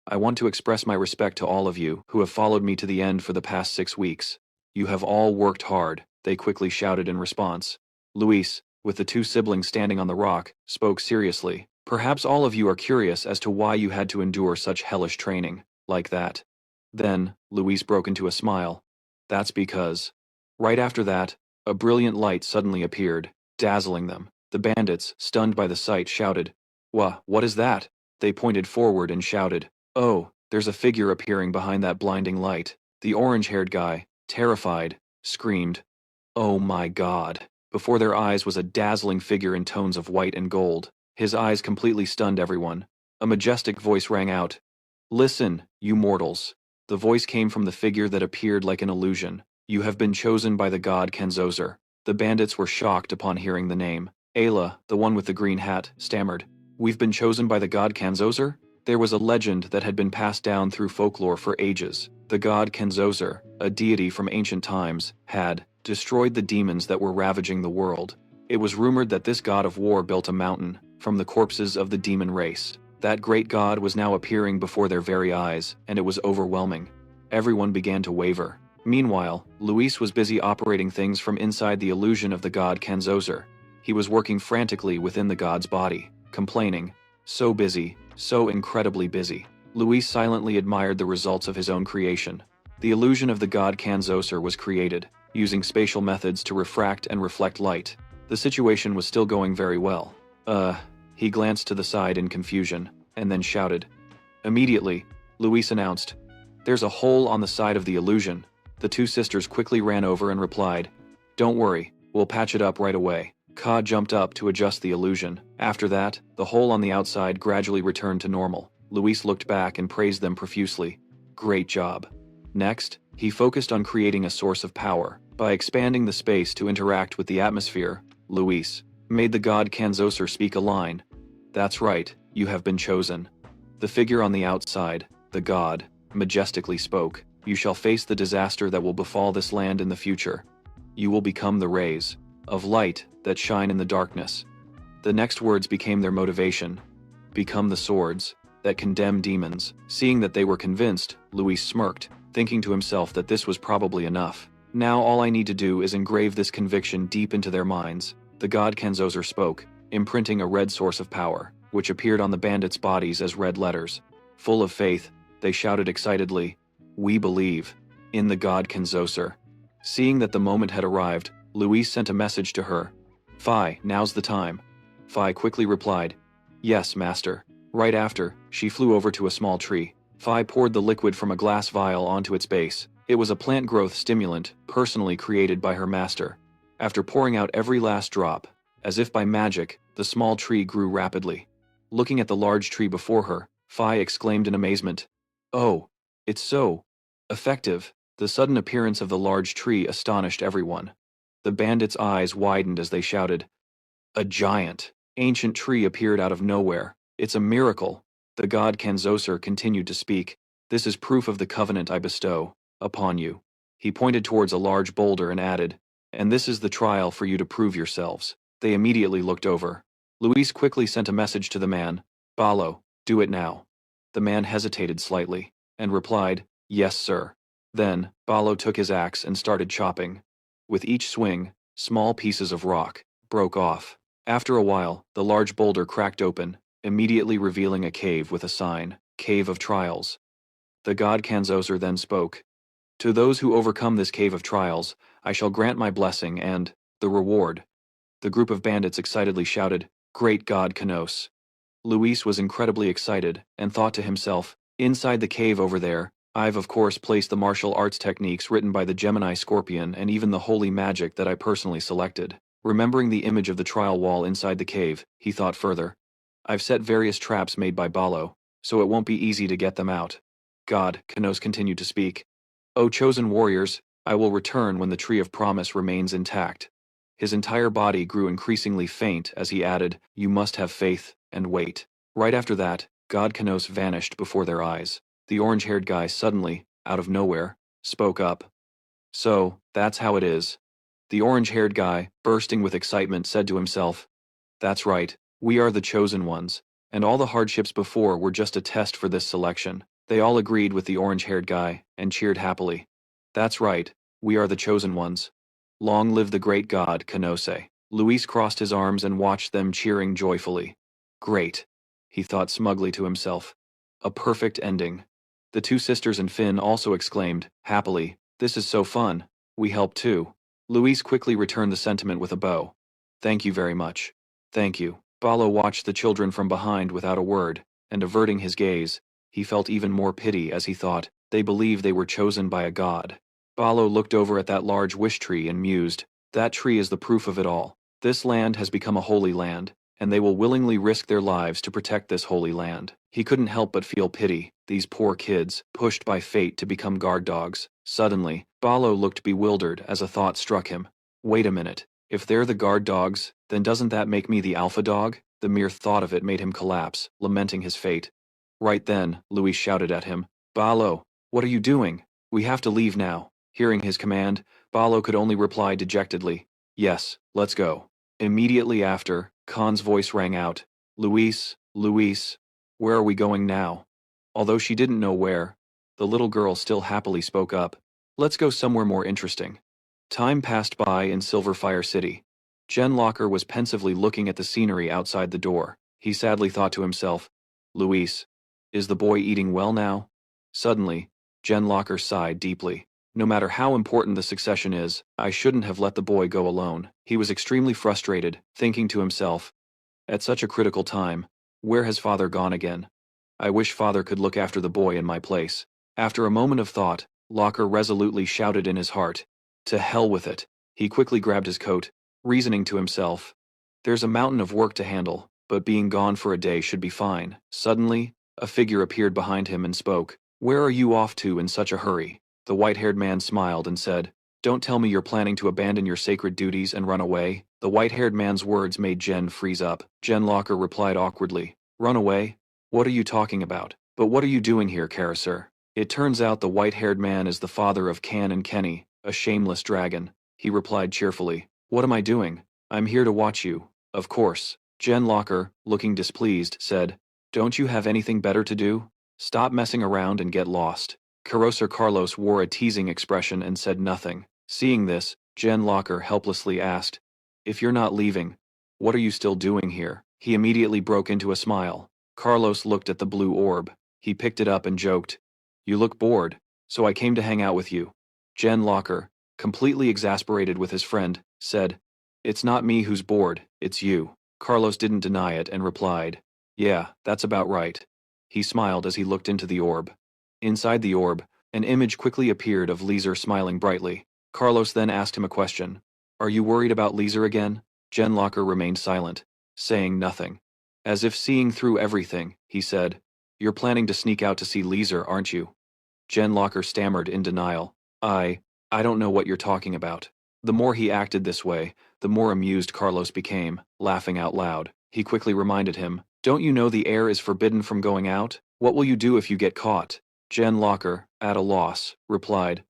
I want to express my respect to all of you who have followed me to the end for the past 6 weeks. You have all worked hard," they quickly shouted in response. Luis, with the two siblings standing on the rock, spoke seriously. "Perhaps all of you are curious as to why you had to endure such hellish training, like that." Then, Luis broke into a smile. "That's because." Right after that, a brilliant light suddenly appeared, dazzling them. The bandits, stunned by the sight, shouted, What is that?" They pointed forward and shouted, "Oh, there's a figure appearing behind that blinding light." The orange-haired guy, terrified, screamed, "Oh my God." Before their eyes was a dazzling figure in tones of white and gold. His eyes completely stunned everyone. A majestic voice rang out, "Listen, you mortals." The voice came from the figure that appeared like an illusion. "You have been chosen by the god Kenzozer." The bandits were shocked upon hearing the name. Ayla, the one with the green hat, stammered, "We've been chosen by the god Kenzozer?" There was a legend that had been passed down through folklore for ages. The god Kenzozer, a deity from ancient times, had destroyed the demons that were ravaging the world. It was rumored that this god of war built a mountain from the corpses of the demon race. That great god was now appearing before their very eyes, and it was overwhelming. Everyone began to waver. Meanwhile, Luis was busy operating things from inside the illusion of the god Kenzozer. He was working frantically within the god's body, complaining, "So busy, so incredibly busy." Luis silently admired the results of his own creation. The illusion of the god Kenzozer was created, using spatial methods to refract and reflect light. The situation was still going very well. He glanced to the side in confusion, and then shouted. Immediately, Luis announced, "There's a hole on the side of the illusion." The two sisters quickly ran over and replied, "Don't worry, we'll patch it up right away." Ka jumped up to adjust the illusion. After that, the hole on the outside gradually returned to normal. Luis looked back and praised them profusely. "Great job." Next, he focused on creating a source of power. By expanding the space to interact with the atmosphere, Luis made the god Kenzozer speak a line. "That's right, you have been chosen." The figure on the outside, the god, majestically spoke, "You shall face the disaster that will befall this land in the future. You will become the rays of light that shine in the darkness." The next words became their motivation. "Become the swords that condemn demons." Seeing that they were convinced, Luis smirked, thinking to himself that this was probably enough. "Now all I need to do is engrave this conviction deep into their minds." The god Kenzozer spoke, imprinting a red source of power, which appeared on the bandits' bodies as red letters. Full of faith, they shouted excitedly, "We believe in the god Kenzozer." Seeing that the moment had arrived, Luis sent a message to her. "Phi, now's the time." Phi quickly replied, "Yes, master." Right after, she flew over to a small tree. Phi poured the liquid from a glass vial onto its base. It was a plant growth stimulant, personally created by her master. After pouring out every last drop, as if by magic, the small tree grew rapidly. Looking at the large tree before her, Phi exclaimed in amazement, "Oh, it's so effective." The sudden appearance of the large tree astonished everyone. The bandits' eyes widened as they shouted, "A giant, ancient tree appeared out of nowhere. It's a miracle." The god Kenzozer continued to speak. "This is proof of the covenant I bestow upon you." He pointed towards a large boulder and added, "And this is the trial for you to prove yourselves." They immediately looked over. Luis quickly sent a message to the man, "Balo, do it now." The man hesitated slightly, and replied, "Yes, sir." Then, Balo took his axe and started chopping. With each swing, small pieces of rock broke off. After a while, the large boulder cracked open, immediately revealing a cave with a sign, "Cave of Trials." The god Kenzozer then spoke, To those who overcome this cave of trials, I shall grant my blessing and the reward. The group of bandits excitedly shouted, Great God Kanos. Luis was incredibly excited, and thought to himself, inside the cave over there, I've of course placed the martial arts techniques written by the Gemini Scorpion and even the holy magic that I personally selected. Remembering the image of the trial wall inside the cave, he thought further. I've set various traps made by Balo, so it won't be easy to get them out. God, Kanos continued to speak. O chosen warriors, I will return when the tree of promise remains intact. His entire body grew increasingly faint as he added, You must have faith, and wait. Right after that, God Kanos vanished before their eyes. The orange-haired guy suddenly, out of nowhere, spoke up. So, that's how it is. The orange-haired guy, bursting with excitement, said to himself, That's right, we are the chosen ones, and all the hardships before were just a test for this selection. They all agreed with the orange-haired guy, and cheered happily. That's right, we are the chosen ones. Long live the great god, Kanose. Luis crossed his arms and watched them cheering joyfully. Great, he thought smugly to himself. A perfect ending. The two sisters and Finn also exclaimed, happily, This is so fun. We help too. Luis quickly returned the sentiment with a bow. Thank you very much. Thank you. Balo watched the children from behind without a word, and averting his gaze, he felt even more pity as he thought, they believe they were chosen by a god. Balo looked over at that large wish tree and mused, that tree is the proof of it all. This land has become a holy land, and they will willingly risk their lives to protect this holy land. He couldn't help but feel pity, these poor kids, pushed by fate to become guard dogs. Suddenly, Balo looked bewildered as a thought struck him. Wait a minute, if they're the guard dogs, then doesn't that make me the alpha dog? The mere thought of it made him collapse, lamenting his fate. Right then, Luis shouted at him, Balo, what are you doing? We have to leave now. Hearing his command, Balo could only reply dejectedly, Yes, let's go. Immediately after, Khan's voice rang out, Luis, Luis, where are we going now? Although she didn't know where, the little girl still happily spoke up, Let's go somewhere more interesting. Time passed by in Silverfire City. Jen Locker was pensively looking at the scenery outside the door. He sadly thought to himself, Luis, is the boy eating well now? Suddenly, Jen Locker sighed deeply. No matter how important the succession is, I shouldn't have let the boy go alone. He was extremely frustrated, thinking to himself, at such a critical time, where has father gone again? I wish father could look after the boy in my place. After a moment of thought, Locker resolutely shouted in his heart, To hell with it. He quickly grabbed his coat, reasoning to himself, There's a mountain of work to handle, but being gone for a day should be fine. Suddenly, a figure appeared behind him and spoke, Where are you off to in such a hurry? The white-haired man smiled and said, Don't tell me you're planning to abandon your sacred duties and run away. The white-haired man's words made Jen freeze up. Jen Locker replied awkwardly, Run away? What are you talking about? But what are you doing here, Karasir? It turns out the white-haired man is the father of Can and Kenny, a shameless dragon. He replied cheerfully, What am I doing? I'm here to watch you. Of course. Jen Locker, looking displeased, said, Don't you have anything better to do? Stop messing around and get lost. Karosir Carlos wore a teasing expression and said nothing. Seeing this, Jen Locker helplessly asked, If you're not leaving, what are you still doing here? He immediately broke into a smile. Carlos looked at the blue orb. He picked it up and joked, You look bored, so I came to hang out with you. Jen Locker, completely exasperated with his friend, said, It's not me who's bored, it's you. Carlos didn't deny it and replied, Yeah, that's about right. He smiled as he looked into the orb. Inside the orb, an image quickly appeared of Leeser smiling brightly. Carlos then asked him a question. Are you worried about Leeser again? Jen Locker remained silent, saying nothing. As if seeing through everything, he said, You're planning to sneak out to see Leeser, aren't you? Jen Locker stammered in denial. I don't know what you're talking about. The more he acted this way, the more amused Carlos became, laughing out loud. He quickly reminded him, Don't you know the air is forbidden from going out? What will you do if you get caught? Jen Locker, at a loss, replied,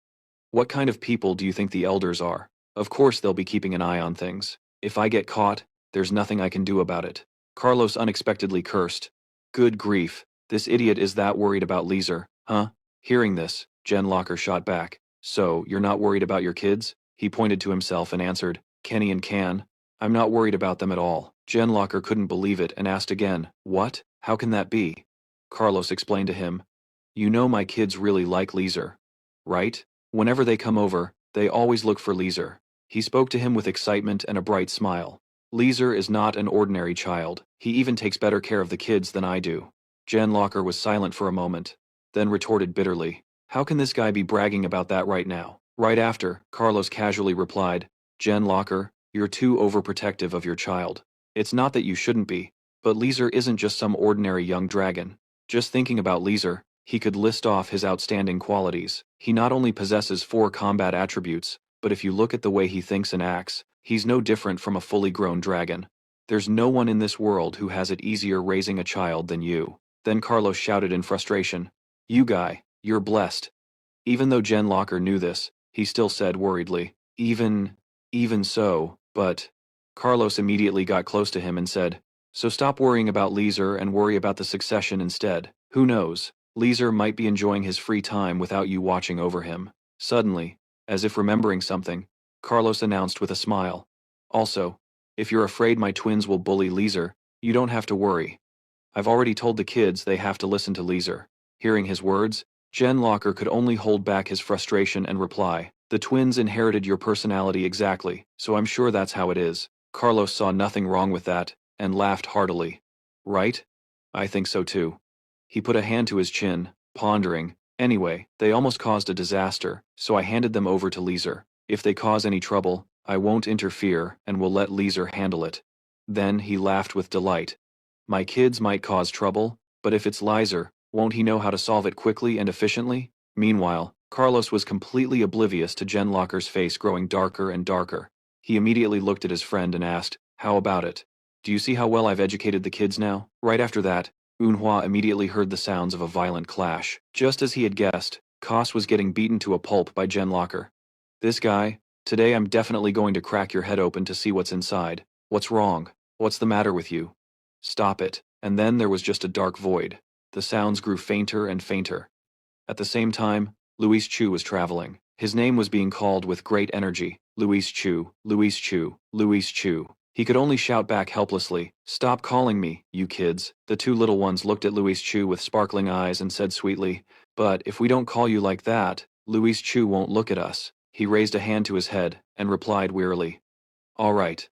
What kind of people do you think the elders are? Of course they'll be keeping an eye on things. If I get caught, there's nothing I can do about it. Carlos unexpectedly cursed. Good grief, this idiot is that worried about Leeser, huh? Hearing this, Jen Locker shot back. So, you're not worried about your kids? He pointed to himself and answered, Kenny and Can. I'm not worried about them at all. Jen Locker couldn't believe it and asked again, What? How can that be? Carlos explained to him, You know my kids really like Leeser, right? Whenever they come over, they always look for Leeser. He spoke to him with excitement and a bright smile. Leeser is not an ordinary child. He even takes better care of the kids than I do. Jen Locker was silent for a moment, then retorted bitterly. How can this guy be bragging about that right now? Right after, Carlos casually replied, Jen Locker, you're too overprotective of your child. It's not that you shouldn't be, but Leeser isn't just some ordinary young dragon. Just thinking about Leeser, he could list off his outstanding qualities. He not only possesses 4 combat attributes, but if you look at the way he thinks and acts, he's no different from a fully grown dragon. There's no one in this world who has it easier raising a child than you. Then Carlos shouted in frustration, You guy, you're blessed. Even though Jen Locker knew this, he still said worriedly, Even so, but... Carlos immediately got close to him and said, So stop worrying about Leeser and worry about the succession instead. Who knows? Leeser might be enjoying his free time without you watching over him. Suddenly, as if remembering something, Carlos announced with a smile. Also, if you're afraid my twins will bully Leeser, you don't have to worry. I've already told the kids they have to listen to Leeser. Hearing his words, Jen Locker could only hold back his frustration and reply, The twins inherited your personality exactly, so I'm sure that's how it is. Carlos saw nothing wrong with that, and laughed heartily. Right? I think so too. He put a hand to his chin, pondering. Anyway, they almost caused a disaster, so I handed them over to Leeser. If they cause any trouble, I won't interfere and will let Leeser handle it. Then he laughed with delight. My kids might cause trouble, but if it's Leeser, won't he know how to solve it quickly and efficiently? Meanwhile, Carlos was completely oblivious to Jen Locker's face growing darker and darker. He immediately looked at his friend and asked, How about it? Do you see how well I've educated the kids now? Right after that, Manhwa immediately heard the sounds of a violent clash. Just as he had guessed, Koss was getting beaten to a pulp by Jen Locker. This guy, today I'm definitely going to crack your head open to see what's inside. What's wrong? What's the matter with you? Stop it. And then there was just a dark void. The sounds grew fainter and fainter. At the same time, Luis Chu was traveling. His name was being called with great energy. Luis Chu, Luis Chu, Luis Chu. He could only shout back helplessly, Stop calling me, you kids. The 2 little ones looked at Luis Chu with sparkling eyes and said sweetly, But if we don't call you like that, Luis Chu won't look at us. He raised a hand to his head and replied wearily, all right,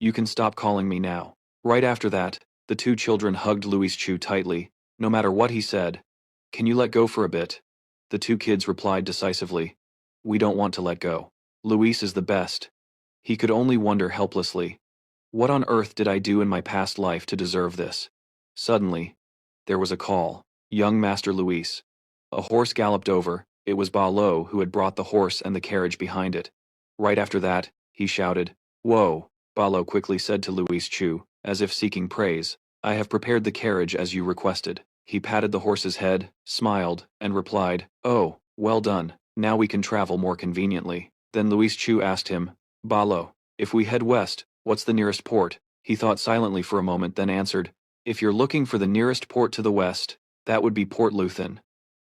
you can stop calling me now. Right after that, the 2 children hugged Luis Chu tightly. No matter what he said, Can you let go for a bit? The 2 kids replied decisively, We don't want to let go. Luis is the best. He could only wonder helplessly, What on earth did I do in my past life to deserve this? Suddenly, there was a call. Young Master Luis. A horse galloped over. It was Ba Lo who had brought the horse and the carriage behind it. Right after that, he shouted, Whoa, Ba Lo quickly said to Luis Chu, as if seeking praise, I have prepared the carriage as you requested. He patted the horse's head, smiled, and replied, Oh, well done, now we can travel more conveniently. Then Luis Chu asked him, Ba Lo, if we head west, what's the nearest port? He thought silently for a moment, then answered, If you're looking for the nearest port to the west, that would be Port Luthen.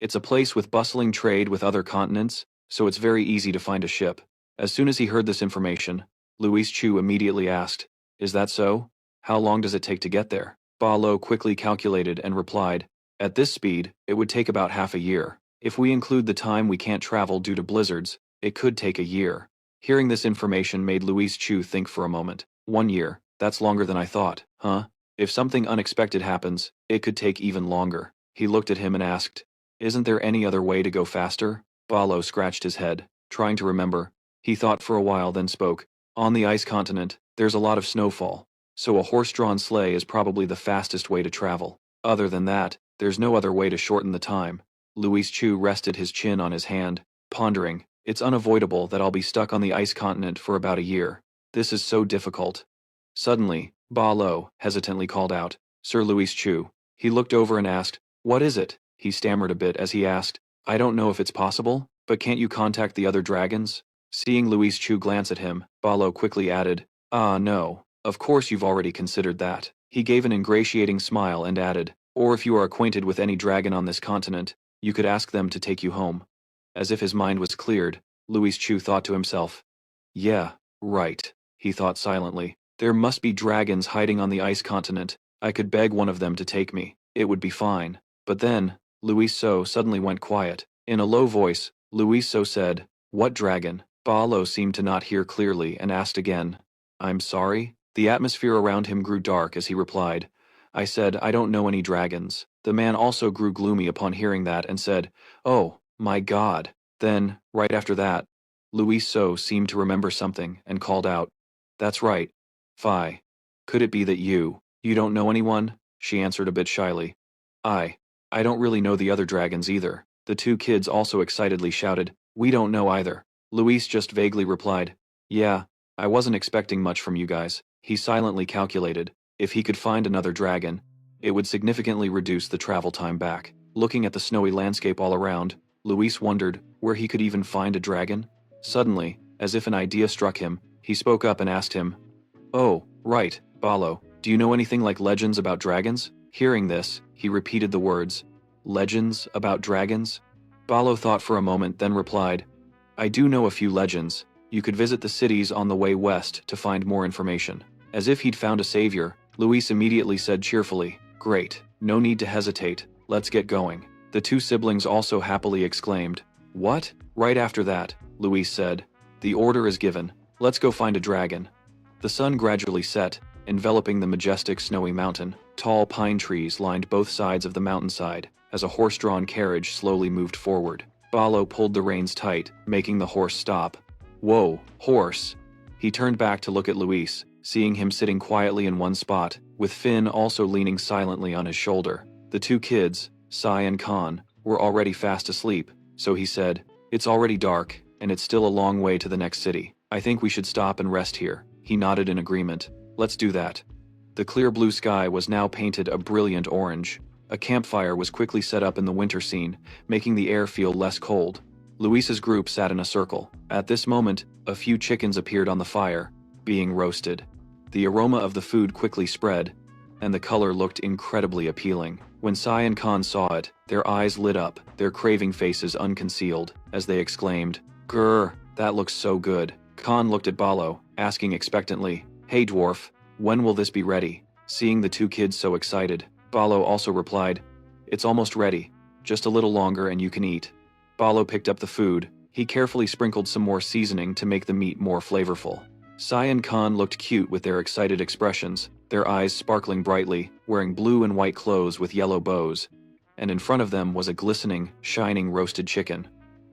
It's a place with bustling trade with other continents, so it's very easy to find a ship. As soon as he heard this information, Luis Chu immediately asked, Is that so? How long does it take to get there? Ba Lo quickly calculated and replied, At this speed, it would take about half a year. If we include the time we can't travel due to blizzards, it could take a year. Hearing this information made Luis Chu think for a moment. 1 year, that's longer than I thought, huh? If something unexpected happens, it could take even longer. He looked at him and asked, Isn't there any other way to go faster? Ba Lo scratched his head, trying to remember. He thought for a while, then spoke. On the ice continent, there's a lot of snowfall, so a horse-drawn sleigh is probably the fastest way to travel. Other than that, there's no other way to shorten the time. Luis Chu rested his chin on his hand, pondering. It's unavoidable that I'll be stuck on the ice continent for about a year. This is so difficult. Suddenly, Ba Lo hesitantly called out, Sir Luis Chu. He looked over and asked, What is it? He stammered a bit as he asked, I don't know if it's possible, but can't you contact the other dragons? Seeing Luis Chu glance at him, Ba Lo quickly added, Ah no, of course you've already considered that. He gave an ingratiating smile and added, Or if you are acquainted with any dragon on this continent, you could ask them to take you home. As if his mind was cleared, Luis Chu thought to himself, Yeah, right, he thought silently. There must be dragons hiding on the ice continent. I could beg one of them to take me. It would be fine. But then, Luis So suddenly went quiet. In a low voice, Luis so said. What dragon? Ba Lo seemed to not hear clearly and asked again. I'm sorry? The atmosphere around him grew dark as he replied. I said, I don't know any dragons. The man also grew gloomy upon hearing that and said, Oh, my God. Then, right after that, Luis so seemed to remember something and called out, That's right. Phi. Could it be that you don't know anyone? She answered a bit shyly. I don't really know the other dragons either. The two kids also excitedly shouted, We don't know either. Luis just vaguely replied, Yeah, I wasn't expecting much from you guys. He silently calculated, if he could find another dragon, it would significantly reduce the travel time back. Looking at the snowy landscape all around, Luis wondered where he could even find a dragon. Suddenly, as if an idea struck him, he spoke up and asked him, Oh, right, Balo, do you know anything like legends about dragons? Hearing this, he repeated the words, Legends about dragons? Balo thought for a moment, then replied, I do know a few legends. You could visit the cities on the way west to find more information. As if he'd found a savior, Luis immediately said cheerfully, Great, no need to hesitate, let's get going. The two siblings also happily exclaimed, What? Right after that, Luis said, The order is given, let's go find a dragon. The sun gradually set, enveloping the majestic snowy mountain. Tall pine trees lined both sides of the mountainside, as a horse-drawn carriage slowly moved forward. Balo pulled the reins tight, making the horse stop. Whoa, horse! He turned back to look at Luis, seeing him sitting quietly in one spot, with Finn also leaning silently on his shoulder. The two kids, Sai and Khan, were already fast asleep, so he said, It's already dark, and it's still a long way to the next city. I think we should stop and rest here. He nodded in agreement. Let's do that. The clear blue sky was now painted a brilliant orange. A campfire was quickly set up in the winter scene, making the air feel less cold. Luis's group sat in a circle. At this moment, a few chickens appeared on the fire, being roasted. The aroma of the food quickly spread, and the color looked incredibly appealing. When Sai and Khan saw it, their eyes lit up, their craving faces unconcealed, as they exclaimed, Grr, that looks so good. Khan looked at Balo, asking expectantly, Hey dwarf, when will this be ready? Seeing the two kids so excited, Balo also replied, It's almost ready. Just a little longer and you can eat. Balo picked up the food. He carefully sprinkled some more seasoning to make the meat more flavorful. Sai and Khan looked cute with their excited expressions, their eyes sparkling brightly, wearing blue and white clothes with yellow bows. And in front of them was a glistening, shining roasted chicken.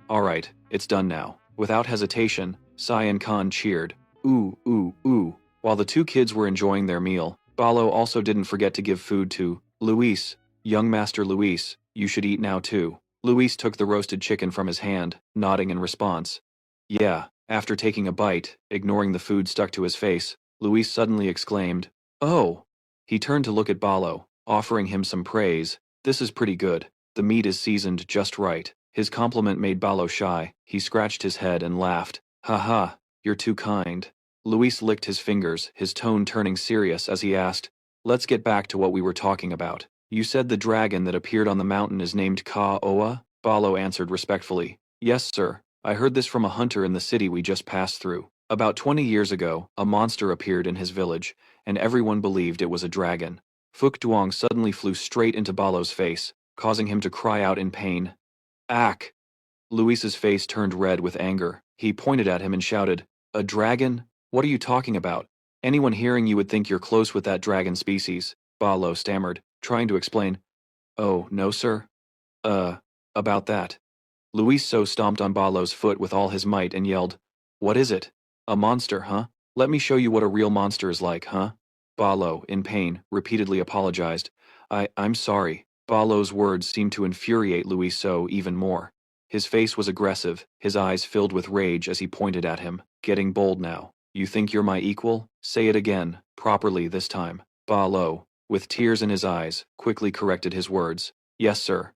Alright, it's done now. Without hesitation, Sai and Khan cheered, Ooh, ooh, ooh. While the two kids were enjoying their meal, Balo also didn't forget to give food to Luis. Young Master Luis, you should eat now too. Luis took the roasted chicken from his hand, nodding in response. Yeah, after taking a bite, ignoring the food stuck to his face, Luis suddenly exclaimed, Oh! He turned to look at Balo, offering him some praise. This is pretty good. The meat is seasoned just right. His compliment made Balo shy. He scratched his head and laughed. Haha, you're too kind. Luis licked his fingers, his tone turning serious as he asked, Let's get back to what we were talking about. You said the dragon that appeared on the mountain is named Ka-Oa? Balo answered respectfully. Yes, sir. I heard this from a hunter in the city we just passed through. About 20 years ago, a monster appeared in his village, and everyone believed it was a dragon. Phúc Duong suddenly flew straight into Balo's face, causing him to cry out in pain. Ack! Luis's face turned red with anger. He pointed at him and shouted, A dragon? What are you talking about? Anyone hearing you would think you're close with that dragon species, Balo stammered, trying to explain. Oh, no sir? About that. Luis so stomped on Balo's foot with all his might and yelled, What is it? A monster, huh? Let me show you what a real monster is like, huh? Balo, in pain, repeatedly apologized. I'm sorry. Balo's words seemed to infuriate Luis so even more. His face was aggressive, his eyes filled with rage as he pointed at him, getting bold now. You think you're my equal? Say it again, properly this time. Balo, with tears in his eyes, quickly corrected his words. Yes, sir,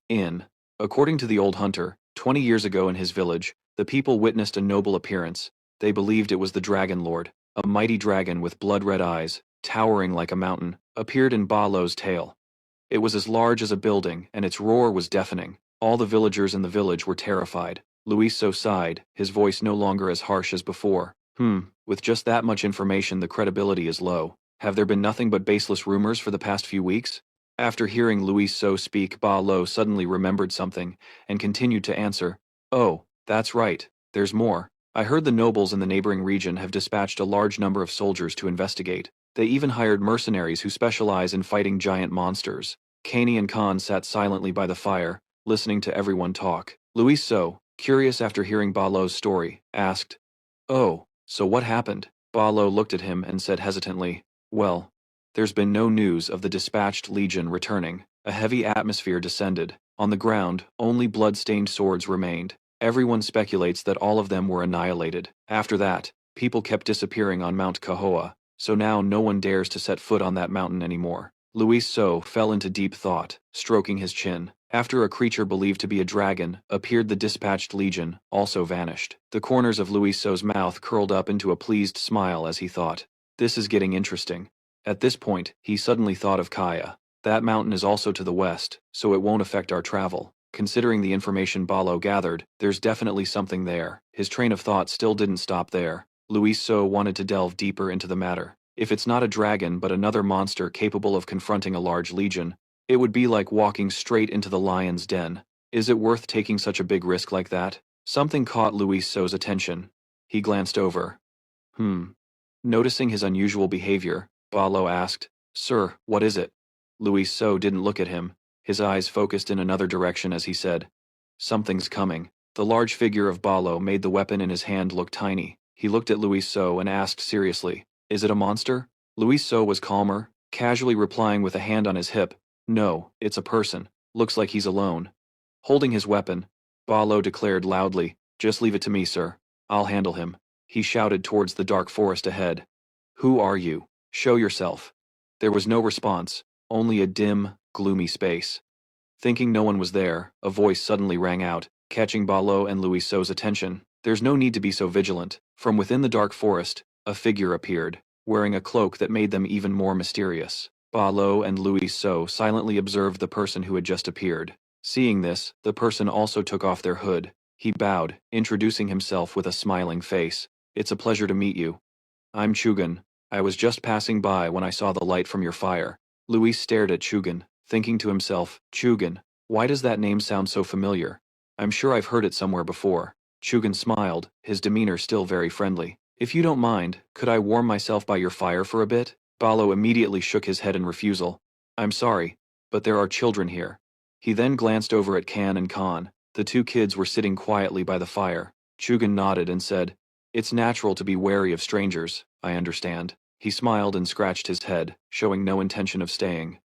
According to the old hunter, 20 years ago in his village, the people witnessed a noble appearance. They believed it was the Dragon Lord. A mighty dragon with blood-red eyes, towering like a mountain, appeared in Balo's tail. It was as large as a building, and its roar was deafening. All the villagers in the village were terrified. Luis so sighed, his voice no longer as harsh as before. With just that much information the credibility is low. Have there been nothing but baseless rumors for the past few weeks? After hearing Luis so speak, Ba Lo suddenly remembered something, and continued to answer, Oh, That's right, there's more. I heard the nobles in the neighboring region have dispatched a large number of soldiers to investigate. They even hired mercenaries who specialize in fighting giant monsters. Kaney and Khan sat silently by the fire, listening to everyone talk. Luis So, curious after hearing Balo's story, asked, "Oh, so what happened?" Balo looked at him and said hesitantly, "Well, there's been no news of the dispatched legion returning." A heavy atmosphere descended. On the ground, only blood-stained swords remained. Everyone speculates that all of them were annihilated. After that, people kept disappearing on Mount Kahoa, so now no one dares to set foot on that mountain anymore. Luis So fell into deep thought, stroking his chin. After a creature believed to be a dragon appeared, the dispatched legion also vanished. The corners of Luis So's mouth curled up into a pleased smile as he thought, "This is getting interesting." At this point, he suddenly thought of Kaya. That mountain is also to the west, so it won't affect our travel. Considering the information Balo gathered, there's definitely something there. His train of thought still didn't stop there. Luis So wanted to delve deeper into the matter. If it's not a dragon but another monster capable of confronting a large legion, it would be like walking straight into the lion's den. Is it worth taking such a big risk like that? Something caught Luis So's attention. He glanced over. Noticing his unusual behavior, Balo asked, "Sir, what is it?" Luis So didn't look at him. His eyes focused in another direction as he said, "Something's coming." The large figure of Balo made the weapon in his hand look tiny. He looked at Luis So and asked seriously, "Is it a monster?" Luis So was calmer, casually replying with a hand on his hip, "No, it's a person. Looks like he's alone." Holding his weapon, Balo declared loudly, "Just leave it to me, sir. I'll handle him." He shouted towards the dark forest ahead. "Who are you? Show yourself." There was no response, only a dim, gloomy space. Thinking no one was there, a voice suddenly rang out, catching Balo and Luis So's attention. "There's no need to be so vigilant." From within the dark forest, a figure appeared, wearing a cloak that made them even more mysterious. Balo and Luis So silently observed the person who had just appeared. Seeing this, the person also took off their hood. He bowed, introducing himself with a smiling face. "It's a pleasure to meet you. I'm Chugan. I was just passing by when I saw the light from your fire." Luis stared at Chugan, thinking to himself, "Chugan, why does that name sound so familiar? I'm sure I've heard it somewhere before." Chugan smiled, his demeanor still very friendly. "If you don't mind, could I warm myself by your fire for a bit?" Balo immediately shook his head in refusal. "I'm sorry, but there are children here." He then glanced over at Kan and Khan. The two kids were sitting quietly by the fire. Chugan nodded and said, "It's natural to be wary of strangers, I understand." He smiled and scratched his head, showing no intention of staying.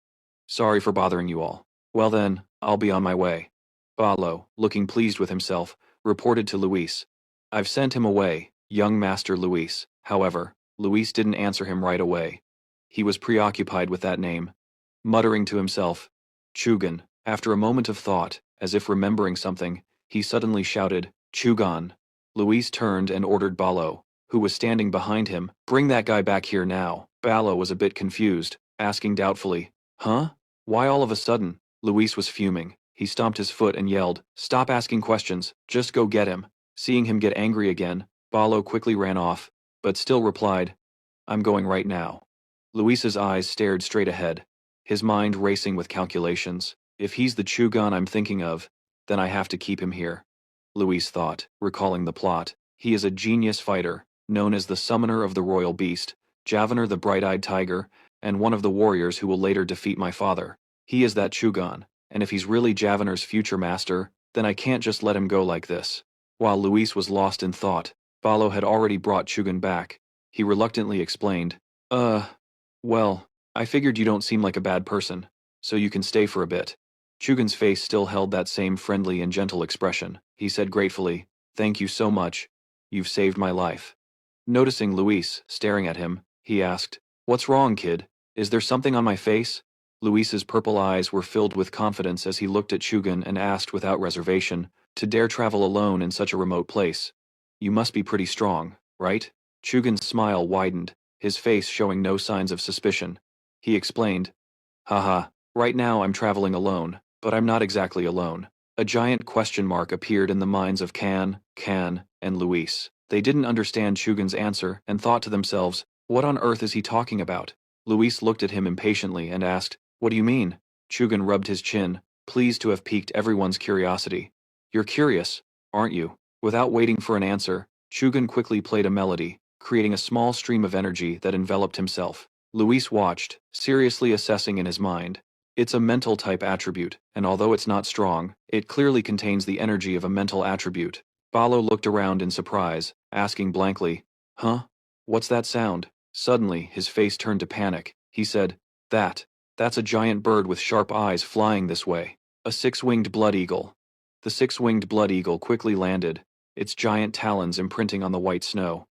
"Sorry for bothering you all. Well then, I'll be on my way." Balo, looking pleased with himself, reported to Luis. "I've sent him away, young Master Luis." However, Luis didn't answer him right away. He was preoccupied with that name. Muttering to himself, "Chugan." After a moment of thought, as if remembering something, he suddenly shouted, "Chugan." Luis turned and ordered Balo, who was standing behind him, "Bring that guy back here now." Balo was a bit confused, asking doubtfully, "Huh? Why all of a sudden?" Luis was fuming. He stomped his foot and yelled, "Stop asking questions, just go get him." Seeing him get angry again, Balo quickly ran off, but still replied, "I'm going right now." Luis's eyes stared straight ahead, his mind racing with calculations. If he's the Chugan I'm thinking of, then I have to keep him here. Luis thought, recalling the plot. He is a genius fighter, known as the Summoner of the Royal Beast, Javanner the Bright-Eyed Tiger, and one of the warriors who will later defeat my father. He is that Chugan, and if he's really Javanner's future master, then I can't just let him go like this. While Luis was lost in thought, Balo had already brought Chugan back. He reluctantly explained, well, I figured you don't seem like a bad person, so you can stay for a bit." Chugan's face still held that same friendly and gentle expression. He said gratefully, "Thank you so much. You've saved my life." Noticing Luis staring at him, he asked, "What's wrong, kid? Is there something on my face?" Luis's purple eyes were filled with confidence as he looked at Chugan and asked without reservation, "To dare travel alone in such a remote place? You must be pretty strong, right?" Chugan's smile widened, his face showing no signs of suspicion. He explained, "Haha, right now I'm traveling alone, but I'm not exactly alone." A giant question mark appeared in the minds of Kan, and Luis. They didn't understand Chugan's answer and thought to themselves, "What on earth is he talking about?" Luis looked at him impatiently and asked, "What do you mean?" Chugan rubbed his chin, pleased to have piqued everyone's curiosity. "You're curious, aren't you? Without waiting for an answer, Chugan quickly played a melody, creating a small stream of energy that enveloped himself. Luis watched, seriously assessing in his mind. It's a mental type attribute, and although it's not strong, it clearly contains the energy of a mental attribute. Balo looked around in surprise, asking blankly, "Huh? What's that sound?" Suddenly, his face turned to panic. He said, That's a giant bird with sharp eyes flying this way. A six-winged blood eagle." The six-winged blood eagle quickly landed, its giant talons imprinting on the white snow.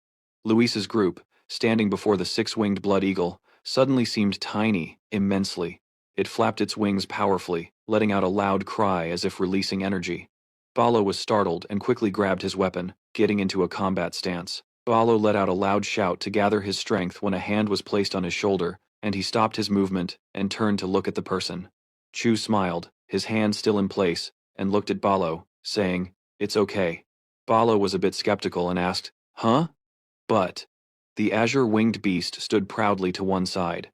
Luis's group, standing before the six-winged blood eagle, suddenly seemed tiny, immensely. It flapped its wings powerfully, letting out a loud cry as if releasing energy. Balo was startled and quickly grabbed his weapon, getting into a combat stance. Balo let out a loud shout to gather his strength when a hand was placed on his shoulder, and he stopped his movement and turned to look at the person. Chu smiled, his hand still in place, and looked at Balo, saying, "It's okay." Balo was a bit skeptical and asked, "Huh?" But the azure-winged beast stood proudly to one side.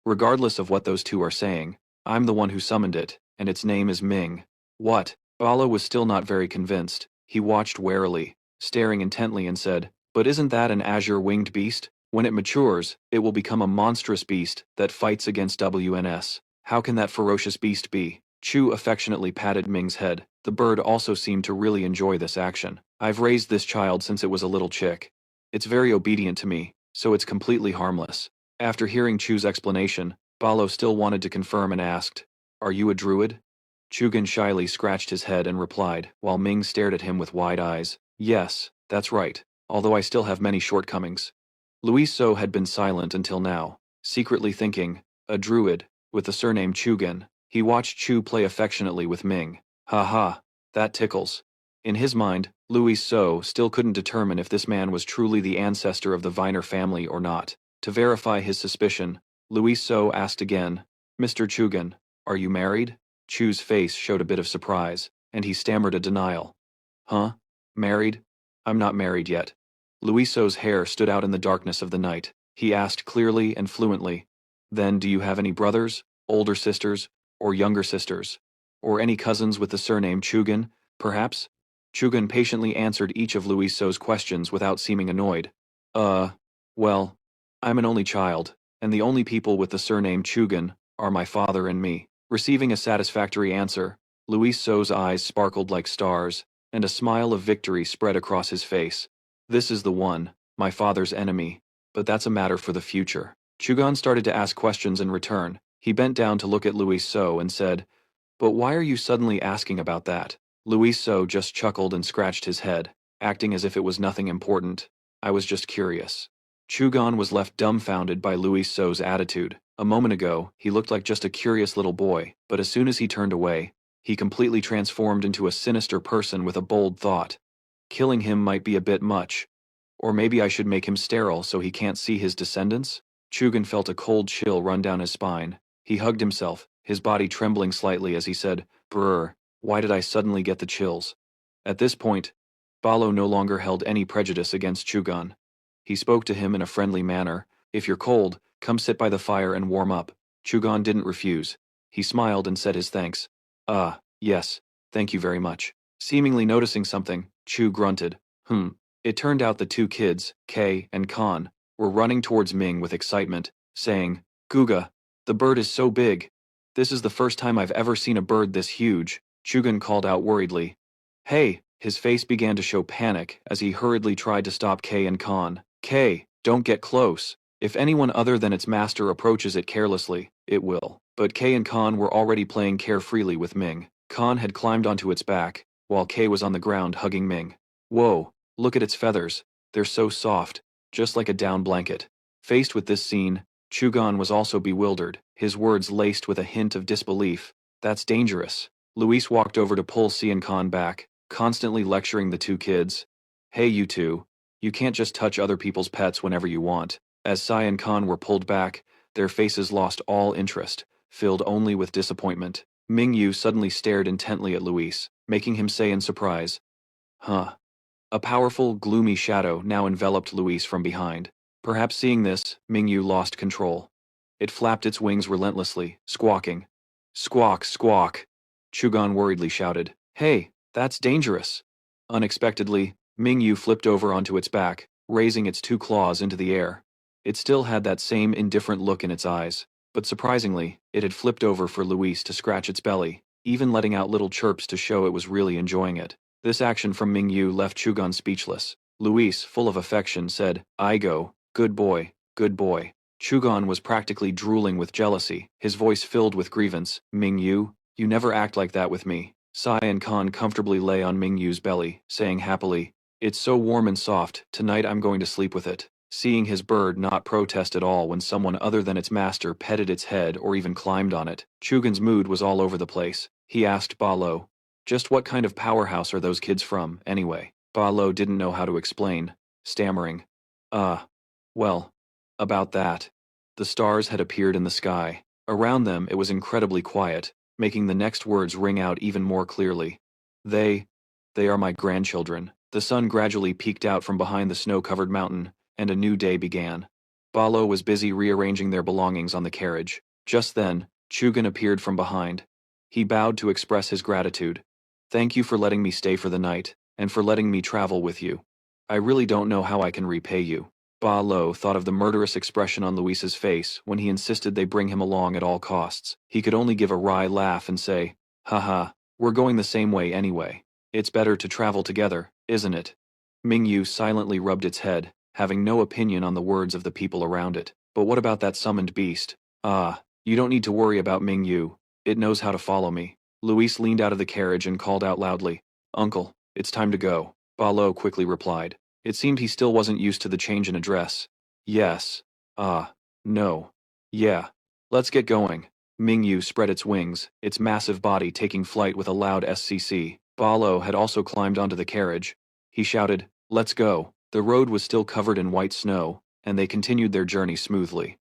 "Regardless of what those two are saying, I'm the one who summoned it, and its name is Ming." "What?" Balo was still not very convinced. He watched warily, staring intently and said, "But isn't that an azure-winged beast? When it matures, it will become a monstrous beast that fights against WNS. How can that ferocious beast be?" Chu affectionately patted Ming's head. The bird also seemed to really enjoy this action. "I've raised this child since it was a little chick. It's very obedient to me, so it's completely harmless." After hearing Chu's explanation, Balo still wanted to confirm and asked, "Are you a druid?" Chugan shyly scratched his head and replied, while Ming stared at him with wide eyes, "Yes, that's right, although I still have many shortcomings." Luis So had been silent until now, secretly thinking, a druid, with the surname Chugan. He watched Chu play affectionately with Ming. "Ha ha, that tickles." In his mind, Luis So still couldn't determine if this man was truly the ancestor of the Viner family or not. To verify his suspicion, Luis So asked again, "Mr. Chugan, are you married?" Chu's face showed a bit of surprise, and he stammered a denial. "Huh? Married? I'm not married yet." Luiso's hair stood out in the darkness of the night. He asked clearly and fluently, "Then do you have any brothers, older sisters, or younger sisters? Or any cousins with the surname Chugan, perhaps?" Chugan patiently answered each of Luiso's questions without seeming annoyed. Well, I'm an only child, and the only people with the surname Chugan are my father and me." Receiving a satisfactory answer, Luis So's eyes sparkled like stars, and a smile of victory spread across his face. "This is the one, my father's enemy, but that's a matter for the future." Chugan started to ask questions in return. He bent down to look at Luis So and said, "But why are you suddenly asking about that?" Luis So just chuckled and scratched his head, acting as if it was nothing important. "I was just curious." Chugan was left dumbfounded by Luis So's attitude. A moment ago, he looked like just a curious little boy, but as soon as he turned away, he completely transformed into a sinister person with a bold thought. Killing him might be a bit much. Or maybe I should make him sterile so he can't see his descendants? Chugan felt a cold chill run down his spine. He hugged himself, his body trembling slightly as he said, "Brr, why did I suddenly get the chills?" At this point, Balo no longer held any prejudice against Chugan. He spoke to him in a friendly manner. "If you're cold, come sit by the fire and warm up." Chugan didn't refuse. He smiled and said his thanks. "Ah, yes, thank you very much." Seemingly noticing something, Chu grunted. It turned out the two kids, Kay and Khan, were running towards Ming with excitement, saying, "Guga, the bird is so big. This is the first time I've ever seen a bird this huge." Chugan called out worriedly, "Hey!" His face began to show panic as he hurriedly tried to stop Kay and Khan. "Kay, don't get close. If anyone other than its master approaches it carelessly, it will." But Kay and Khan were already playing carefreely with Ming. Khan had climbed onto its back, while Kay was on the ground hugging Ming. "Whoa, look at its feathers. They're so soft, just like a down blanket." Faced with this scene, Chugan was also bewildered, his words laced with a hint of disbelief. "That's dangerous." Luis walked over to pull Si and Khan back, constantly lecturing the two kids. "Hey you two, you can't just touch other people's pets whenever you want." As Sai and Khan were pulled back, their faces lost all interest, filled only with disappointment. Mingyu suddenly stared intently at Luis, making him say in surprise, "Huh." A powerful, gloomy shadow now enveloped Luis from behind. Perhaps seeing this, Mingyu lost control. It flapped its wings relentlessly, squawking. "Squawk, squawk!" Chugan worriedly shouted, "Hey, that's dangerous!" Unexpectedly, Mingyu flipped over onto its back, raising its two claws into the air. It still had that same indifferent look in its eyes, but surprisingly, it had flipped over for Luis to scratch its belly, even letting out little chirps to show it was really enjoying it. This action from Mingyu left Chugan speechless. Luis, full of affection, said, "Igo, good boy, good boy." Chugan was practically drooling with jealousy, his voice filled with grievance. "Mingyu, you never act like that with me." Sai and Khan comfortably lay on Mingyu's belly, saying happily, "It's so warm and soft, tonight I'm going to sleep with it." Seeing his bird not protest at all when someone other than its master petted its head or even climbed on it, Chugan's mood was all over the place. He asked Ba Lo, "Just what kind of powerhouse are those kids from, anyway?" Ba Lo didn't know how to explain, stammering, well, about that." The stars had appeared in the sky. Around them it was incredibly quiet, making the next words ring out even more clearly. They are my grandchildren." The sun gradually peeked out from behind the snow-covered mountain, and a new day began. Ba Lo was busy rearranging their belongings on the carriage. Just then, Chugan appeared from behind. He bowed to express his gratitude. "Thank you for letting me stay for the night, and for letting me travel with you. I really don't know how I can repay you." Ba Lo thought of the murderous expression on Luis's face when he insisted they bring him along at all costs. He could only give a wry laugh and say, "Haha, we're going the same way anyway. It's better to travel together, isn't it?" Mingyu silently rubbed its head, having no opinion on the words of the people around it. "But what about that summoned beast?" You don't need to worry about Mingyu. It knows how to follow me." Luis leaned out of the carriage and called out loudly, "Uncle, it's time to go." Ba Lo quickly replied. It seemed he still wasn't used to the change in address. "Yes. No. Yeah. Let's get going." Mingyu spread its wings, its massive body taking flight with a loud SCC. Ba Lo had also climbed onto the carriage. He shouted, "Let's go." The road was still covered in white snow, and they continued their journey smoothly.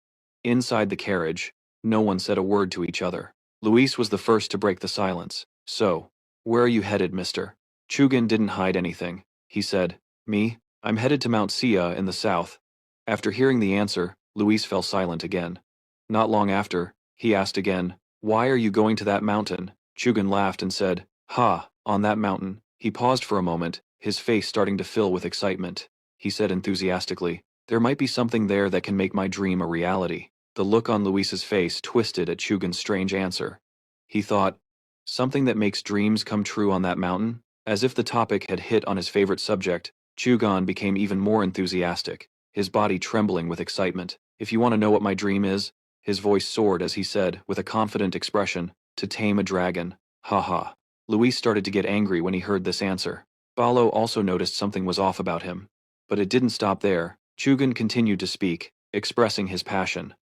Inside the carriage, no one said a word to each other. Luis was the first to break the silence. "So, where are you headed, mister?" Chugan didn't hide anything. He said, "Me? I'm headed to Mount Sia in the south." After hearing the answer, Luis fell silent again. Not long after, he asked again, "Why are you going to that mountain?" Chugan laughed and said, "Ha, on that mountain." He paused for a moment, his face starting to fill with excitement. He said enthusiastically, "There might be something there that can make my dream a reality." The look on Luis's face twisted at Chugan's strange answer. He thought, something that makes dreams come true on that mountain? As if the topic had hit on his favorite subject, Chugan became even more enthusiastic, his body trembling with excitement. "If you want to know what my dream is," his voice soared as he said, with a confident expression, "to tame a dragon." Ha ha. Luis started to get angry when he heard this answer. Ba Lo also noticed something was off about him. But it didn't stop there. Chugan continued to speak, expressing his passion.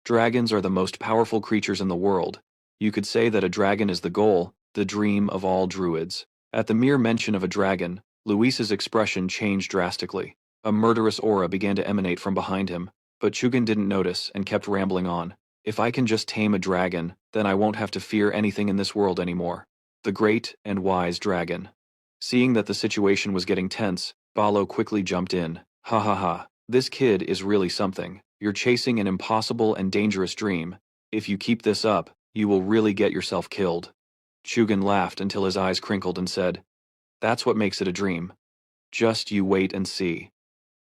"Dragons are the most powerful creatures in the world. You could say that a dragon is the goal, the dream of all druids." At the mere mention of a dragon, Luis's expression changed drastically. A murderous aura began to emanate from behind him, but Chugan didn't notice and kept rambling on. "If I can just tame a dragon, then I won't have to fear anything in this world anymore. The great and wise dragon." Seeing that the situation was getting tense, Ba Lo quickly jumped in. "Ha ha ha, this kid is really something. You're chasing an impossible and dangerous dream. If you keep this up, you will really get yourself killed." Chugan laughed until his eyes crinkled and said, "That's what makes it a dream. Just you wait and see."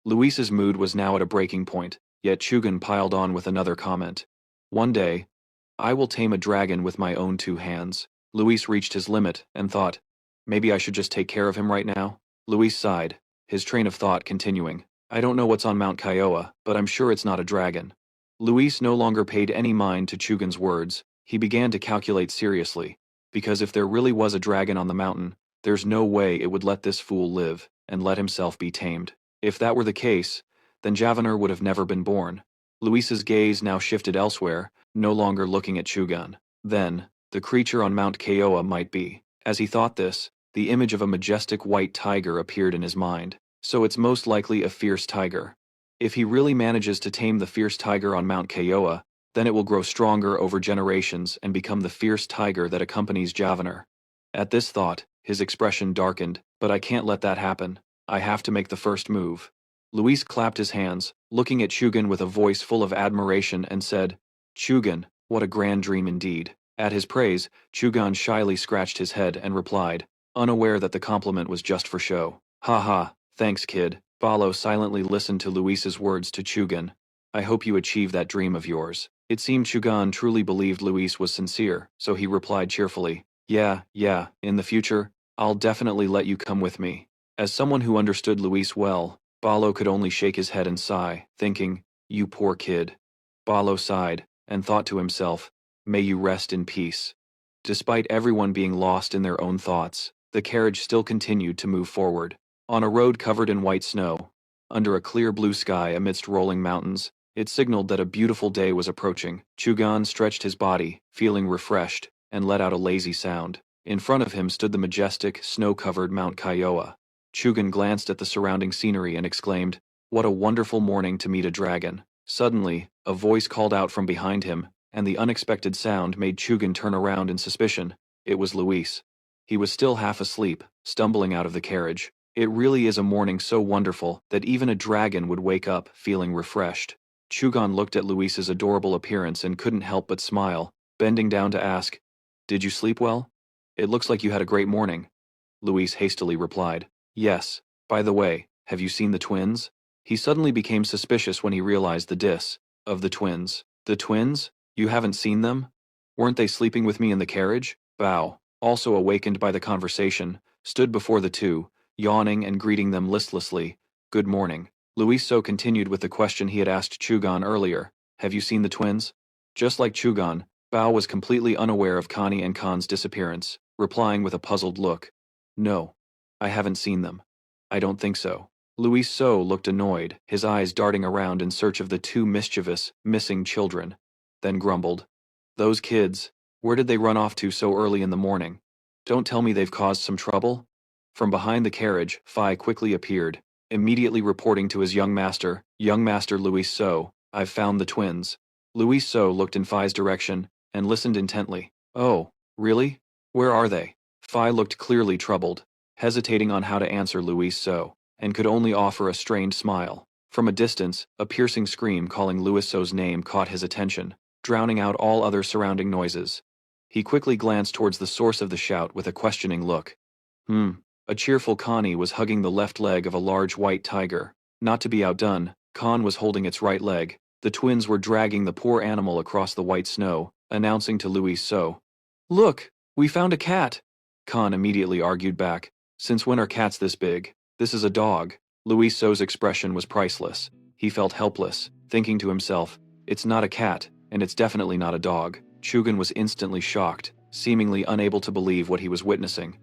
Luis's mood was now at a breaking point, yet Chugan piled on with another comment. "One day, I will tame a dragon with my own two hands." Luis reached his limit and thought, maybe I should just take care of him right now? Luis sighed, his train of thought continuing. "I don't know what's on Mount Kiowa, but I'm sure it's not a dragon." Luis no longer paid any mind to Chugan's words. He began to calculate seriously, because if there really was a dragon on the mountain, there's no way it would let this fool live and let himself be tamed. If that were the case, then Javanir would have never been born. Luis's gaze now shifted elsewhere, no longer looking at Chugan. Then, the creature on Mount Kiowa might be. As he thought this, the image of a majestic white tiger appeared in his mind. So it's most likely a fierce tiger. If he really manages to tame the fierce tiger on Mount Kiowa, then it will grow stronger over generations and become the fierce tiger that accompanies Javanir. At this thought, his expression darkened. "But I can't let that happen. I have to make the first move." Luis clapped his hands, looking at Chugan with a voice full of admiration and said, "Chugan, what a grand dream indeed." At his praise, Chugan shyly scratched his head and replied, unaware that the compliment was just for show, "Ha ha, Thanks, kid. Balo silently listened to Luis's words to Chugan. I hope you achieve that dream of yours. It seemed Chugan truly believed Luis was sincere, so he replied cheerfully, yeah, in the future, I'll definitely let you come with me. As someone who understood Luis well, Balo could only shake his head and sigh, thinking, you poor kid. Balo sighed, and thought to himself, may you rest in peace. Despite everyone being lost in their own thoughts, the carriage still continued to move forward. On a road covered in white snow, under a clear blue sky amidst rolling mountains, it signaled that a beautiful day was approaching. Chugan stretched his body, feeling refreshed, and let out a lazy sound. In front of him stood the majestic, snow-covered Mount Kiowa. Chugan glanced at the surrounding scenery and exclaimed, what a wonderful morning to meet a dragon. Suddenly, a voice called out from behind him, and the unexpected sound made Chugan turn around in suspicion. It was Luis. He was still half asleep, stumbling out of the carriage. It really is a morning so wonderful that even a dragon would wake up feeling refreshed. Chugan looked at Luis's adorable appearance and couldn't help but smile, bending down to ask, did you sleep well? It looks like you had a great morning. Luis hastily replied, yes. By the way, have you seen the twins? He suddenly became suspicious when he realized the diss of the twins. The twins? You haven't seen them? Weren't they sleeping with me in the carriage? Bao, also awakened by the conversation, stood before the two, yawning and greeting them listlessly. Good morning. Luis so continued with the question he had asked Chugan earlier. Have you seen the twins? Just like Chugan, Bao was completely unaware of Connie and Khan's disappearance, replying with a puzzled look. No. I haven't seen them. I don't think so. Luis So looked annoyed, his eyes darting around in search of the two mischievous, missing children, then grumbled. Those kids, where did they run off to so early in the morning? Don't tell me they've caused some trouble? From behind the carriage, Phi quickly appeared, immediately reporting to his young master Luis So, I've found the twins. Luis So looked in Phi's direction, and listened intently. Oh, really? Where are they? Phi looked clearly troubled, hesitating on how to answer Luis So, and could only offer a strained smile. From a distance, a piercing scream calling Luis So's name caught his attention, drowning out all other surrounding noises. He quickly glanced towards the source of the shout with a questioning look. A cheerful Connie was hugging the left leg of a large white tiger. Not to be outdone, Khan was holding its right leg. The twins were dragging the poor animal across the white snow, announcing to Luis So, look, we found a cat. Khan immediately argued back, since when are cats this big? This is a dog. Luis So's expression was priceless. He felt helpless, thinking to himself, it's not a cat, and it's definitely not a dog. Chugan was instantly shocked, seemingly unable to believe what he was witnessing.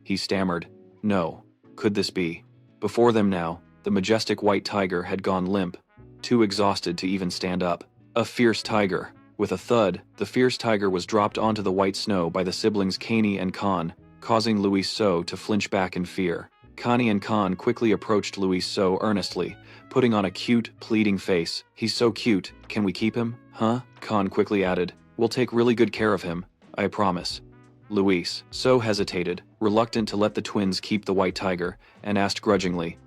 He stammered, no, could this be? Before them now, the majestic white tiger had gone limp, too exhausted to even stand up. A fierce tiger. With a thud, the fierce tiger was dropped onto the white snow by the siblings Kani and Khan, causing Luis So to flinch back in fear. Kani and Khan quickly approached Luis So earnestly, putting on a cute, pleading face. He's so cute, can we keep him? Huh? Khan quickly added, we'll take really good care of him, I promise. Luis So hesitated, reluctant to let the twins keep the white tiger, and asked grudgingly,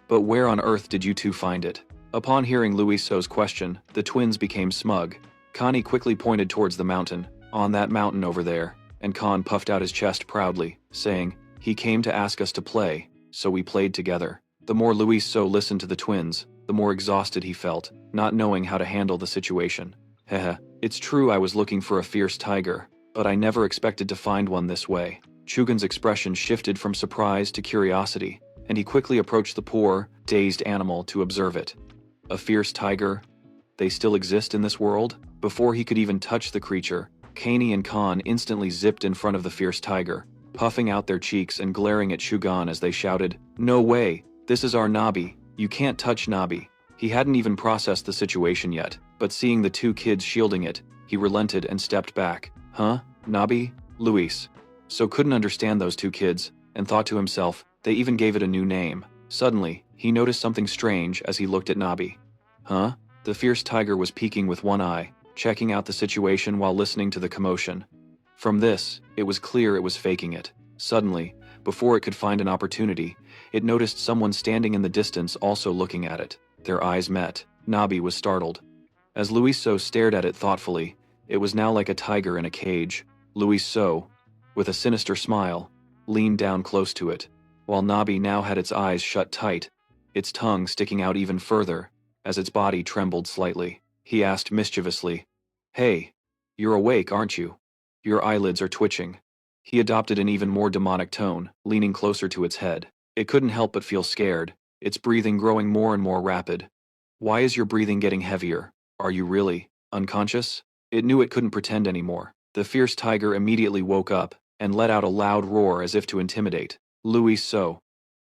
but where on earth did you two find it? Upon hearing Luis So's question, the twins became smug. Connie quickly pointed towards the mountain, on that mountain over there, and Khan puffed out his chest proudly, saying, he came to ask us to play, so we played together. The more Luis So listened to the twins, the more exhausted he felt, not knowing how to handle the situation. Heh, it's true I was looking for a fierce tiger, but I never expected to find one this way. Chugan's expression shifted from surprise to curiosity, and he quickly approached the poor, dazed animal to observe it. A fierce tiger? They still exist in this world? Before he could even touch the creature, Kani and Khan instantly zipped in front of the fierce tiger, puffing out their cheeks and glaring at Chugan as they shouted, no way, this is our Nabi, you can't touch Nabi. He hadn't even processed the situation yet, but seeing the two kids shielding it, he relented and stepped back. Huh? Nabi? Luis. So couldn't understand those two kids, and thought to himself, they even gave it a new name. Suddenly, he noticed something strange as he looked at Nabi. Huh? The fierce tiger was peeking with one eye, checking out the situation while listening to the commotion. From this, it was clear it was faking it. Suddenly, before it could find an opportunity, it noticed someone standing in the distance also looking at it. Their eyes met. Nabi was startled. As Luis So stared at it thoughtfully, it was now like a tiger in a cage. Luis So, with a sinister smile, leaned down close to it, while Nabi now had its eyes shut tight, its tongue sticking out even further, as its body trembled slightly. He asked mischievously, "Hey, you're awake, aren't you? Your eyelids are twitching." He adopted an even more demonic tone, leaning closer to its head. It couldn't help but feel scared, its breathing growing more and more rapid. "Why is your breathing getting heavier? Are you really unconscious?" It knew it couldn't pretend anymore. The fierce tiger immediately woke up and let out a loud roar as if to intimidate. Louis So.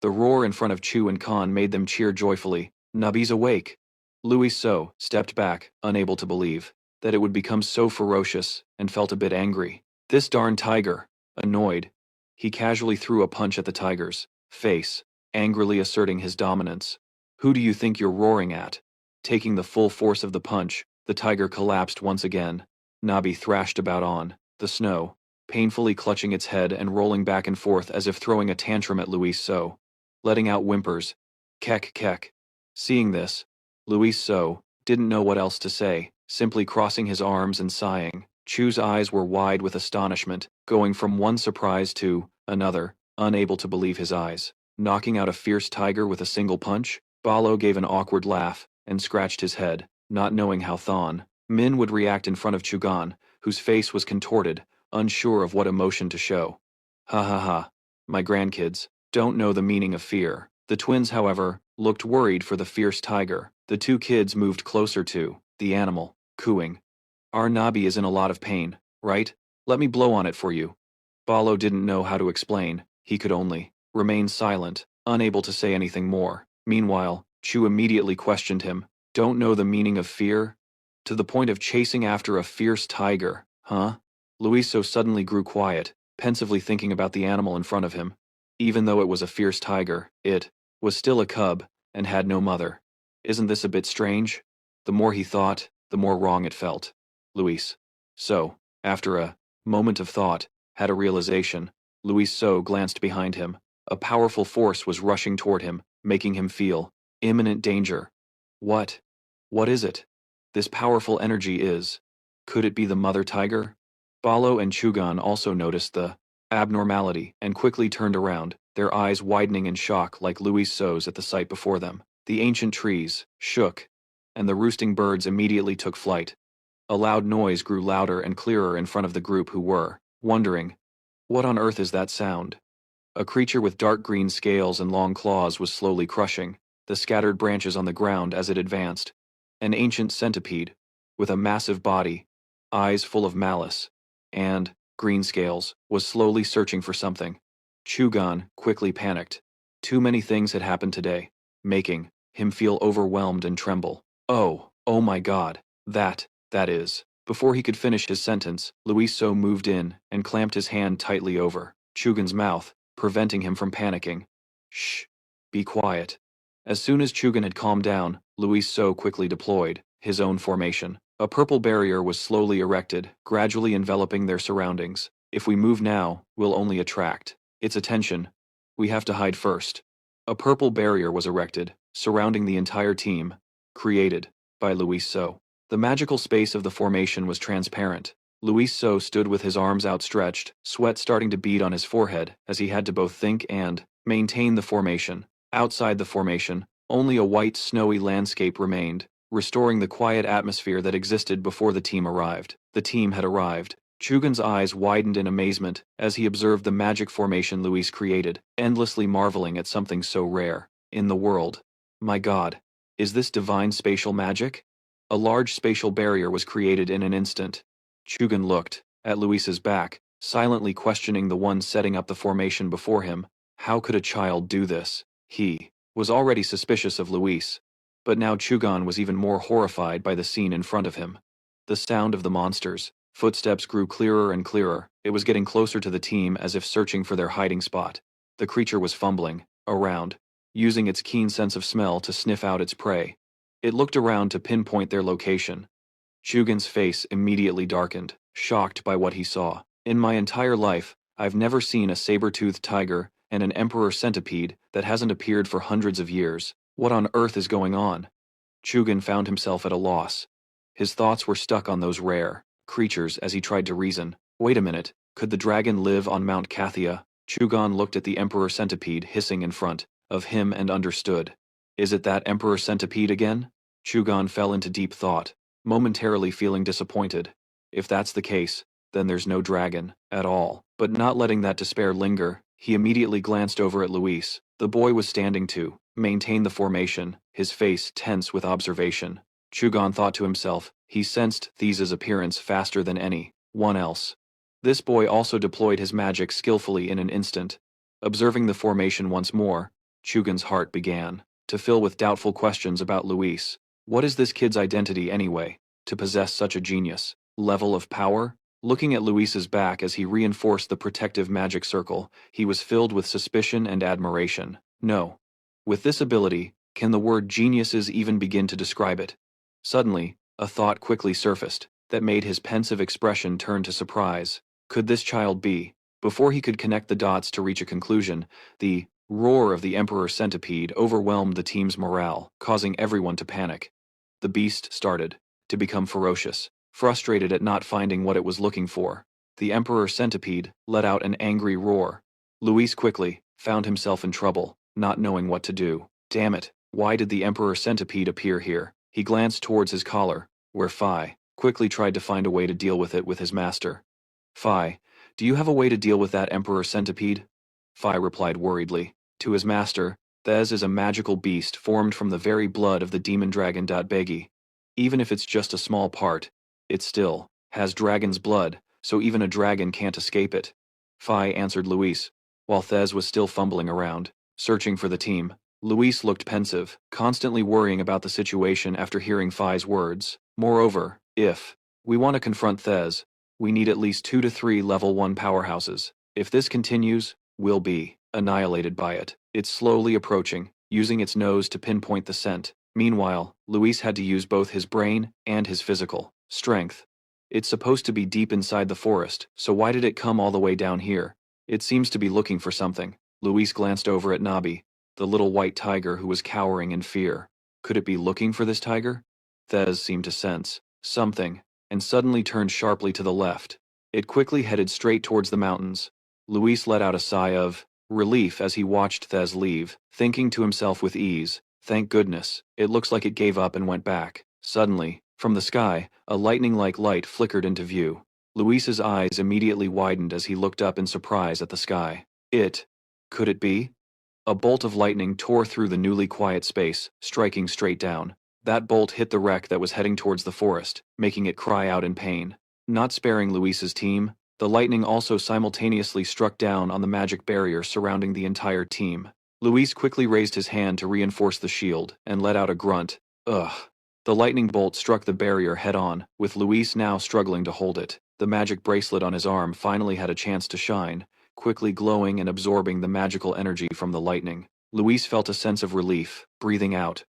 The roar in front of Chu and Khan made them cheer joyfully. "Nubby's awake!" Louis So stepped back, unable to believe that it would become so ferocious, and felt a bit angry. This darn tiger! Annoyed, he casually threw a punch at the tiger's face, angrily asserting his dominance. "Who do you think you're roaring at?" Taking the full force of the punch, the tiger collapsed once again. Nabi thrashed about on the snow, painfully clutching its head and rolling back and forth as if throwing a tantrum at Louis So, letting out whimpers. Kek kek. Seeing this, Louis So didn't know what else to say, simply crossing his arms and sighing. Chu's eyes were wide with astonishment, going from one surprise to another, unable to believe his eyes. Knocking out a fierce tiger with a single punch? Balo gave an awkward laugh and scratched his head, not knowing how Thon Min would react in front of Chugan, whose face was contorted, unsure of what emotion to show. "Ha ha ha. My grandkids don't know the meaning of fear." The twins, however, looked worried for the fierce tiger. The two kids moved closer to the animal, cooing. "Our Nabi is in a lot of pain, right? Let me blow on it for you." Balo didn't know how to explain. He could only remain silent, unable to say anything more. Meanwhile, Chu immediately questioned him. "Don't know the meaning of fear? To the point of chasing after a fierce tiger, huh?" Luiso suddenly grew quiet, pensively thinking about the animal in front of him. Even though it was a fierce tiger, it was still a cub, and had no mother. Isn't this a bit strange? The more he thought, the more wrong it felt. Luis So, after a moment of thought, had a realization. Luis So glanced behind him. A powerful force was rushing toward him, making him feel imminent danger. What? What is it? This powerful energy is. Could it be the mother tiger? Balo and Chugan also noticed the abnormality and quickly turned around, their eyes widening in shock like Louis So's at the sight before them. The ancient trees shook, and the roosting birds immediately took flight. A loud noise grew louder and clearer in front of the group who were wondering, what on earth is that sound? A creature with dark green scales and long claws was slowly crushing the scattered branches on the ground as it advanced. An ancient centipede, with a massive body, eyes full of malice, and green scales, was slowly searching for something. Chugan quickly panicked. Too many things had happened today, making him feel overwhelmed and tremble. Oh my God, that is. Before he could finish his sentence, Luiso moved in and clamped his hand tightly over Chugan's mouth, preventing him from panicking. "Shh, be quiet." As soon as Chugan had calmed down, Luis So quickly deployed his own formation. A purple barrier was slowly erected, gradually enveloping their surroundings. "If we move now, we'll only attract its attention. We have to hide first." A purple barrier was erected, surrounding the entire team, created by Luis So. The magical space of the formation was transparent. Luis So stood with his arms outstretched, sweat starting to bead on his forehead as he had to both think and maintain the formation. Outside the formation, only a white, snowy landscape remained, restoring the quiet atmosphere that existed before the team arrived. The team had arrived. Chugan's eyes widened in amazement as he observed the magic formation Luis created, endlessly marveling at something so rare in the world. My God, is this divine spatial magic? A large spatial barrier was created in an instant. Chugan looked at Luis's back, silently questioning the one setting up the formation before him. How could a child do this? He was already suspicious of Luis, but now Chugan was even more horrified by the scene in front of him. The sound of the monster's footsteps grew clearer and clearer. It was getting closer to the team as if searching for their hiding spot. The creature was fumbling around, using its keen sense of smell to sniff out its prey. It looked around to pinpoint their location. Chugan's face immediately darkened, shocked by what he saw. In my entire life, I've never seen a saber-toothed tiger and an emperor centipede that hasn't appeared for hundreds of years. What on earth is going on? Chugan found himself at a loss. His thoughts were stuck on those rare creatures as he tried to reason. Wait a minute, could the dragon live on Mount Kathia? Chugan looked at the emperor centipede hissing in front of him and understood. Is it that Emperor Centipede again? Chugan fell into deep thought, momentarily feeling disappointed. If that's the case, then there's no dragon, at all. But not letting that despair linger, he immediately glanced over at Luis. The boy was standing to maintain the formation, his face tense with observation. Chugan thought to himself, he sensed These's appearance faster than any one else. This boy also deployed his magic skillfully in an instant. Observing the formation once more, Chugan's heart began to fill with doubtful questions about Luis. What is this kid's identity anyway, to possess such a genius level of power? Looking at Luis's back as he reinforced the protective magic circle, he was filled with suspicion and admiration. No. With this ability, can the word geniuses even begin to describe it? Suddenly, a thought quickly surfaced that made his pensive expression turn to surprise. Could this child be? Before he could connect the dots to reach a conclusion, the roar of the Emperor Centipede overwhelmed the team's morale, causing everyone to panic. The beast started to become ferocious, frustrated at not finding what it was looking for. The Emperor Centipede let out an angry roar. Luis quickly found himself in trouble, not knowing what to do. Damn it, why did the Emperor Centipede appear here? He glanced towards his collar, where Phi quickly tried to find a way to deal with it with his master. Phi, do you have a way to deal with that Emperor Centipede? Phi replied worriedly. To his master, Thez is a magical beast formed from the very blood of the demon dragon. Begi. Even if it's just a small part, it still has dragon's blood, so even a dragon can't escape it. Phi answered Luis, while Thez was still fumbling around, searching for the team. Luis looked pensive, constantly worrying about the situation after hearing Phi's words. Moreover, if we want to confront Thez, we need at least 2 to 3 level 1 powerhouses. If this continues, we'll be annihilated by it. It's slowly approaching, using its nose to pinpoint the scent. Meanwhile, Luis had to use both his brain and his physical strength. It's supposed to be deep inside the forest, so why did it come all the way down here? It seems to be looking for something. Luis glanced over at Nabi, the little white tiger who was cowering in fear. Could it be looking for this tiger? Thez seemed to sense something, and suddenly turned sharply to the left. It quickly headed straight towards the mountains. Luis let out a sigh of relief as he watched Thez leave, thinking to himself with ease, thank goodness, it looks like it gave up and went back. Suddenly, from the sky, a lightning-like light flickered into view. Luis's eyes immediately widened as he looked up in surprise at the sky. Could it be? A bolt of lightning tore through the newly quiet space, striking straight down. That bolt hit the wreck that was heading towards the forest, making it cry out in pain. Not sparing Luis's team, the lightning also simultaneously struck down on the magic barrier surrounding the entire team. Luis quickly raised his hand to reinforce the shield, and let out a grunt. Ugh. The lightning bolt struck the barrier head-on, with Luis now struggling to hold it. The magic bracelet on his arm finally had a chance to shine, quickly glowing and absorbing the magical energy from the lightning. Luis felt a sense of relief, breathing out.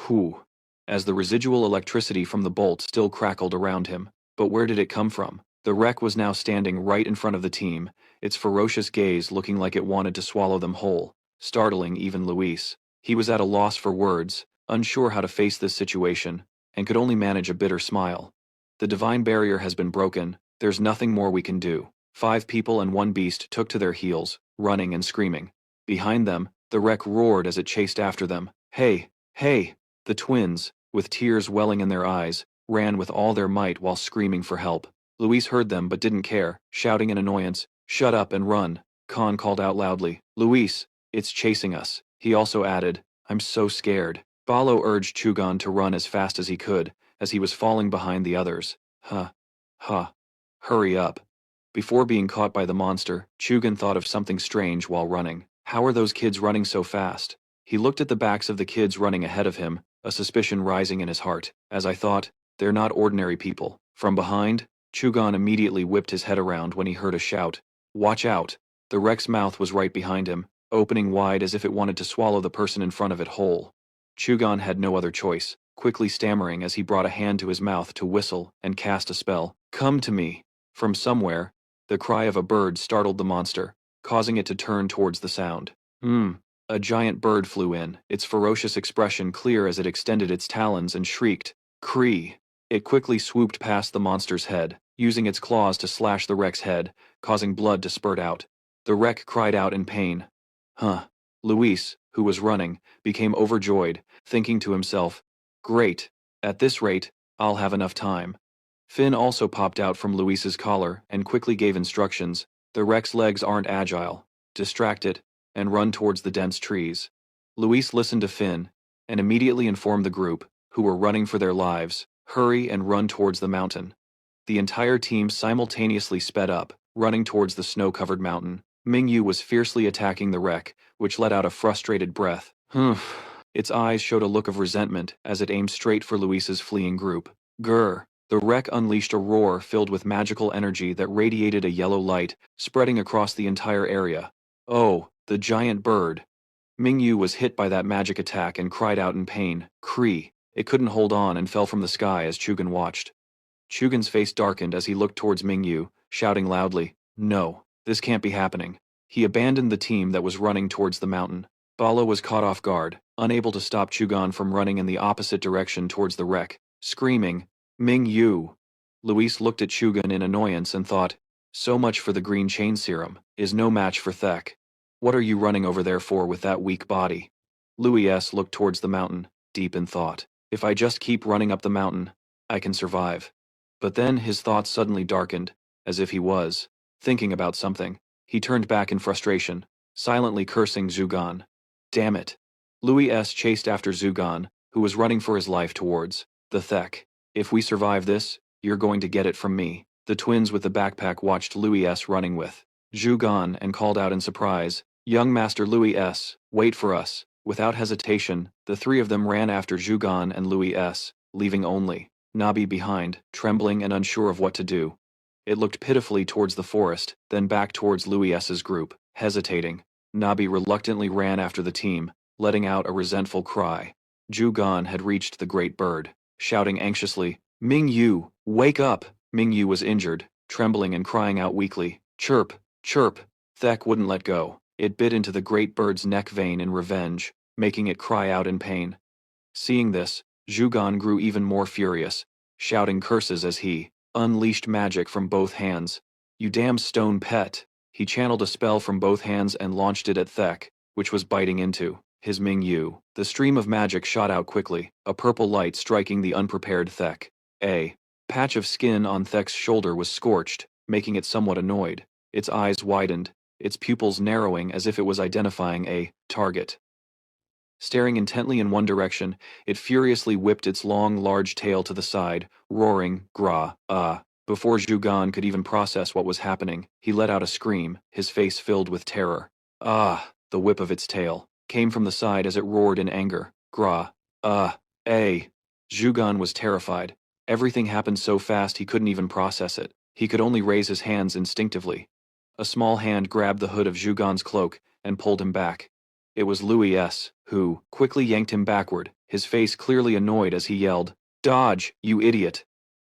Whew. As the residual electricity from the bolt still crackled around him. But where did it come from? The wreck was now standing right in front of the team, its ferocious gaze looking like it wanted to swallow them whole, startling even Luis. He was at a loss for words, unsure how to face this situation, and could only manage a bitter smile. The divine barrier has been broken, there's nothing more we can do. 5 people and 1 beast took to their heels, running and screaming. Behind them, the wreck roared as it chased after them. Hey! Hey! The twins, with tears welling in their eyes, ran with all their might while screaming for help. Luis heard them but didn't care, shouting in annoyance, "Shut up and run!" Khan called out loudly, "Luis, it's chasing us." He also added, "I'm so scared." Balo urged Chugan to run as fast as he could, as he was falling behind the others. Hurry up. Before being caught by the monster, Chugan thought of something strange while running. How are those kids running so fast? He looked at the backs of the kids running ahead of him, a suspicion rising in his heart. As I thought, they're not ordinary people. From behind, Chugan immediately whipped his head around when he heard a shout. Watch out! The wreck's mouth was right behind him, opening wide as if it wanted to swallow the person in front of it whole. Chugan had no other choice, quickly stammering as he brought a hand to his mouth to whistle and cast a spell. Come to me! From somewhere, the cry of a bird startled the monster, causing it to turn towards the sound. A giant bird flew in, its ferocious expression clear as it extended its talons and shrieked, "Cree!" It quickly swooped past the monster's head, using its claws to slash the wreck's head, causing blood to spurt out. The wreck cried out in pain. Luis, who was running, became overjoyed, thinking to himself, "Great, at this rate, I'll have enough time." Finn also popped out from Luis's collar and quickly gave instructions. The Rex legs aren't agile. Distract it, and run towards the dense trees. Luis listened to Finn, and immediately informed the group, who were running for their lives, hurry and run towards the mountain. The entire team simultaneously sped up, running towards the snow-covered mountain. Mingyu was fiercely attacking the wreck, which let out a frustrated breath. Humph. Its eyes showed a look of resentment as it aimed straight for Luis's fleeing group. Grr. The wreck unleashed a roar filled with magical energy that radiated a yellow light, spreading across the entire area. Oh, the giant bird. Mingyu was hit by that magic attack and cried out in pain. Cree. It couldn't hold on and fell from the sky as Chugan watched. Chugan's face darkened as he looked towards Mingyu, shouting loudly, "No, this can't be happening." He abandoned the team that was running towards the mountain. Bala was caught off guard, unable to stop Chugan from running in the opposite direction towards the wreck, screaming, "Mingyu!" Luis looked at Chugan in annoyance and thought, "So much for the green chain serum, is no match for Thek. What are you running over there for with that weak body?" Luis looked towards the mountain, deep in thought. If I just keep running up the mountain, I can survive. But then his thoughts suddenly darkened, as if he was thinking about something. He turned back in frustration, silently cursing Zhugan. Damn it. Luis chased after Zhugan, who was running for his life towards the Thek. If we survive this, you're going to get it from me. The twins with the backpack watched Luis running with Zhugan and called out in surprise, "Young Master Luis, wait for us." Without hesitation, the three of them ran after Zhugan and Luis, leaving only Nabi behind, trembling and unsure of what to do. It looked pitifully towards the forest, then back towards Luis's group, hesitating. Nabi reluctantly ran after the team, letting out a resentful cry. Zhugan had reached the great bird, shouting anxiously, "Mingyu, wake up!" Mingyu was injured, trembling and crying out weakly, "Chirp, chirp!" Thek wouldn't let go. It bit into the great bird's neck vein in revenge, making it cry out in pain. Seeing this, Zhugan grew even more furious, shouting curses as he unleashed magic from both hands. "You damn stone pet!" He channeled a spell from both hands and launched it at Thek, which was biting into his Mingyu. The stream of magic shot out quickly, a purple light striking the unprepared Thek. A patch of skin on Thek's shoulder was scorched, making it somewhat annoyed. Its eyes widened, its pupils narrowing as if it was identifying a target. Staring intently in one direction, it furiously whipped its long, large tail to the side, roaring, "Gra, ah." Before Zhugan could even process what was happening, he let out a scream, his face filled with terror. "Ah!" The whip of its tail came from the side as it roared in anger. "Gra, ah, eh." Zhugan was terrified. Everything happened so fast he couldn't even process it. He could only raise his hands instinctively. A small hand grabbed the hood of Zhugan's cloak and pulled him back. It was Luis, who quickly yanked him backward, his face clearly annoyed as he yelled, "Dodge, you idiot!"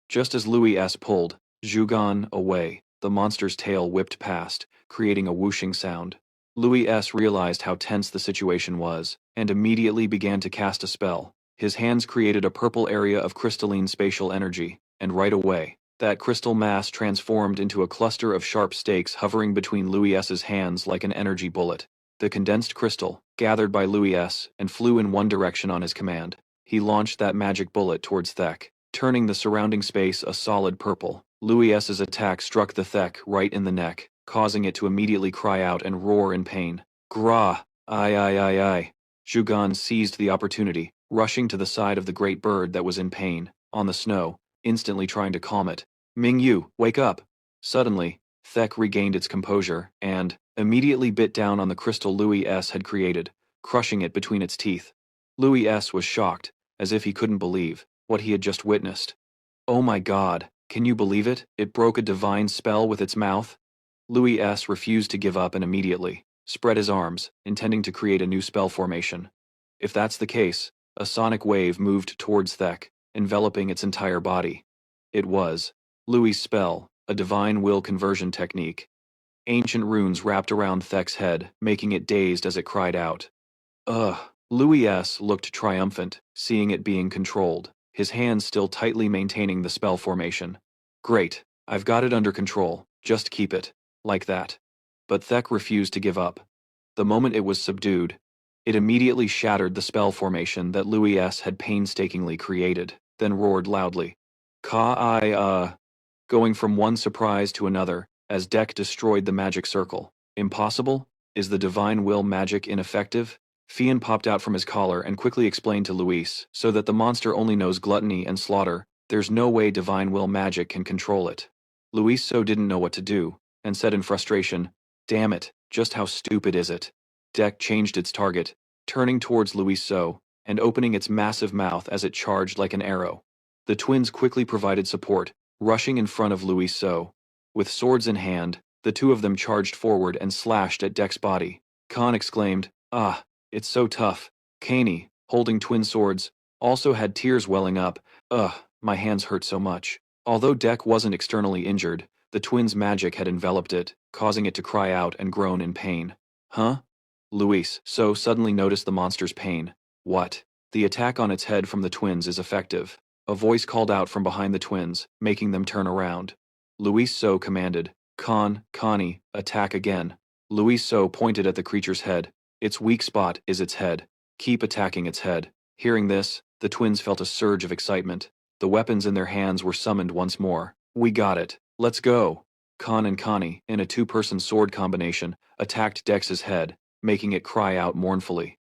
Just as Luis pulled Zhugan away, the monster's tail whipped past, creating a whooshing sound. Luis realized how tense the situation was, and immediately began to cast a spell. His hands created a purple area of crystalline spatial energy, and right away, that crystal mass transformed into a cluster of sharp stakes hovering between Luis's hands like an energy bullet. The condensed crystal gathered by Luis and flew in one direction on his command. He launched that magic bullet towards Thek, turning the surrounding space a solid purple. Luis's attack struck the Thek right in the neck, causing it to immediately cry out and roar in pain. "Gra! Ai. Zhugan seized the opportunity, rushing to the side of the great bird that was in pain, on the snow, instantly trying to calm it. "Mingyu, wake up!" Suddenly, Thek regained its composure and immediately bit down on the crystal Luis had created, crushing it between its teeth. Luis was shocked, as if he couldn't believe what he had just witnessed. "Oh my God, can you believe it? It broke a divine spell with its mouth?" Luis refused to give up and immediately spread his arms, intending to create a new spell formation. If that's the case, a sonic wave moved towards Thek, enveloping its entire body. It was Luis' spell, a divine will conversion technique. Ancient runes wrapped around Thek's head, making it dazed as it cried out. "Ugh." Luis looked triumphant, seeing it being controlled, his hands still tightly maintaining the spell formation. "Great, I've got it under control, just keep it, like that." But Thek refused to give up. The moment it was subdued, It immediately shattered the spell formation that Louis S. had painstakingly created, then roared loudly. Going from one surprise to another, as Deck destroyed the magic circle. Impossible? Is the divine will magic ineffective? Fian popped out from his collar and quickly explained to Luis, so that the monster only knows gluttony and slaughter, there's no way divine will magic can control it. Luis so didn't know what to do, and said in frustration, damn it, just how stupid is it? Deck changed its target, turning towards Luis so, and opening its massive mouth as it charged like an arrow. The twins quickly provided support, rushing in front of Luis so. With swords in hand, the two of them charged forward and slashed at Deck's body. Khan exclaimed, ah, it's so tough. Kani, holding twin swords, also had tears welling up, my hands hurt so much. Although Deck wasn't externally injured, the twins' magic had enveloped it, causing it to cry out and groan in pain. Huh? Luis so suddenly noticed the monster's pain. What? The attack on its head from the twins is effective. A voice called out from behind the twins, making them turn around. Luis so commanded, Connie, attack again. Luis so pointed at the creature's head. Its weak spot is its head. Keep attacking its head. Hearing this, the twins felt a surge of excitement. The weapons in their hands were summoned once more. We got it. Let's go. Khan and Connie, in a two-person sword combination, attacked Dex's head, making it cry out mournfully.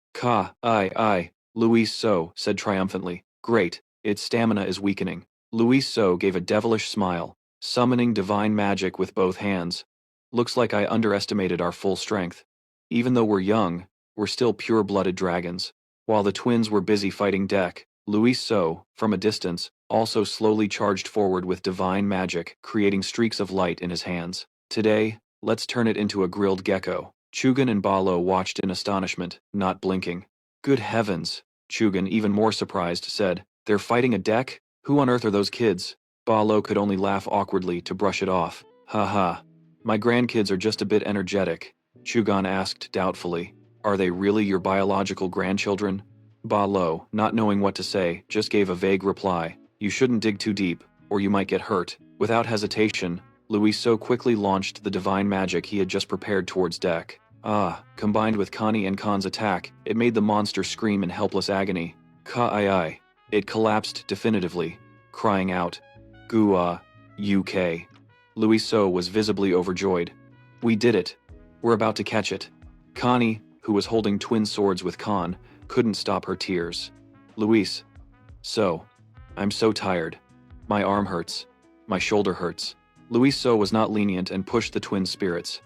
Luis so said triumphantly. Great, its stamina is weakening. Luis so gave a devilish smile, summoning divine magic with both hands. Looks like I underestimated our full strength. Even though we're young, we're still pure-blooded dragons. While the twins were busy fighting Deck, Luis so, from a distance, also slowly charged forward with divine magic, creating streaks of light in his hands. Today, let's turn it into a grilled gecko. Chugan and Balo watched in astonishment, not blinking. Good heavens, Chugan, even more surprised, said, they're fighting a Deck? Who on earth are those kids? Balo could only laugh awkwardly to brush it off. Haha. My grandkids are just a bit energetic, Chugan asked doubtfully. Are they really your biological grandchildren? Balo, not knowing what to say, just gave a vague reply. You shouldn't dig too deep, or you might get hurt. Without hesitation, Luis so quickly launched the divine magic he had just prepared towards Deck. Combined with Connie and Khan's attack, it made the monster scream in helpless agony. It collapsed definitively, crying out, Gua, UK. Luis so was visibly overjoyed. We did it. We're about to catch it. Connie, who was holding twin swords with Khan, couldn't stop her tears. Luis. So. I'm so tired. My arm hurts. My shoulder hurts. Luis so was not lenient and pushed the twin spirits.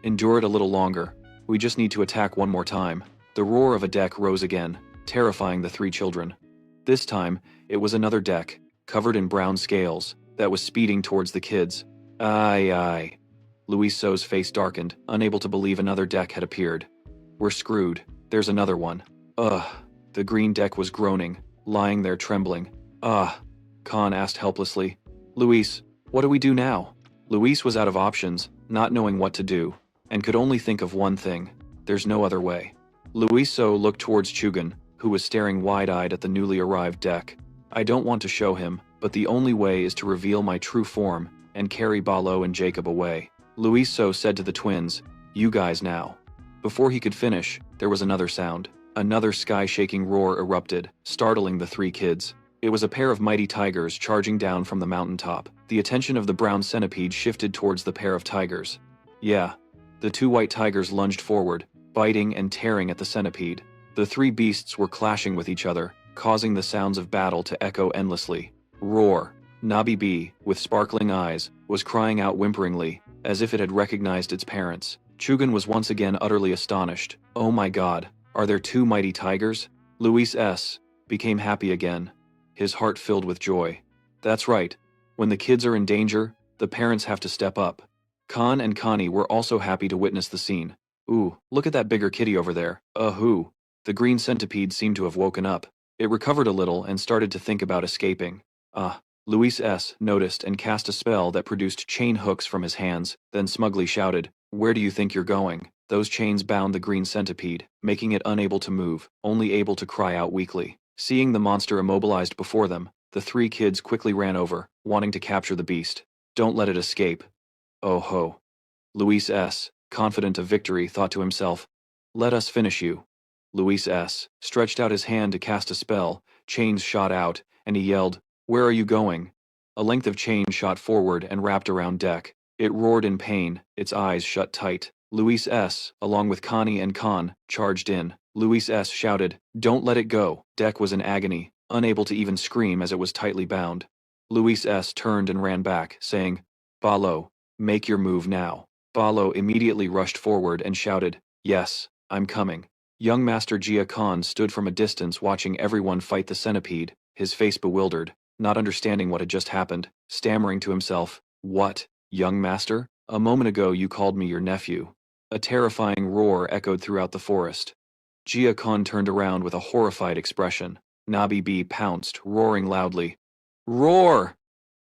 Endure it a little longer. We just need to attack one more time. The roar of a Deck rose again, terrifying the three children. This time, it was another Deck, covered in brown scales, that was speeding towards the kids. Luis so's face darkened, unable to believe another Deck had appeared. We're screwed. There's another one. The green Deck was groaning, lying there trembling. Khan asked helplessly. Luis, what do we do now? Luis was out of options, not knowing what to do, and could only think of one thing. There's no other way. Luis so looked towards Chugan, who was staring wide-eyed at the newly arrived Deck. I don't want to show him, but the only way is to reveal my true form and carry Balo and Jacob away. Luis so said to the twins, you guys now. Before he could finish, there was another sound. Another sky-shaking roar erupted, startling the three kids. It was a pair of mighty tigers charging down from the mountaintop. The attention of the brown centipede shifted towards the pair of tigers. Yeah. The two white tigers lunged forward, biting and tearing at the centipede. The three beasts were clashing with each other, causing the sounds of battle to echo endlessly. Roar. Nabi B, with sparkling eyes, was crying out whimperingly, as if it had recognized its parents. Chugan was once again utterly astonished. Oh my god, are there two mighty tigers? Luis S. became happy again, his heart filled with joy. That's right. When the kids are in danger, the parents have to step up. Khan and Connie were also happy to witness the scene. Ooh, look at that bigger kitty over there. Who? The green centipede seemed to have woken up. It recovered a little and started to think about escaping. Luis S. noticed and cast a spell that produced chain hooks from his hands, then smugly shouted, Where do you think you're going? Those chains bound the green centipede, making it unable to move, only able to cry out weakly. Seeing the monster immobilized before them, the three kids quickly ran over, wanting to capture the beast. Don't let it escape. Oh ho. Luis S., confident of victory, thought to himself, Let us finish you. Luis S. stretched out his hand to cast a spell, chains shot out, and he yelled, "Where are you going?" A length of chain shot forward and wrapped around Deck. It roared in pain, its eyes shut tight. Luis S., along with Connie and Khan, charged in. Luis S. shouted, "Don't let it go." Deck was in agony, unable to even scream as it was tightly bound. Luis S. turned and ran back, saying, "Balo, make your move now." Balo immediately rushed forward and shouted, "Yes, I'm coming." Young Master Jia Khan stood from a distance watching everyone fight the centipede, his face bewildered, not understanding what had just happened, stammering to himself, "What, young master? A moment ago you called me your nephew." A terrifying roar echoed throughout the forest. Jia Khan turned around with a horrified expression. Nabi B pounced, roaring loudly. "Roar!"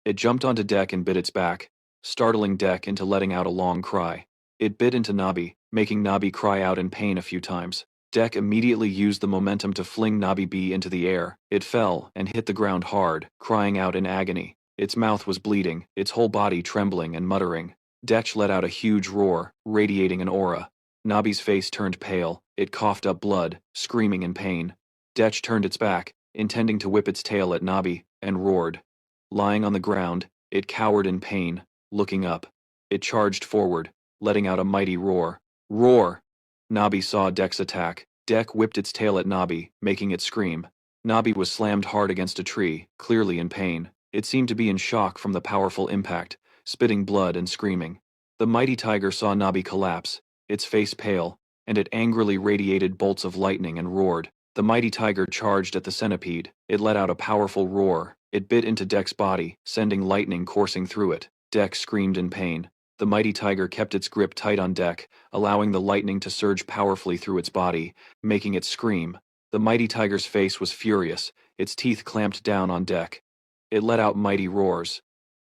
It jumped onto Deck and bit its back, startling Deck into letting out a long cry. It bit into Nabi, making Nabi cry out in pain a few times. Deck immediately used the momentum to fling Nabi B into the air. It fell and hit the ground hard, crying out in agony. Its mouth was bleeding, its whole body trembling and muttering. Deck let out a huge roar, radiating an aura. Nabi's face turned pale, it coughed up blood, screaming in pain. Deck turned its back, intending to whip its tail at Nabi, and roared. Lying on the ground, it cowered in pain, looking up. It charged forward, letting out a mighty roar. Roar! Nabi saw Deck's attack. Deck whipped its tail at Nabi, making it scream. Nabi was slammed hard against a tree, clearly in pain. It seemed to be in shock from the powerful impact, spitting blood and screaming. The mighty tiger saw Nabi collapse, its face pale, and it angrily radiated bolts of lightning and roared. The mighty tiger charged at the centipede. It let out a powerful roar. It bit into Deck's body, sending lightning coursing through it. Deck screamed in pain. The mighty tiger kept its grip tight on Deck, allowing the lightning to surge powerfully through its body, making it scream. The mighty tiger's face was furious, its teeth clamped down on Deck. It let out mighty roars.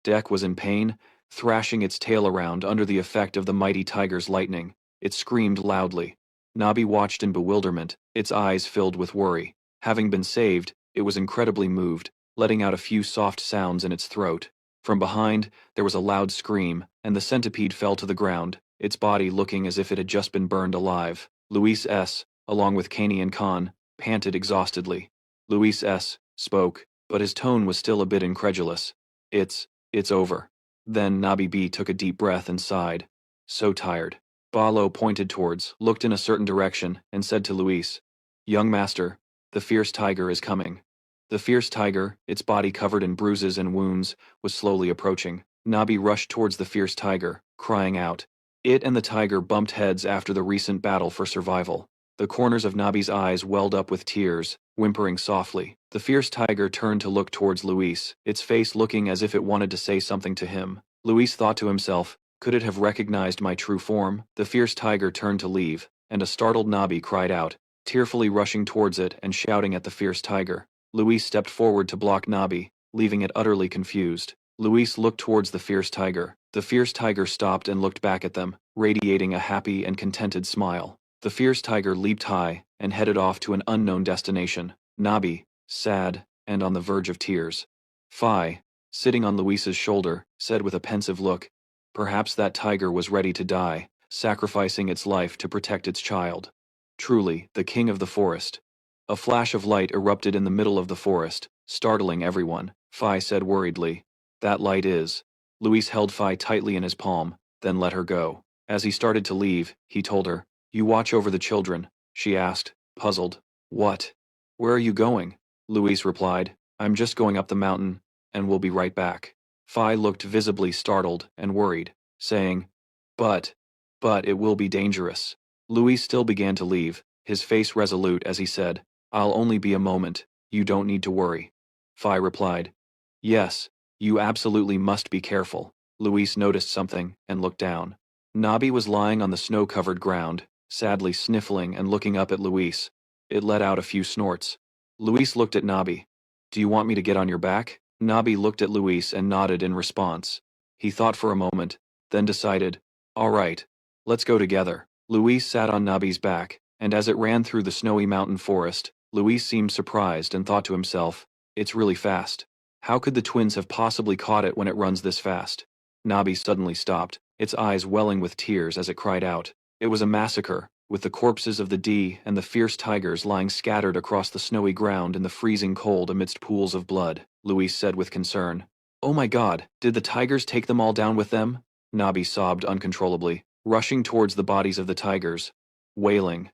Deck was in pain, thrashing its tail around under the effect of the mighty tiger's lightning. It screamed loudly. Nabi watched in bewilderment, its eyes filled with worry. Having been saved, it was incredibly moved, letting out a few soft sounds in its throat. From behind, there was a loud scream, and the centipede fell to the ground, its body looking as if it had just been burned alive. Luis S., along with Kaney and Khan, panted exhaustedly. Luis S. spoke, but his tone was still a bit incredulous. It's over." Then Nabi B took a deep breath and sighed. So tired. Balo pointed towards, looked in a certain direction, and said to Luis, "Young master, the fierce tiger is coming." The fierce tiger, its body covered in bruises and wounds, was slowly approaching. Nabi rushed towards the fierce tiger, crying out. It and the tiger bumped heads after the recent battle for survival. The corners of Nabi's eyes welled up with tears, whimpering softly. The fierce tiger turned to look towards Luis, its face looking as if it wanted to say something to him. Luis thought to himself, could it have recognized my true form? The fierce tiger turned to leave, and a startled Nabi cried out, tearfully rushing towards it and shouting at the fierce tiger. Luis stepped forward to block Nabi, leaving it utterly confused. Luis looked towards the fierce tiger. The fierce tiger stopped and looked back at them, radiating a happy and contented smile. The fierce tiger leaped high and headed off to an unknown destination. Nabi, sad, and on the verge of tears. Phi, sitting on Luis's shoulder, said with a pensive look, "Perhaps that tiger was ready to die, sacrificing its life to protect its child. Truly, the king of the forest." A flash of light erupted in the middle of the forest, startling everyone. Phi said worriedly, "That light is." Luis held Phi tightly in his palm, then let her go. As he started to leave, he told her, "You watch over the children," she asked, puzzled. "What? Where are you going?" Luis replied, "I'm just going up the mountain, and we'll be right back." Phi looked visibly startled and worried, saying, But it will be dangerous." Luis still began to leave, his face resolute as he said, "I'll only be a moment, you don't need to worry." Phi replied, "Yes, you absolutely must be careful." Luis noticed something and looked down. Nabi was lying on the snow-covered ground, sadly sniffling and looking up at Luis. It let out a few snorts. Luis looked at Nabi. "Do you want me to get on your back?" Nabi looked at Luis and nodded in response. He thought for a moment, then decided, "All right, let's go together." Luis sat on Nabi's back, and as it ran through the snowy mountain forest, Luis seemed surprised and thought to himself, "It's really fast. How could the twins have possibly caught it when it runs this fast?" Nabi suddenly stopped, its eyes welling with tears as it cried out. It was a massacre. with the corpses of the D and the fierce tigers lying scattered across the snowy ground in the freezing cold amidst pools of blood, Luis said with concern. "Oh my God, did the tigers take them all down with them?" Nabi sobbed uncontrollably, rushing towards the bodies of the tigers, wailing.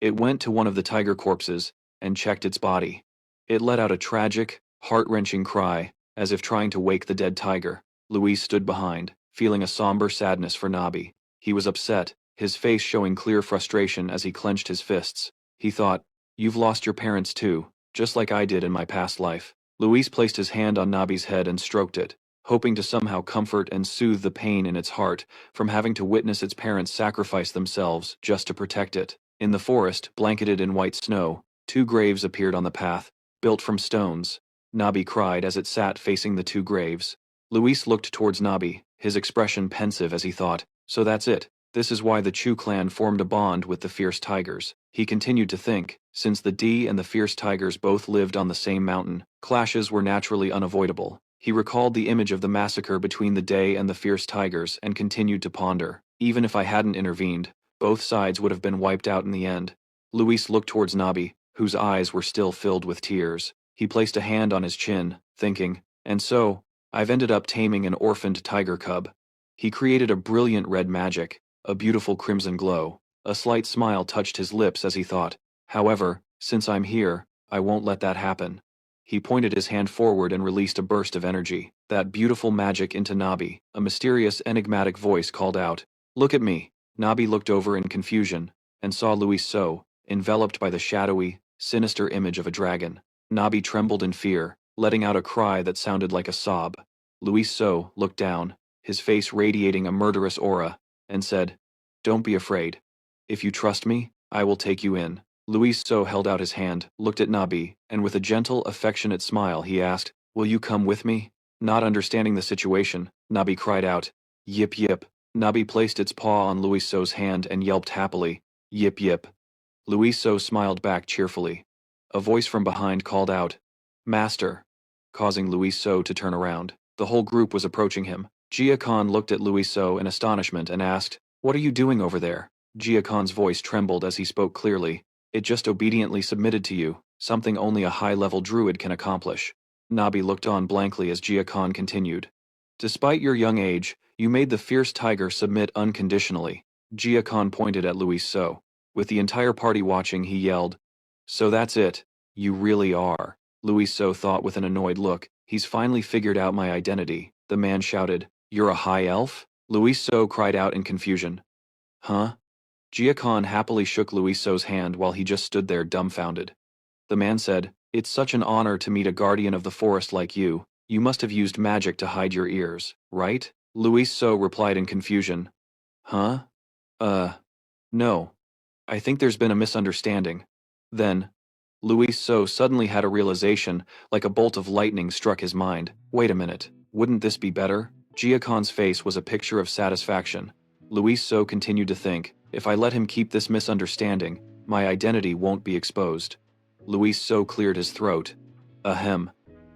It went to one of the tiger corpses and checked its body. It let out a tragic, heart-wrenching cry, as if trying to wake the dead tiger. Luis stood behind, feeling a somber sadness for Nabi. He was upset, his face showing clear frustration as he clenched his fists. He thought, "You've lost your parents too, just like I did in my past life." Luis placed his hand on Nabi's head and stroked it, hoping to somehow comfort and soothe the pain in its heart from having to witness its parents sacrifice themselves just to protect it. In the forest, blanketed in white snow, 2 graves appeared on the path, built from stones. Nabi cried as it sat facing the 2 graves. Luis looked towards Nabi, his expression pensive as he thought, "So that's it. This is why the Chu clan formed a bond with the fierce tigers." He continued to think, since the D and the fierce tigers both lived on the same mountain, clashes were naturally unavoidable. He recalled the image of the massacre between the Day and the fierce tigers and continued to ponder. Even if I hadn't intervened, both sides would have been wiped out in the end. Luis looked towards Nabi, whose eyes were still filled with tears. He placed a hand on his chin, thinking, "And so, I've ended up taming an orphaned tiger cub." He created a brilliant red magic, a beautiful crimson glow. A slight smile touched his lips as he thought, "However, since I'm here, I won't let that happen." He pointed his hand forward and released a burst of energy, that beautiful magic into Nabi. A mysterious, enigmatic voice called out, "Look at me." Nabi looked over in confusion, and saw Luis So, enveloped by the shadowy, sinister image of a dragon. Nabi trembled in fear, letting out a cry that sounded like a sob. Luis So looked down, his face radiating a murderous aura, and said, "Don't be afraid. If you trust me, I will take you in." Luis So held out his hand, looked at Nabi, and with a gentle, affectionate smile he asked, "Will you come with me?" Not understanding the situation, Nabi cried out, "Yip yip." Nabi placed its paw on Luis So's hand and yelped happily, "Yip yip." Luis So smiled back cheerfully. A voice from behind called out, "Master," causing Luis So to turn around. The whole group was approaching him. Jia Khan looked at Luis So in astonishment and asked, "What are you doing over there?" Jia Khan's voice trembled as he spoke clearly. "It just obediently submitted to you, something only a high-level druid can accomplish." Nabi looked on blankly as Jia Khan continued. "Despite your young age, you made the fierce tiger submit unconditionally." Jia Khan pointed at Luis So. With the entire party watching, he yelled, "So that's it. You really are." Luis So thought with an annoyed look, "He's finally figured out my identity." The man shouted, "You're a high elf?" Luis So cried out in confusion. "Huh?" Jia Khan happily shook Luis So's hand while he just stood there dumbfounded. The man said, "It's such an honor to meet a guardian of the forest like you. You must have used magic to hide your ears, right?" Luis So replied in confusion. "Huh? No. I think there's been a misunderstanding." Then, Luis So suddenly had a realization, like a bolt of lightning struck his mind. "Wait a minute, wouldn't this be better?" Jia Khan's face was a picture of satisfaction. Luis So continued to think, "If I let him keep this misunderstanding, my identity won't be exposed." Luis So cleared his throat, ahem,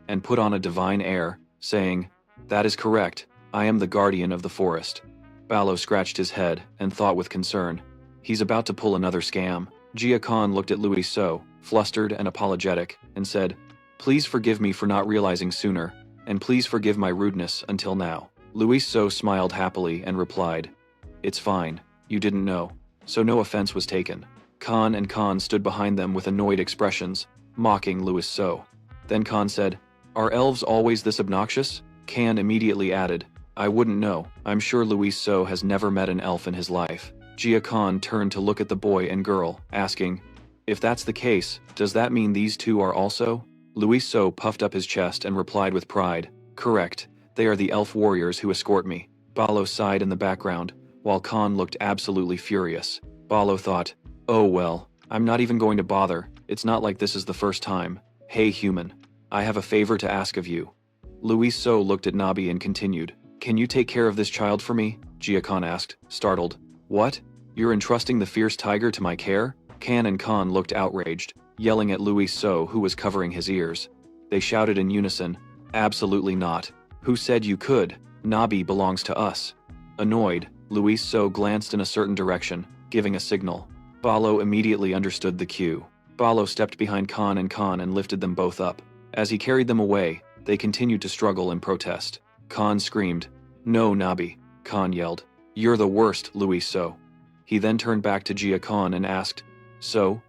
and put on a divine air, saying, "That is correct, I am the guardian of the forest." Ballo scratched his head and thought with concern, "He's about to pull another scam." Jia Khan looked at Luis So, flustered and apologetic, and said, "Please forgive me for not realizing sooner, and please forgive my rudeness until now." Luis So smiled happily and replied, "It's fine, you didn't know, so no offense was taken." Khan and Khan stood behind them with annoyed expressions, mocking Luis So. Then Khan said, "Are elves always this obnoxious?" Khan immediately added, "I wouldn't know. I'm sure Luis So has never met an elf in his life." Jia Khan turned to look at the boy and girl, asking, "If that's the case, does that mean these two are also?" Luis So puffed up his chest and replied with pride, "Correct, they are the elf warriors who escort me." Ballo sighed in the background, while Khan looked absolutely furious. Ballo thought, "Oh well, I'm not even going to bother, it's not like this is the first time. Hey human, I have a favor to ask of you." Luis So looked at Nabi and continued, "Can you take care of this child for me?" Jia Khan asked, startled. "What? You're entrusting the fierce tiger to my care?" Khan and Khan looked outraged, yelling at Luis So who was covering his ears. They shouted in unison, "Absolutely not. Who said you could? Nabi belongs to us." Annoyed, Luis So glanced in a certain direction, giving a signal. Balo immediately understood the cue. Balo stepped behind Khan and lifted them both up. As he carried them away, they continued to struggle and protest. Khan screamed, "No, Nabi!" Khan yelled, "You're the worst, Luis So." He then turned back to Jia Khan and asked, "So?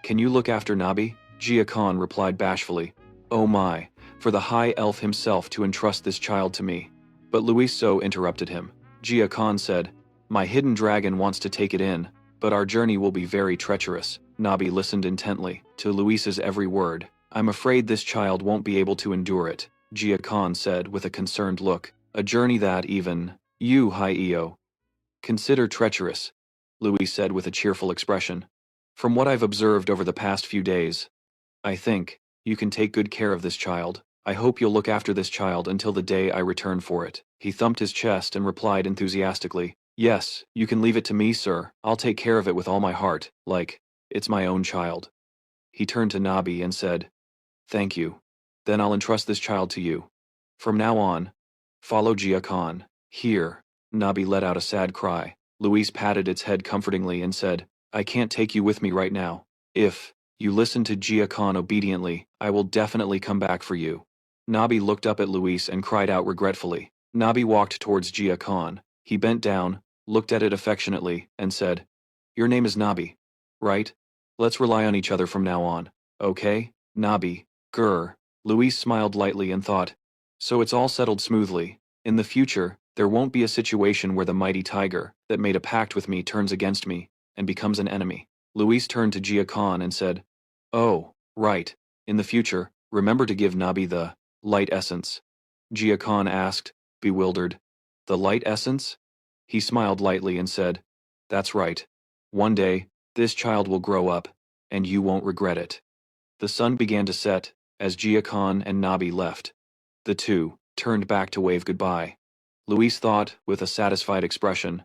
Can you look after Nabi?" Jia Khan replied bashfully, "Oh my, for the High Elf himself to entrust this child to me." But Luis So interrupted him. Jia Khan said, "My hidden dragon wants to take it in, but our journey will be very treacherous." Nabi listened intently to Luis's every word. "I'm afraid this child won't be able to endure it," Jia Khan said with a concerned look. "A journey that even you, High Eo, consider treacherous," Luis said with a cheerful expression. "From what I've observed over the past few days, I think you can take good care of this child. I hope you'll look after this child until the day I return for it." He thumped his chest and replied enthusiastically, "Yes, you can leave it to me, sir. I'll take care of it with all my heart, like it's my own child." He turned to Nabi and said, "Thank you. Then I'll entrust this child to you. From now on, follow Jia Khan." "Here." Nabi let out a sad cry. Luis patted its head comfortingly and said, "I can't take you with me right now. If you listen to Jia Khan obediently, I will definitely come back for you." Nabi looked up at Luis and cried out regretfully. Nabi walked towards Jia Khan. He bent down, looked at it affectionately, and said, "Your name is Nabi, right? Let's rely on each other from now on, okay? Nabi, grr." Luis smiled lightly and thought, "So it's all settled smoothly. In the future, there won't be a situation where the mighty tiger that made a pact with me turns against me and becomes an enemy." Luis turned to Jia Khan and said, "Oh, right. In the future, remember to give Nabi the light essence." Jia Khan asked, bewildered, "The light essence?" He smiled lightly and said, "That's right. One day, this child will grow up, and you won't regret it." The sun began to set as Jia Khan and Nabi left. The two turned back to wave goodbye. Luis thought, with a satisfied expression,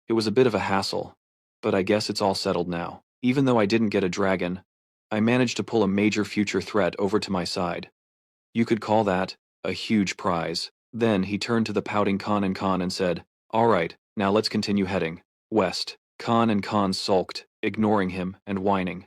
"It was a bit of a hassle, but I guess it's all settled now. Even though I didn't get a dragon, I managed to pull a major future threat over to my side. You could call that a huge prize." Then he turned to the pouting Khan and said, "All right, now let's continue heading west." Khan sulked, ignoring him and whining.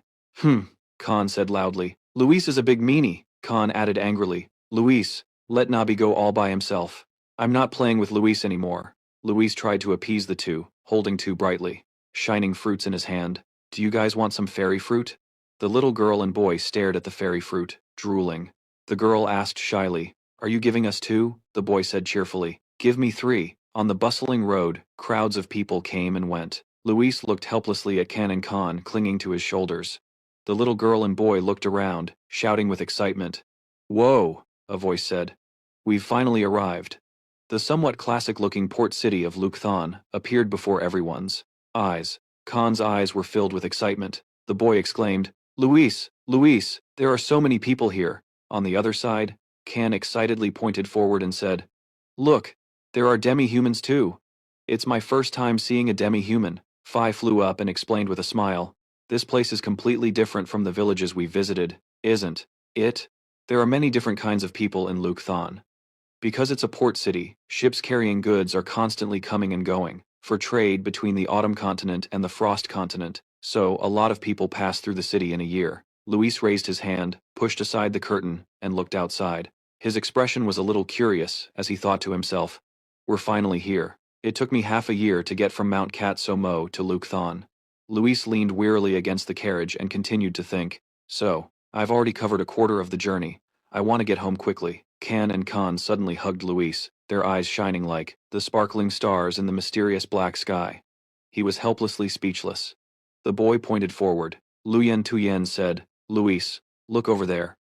Khan said loudly. "Luis is a big meanie." Khan added angrily, "Luis, let Nabi go all by himself. I'm not playing with Luis anymore." Luis tried to appease the two, holding two brightly shining fruits in his hand. "Do you guys want some fairy fruit?" The little girl and boy stared at the fairy fruit, drooling. The girl asked shyly, "Are you giving us two?" The boy said cheerfully, "Give me three." On the bustling road, crowds of people came and went. Luis looked helplessly at Khan clinging to his shoulders. The little girl and boy looked around, shouting with excitement. "Whoa," a voice said. "We've finally arrived." The somewhat classic-looking port city of Lukthon appeared before everyone's eyes. Khan's eyes were filled with excitement. The boy exclaimed, "Luis, Luis, there are so many people here." On the other side, Khan excitedly pointed forward and said, "Look, there are demi-humans too. It's my first time seeing a demi-human." Phi flew up and explained with a smile, "This place is completely different from the villages we visited, isn't it? There are many different kinds of people in Lukthon. Because it's a port city, ships carrying goods are constantly coming and going, for trade between the autumn continent and the frost continent, so a lot of people pass through the city in a year." Luis raised his hand, pushed aside the curtain, and looked outside. His expression was a little curious, as he thought to himself, "We're finally here. It took me half a year to get from Mount Kat Somo to Lukthon." Luis leaned wearily against the carriage and continued to think, "So, I've already covered a quarter of the journey. I want to get home quickly." Khan suddenly hugged Luis, their eyes shining like the sparkling stars in the mysterious black sky. He was helplessly speechless. The boy pointed forward. Luyen Tuyen said, "Luis, look over there."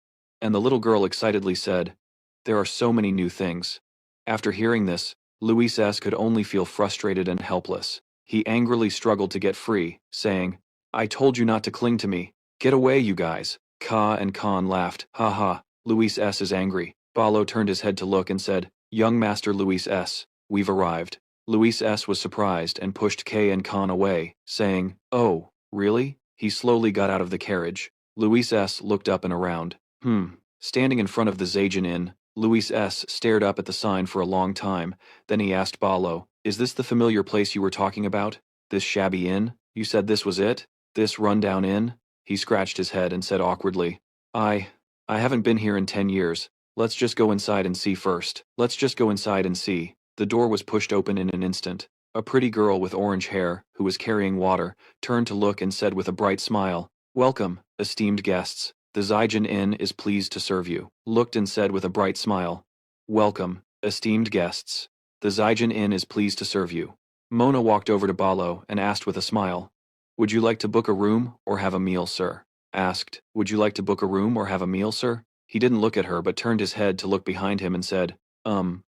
And the little girl excitedly said, "There are so many new things." After hearing this, Luis S. could only feel frustrated and helpless. He angrily struggled to get free, saying, "I told you not to cling to me. Get away, you guys." Khan laughed. "Ha ha, Luis S. is angry." Balo turned his head to look and said, "Young Master Luis S., we've arrived." Luis S. was surprised and pushed Khan away, saying, "Oh, really?" He slowly got out of the carriage. Luis S. looked up and around. Standing in front of the Zajan Inn, Luis S. stared up at the sign for a long time, then he asked Balo, "Is this the familiar place you were talking about? This shabby inn? You said this was it?" This rundown inn? He scratched his head and said awkwardly. I haven't been here in 10 years. Let's just go inside and see first. Let's just go inside and see. The door was pushed open in an instant. A pretty girl with orange hair, who was carrying water, turned to look and said with a bright smile, "Welcome, esteemed guests. The Zijin Inn is pleased to serve you." Looked and said with a bright smile, "Welcome, esteemed guests. The Zijin Inn is pleased to serve you." Mona walked over to Balo and asked with a smile, "Would you like to book a room or have a meal, sir?" Asked, "Would you like to book a room or have a meal, sir?" He didn't look at her but turned his head to look behind him and said,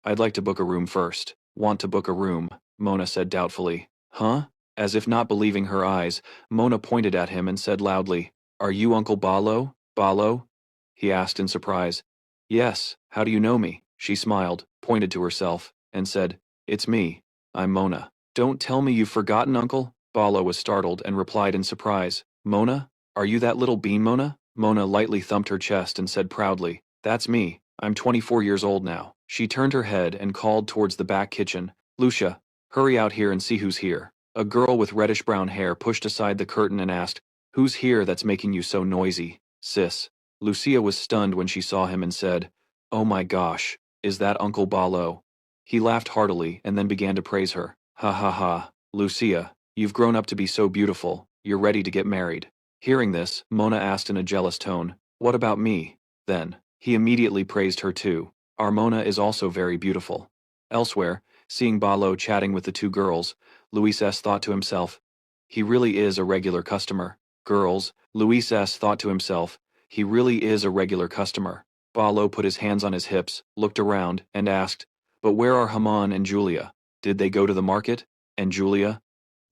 I'd like to book a room first." "Want to book a room," Mona said doubtfully. "Huh?" As if not believing her eyes, Mona pointed at him and said loudly, "Are you Uncle Balo? Balo?" He asked in surprise. "Yes, how do you know me?" She smiled, pointed to herself, and said, "It's me. I'm Mona." "Don't tell me you've forgotten, Uncle?" Balo was startled and replied in surprise, "Mona? Are you that little bean Mona?" Mona lightly thumped her chest and said proudly, "That's me. I'm 24 years old now." She turned her head and called towards the back kitchen, "Lucia, hurry out here and see who's here." A girl with reddish-brown hair pushed aside the curtain and asked, "Who's here that's making you so noisy, sis?" Lucia was stunned when she saw him and said, "Oh my gosh, is that Uncle Balo?" He laughed heartily and then began to praise her. "Ha ha ha, Lucia, you've grown up to be so beautiful, you're ready to get married." Hearing this, Mona asked in a jealous tone, "What about me, then?" He immediately praised her too. "Our Mona is also very beautiful." Elsewhere, seeing Balo chatting with the two girls, Luis S. thought to himself, "He really is a regular customer." Girls, Luis S. thought to himself, "He really is a regular customer." Balo put his hands on his hips, looked around, and asked, "But where are Haman and Julia? Did they go to the market? And Julia?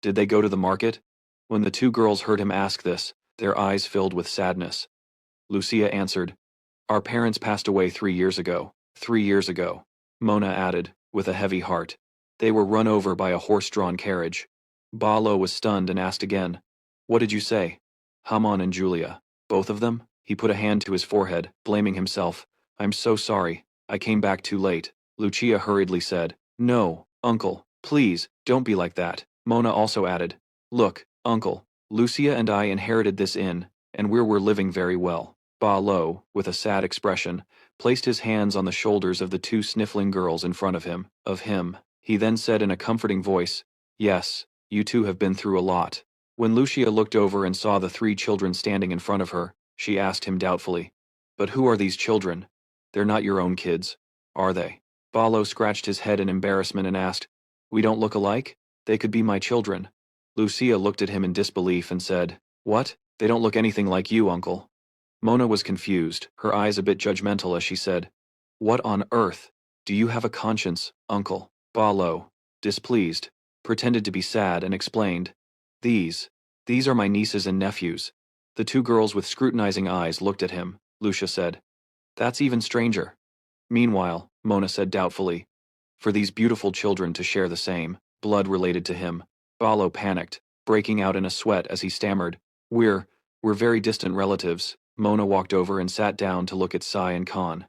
Did they go to the market?" When the two girls heard him ask this, their eyes filled with sadness. Lucia answered, "Our parents passed away 3 years ago." 3 years ago, Mona added, with a heavy heart. "They were run over by a horse-drawn carriage." Balo was stunned and asked again, "What did you say?" "Haman and Julia. Both of them?" He put a hand to his forehead, blaming himself. "I'm so sorry. I came back too late." Lucia hurriedly said, "No, Uncle, please, don't be like that." Mona also added, "Look, Uncle, Lucia and I inherited this inn, and we're living very well." Ba Lo, with a sad expression, placed his hands on the shoulders of the two sniffling girls in front of him. He then said in a comforting voice, "Yes, you two have been through a lot." When Lucia looked over and saw the three children standing in front of her, she asked him doubtfully, "But who are these children? They're not your own kids, are they?" Balo scratched his head in embarrassment and asked, "We don't look alike? They could be my children." Lucia looked at him in disbelief and said, "What? They don't look anything like you, Uncle." Mona was confused, her eyes a bit judgmental as she said, "What on earth? Do you have a conscience, Uncle?" Balo, displeased, pretended to be sad and explained, These are my nieces and nephews." The two girls with scrutinizing eyes looked at him. Lucia said, "That's even stranger." Meanwhile, Mona said doubtfully, "For these beautiful children to share the same blood related to him." Balo panicked, breaking out in a sweat as he stammered, We're very distant relatives." Mona walked over and sat down to look at Sai and Khan.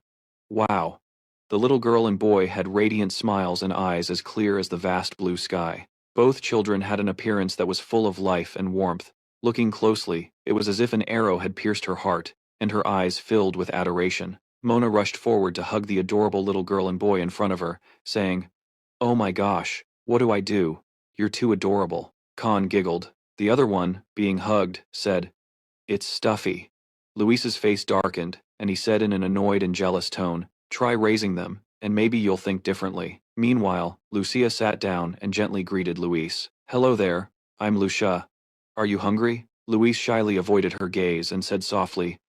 Wow. The little girl and boy had radiant smiles and eyes as clear as the vast blue sky. Both children had an appearance that was full of life and warmth. Looking closely, it was as if an arrow had pierced her heart, and her eyes filled with adoration. Mona rushed forward to hug the adorable little girl and boy in front of her, saying, "Oh my gosh, what do I do? You're too adorable." Khan giggled. The other one, being hugged, said, "It's stuffy." Luis's face darkened, and he said in an annoyed and jealous tone, "Try raising them, and maybe you'll think differently." Meanwhile, Lucia sat down and gently greeted Luis. "Hello there, I'm Lucia. Are you hungry?" Luis shyly avoided her gaze and said softly,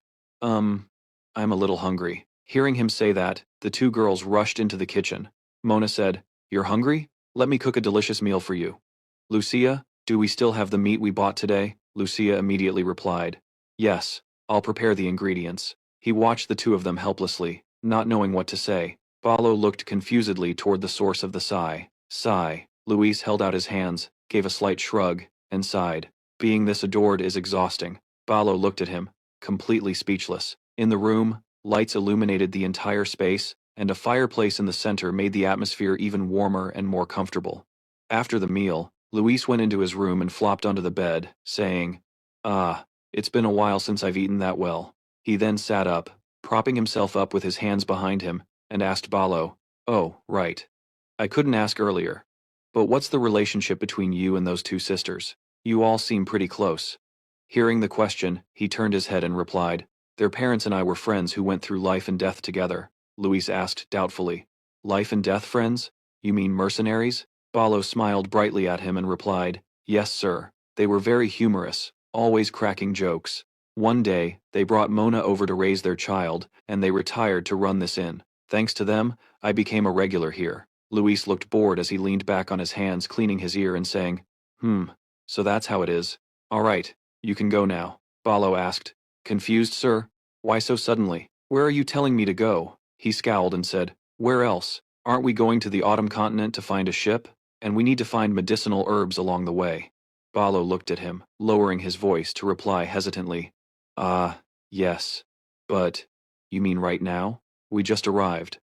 I'm a little hungry." Hearing him say that, the two girls rushed into the kitchen. Mona said, "You're hungry? Let me cook a delicious meal for you." "Lucia, do we still have the meat we bought today?" Lucia immediately replied, "Yes, I'll prepare the ingredients." He watched the two of them helplessly, not knowing what to say. Balo looked confusedly toward the source of the sigh. Sigh. Luis held out his hands, gave a slight shrug, and sighed. Being this adored is exhausting. Balo looked at him, completely speechless. In the room, lights illuminated the entire space, and a fireplace in the center made the atmosphere even warmer and more comfortable. After the meal, Luis went into his room and flopped onto the bed, saying, Ah, it's been a while since I've eaten that well. He then sat up, propping himself up with his hands behind him, and asked Balo, "Oh, right. I couldn't ask earlier. But what's the relationship between you and those two sisters? You all seem pretty close." Hearing the question, he turned his head and replied, "Their parents and I were friends who went through life and death together." Luis asked doubtfully, "Life and death friends? You mean mercenaries?" Balo smiled brightly at him and replied, "Yes, sir. They were very humorous, always cracking jokes. One day, they brought Mona over to raise their child, and they retired to run this inn. Thanks to them, I became a regular here." Luis looked bored as he leaned back on his hands, cleaning his ear and saying, So that's how it is. All right, you can go now." Balo asked, "Confused, sir? Why so suddenly? Where are you telling me to go?" He scowled and said, "Where else? Aren't we going to the autumn continent to find a ship? And we need to find medicinal herbs along the way." Balo looked at him, lowering his voice to reply hesitantly, Yes. But, you mean right now? We just arrived."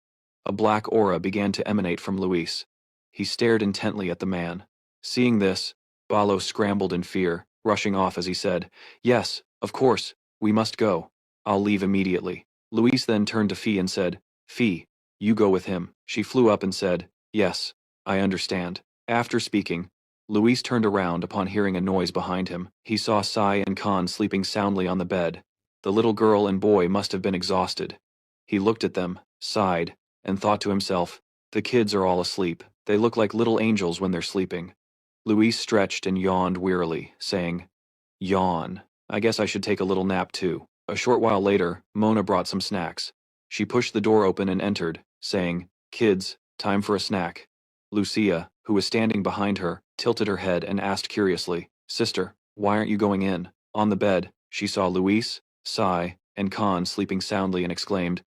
A black aura began to emanate from Luis. He stared intently at the man. Seeing this, Balo scrambled in fear, rushing off as he said, "Yes, of course, we must go. I'll leave immediately." Luis then turned to Fee and said, "Fee, you go with him." She flew up and said, "Yes, I understand." After speaking, Luis turned around upon hearing a noise behind him. He saw Sai and Khan sleeping soundly on the bed. The little girl and boy must have been exhausted. He looked at them, sighed, and thought to himself, "The kids are all asleep. They look like little angels when they're sleeping." Luis stretched and yawned wearily, saying, "Yawn. I guess I should take a little nap too." A short while later, Mona brought some snacks. She pushed the door open and entered, saying, "Kids, time for a snack." Lucia, who was standing behind her, tilted her head and asked curiously, "Sister, why aren't you going in?" On the bed, she saw Luis, Sai, and Khan sleeping soundly and exclaimed,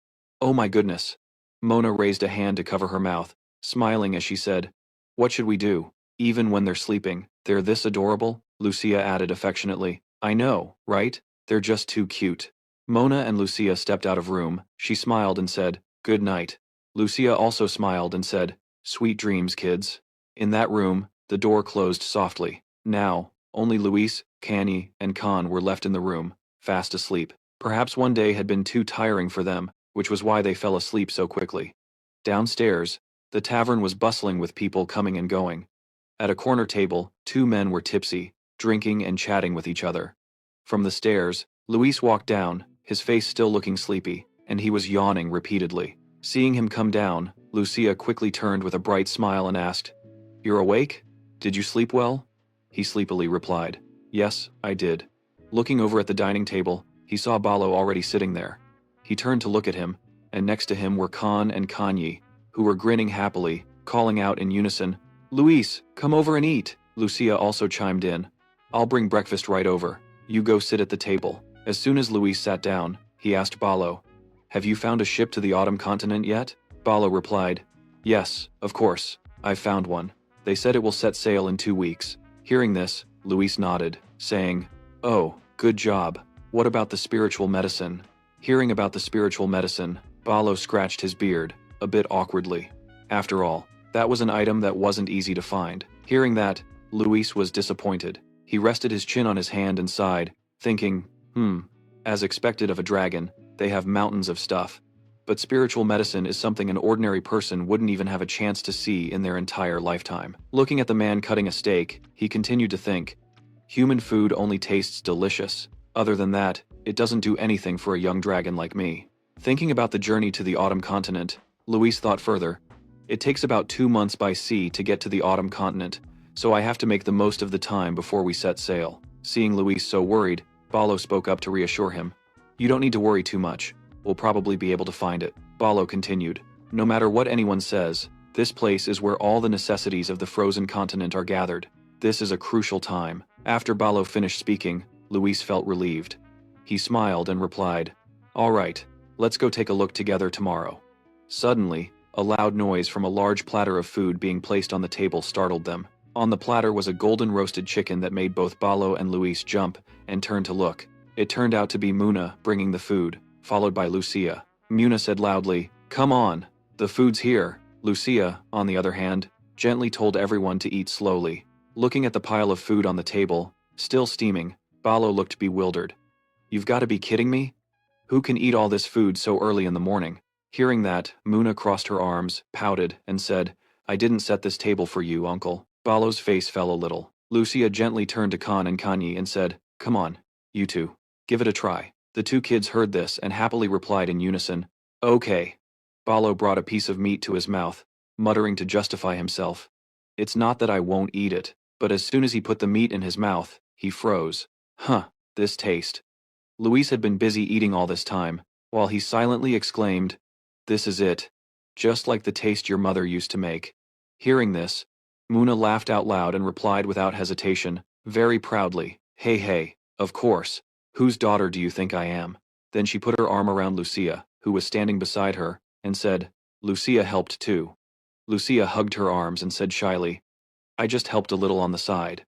"Oh my goodness." Mona raised a hand to cover her mouth, smiling as she said, "What should we do? Even when they're sleeping, they're this adorable?" Lucia added affectionately, "I know, right? They're just too cute." Mona and Lucia stepped out of room. She smiled and said, "Good night." Lucia also smiled and said, "Sweet dreams, kids." In that room, the door closed softly. Now, only Luis, Canny, and Khan were left in the room, fast asleep. Perhaps one day had been too tiring for them, which was why they fell asleep so quickly. Downstairs, the tavern was bustling with people coming and going. At a corner table, two men were tipsy, drinking and chatting with each other. From the stairs, Luis walked down, his face still looking sleepy, and he was yawning repeatedly. Seeing him come down, Lucia quickly turned with a bright smile and asked, "You're awake? Did you sleep well?" He sleepily replied, "Yes, I did." Looking over at the dining table, he saw Balo already sitting there. He turned to look at him, and next to him were Khan and Kanyi, who were grinning happily, calling out in unison, "Luis, come over and eat." Lucia also chimed in, "I'll bring breakfast right over. You go sit at the table." As soon as Luis sat down, he asked Balo, "Have you found a ship to the autumn continent yet?" Balo replied, "Yes, of course, I've found one. They said it will set sail in 2 weeks." Hearing this, Luis nodded, saying, "Oh, good job. What about the spiritual medicine?" Hearing about the spiritual medicine, Balo scratched his beard, a bit awkwardly. After all, that was an item that wasn't easy to find. Hearing that, Luis was disappointed. He rested his chin on his hand and sighed, thinking, as expected of a dragon, they have mountains of stuff. But spiritual medicine is something an ordinary person wouldn't even have a chance to see in their entire lifetime. Looking at the man cutting a steak, he continued to think, human food only tastes delicious. Other than that, it doesn't do anything for a young dragon like me. Thinking about the journey to the autumn continent, Luis thought further, it takes about 2 months by sea to get to the autumn continent, so I have to make the most of the time before we set sail. Seeing Luis so worried, Balo spoke up to reassure him. "You don't need to worry too much. We'll probably be able to find it." Balo continued, "No matter what anyone says, this place is where all the necessities of the frozen continent are gathered. This is a crucial time." After Balo finished speaking, Luis felt relieved. He smiled and replied, "All right, let's go take a look together tomorrow." Suddenly, a loud noise from a large platter of food being placed on the table startled them. On the platter was a golden roasted chicken that made both Balo and Luis jump and turn to look. It turned out to be Muna bringing the food, followed by Lucia. Muna said loudly, "Come on, the food's here." Lucia, on the other hand, gently told everyone to eat slowly. Looking at the pile of food on the table, still steaming, Balo looked bewildered. You've got to be kidding me? Who can eat all this food so early in the morning? Hearing that, Muna crossed her arms, pouted, and said, I didn't set this table for you, uncle. Balo's face fell a little. Lucia gently turned to Khan and Kanyi and said, Come on, you two. Give it a try. The two kids heard this and happily replied in unison, Okay. Balo brought a piece of meat to his mouth, muttering to justify himself. It's not that I won't eat it, but as soon as he put the meat in his mouth, he froze. Huh, this taste. Luis had been busy eating all this time, while he silently exclaimed, This is it. Just like the taste your mother used to make. Hearing this, Muna laughed out loud and replied without hesitation, very proudly, Hey hey, of course. Whose daughter do you think I am? Then she put her arm around Lucia, who was standing beside her, and said, Lucia helped too. Lucia hugged her arms and said shyly, I just helped a little on the side.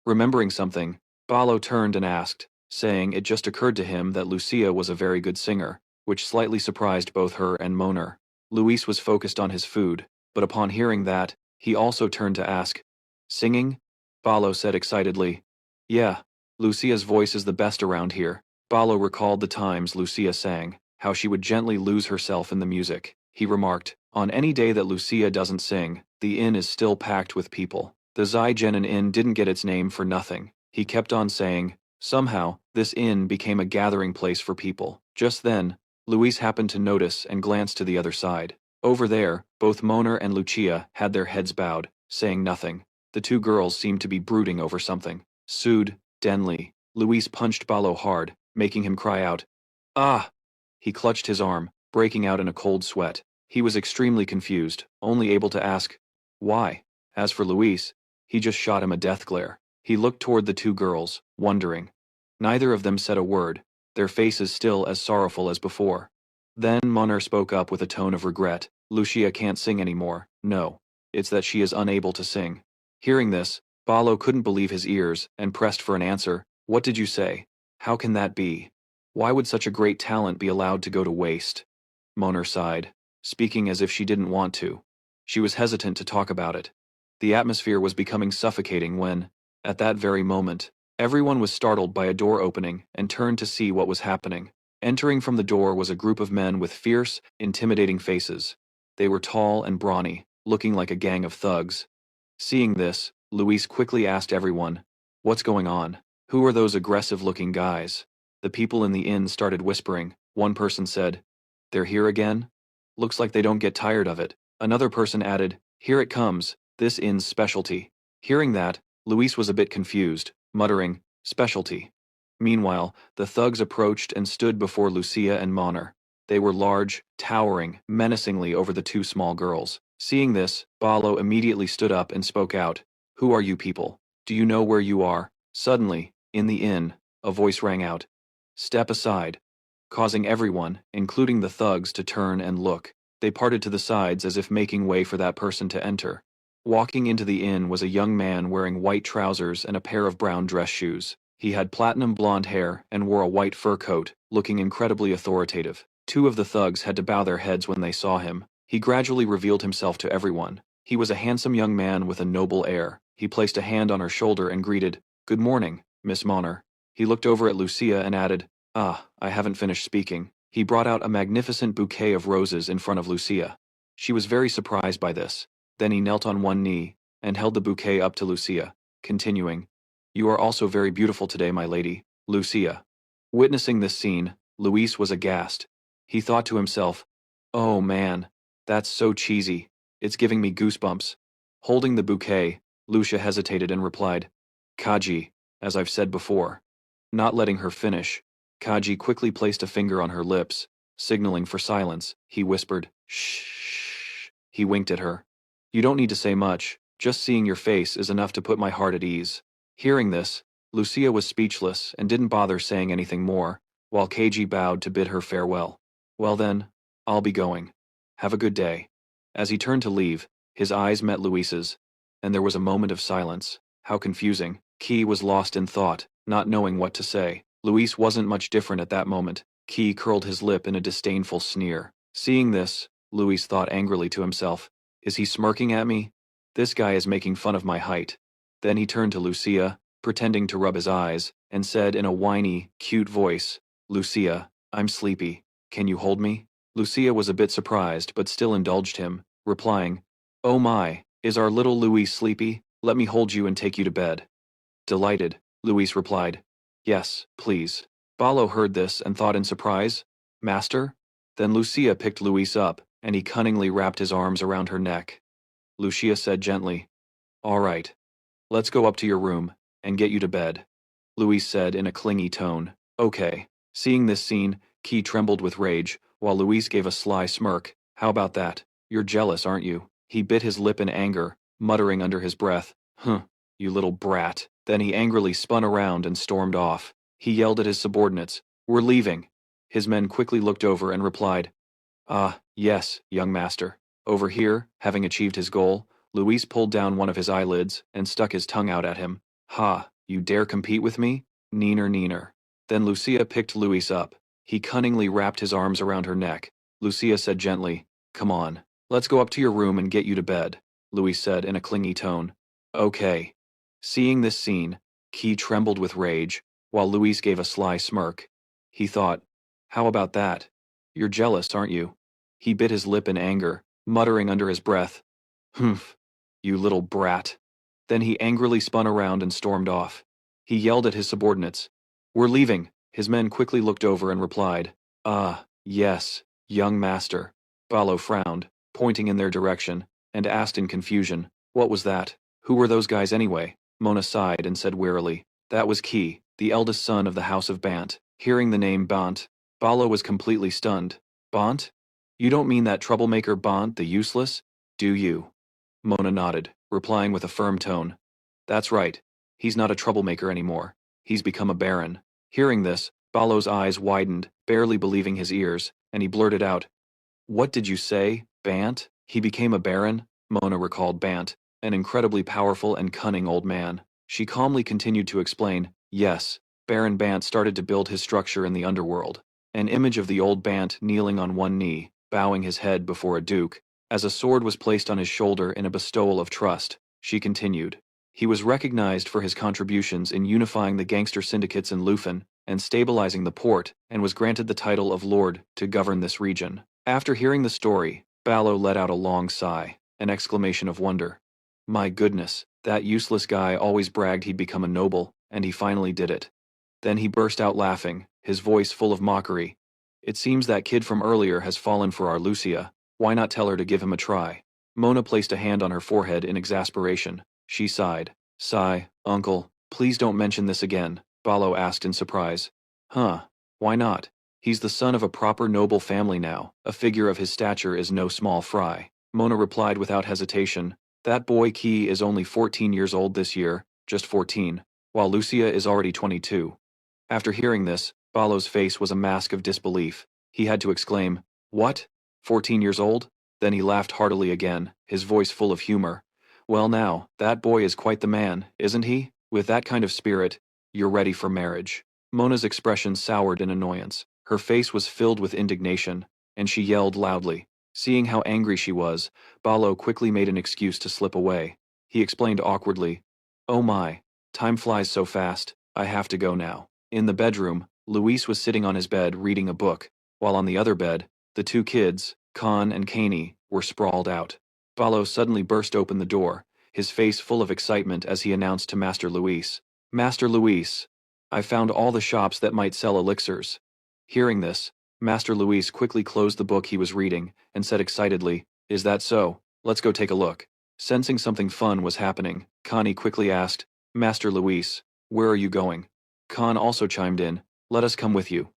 Remembering something, Balo turned and asked, saying it just occurred to him that Lucia was a very good singer, which slightly surprised both her and Moner. Luis was focused on his food, but upon hearing that, he also turned to ask, Singing? Balo said excitedly, Yeah, Lucia's voice is the best around here. Balo recalled the times Lucia sang, how she would gently lose herself in the music. He remarked, On any day that Lucia doesn't sing, the inn is still packed with people. The Zaijian Inn didn't get its name for nothing. He kept on saying, Somehow, this inn became a gathering place for people. Just then, Luis happened to notice and glanced to the other side. Over there, both Moner and Lucia had their heads bowed, saying nothing. The two girls seemed to be brooding over something. Soothed, Denli. Luis punched Balo hard, making him cry out, Ah! He clutched his arm, breaking out in a cold sweat. He was extremely confused, only able to ask, Why? As for Luis, he just shot him a death glare. He looked toward the two girls, wondering. Neither of them said a word, their faces still as sorrowful as before. Then Moner spoke up with a tone of regret, Lucia can't sing anymore, no. It's that she is unable to sing. Hearing this, Balo couldn't believe his ears, and pressed for an answer. What did you say? How can that be? Why would such a great talent be allowed to go to waste? Moner sighed, speaking as if she didn't want to. She was hesitant to talk about it. The atmosphere was becoming suffocating when, at that very moment, everyone was startled by a door opening and turned to see what was happening. Entering from the door was a group of men with fierce, intimidating faces. They were tall and brawny, looking like a gang of thugs. Seeing this, Luis quickly asked everyone, What's going on? Who are those aggressive-looking guys? The people in the inn started whispering. One person said, They're here again? Looks like they don't get tired of it. Another person added, Here it comes, this inn's specialty. Hearing that, Luis was a bit confused, muttering, Specialty. Meanwhile, the thugs approached and stood before Lucia and Moner. They were large, towering, menacingly over the two small girls. Seeing this, Balo immediately stood up and spoke out, Who are you people? Do you know where you are? Suddenly, in the inn, a voice rang out, Step aside, causing everyone, including the thugs, to turn and look. They parted to the sides as if making way for that person to enter. Walking into the inn was a young man wearing white trousers and a pair of brown dress shoes. He had platinum blonde hair and wore a white fur coat, looking incredibly authoritative. Two of the thugs had to bow their heads when they saw him. He gradually revealed himself to everyone. He was a handsome young man with a noble air. He placed a hand on her shoulder and greeted, Good morning, Miss Moner. He looked over at Lucia and added, Ah, I haven't finished speaking. He brought out a magnificent bouquet of roses in front of Lucia. She was very surprised by this. Then he knelt on one knee and held the bouquet up to Lucia, continuing, You are also very beautiful today, my lady, Lucia. Witnessing this scene, Luis was aghast. He thought to himself, Oh man, that's so cheesy. It's giving me goosebumps. Holding the bouquet, Lucia hesitated and replied, Kaji, as I've said before. Not letting her finish, Kaji quickly placed a finger on her lips, signaling for silence. He whispered, Shh. He winked at her. You don't need to say much, just seeing your face is enough to put my heart at ease. Hearing this, Lucia was speechless and didn't bother saying anything more, while Kaji bowed to bid her farewell. Well then, I'll be going. Have a good day. As he turned to leave, his eyes met Luis's, and there was a moment of silence. How confusing. Key was lost in thought, not knowing what to say. Luis wasn't much different at that moment. Key curled his lip in a disdainful sneer. Seeing this, Luis thought angrily to himself, Is he smirking at me? This guy is making fun of my height. Then he turned to Lucia, pretending to rub his eyes, and said in a whiny, cute voice, "Lucia, I'm sleepy. Can you hold me?" Lucia was a bit surprised but still indulged him, replying, "Oh my, is our little Luis sleepy? Let me hold you and take you to bed." Delighted, Luis replied, "Yes, please." Balo heard this and thought in surprise, "Master?" Then Lucia picked Luis up, and he cunningly wrapped his arms around her neck. Lucia said gently, "All right. Let's go up to your room and get you to bed," Luis said in a clingy tone. "Okay." Seeing this scene, Key trembled with rage, while Luis gave a sly smirk. "How about that? You're jealous, aren't you?" He bit his lip in anger, muttering under his breath, "Huh, you little brat." Then he angrily spun around and stormed off. He yelled at his subordinates, "We're leaving." His men quickly looked over and replied, "Ah, yes, young master." Over here, having achieved his goal, Luis pulled down one of his eyelids and stuck his tongue out at him. "Ha, you dare compete with me? Neener neener." Then Lucia picked Luis up. He cunningly wrapped his arms around her neck. Lucia said gently, "Come on. Let's go up to your room and get you to bed," Luis said in a clingy tone. "Okay." Seeing this scene, Key trembled with rage, while Luis gave a sly smirk. He thought, "How about that? You're jealous, aren't you?" He bit his lip in anger, muttering under his breath, "Humph, you little brat." Then he angrily spun around and stormed off. He yelled at his subordinates, "We're leaving." His men quickly looked over and replied, "Ah, yes, young master." Balo frowned, pointing in their direction, and asked in confusion, "What was that? Who were those guys anyway?" Mona sighed and said wearily, "That was Ki, the eldest son of the House of Bant." Hearing the name Bant, Balo was completely stunned. "Bant? You don't mean that troublemaker Bant the useless, do you?" Mona nodded, replying with a firm tone, "That's right. He's not a troublemaker anymore. He's become a baron." Hearing this, Balo's eyes widened, barely believing his ears, and he blurted out, "What did you say, Bant? He became a baron?" Mona recalled Bant, an incredibly powerful and cunning old man. She calmly continued to explain, "Yes, Baron Bant started to build his structure in the underworld." An image of the old Bant kneeling on one knee, bowing his head before a duke, as a sword was placed on his shoulder in a bestowal of trust, she continued. He was recognized for his contributions in unifying the gangster syndicates in Lufin and stabilizing the port, and was granted the title of Lord to govern this region. After hearing the story, Balo let out a long sigh, an exclamation of wonder. My goodness, that useless guy always bragged he'd become a noble, and he finally did it. Then he burst out laughing, his voice full of mockery. "It seems that kid from earlier has fallen for our Lucia. Why not tell her to give him a try?" Mona placed a hand on her forehead in exasperation. She sighed. "Sigh, uncle, please don't mention this again," Balo asked in surprise. "Huh, why not? He's the son of a proper noble family now. A figure of his stature is no small fry." Mona replied without hesitation, "That boy Key is only 14 years old this year, just 14, while Lucia is already 22. After hearing this, Balo's face was a mask of disbelief. He had to exclaim, "What? 14 years old?" Then he laughed heartily again, his voice full of humor. "Well now, that boy is quite the man, isn't he? With that kind of spirit, you're ready for marriage." Mona's expression soured in annoyance. Her face was filled with indignation, and she yelled loudly. Seeing how angry she was, Balo quickly made an excuse to slip away. He explained awkwardly, "Oh my, time flies so fast, I have to go now." In the bedroom, Luis was sitting on his bed reading a book, while on the other bed, the two kids, Khan and Kaney, were sprawled out. Balo suddenly burst open the door, his face full of excitement as he announced to Master Luis, "Master Luis, I found all the shops that might sell elixirs." Hearing this, Master Luis quickly closed the book he was reading and said excitedly, "Is that so? Let's go take a look." Sensing something fun was happening, Connie quickly asked, "Master Luis, where are you going?" Khan also chimed in, "Let us come with you."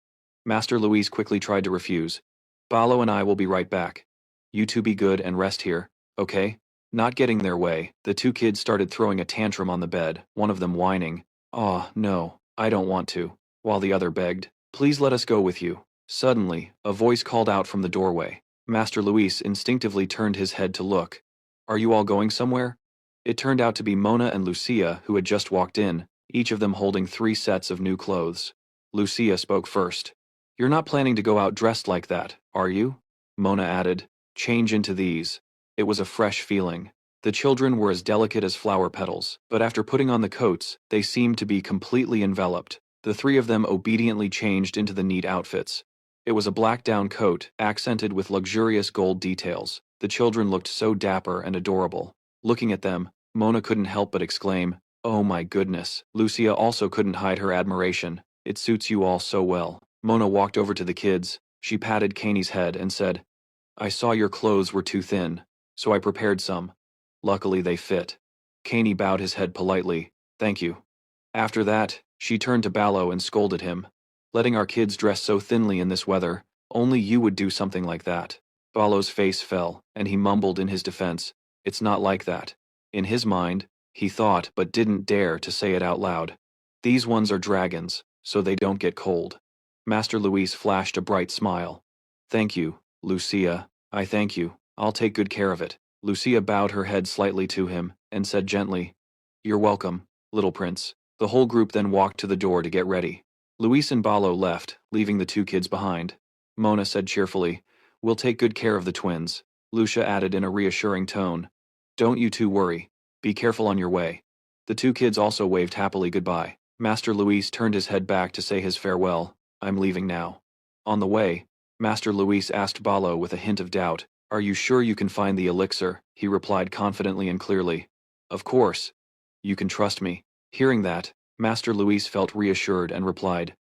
Master Luis quickly tried to refuse. "Balo and I will be right back. You two be good and rest here, okay?" Not getting their way, the two kids started throwing a tantrum on the bed, one of them whining, "Aw, no, I don't want to," while the other begged, "Please let us go with you." Suddenly, a voice called out from the doorway. Master Luis instinctively turned his head to look. "Are you all going somewhere?" It turned out to be Mona and Lucia who had just walked in, each of them holding 3 sets of new clothes. Lucia spoke first. "You're not planning to go out dressed like that, are you?" Mona added, "Change into these." It was a fresh feeling. The children were as delicate as flower petals, but after putting on the coats, they seemed to be completely enveloped. The three of them obediently changed into the neat outfits. It was a black down coat, accented with luxurious gold details. The children looked so dapper and adorable. Looking at them, Mona couldn't help but exclaim, "Oh my goodness." Lucia also couldn't hide her admiration. "It suits you all so well." Mona walked over to the kids. She patted Kaney's head and said, "I saw your clothes were too thin, so I prepared some. Luckily they fit." Kaney bowed his head politely. "Thank you." After that, she turned to Ballo and scolded him. "Letting our kids dress so thinly in this weather, only you would do something like that." Ballo's face fell, and he mumbled in his defense, "It's not like that." In his mind, he thought but didn't dare to say it out loud. "These ones are dragons, so they don't get cold." Master Luis flashed a bright smile. "Thank you, Lucia. I thank you. I'll take good care of it." Lucia bowed her head slightly to him, and said gently, "You're welcome, little prince." The whole group then walked to the door to get ready. Luis and Ballo left, leaving the two kids behind. Mona said cheerfully, "We'll take good care of the twins." Lucia added in a reassuring tone, "Don't you two worry. Be careful on your way." The two kids also waved happily goodbye. Master Luis turned his head back to say his farewell. "I'm leaving now." On the way, Master Luis asked Ballo with a hint of doubt, "Are you sure you can find the elixir?" He replied confidently and clearly, "Of course. You can trust me." Hearing that, Master Luis felt reassured and replied,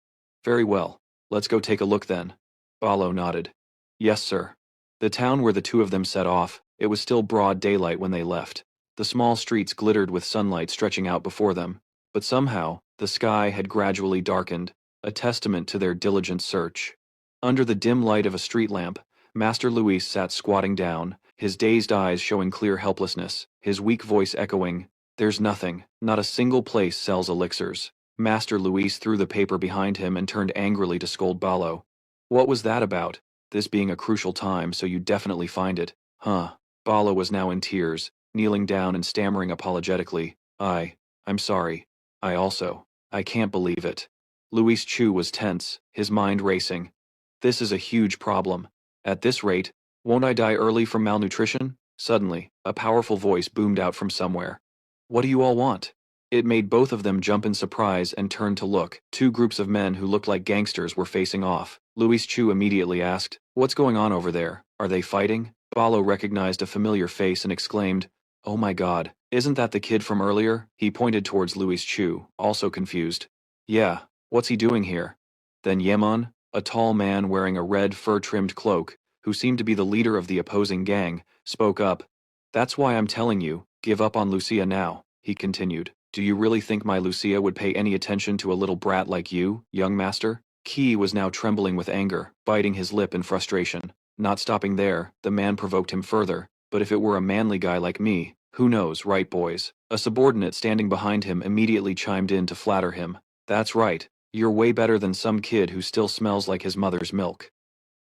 "Very well. Let's go take a look then." Ballo nodded. "Yes, sir." The town where the two of them set off, it was still broad daylight when they left. The small streets glittered with sunlight stretching out before them, but somehow, the sky had gradually darkened, a testament to their diligent search. Under the dim light of a street lamp, Master Luis sat squatting down, his dazed eyes showing clear helplessness, his weak voice echoing, "There's nothing, not a single place sells elixirs." Master Luis threw the paper behind him and turned angrily to scold Ballo. "What was that about? This being a crucial time, so you'd definitely find it, huh?" Ballo was now in tears, kneeling down and stammering apologetically, I'm sorry. I can't believe it." Luis Chu was tense, his mind racing. "This is a huge problem. At this rate, won't I die early from malnutrition?" Suddenly, a powerful voice boomed out from somewhere. "What do you all want?" It made both of them jump in surprise and turn to look. Two groups of men who looked like gangsters were facing off. Luis Chu immediately asked, "What's going on over there? Are they fighting?" Ballo recognized a familiar face and exclaimed, "Oh my God, isn't that the kid from earlier?" He pointed towards Luis Chu, also confused. "Yeah, what's he doing here?" Then Yeman, a tall man wearing a red fur-trimmed cloak, who seemed to be the leader of the opposing gang, spoke up. "That's why I'm telling you, give up on Lucia now," he continued. "Do you really think my Lucia would pay any attention to a little brat like you, young master?" Key was now trembling with anger, biting his lip in frustration. Not stopping there, the man provoked him further. "But if it were a manly guy like me, who knows, right boys?" A subordinate standing behind him immediately chimed in to flatter him. "That's right. You're way better than some kid who still smells like his mother's milk."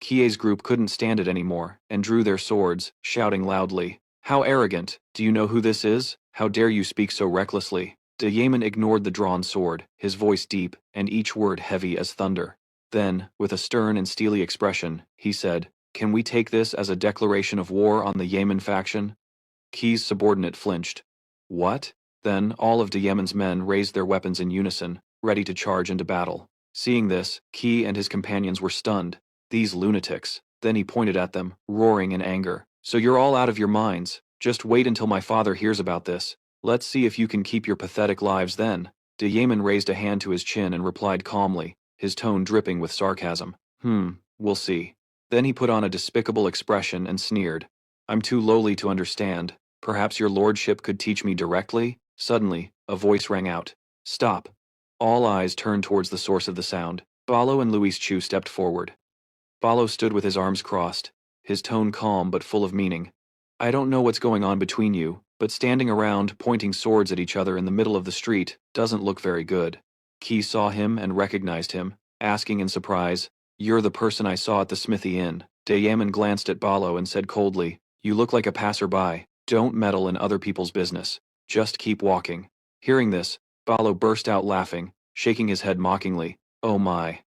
Kie's group couldn't stand it anymore, and drew their swords, shouting loudly, "How arrogant! Do you know who this is? How dare you speak so recklessly?" De Yemen ignored the drawn sword, his voice deep, and each word heavy as thunder. Then, with a stern and steely expression, he said, "Can we take this as a declaration of war on the Yemen faction?" Key's subordinate flinched. "What?" Then, all of de Yemen's men raised their weapons in unison, ready to charge into battle. Seeing this, Key and his companions were stunned. These lunatics. Then he pointed at them, roaring in anger. "So you're all out of your minds. Just wait until my father hears about this. Let's see if you can keep your pathetic lives then." De Yemen raised a hand to his chin and replied calmly, his tone dripping with sarcasm. We'll see." Then he put on a despicable expression and sneered. "I'm too lowly to understand. Perhaps your lordship could teach me directly?" Suddenly, a voice rang out. "Stop." All eyes turned towards the source of the sound. Ballo and Luis Chu stepped forward. Ballo stood with his arms crossed, his tone calm but full of meaning. "I don't know what's going on between you, but standing around pointing swords at each other in the middle of the street doesn't look very good." Key saw him and recognized him, asking in surprise, "You're the person I saw at the Smithy Inn." De Yemen glanced at Ballo and said coldly, "You look like a passerby. Don't meddle in other people's business. Just keep walking." Hearing this, Ballo burst out laughing, shaking his head mockingly. "Oh my.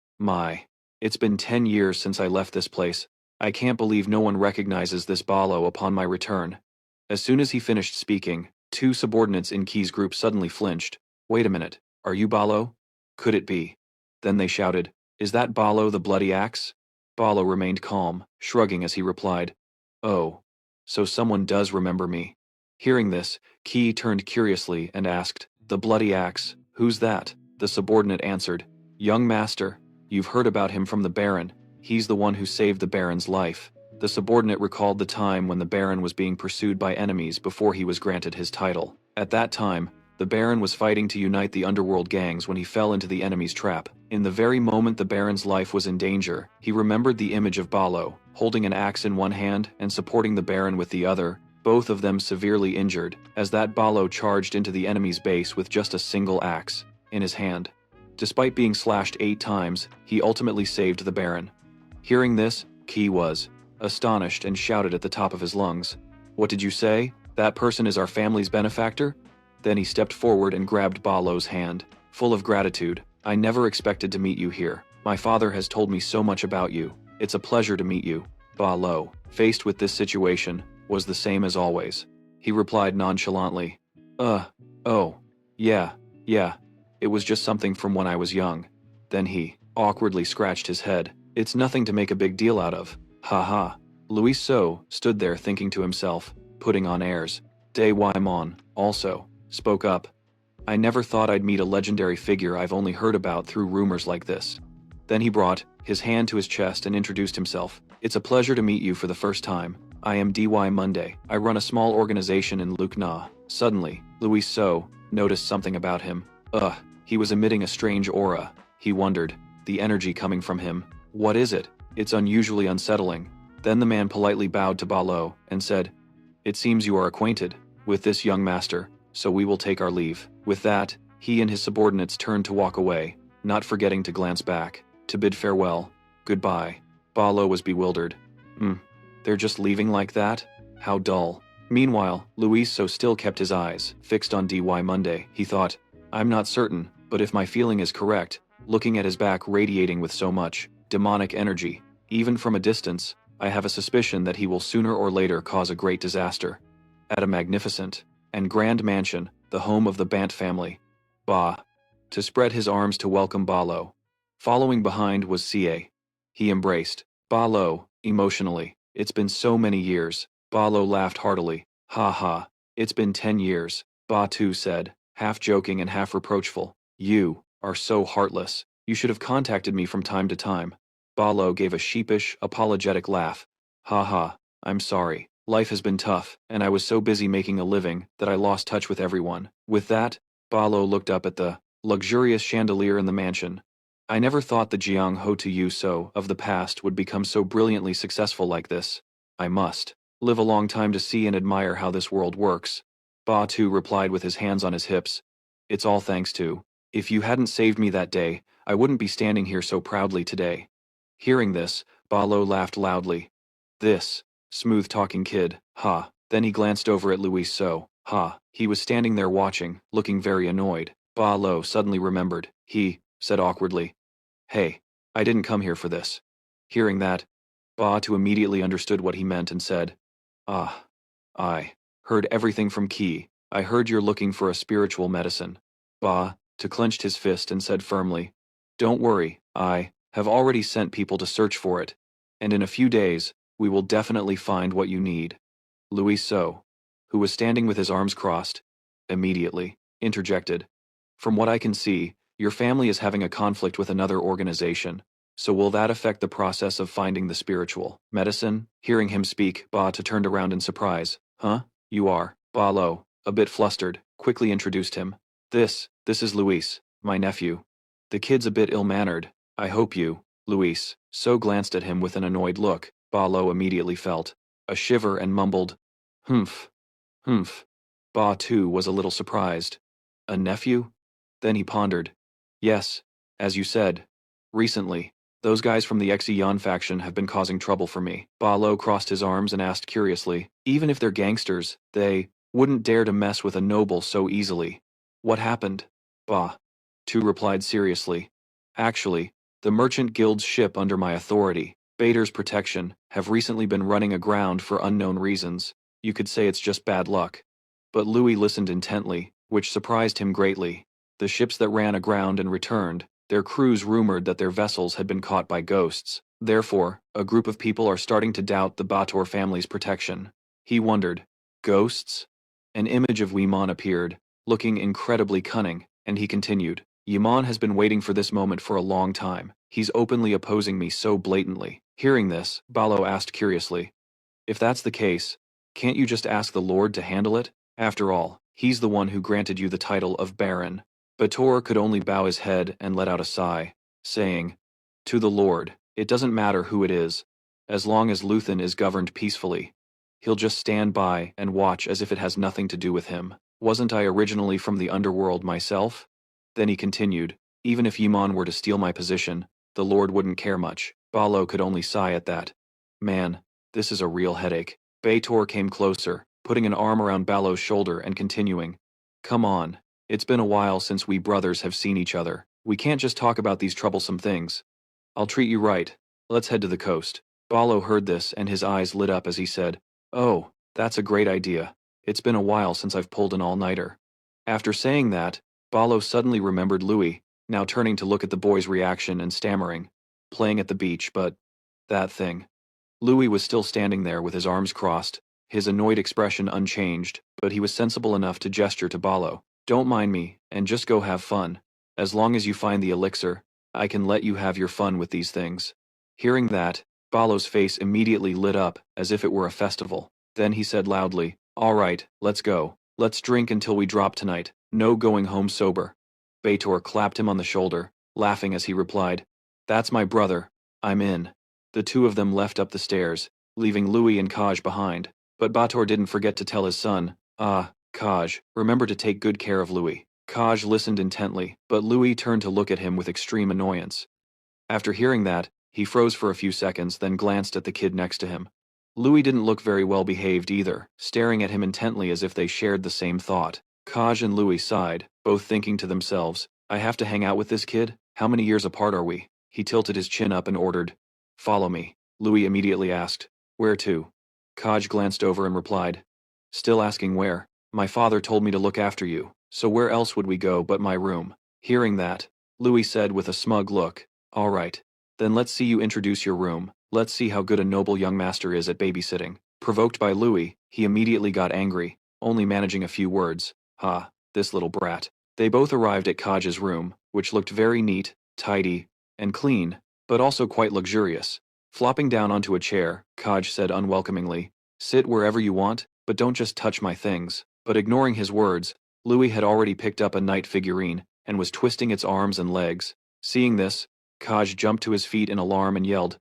It's been 10 years since I left this place. I can't believe no one recognizes this Ballo upon my return." As soon as he finished speaking, two subordinates in Key's group suddenly flinched. Wait a minute, are you Balo? Could it be? Then they shouted, is that Balo the Bloody Axe? Balo remained calm, shrugging as he replied, oh, so someone does remember me. Hearing this, Key turned curiously and asked, the Bloody Axe, who's that? The subordinate answered, young master, you've heard about him from the Baron, he's the one who saved the Baron's life. The subordinate recalled the time when the Baron was being pursued by enemies before he was granted his title. At that time, the Baron was fighting to unite the underworld gangs when he fell into the enemy's trap. In the very moment the Baron's life was in danger, he remembered the image of Balo, holding an axe in one hand and supporting the Baron with the other, both of them severely injured, as that Balo charged into the enemy's base with just a single axe in his hand. Despite being slashed 8 times, he ultimately saved the Baron. Hearing this, Key was astonished and shouted at the top of his lungs, what did you say? That person is our family's benefactor? Then he stepped forward and grabbed Balo's hand, full of gratitude. I never expected to meet you here. My father has told me so much about you. It's a pleasure to meet you. Balo, faced with this situation, was the same as always. He replied nonchalantly, oh, yeah, it was just something from when I was young. Then he awkwardly scratched his head. It's nothing to make a big deal out of. Haha. Luis So stood there thinking to himself, putting on airs. Daewon also spoke up. I never thought I'd meet a legendary figure I've only heard about through rumors like this. Then he brought his hand to his chest and introduced himself. It's a pleasure to meet you for the first time. I am D.Y. Monday. I run a small organization in Lukna. Suddenly, Luis So noticed something about him. He was emitting a strange aura. He wondered, the energy coming from him. What is it? It's unusually unsettling. Then the man politely bowed to Balo and said, it seems you are acquainted with this young master, so we will take our leave. With that, he and his subordinates turned to walk away, not forgetting to glance back, to bid farewell. Goodbye. Balo was bewildered. They're just leaving like that? How dull. Meanwhile, Luis So still kept his eyes fixed on D.Y. Monday. He thought, I'm not certain, but if my feeling is correct, looking at his back radiating with so much demonic energy, even from a distance, I have a suspicion that he will sooner or later cause a great disaster. At a magnificent and grand mansion, the home of the Bant family, to spread his arms to welcome Balo. Following behind was Ca. He embraced Balo emotionally. It's been so many years. Balo laughed heartily. Ha ha, it's been 10 years, Batu said, half joking and half reproachful. You are so heartless. You should have contacted me from time to time. Balo gave a sheepish, apologetic laugh. Ha ha, I'm sorry. Life has been tough, and I was so busy making a living that I lost touch with everyone. With that, Balo looked up at the luxurious chandelier in the mansion. I never thought the Jiang Ho to you so of the past would become so brilliantly successful like this. I must live a long time to see and admire how this world works. Batu replied with his hands on his hips. It's all thanks to. If you hadn't saved me that day, I wouldn't be standing here so proudly today. Hearing this, Balo laughed loudly. This smooth-talking kid, ha. Then he glanced over at Luis So, ha. He was standing there watching, looking very annoyed. Balo suddenly remembered. He said awkwardly, hey, I didn't come here for this. Hearing that, Batu immediately understood what he meant and said, I heard everything from Key. I heard you're looking for a spiritual medicine. To clenched his fist and said firmly, don't worry, I have already sent people to search for it, and in a few days, we will definitely find what you need. Luis So, who was standing with his arms crossed, immediately interjected. From what I can see, your family is having a conflict with another organization, so will that affect the process of finding the spiritual medicine? Hearing him speak, Batu turned around in surprise. Huh? You are? Balo, a bit flustered, quickly introduced him. This is Luis, my nephew. The kid's a bit ill-mannered. I hope you, Luis. So glanced at him with an annoyed look. Balo immediately felt a shiver and mumbled, humph. Batu was a little surprised. A nephew? Then he pondered. Yes, as you said. Recently, those guys from the Xeon faction have been causing trouble for me. Balo crossed his arms and asked curiously, even if they're gangsters, they wouldn't dare to mess with a noble so easily. What happened? Tu replied seriously. Actually, the Merchant Guild's ship under my authority, Bader's protection, have recently been running aground for unknown reasons. You could say it's just bad luck. But Louis listened intently, which surprised him greatly. The ships that ran aground and returned, their crews rumored that their vessels had been caught by ghosts. Therefore, a group of people are starting to doubt the Bator family's protection. He wondered, ghosts? An image of Weimon appeared, looking incredibly cunning, and he continued, Yaman has been waiting for this moment for a long time. He's openly opposing me so blatantly. Hearing this, Balo asked curiously, if that's the case, can't you just ask the Lord to handle it? After all, he's the one who granted you the title of Baron. Bator could only bow his head and let out a sigh, saying, to the Lord, it doesn't matter who it is, as long as Luthen is governed peacefully. He'll just stand by and watch as if it has nothing to do with him. Wasn't I originally from the underworld myself? Then he continued, even if Ymon were to steal my position, the Lord wouldn't care much. Balo could only sigh at that. Man, this is a real headache. Bator came closer, putting an arm around Balo's shoulder and continuing, come on, it's been a while since we brothers have seen each other. We can't just talk about these troublesome things. I'll treat you right. Let's head to the coast. Balo heard this and his eyes lit up as he said, oh, that's a great idea. It's been a while since I've pulled an all-nighter. After saying that, Balo suddenly remembered Louis, now turning to look at the boy's reaction and stammering, playing at the beach, but that thing. Louis was still standing there with his arms crossed, his annoyed expression unchanged, but he was sensible enough to gesture to Balo, don't mind me, and just go have fun. As long as you find the elixir, I can let you have your fun with these things. Hearing that, Balo's face immediately lit up, as if it were a festival. Then he said loudly, all right, let's go. Let's drink until we drop tonight. No going home sober. Bator clapped him on the shoulder, laughing as he replied, that's my brother. I'm in. The two of them left up the stairs, leaving Louis and Kaj behind. But Bator didn't forget to tell his son, Kaj, remember to take good care of Louis. Kaj listened intently, but Louis turned to look at him with extreme annoyance. After hearing that, he froze for a few seconds, then glanced at the kid next to him. Louis didn't look very well behaved either, staring at him intently as if they shared the same thought. Kaj and Louis sighed, both thinking to themselves, I have to hang out with this kid? How many years apart are we? He tilted his chin up and ordered, follow me. Louis immediately asked, where to? Kaj glanced over and replied, still asking where? My father told me to look after you, so where else would we go but my room? Hearing that, Louis said with a smug look, all right, then let's see you introduce your room. Let's see how good a noble young master is at babysitting. Provoked by Louis, he immediately got angry, only managing a few words. Ha, this little brat. They both arrived at Kaj's room, which looked very neat, tidy, and clean, but also quite luxurious. Flopping down onto a chair, Kaj said unwelcomingly, sit wherever you want, but don't just touch my things. But ignoring his words, Louis had already picked up a knight figurine, and was twisting its arms and legs. Seeing this, Kaj jumped to his feet in alarm and yelled,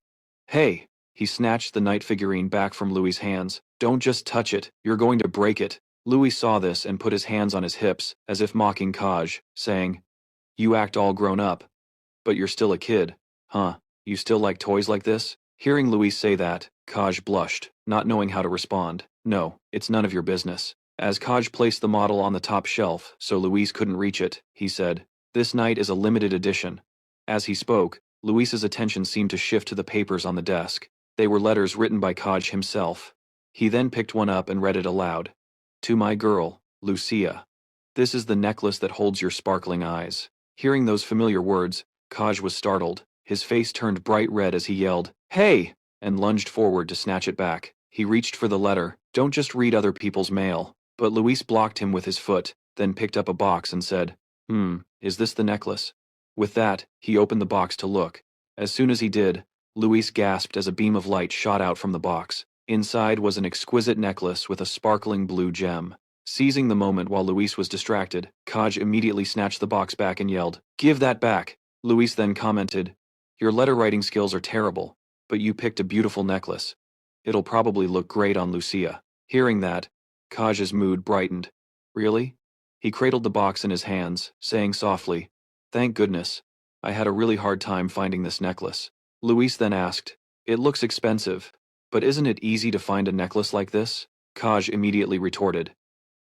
hey! He snatched the knight figurine back from Louis's hands. Don't just touch it, you're going to break it. Louis saw this and put his hands on his hips, as if mocking Kaj, saying, you act all grown up. But you're still a kid. Huh, you still like toys like this? Hearing Louis say that, Kaj blushed, not knowing how to respond. No, it's none of your business. As Kaj placed the model on the top shelf so Louise couldn't reach it, he said, this knight is a limited edition. As he spoke, Luis's attention seemed to shift to the papers on the desk. They were letters written by Kaj himself. He then picked one up and read it aloud. To my girl, Lucia. This is the necklace that holds your sparkling eyes. Hearing those familiar words, Kaj was startled. His face turned bright red as he yelled, hey! And lunged forward to snatch it back. He reached for the letter. Don't just read other people's mail. But Luis blocked him with his foot, then picked up a box and said, is this the necklace? With that, he opened the box to look. As soon as he did, Luis gasped as a beam of light shot out from the box. Inside was an exquisite necklace with a sparkling blue gem. Seizing the moment while Luis was distracted, Kaj immediately snatched the box back and yelled, give that back! Luis then commented, your letter-writing skills are terrible, but you picked a beautiful necklace. It'll probably look great on Lucia. Hearing that, Kaj's mood brightened. Really? He cradled the box in his hands, saying softly, thank goodness. I had a really hard time finding this necklace. Luis then asked, it looks expensive, but isn't it easy to find a necklace like this? Kaj immediately retorted,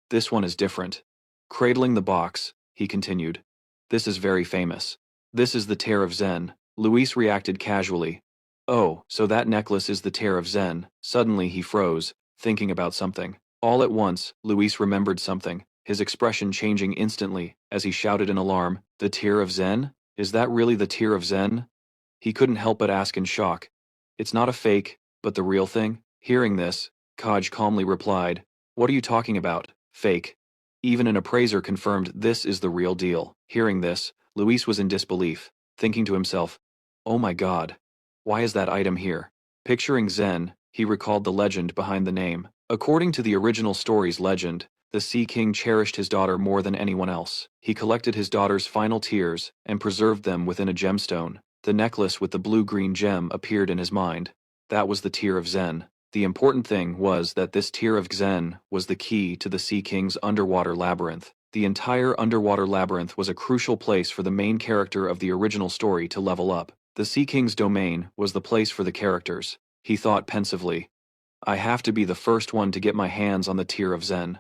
this one is different. Cradling the box, he continued, this is very famous. This is the Tear of Zen. Luis reacted casually. Oh, so that necklace is the Tear of Zen. Suddenly he froze, thinking about something. All at once, Luis remembered something, his expression changing instantly, as he shouted in alarm, "The Tear of Zen? Is that really the Tear of Zen?" He couldn't help but ask in shock. "It's not a fake, but the real thing?" Hearing this, Kaj calmly replied, "What are you talking about? Fake?" Even an appraiser confirmed this is the real deal. Hearing this, Luis was in disbelief, thinking to himself, "Oh my god. Why is that item here?" Picturing Zen, he recalled the legend behind the name. According to the original story's legend, the Sea King cherished his daughter more than anyone else. He collected his daughter's final tears and preserved them within a gemstone. The necklace with the blue-green gem appeared in his mind. That was the Tear of Zen. The important thing was that this Tear of Zen was the key to the Sea King's underwater labyrinth. The entire underwater labyrinth was a crucial place for the main character of the original story to level up. The Sea King's domain was the place for the characters. He thought pensively, "I have to be the first one to get my hands on the Tear of Zen."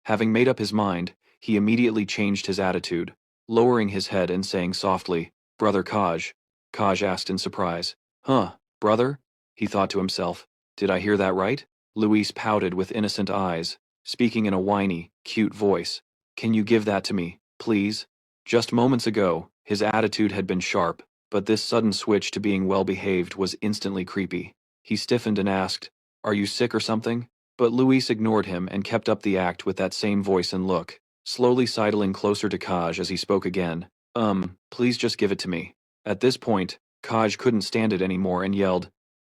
Having made up his mind, he immediately changed his attitude, lowering his head and saying softly, "Brother Kaj." Kaj asked in surprise, "Huh, brother?" He thought to himself, "Did I hear that right?" Luis pouted with innocent eyes, speaking in a whiny, cute voice. "Can you give that to me, please?" Just moments ago, his attitude had been sharp, but this sudden switch to being well-behaved was instantly creepy. He stiffened and asked, "Are you sick or something?" But Luis ignored him and kept up the act with that same voice and look, slowly sidling closer to Kaj as he spoke again. Please just give it to me." At this point, Kaj couldn't stand it anymore and yelled,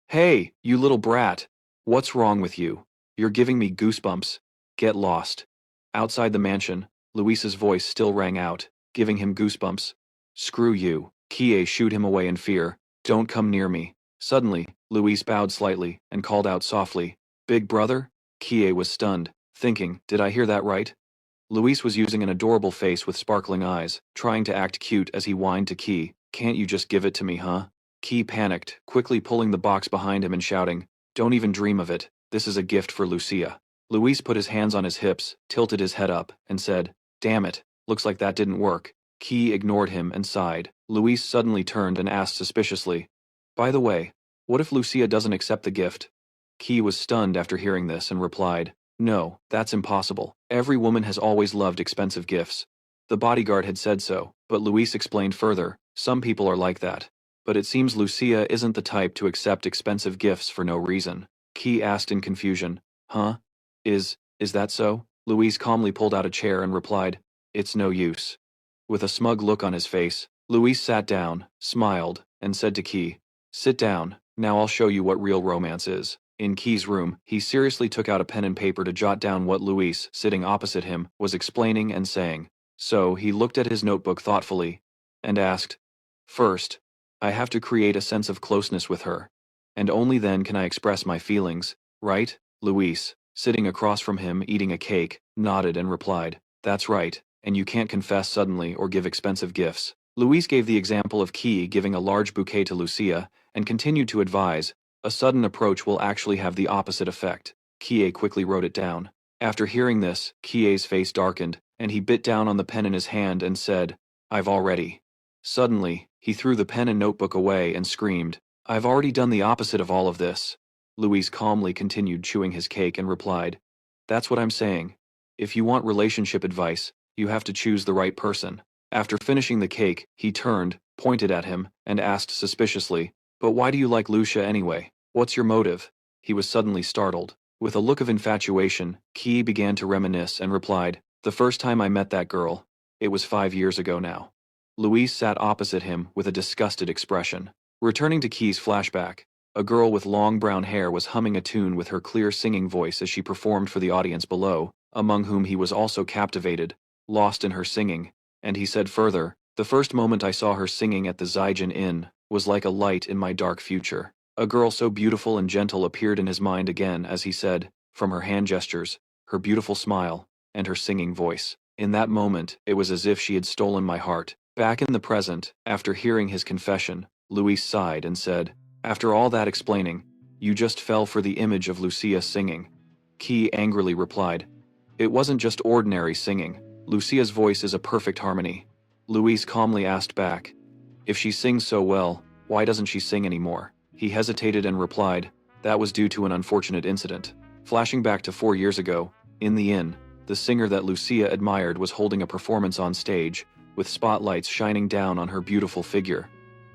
"Hey, you little brat! What's wrong with you? You're giving me goosebumps. Get lost." Outside the mansion, Luis's voice still rang out, giving him goosebumps. "Screw you." Kie shooed him away in fear. "Don't come near me." Suddenly, Luis bowed slightly and called out softly, "Big brother?" Kie was stunned, thinking, "Did I hear that right?" Luis was using an adorable face with sparkling eyes, trying to act cute as he whined to Kie, "Can't you just give it to me, huh?" Kie panicked, quickly pulling the box behind him and shouting, "Don't even dream of it. This is a gift for Lucia." Luis put his hands on his hips, tilted his head up, and said, "Damn it, looks like that didn't work." Kie ignored him and sighed. Luis suddenly turned and asked suspiciously, "By the way, what if Lucia doesn't accept the gift?" Kie was stunned after hearing this and replied, "No, that's impossible. Every woman has always loved expensive gifts." The bodyguard had said so, but Luis explained further, "Some people are like that. But it seems Lucia isn't the type to accept expensive gifts for no reason." Kie asked in confusion, "Huh? Is that so?" Luis calmly pulled out a chair and replied, "It's no use." With a smug look on his face, Luis sat down, smiled, and said to Kie, "Sit down, now I'll show you what real romance is." In Kie's room, he seriously took out a pen and paper to jot down what Luis, sitting opposite him, was explaining and saying. So he looked at his notebook thoughtfully, and asked, "First, I have to create a sense of closeness with her. And only then can I express my feelings, right?" Luis, sitting across from him eating a cake, nodded and replied, "That's right, and you can't confess suddenly or give expensive gifts." Luis gave the example of Kie giving a large bouquet to Lucia, and continued to advise, "A sudden approach will actually have the opposite effect." Kie quickly wrote it down. After hearing this, Kie's face darkened, and he bit down on the pen in his hand and said, "I've already." Suddenly, he threw the pen and notebook away and screamed, "I've already done the opposite of all of this." Luis calmly continued chewing his cake and replied, "That's what I'm saying. If you want relationship advice, you have to choose the right person." After finishing the cake, he turned, pointed at him, and asked suspiciously, "But why do you like Lucia anyway? What's your motive?" He was suddenly startled. With a look of infatuation, Kie began to reminisce and replied, "The first time I met that girl, it was 5 years ago now." Luis sat opposite him with a disgusted expression. Returning to Kie's flashback, a girl with long brown hair was humming a tune with her clear singing voice as she performed for the audience below, among whom he was also captivated, lost in her singing, and he said further, "The first moment I saw her singing at the Zijin Inn was like a light in my dark future." A girl so beautiful and gentle appeared in his mind again as he said, from her hand gestures, her beautiful smile, and her singing voice. In that moment, it was as if she had stolen my heart. Back in the present, after hearing his confession, Luis sighed and said, "After all that explaining, you just fell for the image of Lucia singing." Kie angrily replied, "It wasn't just ordinary singing. Lucia's voice is a perfect harmony." Luis calmly asked back, "If she sings so well, why doesn't she sing anymore?" He hesitated and replied, "That was due to an unfortunate incident." Flashing back to 4 years ago, In the inn, the singer that Lucia admired was holding a performance on stage, with spotlights shining down on her beautiful figure.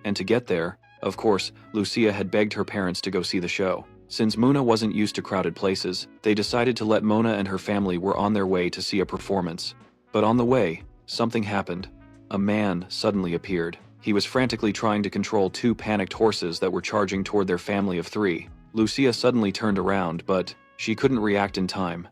And to get there, of course, Lucia had begged her parents to go see the show. Since Mona wasn't used to crowded places, they decided to let Mona and her family were on their way to see a performance. But on the way, something happened. A man suddenly appeared. He was frantically trying to control two panicked horses that were charging toward their family of three. Lucia suddenly turned around, but she couldn't react in time.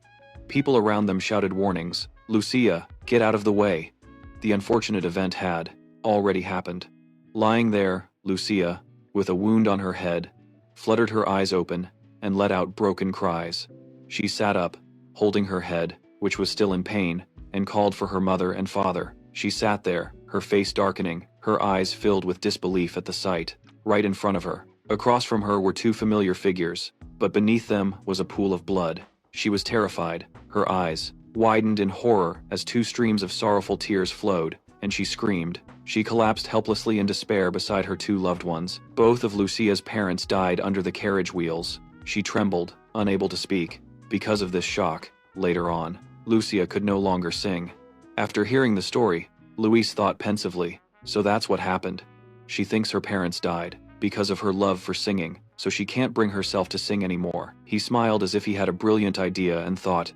People around them shouted warnings. "Lucia, get out of the way." The unfortunate event had already happened. Lying there, Lucia, with a wound on her head, fluttered her eyes open and let out broken cries. She sat up, holding her head, which was still in pain, and called for her mother and father. She sat there, her face darkening, her eyes filled with disbelief at the sight. Right in front of her, across from her were two familiar figures, but beneath them was a pool of blood. She was terrified. Her eyes widened in horror as two streams of sorrowful tears flowed, and she screamed. She collapsed helplessly in despair beside her two loved ones. Both of Lucia's parents died under the carriage wheels. She trembled, unable to speak. Because of this shock, later on, Lucia could no longer sing. After hearing the story, Louise thought pensively, so that's what happened. She thinks her parents died because of her love for singing, so she can't bring herself to sing anymore. He smiled as if he had a brilliant idea and thought,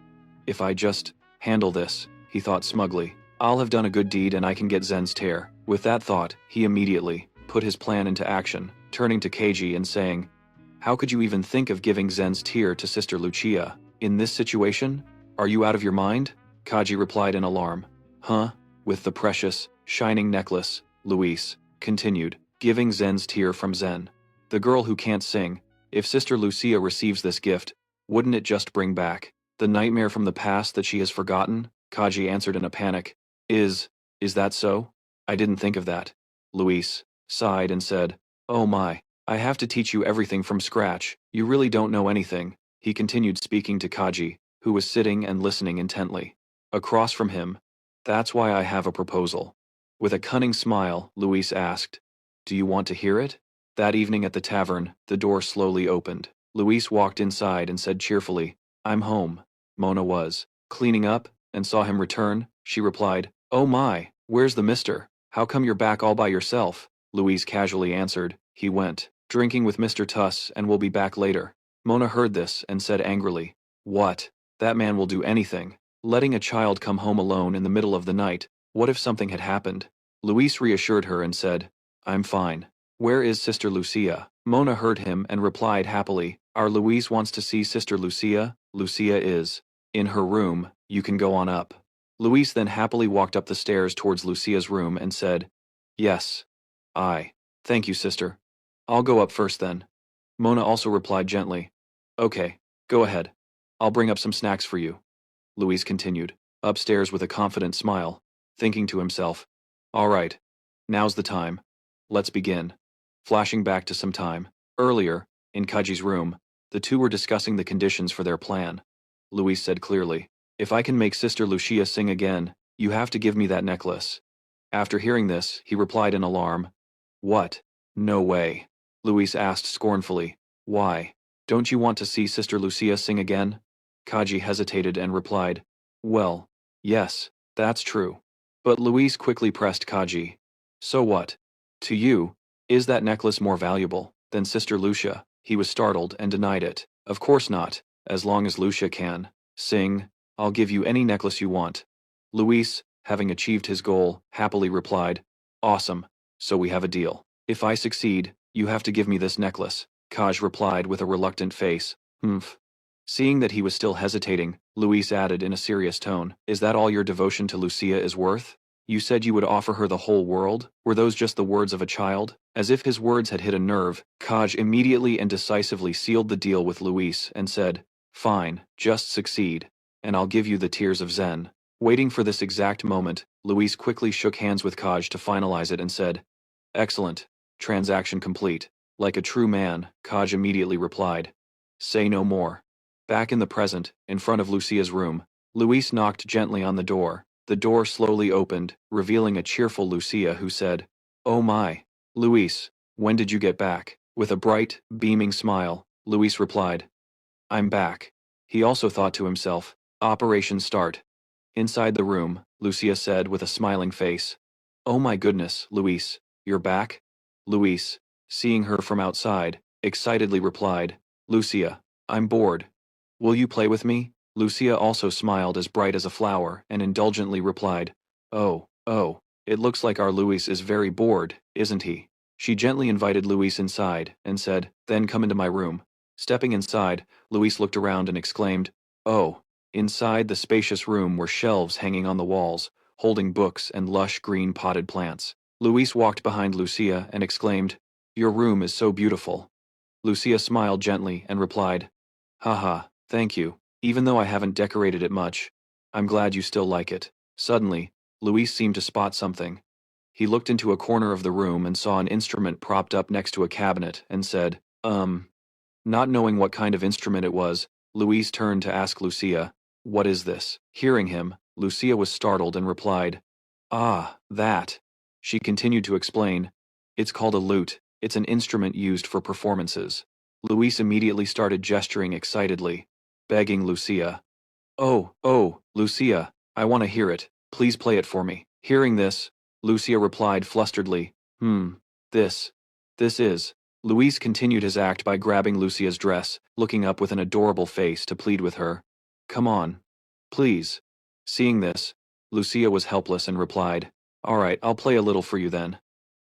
if I just handle this, he thought smugly, I'll have done a good deed and I can get Zen's tear. With that thought, he immediately put his plan into action, turning to Keiji and saying, how could you even think of giving Zen's tear to Sister Lucia? In this situation? Are you out of your mind? Kaji replied in alarm. Huh? With the precious, shining necklace, Luis continued, giving Zen's tear from Zen. The girl who can't sing. If Sister Lucia receives this gift, wouldn't it just bring back the nightmare from the past that she has forgotten? Kaji answered in a panic. Is that so? I didn't think of that. Luis sighed and said, oh my, I have to teach you everything from scratch. You really don't know anything. He continued speaking to Kaji, who was sitting and listening intently. Across from him, that's why I have a proposal. With a cunning smile, Luis asked, do you want to hear it? That evening at the tavern, the door slowly opened. Luis walked inside and said cheerfully, I'm home. Mona was cleaning up and saw him return. She replied, oh my, where's the mister? How come you're back all by yourself? Luis casually answered, he went drinking with Mr. Tuss and will be back later. Mona heard this and said angrily, what? That man will do anything. Letting a child come home alone in the middle of the night, what if something had happened? Luis reassured her and said, I'm fine. Where is Sister Lucia? Mona heard him and replied happily, our Luis wants to see Sister Lucia. Lucia is in her room, you can go on up. Luis then happily walked up the stairs towards Lucia's room and said, yes. Thank you, sister. I'll go up first then. Mona also replied gently, okay, go ahead. I'll bring up some snacks for you. Luis continued, upstairs with a confident smile, thinking to himself, all right, now's the time. Let's begin. Flashing back to some time earlier, in Kaji's room, the two were discussing the conditions for their plan. Luis said clearly, if I can make Sister Lucia sing again, you have to give me that necklace. After hearing this, he replied in alarm, what? No way. Luis asked scornfully, why? Don't you want to see Sister Lucia sing again? Kaji hesitated and replied, well, yes, that's true. But Luis quickly pressed Kaji. So what? To you, is that necklace more valuable than Sister Lucia? He was startled and denied it. Of course not. As long as Lucia can sing, I'll give you any necklace you want. Luis, having achieved his goal, happily replied, awesome, so we have a deal. If I succeed, you have to give me this necklace. Kaj replied with a reluctant face, humph. Seeing that he was still hesitating, Luis added in a serious tone, is that all your devotion to Lucia is worth? You said you would offer her the whole world? Were those just the words of a child? As if his words had hit a nerve, Kaj immediately and decisively sealed the deal with Luis and said, fine, just succeed, and I'll give you the tears of Zen. Waiting for this exact moment, Luis quickly shook hands with Kaj to finalize it and said, excellent, transaction complete. Like a true man, Kaj immediately replied, say no more. Back in the present, in front of Lucia's room, Luis knocked gently on the door. The door slowly opened, revealing a cheerful Lucia who said, oh my, Luis, when did you get back? With a bright, beaming smile, Luis replied, I'm back. He also thought to himself, Operation start. Inside the room, Lucia said with a smiling face. Oh my goodness, Luis, you're back? Luis, seeing her from outside, excitedly replied, Lucia, I'm bored. Will you play with me? Lucia also smiled as bright as a flower and indulgently replied, oh, it looks like our Luis is very bored, isn't he? She gently invited Luis inside and said, then come into my room. Stepping inside, Luis looked around and exclaimed, oh. Inside the spacious room were shelves hanging on the walls, holding books and lush green potted plants. Luis walked behind Lucia and exclaimed, your room is so beautiful. Lucia smiled gently and replied, haha, thank you, even though I haven't decorated it much. I'm glad you still like it. Suddenly, Luis seemed to spot something. He looked into a corner of the room and saw an instrument propped up next to a cabinet and said, Not knowing what kind of instrument it was, Luis turned to ask Lucia, what is this? Hearing him, Lucia was startled and replied, ah, that. She continued to explain, it's called a lute, it's an instrument used for performances. Luis immediately started gesturing excitedly, begging Lucia, oh, Lucia, I want to hear it, please play it for me. Hearing this, Lucia replied flusteredly, this is. Luis continued his act by grabbing Lucia's dress, looking up with an adorable face to plead with her. Come on. Please. Seeing this, Lucia was helpless and replied, all right, I'll play a little for you then.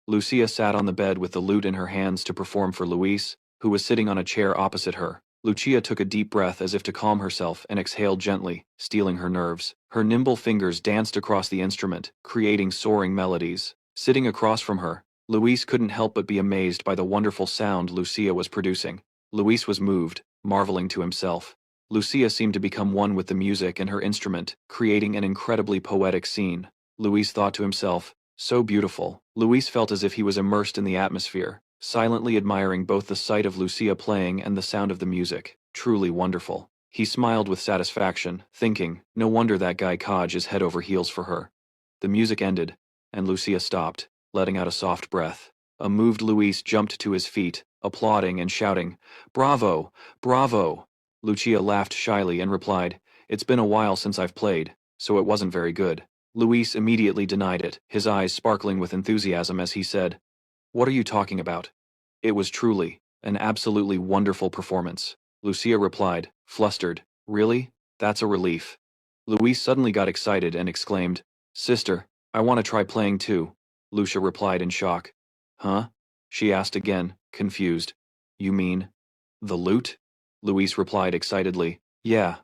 Lucia sat on the bed with the lute in her hands to perform for Luis, who was sitting on a chair opposite her. Lucia took a deep breath as if to calm herself and exhaled gently, steeling her nerves. Her nimble fingers danced across the instrument, creating soaring melodies. Sitting across from her, Luis couldn't help but be amazed by the wonderful sound Lucia was producing. Luis was moved, marveling to himself. Lucia seemed to become one with the music and her instrument, creating an incredibly poetic scene. Luis thought to himself, so beautiful. Luis felt as if he was immersed in the atmosphere, silently admiring both the sight of Lucia playing and the sound of the music. Truly wonderful. He smiled with satisfaction, thinking, no wonder that guy Kaj is head over heels for her. The music ended, and Lucia stopped, letting out a soft breath. A moved Luis jumped to his feet, applauding and shouting, bravo, bravo. Lucia laughed shyly and replied, it's been a while since I've played, so it wasn't very good. Luis immediately denied it, his eyes sparkling with enthusiasm as he said, what are you talking about? It was truly an absolutely wonderful performance. Lucia replied, flustered, really? That's a relief. Luis suddenly got excited and exclaimed, sister, I want to try playing too. Lucia replied in shock. Huh? She asked again, confused. You mean the lute? Luis replied excitedly, yeah.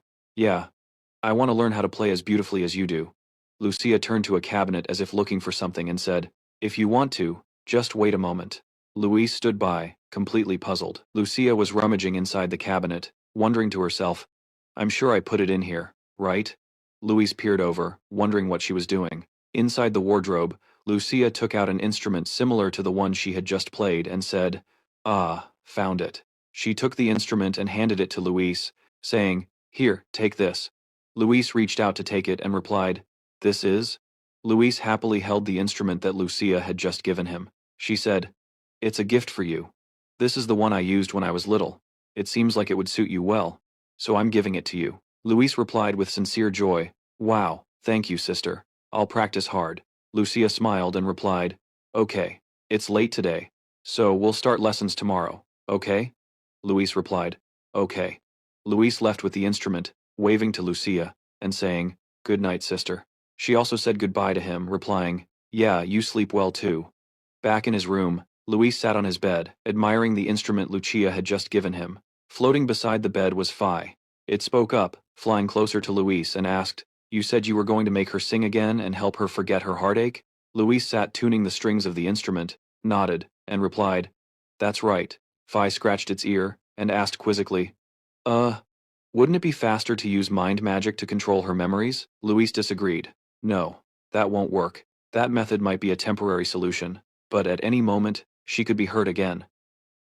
I want to learn how to play as beautifully as you do. Lucia turned to a cabinet as if looking for something and said, if you want to, just wait a moment. Luis stood by, completely puzzled. Lucia was rummaging inside the cabinet, wondering to herself, I'm sure I put it in here, right? Luis peered over, wondering what she was doing. Inside the wardrobe, Lucia took out an instrument similar to the one she had just played and said, ah, found it. She took the instrument and handed it to Luis, saying, here, take this. Luis reached out to take it and replied, this is? Luis happily held the instrument that Lucia had just given him. She said, it's a gift for you. This is the one I used when I was little. It seems like it would suit you well, so I'm giving it to you. Luis replied with sincere joy, wow, thank you, sister. I'll practice hard. Lucia smiled and replied, okay, it's late today, so we'll start lessons tomorrow, okay? Luis replied, okay. Luis left with the instrument, waving to Lucia, and saying, good night, sister. She also said goodbye to him, replying, yeah, you sleep well too. Back in his room, Luis sat on his bed, admiring the instrument Lucia had just given him. Floating beside the bed was Phi. It spoke up, flying closer to Luis, and asked, you said you were going to make her sing again and help her forget her heartache? Luis sat tuning the strings of the instrument, nodded, and replied, that's right. Phi scratched its ear, and asked quizzically, wouldn't it be faster to use mind magic to control her memories? Luis disagreed. No, that won't work. That method might be a temporary solution, but at any moment, she could be hurt again.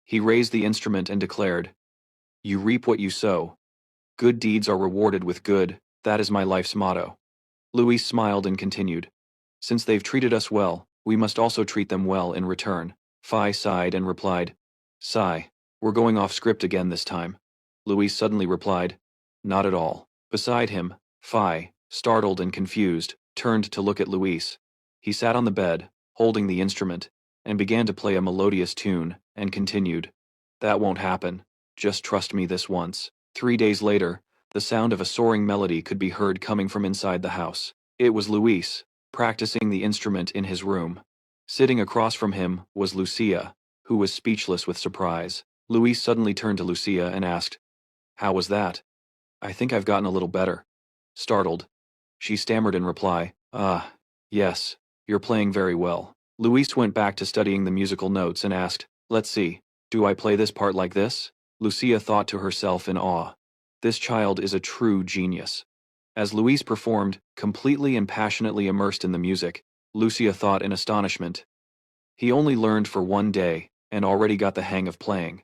He raised the instrument and declared, you reap what you sow. Good deeds are rewarded with good, that is my life's motto. Luis smiled and continued, since they've treated us well, we must also treat them well in return. Phi sighed and replied, sigh, we're going off script again this time. Luis suddenly replied, not at all. Beside him, Phi, startled and confused, turned to look at Luis. He sat on the bed, holding the instrument, and began to play a melodious tune, and continued, "That won't happen. Just trust me this once." 3 days later, the sound of a soaring melody could be heard coming from inside the house. It was Luis, practicing the instrument in his room. Sitting across from him was Lucia, who was speechless with surprise. Luis suddenly turned to Lucia and asked, "How was that?" "I think I've gotten a little better." Startled, she stammered in reply, "Ah, yes, you're playing very well." Luis went back to studying the musical notes and asked, "Let's see, do I play this part like this?" Lucia thought to herself in awe, "This child is a true genius." As Luis performed, completely and passionately immersed in the music, Lucia thought in astonishment, "He only learned for 1 day, and already got the hang of playing.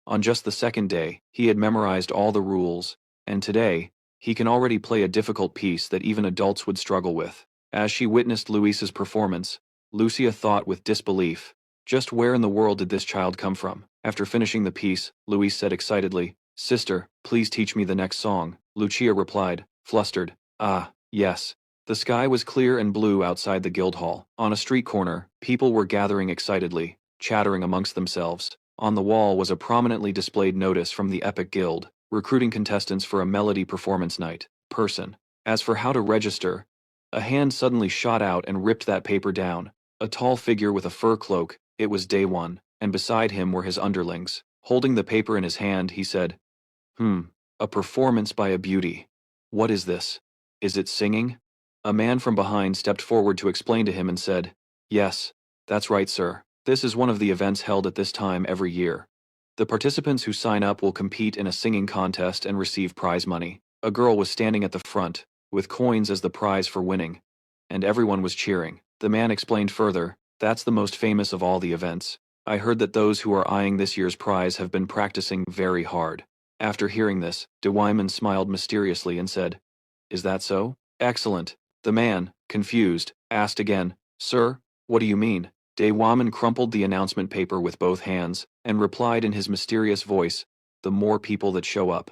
On just the second day, he had memorized all the rules, and today, he can already play a difficult piece that even adults would struggle with." As she witnessed Luis's performance, Lucia thought with disbelief, just where in the world did this child come from? After finishing the piece, Luis said excitedly, "Sister, please teach me the next song." Lucia replied, flustered, "Ah, yes." The sky was clear and blue outside the Guildhall. On a street corner, people were gathering excitedly, chattering amongst themselves. On the wall was a prominently displayed notice from the Epic Guild, recruiting contestants for a melody performance night. Person. As for how to register, a hand suddenly shot out and ripped that paper down. A tall figure with a fur cloak, it was Day One, and beside him were his underlings. Holding the paper in his hand, he said, "A performance by a beauty. What is this? Is it singing?" A man from behind stepped forward to explain to him and said, "Yes, that's right, sir. This is one of the events held at this time every year. The participants who sign up will compete in a singing contest and receive prize money." A girl was standing at the front, with coins as the prize for winning, and everyone was cheering. The man explained further, "That's the most famous of all the events. I heard that those who are eyeing this year's prize have been practicing very hard." After hearing this, De Wyman smiled mysteriously and said, "Is that so? Excellent." The man, confused, asked again, "Sir, what do you mean?" De Wyman crumpled the announcement paper with both hands, and replied in his mysterious voice, "The more people that show up."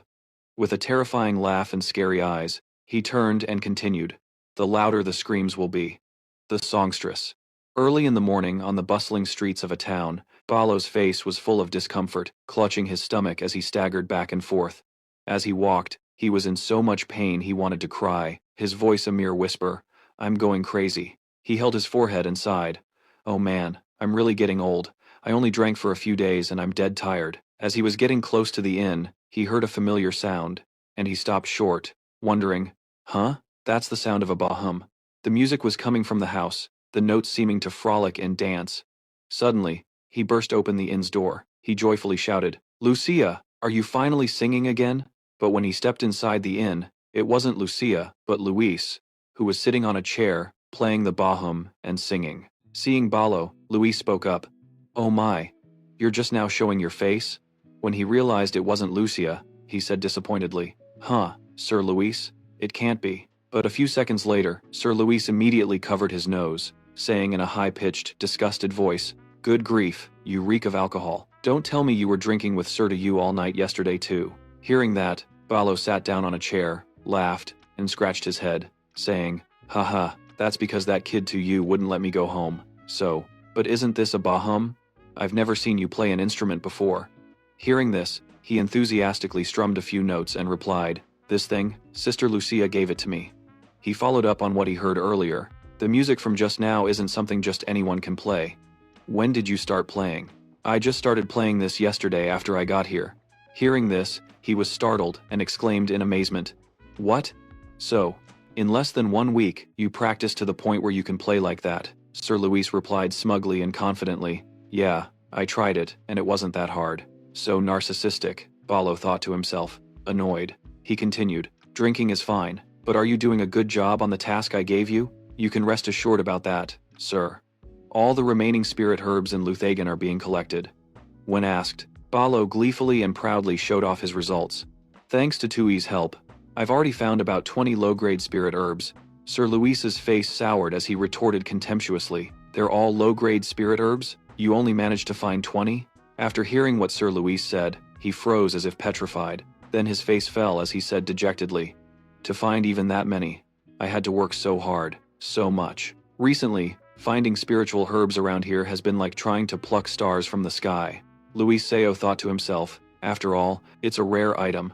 With a terrifying laugh and scary eyes, he turned and continued, "The louder the screams will be." The songstress. Early in the morning, on the bustling streets of a town, Balo's face was full of discomfort, clutching his stomach as he staggered back and forth. As he walked, he was in so much pain he wanted to cry, his voice a mere whisper, "I'm going crazy." He held his forehead and sighed, "Oh man, I'm really getting old. I only drank for a few days and I'm dead tired." As he was getting close to the inn, he heard a familiar sound, and he stopped short, wondering, "Huh? That's the sound of a bahum." The music was coming from the house, the notes seeming to frolic and dance. Suddenly, he burst open the inn's door. He joyfully shouted, "Lucia, are you finally singing again?" But when he stepped inside the inn, it wasn't Lucia, but Luis, who was sitting on a chair, playing the bahum and singing. Seeing Balo, Luis spoke up, "Oh my, you're just now showing your face?" When he realized it wasn't Lucia, he said disappointedly, "Huh, Sir Luis, it can't be." But a few seconds later, Sir Luis immediately covered his nose, saying in a high-pitched, disgusted voice, "Good grief, you reek of alcohol. Don't tell me you were drinking with Sir Du all night yesterday too." Hearing that, Balo sat down on a chair, laughed, and scratched his head, saying, "Haha, that's because that kid Tu wouldn't let me go home. So, but isn't this a bahum? I've never seen you play an instrument before." Hearing this, he enthusiastically strummed a few notes and replied, "This thing, Sister Lucia gave it to me." He followed up on what he heard earlier, "The music from just now isn't something just anyone can play. When did you start playing?" "I just started playing this yesterday after I got here." Hearing this, he was startled and exclaimed in amazement, "What? So, in less than 1 week, you practiced to the point where you can play like that?" Sir Luis replied smugly and confidently, "Yeah, I tried it, and it wasn't that hard." So narcissistic, Balo thought to himself, annoyed. He continued, "Drinking is fine, but are you doing a good job on the task I gave you? You can rest assured about that, sir. All the remaining spirit herbs in Luthagen are being collected." When asked, Balo gleefully and proudly showed off his results. "Thanks to Tui's help, I've already found about 20 low-grade spirit herbs." Sir Luis's face soured as he retorted contemptuously, "They're all low-grade spirit herbs? You only managed to find 20? After hearing what Sir Luis said, he froze as if petrified. Then his face fell as he said dejectedly, To find even that many, I had to work so hard, so much. Recently, finding spiritual herbs around here has been like trying to pluck stars from the sky. Luis Seo thought to himself, after all, it's a rare item.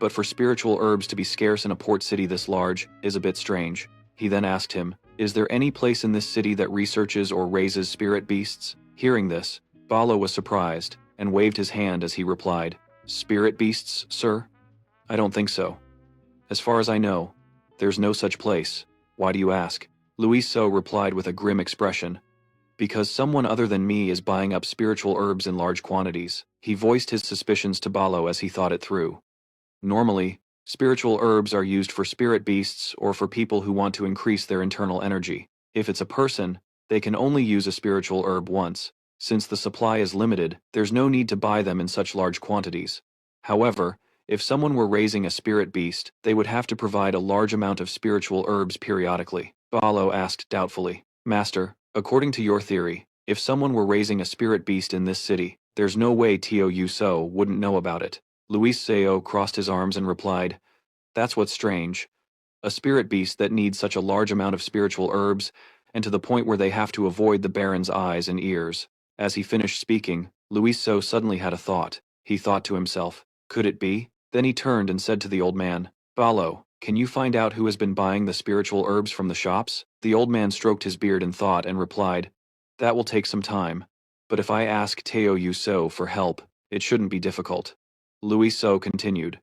But for spiritual herbs to be scarce in a port city this large is a bit strange. He then asked him, is there any place in this city that researches or raises spirit beasts? Hearing this, Balo was surprised, and waved his hand as he replied, spirit beasts, sir? I don't think so. As far as I know, there's no such place. Why do you ask? Luis So replied with a grim expression. Because someone other than me is buying up spiritual herbs in large quantities. He voiced his suspicions to Balo as he thought it through. Normally, spiritual herbs are used for spirit beasts or for people who want to increase their internal energy. If it's a person, they can only use a spiritual herb once. Since the supply is limited, there's no need to buy them in such large quantities. However, if someone were raising a spirit beast, they would have to provide a large amount of spiritual herbs periodically. Balo asked doubtfully, Master, according to your theory, if someone were raising a spirit beast in this city, there's no way Tio Yuso wouldn't know about it. Luis Seo crossed his arms and replied, that's what's strange. A spirit beast that needs such a large amount of spiritual herbs, and to the point where they have to avoid the Baron's eyes and ears. As he finished speaking, Luis So suddenly had a thought. He thought to himself, could it be? Then he turned and said to the old man, Balo, can you find out who has been buying the spiritual herbs from the shops? The old man stroked his beard in thought and replied, that will take some time, but if I ask Teo Yuso for help, it shouldn't be difficult. Luis So continued,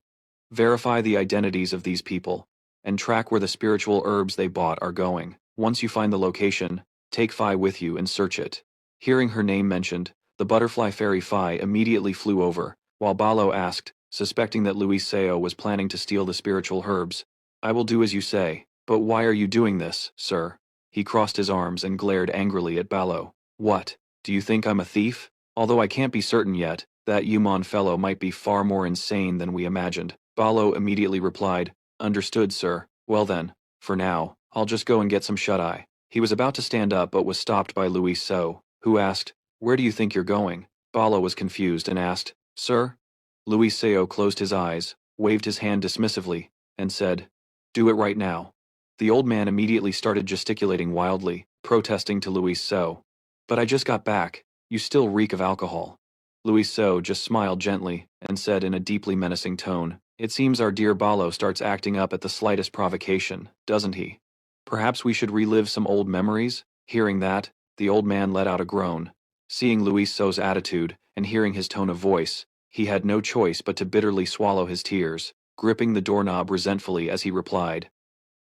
verify the identities of these people, and track where the spiritual herbs they bought are going. Once you find the location, take Phi with you and search it. Hearing her name mentioned, the butterfly fairy Phi immediately flew over, while Balo asked, suspecting that Luis Seo was planning to steal the spiritual herbs, I will do as you say, but why are you doing this, sir? He crossed his arms and glared angrily at Balo. What, do you think I'm a thief? Although I can't be certain yet, that Yumon fellow might be far more insane than we imagined. Balo immediately replied, understood, sir. Well then, for now, I'll just go and get some shut-eye. He was about to stand up but was stopped by Luis So, who asked, where do you think you're going? Balo was confused and asked, sir? Luis Seo closed his eyes, waved his hand dismissively, and said, do it right now. The old man immediately started gesticulating wildly, protesting to Luis So. But I just got back. You still reek of alcohol. Luis So just smiled gently, and said in a deeply menacing tone, it seems our dear Balo starts acting up at the slightest provocation, doesn't he? Perhaps we should relive some old memories? Hearing that, the old man let out a groan. Seeing Luis So's attitude, and hearing his tone of voice, he had no choice but to bitterly swallow his tears, gripping the doorknob resentfully as he replied,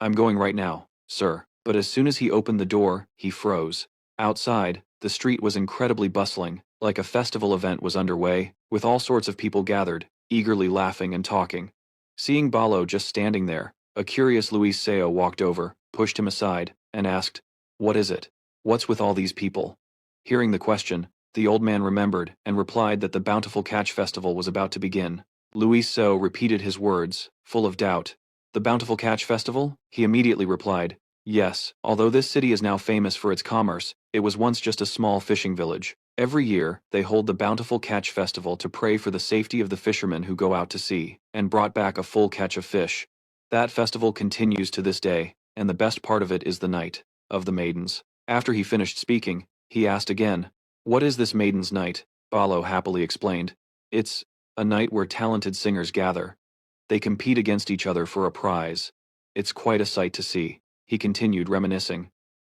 I'm going right now, sir. But as soon as he opened the door, he froze. Outside, the street was incredibly bustling, like a festival event was underway, with all sorts of people gathered, eagerly laughing and talking. Seeing Balo just standing there, a curious Luis Seo walked over, pushed him aside, and asked, what is it? What's with all these people? Hearing the question, the old man remembered and replied that the Bountiful Catch Festival was about to begin. Luis So repeated his words, full of doubt. The Bountiful Catch Festival? He immediately replied, yes, although this city is now famous for its commerce, it was once just a small fishing village. Every year, they hold the Bountiful Catch Festival to pray for the safety of the fishermen who go out to sea, and brought back a full catch of fish. That festival continues to this day, and the best part of it is the Night of the Maidens. After he finished speaking, he asked again, what is this Maidens' Night? Balo happily explained, it's a night where talented singers gather. They compete against each other for a prize. It's quite a sight to see. He continued reminiscing.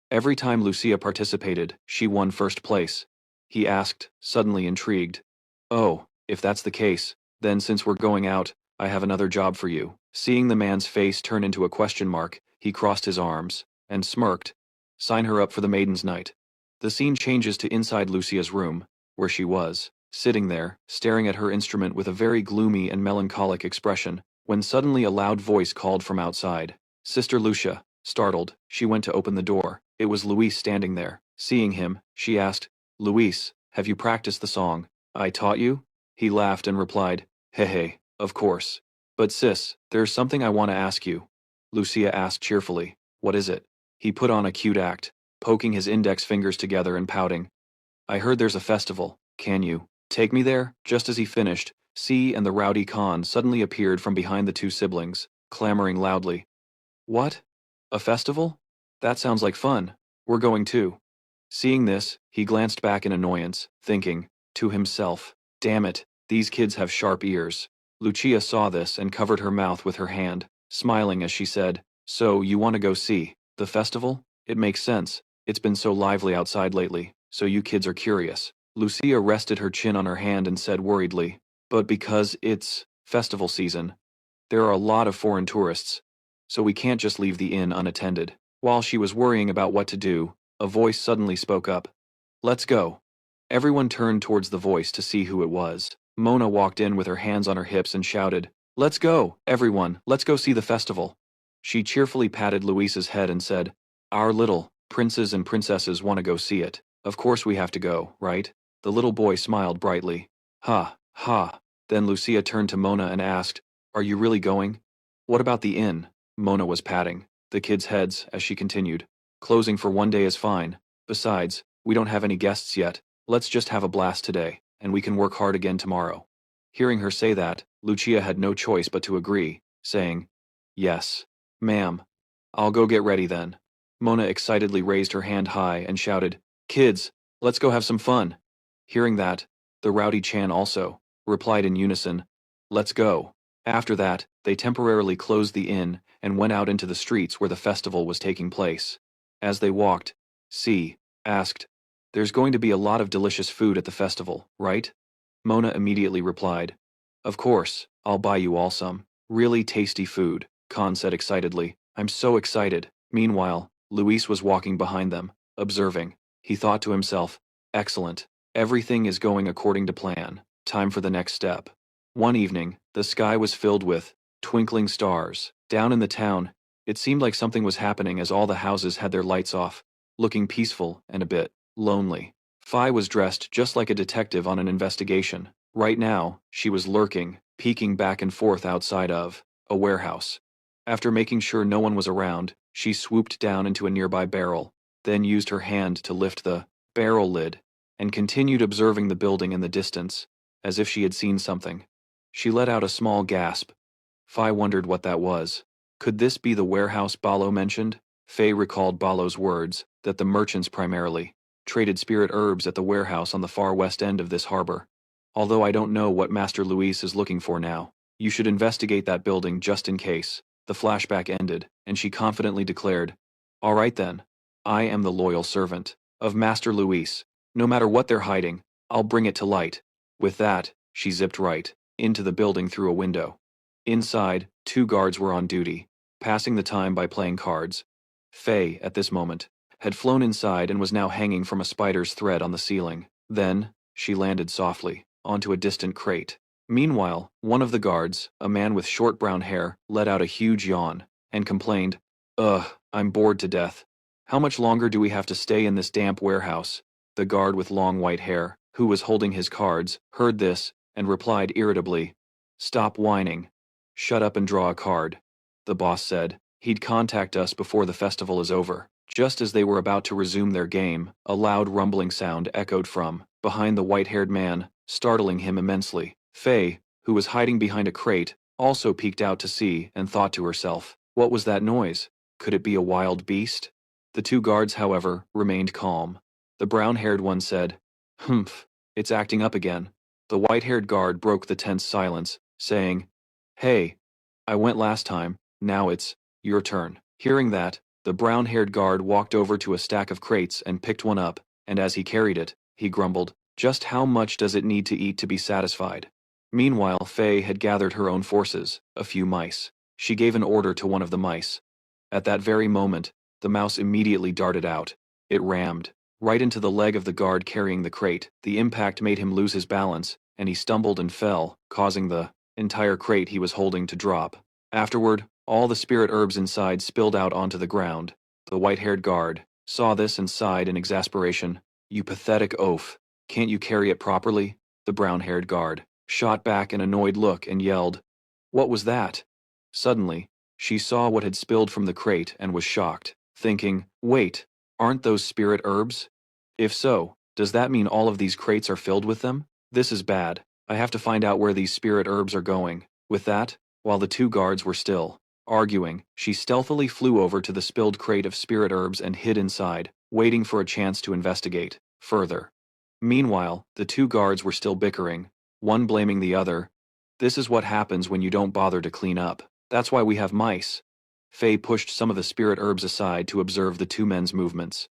Every time Lucia participated, she won first place. He asked, suddenly intrigued. Oh, if that's the case, then since we're going out, I have another job for you. Seeing the man's face turn into a question mark, he crossed his arms, and smirked. Sign her up for the Maiden's Night. The scene changes to inside Lucia's room, where she was, sitting there, staring at her instrument with a very gloomy and melancholic expression, when suddenly a loud voice called from outside. Sister Lucia. Startled, she went to open the door. It was Luis standing there. Seeing him, she asked, Luis, have you practiced the song I taught you? He laughed and replied, hey, of course. But sis, there's something I want to ask you. Lucia asked cheerfully, what is it? He put on a cute act, poking his index fingers together and pouting. I heard there's a festival. Can you take me there? Just as he finished, C and the rowdy Khan suddenly appeared from behind the two siblings. clamoring loudly. What? A festival? That sounds like fun. We're going too. Seeing this, he glanced back in annoyance, thinking, to himself, damn it, these kids have sharp ears. Lucia saw this and covered her mouth with her hand, smiling as she said, so you want to go see the festival? It makes sense. It's been so lively outside lately, so you kids are curious. Lucia rested her chin on her hand and said worriedly, but because it's festival season, there are a lot of foreign tourists, so we can't just leave the inn unattended. While she was worrying about what to do, a voice suddenly spoke up. Let's go. Everyone turned towards the voice to see who it was. Mona walked in with her hands on her hips and shouted, Let's go, everyone, let's go see the festival. She cheerfully patted Luisa's head and said, Our little princes and princesses want to go see it. Of course we have to go, right? The little boy smiled brightly. Ha, ha. Then Lucia turned to Mona and asked, Are you really going? What about the inn? Mona was patting the kids' heads as she continued. Closing for one day is fine. Besides, we don't have any guests yet. Let's just have a blast today, and we can work hard again tomorrow. Hearing her say that, Lucia had no choice but to agree, saying, Yes, ma'am. I'll go get ready then. Mona excitedly raised her hand high and shouted, Kids, let's go have some fun. Hearing that, the rowdy Chan also replied in unison, Let's go. After that, they temporarily closed the inn and went out into the streets where the festival was taking place. As they walked, C asked, There's going to be a lot of delicious food at the festival, right? Mona immediately replied, Of course, I'll buy you all some. Really tasty food, Khan said excitedly. I'm so excited. Meanwhile, Luis was walking behind them, observing. He thought to himself, Excellent. Everything is going according to plan. Time for the next step. One evening, the sky was filled with twinkling stars. Down in the town, it seemed like something was happening as all the houses had their lights off, looking peaceful and a bit lonely. Fi was dressed just like a detective on an investigation. Right now, she was lurking, peeking back and forth outside of a warehouse. After making sure no one was around, she swooped down into a nearby barrel, then used her hand to lift the barrel lid, and continued observing the building in the distance, as if she had seen something. She let out a small gasp. Fi wondered what that was. Could this be the warehouse Balo mentioned? Faye recalled Balo's words, that the merchants primarily traded spirit herbs at the warehouse on the far west end of this harbor. Although I don't know what Master Luis is looking for now, you should investigate that building just in case. The flashback ended, and she confidently declared, All right then. I am the loyal servant of Master Luis. No matter what they're hiding, I'll bring it to light. With that, she zipped right into the building through a window. Inside, 2 guards were on duty, passing the time by playing cards. Faye, at this moment, had flown inside and was now hanging from a spider's thread on the ceiling. Then, she landed softly onto a distant crate. Meanwhile, one of the guards, a man with short brown hair, let out a huge yawn and complained, Ugh, I'm bored to death. How much longer do we have to stay in this damp warehouse? The guard with long white hair, who was holding his cards, heard this and replied irritably, Stop whining. Shut up and draw a card. The boss said. He'd contact us before the festival is over. Just as they were about to resume their game, a loud rumbling sound echoed from behind the white-haired man, startling him immensely. Faye, who was hiding behind a crate, also peeked out to see and thought to herself, what was that noise? Could it be a wild beast? The 2 guards, however, remained calm. The brown-haired one said, Humph, it's acting up again. The white-haired guard broke the tense silence, saying, Hey, I went last time, now it's your turn. Hearing that, the brown-haired guard walked over to a stack of crates and picked one up, and as he carried it, he grumbled, Just how much does it need to eat to be satisfied? Meanwhile, Faye had gathered her own forces, a few mice. She gave an order to one of the mice. At that very moment, the mouse immediately darted out. It rammed right into the leg of the guard carrying the crate. The impact made him lose his balance, and he stumbled and fell, causing the entire crate he was holding to drop. Afterward, all the spirit herbs inside spilled out onto the ground. The white-haired guard saw this and sighed in exasperation. You pathetic oaf. Can't you carry it properly? The brown-haired guard shot back an annoyed look and yelled, What was that? Suddenly, she saw what had spilled from the crate and was shocked, thinking, Wait, aren't those spirit herbs? If so, does that mean all of these crates are filled with them? This is bad. I have to find out where these spirit herbs are going. With that, while the 2 guards were still Arguing, she stealthily flew over to the spilled crate of spirit herbs and hid inside, waiting for a chance to investigate further. Meanwhile, the two guards were still bickering, one blaming the other. This is what happens when you don't bother to clean up. That's why we have mice. Faye pushed some of the spirit herbs aside to observe the two men's movements.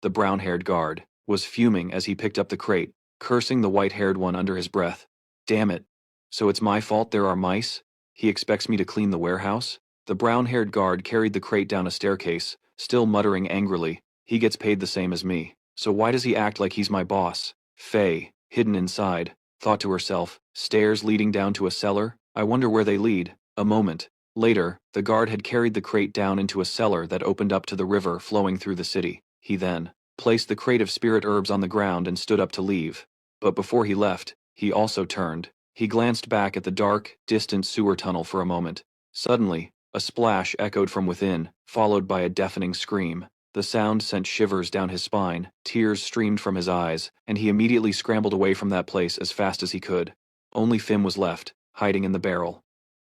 The brown-haired guard was fuming as he picked up the crate, cursing the white-haired one under his breath. Damn it. So it's my fault there are mice? He expects me to clean the warehouse? The brown-haired guard carried the crate down a staircase, still muttering angrily. He gets paid the same as me. So why does he act like he's my boss? Faye, hidden inside, thought to herself, stairs leading down to a cellar? I wonder where they lead. A moment later, the guard had carried the crate down into a cellar that opened up to the river flowing through the city. He then placed the crate of spirit herbs on the ground and stood up to leave. But before he left, he also turned. He glanced back at the dark, distant sewer tunnel for a moment. Suddenly, a splash echoed from within, followed by a deafening scream. The sound sent shivers down his spine, tears streamed from his eyes, and he immediately scrambled away from that place as fast as he could. Only Fim was left, hiding in the barrel.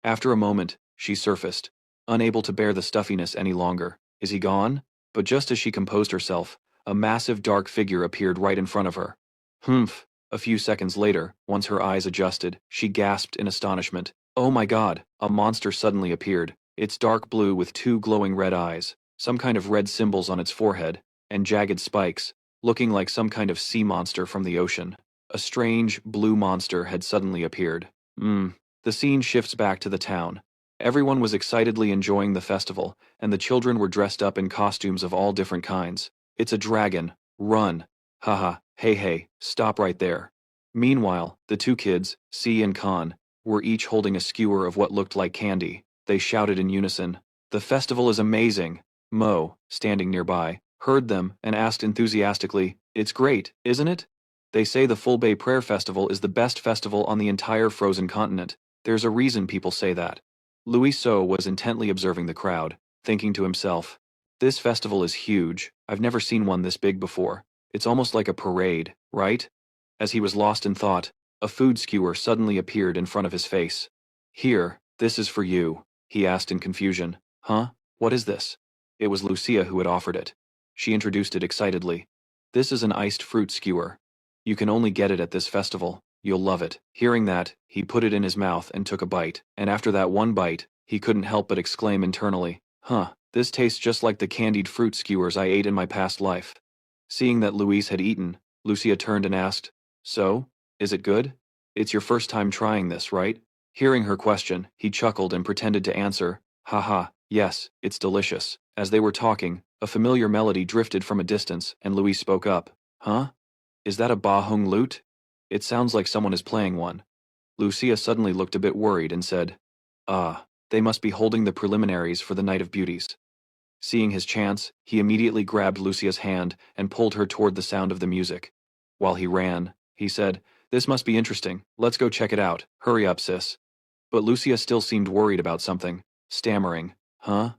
After a moment, she surfaced, unable to bear the stuffiness any longer. Is he gone? But just as she composed herself, a massive dark figure appeared right in front of her. Humph! A few seconds later, once her eyes adjusted, she gasped in astonishment. Oh my God! A monster suddenly appeared. It's dark blue with two glowing red eyes, some kind of red symbols on its forehead, and jagged spikes, looking like some kind of sea monster from the ocean. A strange, blue monster had suddenly appeared. The scene shifts back to the town. Everyone was excitedly enjoying the festival, and the children were dressed up in costumes of all different kinds. It's a dragon. Run. Haha, hey, stop right there. Meanwhile, the two kids, C and Khan, were each holding a skewer of what looked like candy. They shouted in unison. The festival is amazing. Mo, standing nearby, heard them and asked enthusiastically, It's great, isn't it? They say the Full Bay Prayer Festival is the best festival on the entire frozen continent. There's a reason people say that. Louis So was intently observing the crowd, thinking to himself, this festival is huge. I've never seen one this big before. It's almost like a parade, right? As he was lost in thought, a food skewer suddenly appeared in front of his face. Here, this is for you, he asked in confusion. Huh? What is this? It was Lucia who had offered it. She introduced it excitedly. This is an iced fruit skewer. You can only get it at this festival. You'll love it. Hearing that, he put it in his mouth and took a bite, and after that one bite, he couldn't help but exclaim internally, Huh, this tastes just like the candied fruit skewers I ate in my past life. Seeing that Louise had eaten, Lucia turned and asked, So, is it good? It's your first time trying this, right? Hearing her question, he chuckled and pretended to answer, Haha, yes, it's delicious. As they were talking, a familiar melody drifted from a distance, and Louise spoke up. Huh? Is that a Ba Hung lute? It sounds like someone is playing one. Lucia suddenly looked a bit worried and said, Ah, they must be holding the preliminaries for the Night of Beauties. Seeing his chance, he immediately grabbed Lucia's hand and pulled her toward the sound of the music. While he ran, he said, This must be interesting. Let's go check it out. Hurry up, sis. But Lucia still seemed worried about something, stammering, Huh?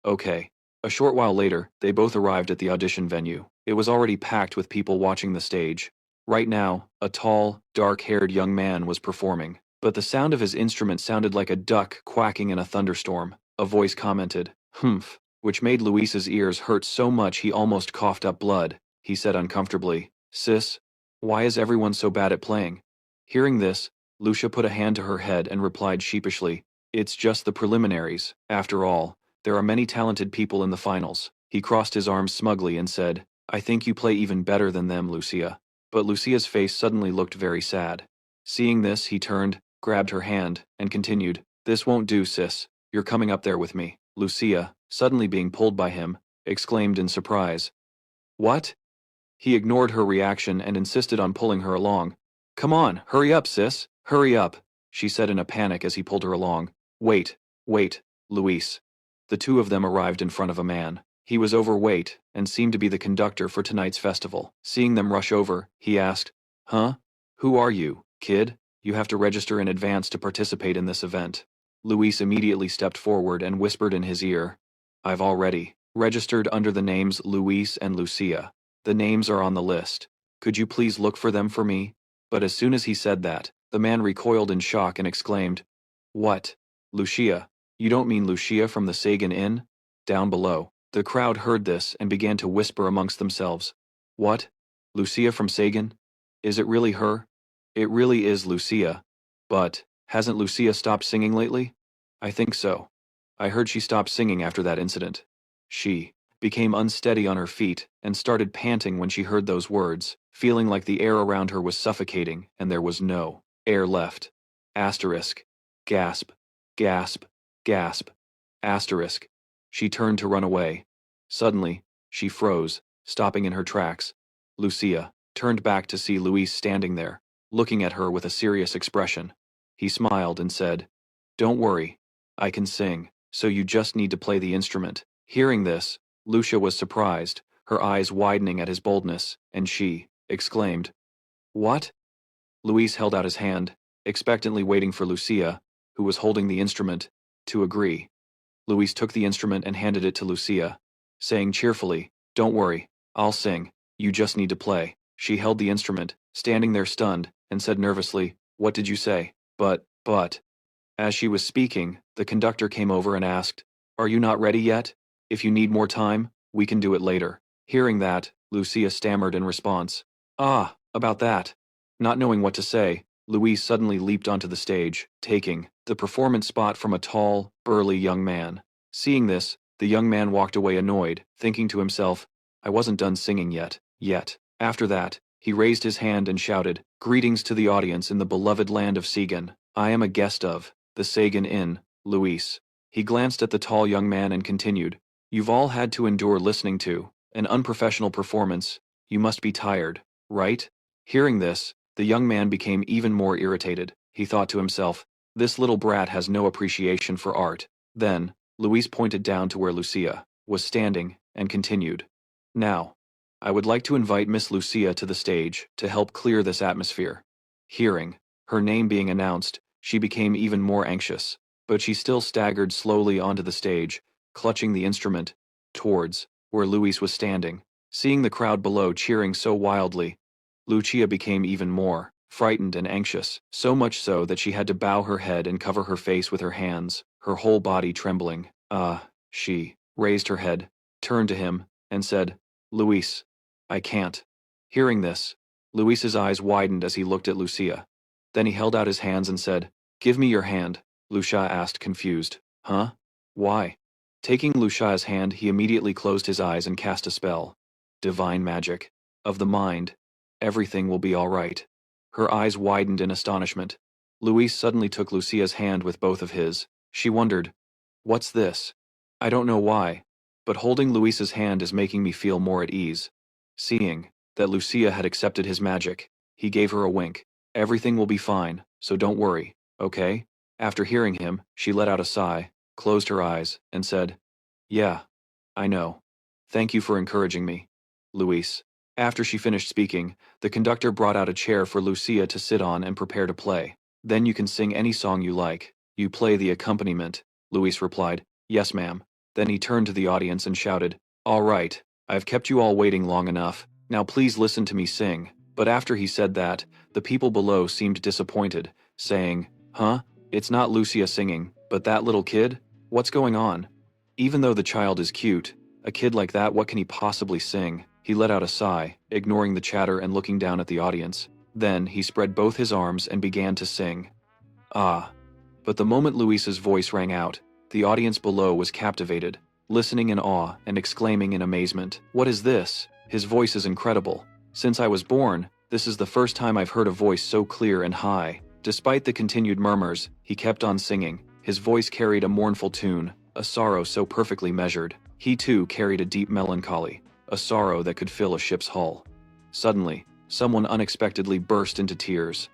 Okay. A short while later, they both arrived at the audition venue. It was already packed with people watching the stage. Right now, a tall, dark-haired young man was performing, but the sound of his instrument sounded like a duck quacking in a thunderstorm. A voice commented, Humph, which made Luis's ears hurt so much he almost coughed up blood. He said uncomfortably, Sis, why is everyone so bad at playing? Hearing this, Lucia put a hand to her head and replied sheepishly, It's just the preliminaries. After all, there are many talented people in the finals. He crossed his arms smugly and said, I think you play even better than them, Lucia. But Lucia's face suddenly looked very sad. Seeing this, he turned, grabbed her hand, and continued, This won't do, sis. You're coming up there with me. Lucia, suddenly being pulled by him, exclaimed in surprise. What? He ignored her reaction and insisted on pulling her along. Come on, hurry up, sis. Hurry up, she said in a panic as he pulled her along. Wait, Luis. The two of them arrived in front of a man. He was overweight and seemed to be the conductor for tonight's festival. Seeing them rush over, he asked, Huh? Who are you, kid? You have to register in advance to participate in this event. Luis immediately stepped forward and whispered in his ear, I've already registered under the names Luis and Lucia. The names are on the list. Could you please look for them for me? But as soon as he said that, the man recoiled in shock and exclaimed, What? Lucia, You don't mean Lucia from the Sagan Inn? Down below. The crowd heard this and began to whisper amongst themselves. What? Lucia from Sagan? Is it really her? It really is Lucia. But, hasn't Lucia stopped singing lately? I think so. I heard she stopped singing after that incident. She became unsteady on her feet and started panting when she heard those words, feeling like the air around her was suffocating and there was no air left. Asterisk. Gasp. Gasp. Gasp. Asterisk. She turned to run away. Suddenly, she froze, stopping in her tracks. Lucia turned back to see Luis standing there, looking at her with a serious expression. He smiled and said, "Don't worry. I can sing, so you just need to play the instrument." Hearing this, Lucia was surprised, her eyes widening at his boldness, and she exclaimed, "What?" Luis held out his hand, expectantly waiting for Lucia, who was holding the instrument, to agree. Luis took the instrument and handed it to Lucia, saying cheerfully, "Don't worry, I'll sing, you just need to play." She held the instrument, standing there stunned, and said nervously, "What did you say?" But. As she was speaking, the conductor came over and asked, "Are you not ready yet? If you need more time, we can do it later." Hearing that, Lucia stammered in response, "Ah, about that." Not knowing what to say, Luis suddenly leaped onto the stage, taking the performance spot from a tall, burly young man. Seeing this, the young man walked away annoyed, thinking to himself, "I wasn't done singing yet." After that, he raised his hand and shouted, "Greetings to the audience in the beloved land of Sagan. I am a guest of the Sagan Inn, Luis." He glanced at the tall young man and continued, "You've all had to endure listening to an unprofessional performance. You must be tired, right?" Hearing this, the young man became even more irritated. He thought to himself, "This little brat has no appreciation for art." Then, Luis pointed down to where Lucia was standing and continued, "Now, I would like to invite Miss Lucia to the stage to help clear this atmosphere." Hearing her name being announced, she became even more anxious, but she still staggered slowly onto the stage, clutching the instrument, towards where Luis was standing. Seeing the crowd below cheering so wildly, Lucia became even more frightened and anxious, so much so that she had to bow her head and cover her face with her hands, her whole body trembling. She raised her head, turned to him, and said, "Luis, I can't." Hearing this, Luis's eyes widened as he looked at Lucia. Then he held out his hands and said, "Give me your hand," Lucia asked, confused. "Huh? Why?" Taking Lucia's hand, he immediately closed his eyes and cast a spell. Divine magic. Of the mind. Everything will be all right. Her eyes widened in astonishment. Luis suddenly took Lucia's hand with both of his. She wondered, "What's this? I don't know why, but holding Luis's hand is making me feel more at ease." Seeing that Lucia had accepted his magic, he gave her a wink. "Everything will be fine, so don't worry, okay?" After hearing him, she let out a sigh, closed her eyes, and said, "Yeah, I know. Thank you for encouraging me, Luis." After she finished speaking, the conductor brought out a chair for Lucia to sit on and prepare to play. "Then you can sing any song you like. You play the accompaniment," Luis replied. "Yes, ma'am." Then he turned to the audience and shouted, "All right, I've kept you all waiting long enough. Now please listen to me sing." But after he said that, the people below seemed disappointed, saying, "Huh? It's not Lucia singing, but that little kid? What's going on? Even though the child is cute, a kid like that, what can he possibly sing?" He let out a sigh, ignoring the chatter and looking down at the audience. Then he spread both his arms and began to sing. But the moment Luis's voice rang out, the audience below was captivated, listening in awe and exclaiming in amazement, "What is this? His voice is incredible. Since I was born, this is the first time I've heard a voice so clear and high." Despite the continued murmurs, he kept on singing. His voice carried a mournful tune, a sorrow so perfectly measured. He too carried a deep melancholy, a sorrow that could fill a ship's hull. Suddenly, someone unexpectedly burst into tears.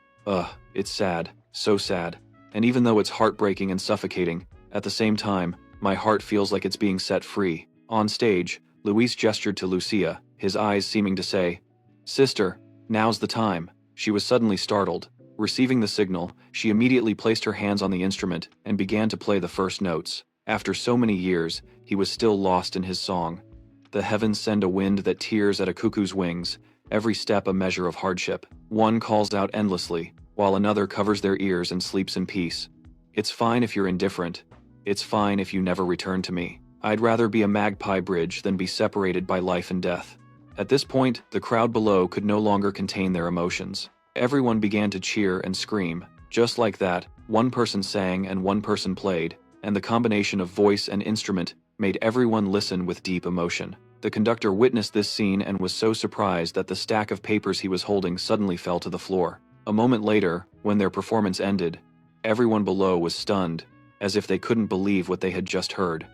It's sad, so sad. And even though it's heartbreaking and suffocating, at the same time, my heart feels like it's being set free. On stage, Luis gestured to Lucia, his eyes seeming to say, "Sister, now's the time." She was suddenly startled. Receiving the signal, she immediately placed her hands on the instrument and began to play the first notes. After so many years, he was still lost in his song. The heavens send a wind that tears at a cuckoo's wings, every step a measure of hardship. One calls out endlessly, while another covers their ears and sleeps in peace. It's fine if you're indifferent. It's fine if you never return to me. I'd rather be a magpie bridge than be separated by life and death." At this point, the crowd below could no longer contain their emotions. Everyone began to cheer and scream. Just like that, one person sang and one person played, and the combination of voice and instrument made everyone listen with deep emotion. The conductor witnessed this scene and was so surprised that the stack of papers he was holding suddenly fell to the floor. A moment later, when their performance ended, everyone below was stunned, as if they couldn't believe what they had just heard.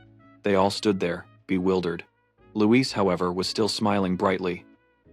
They all stood there, bewildered. Luis, however, was still smiling brightly.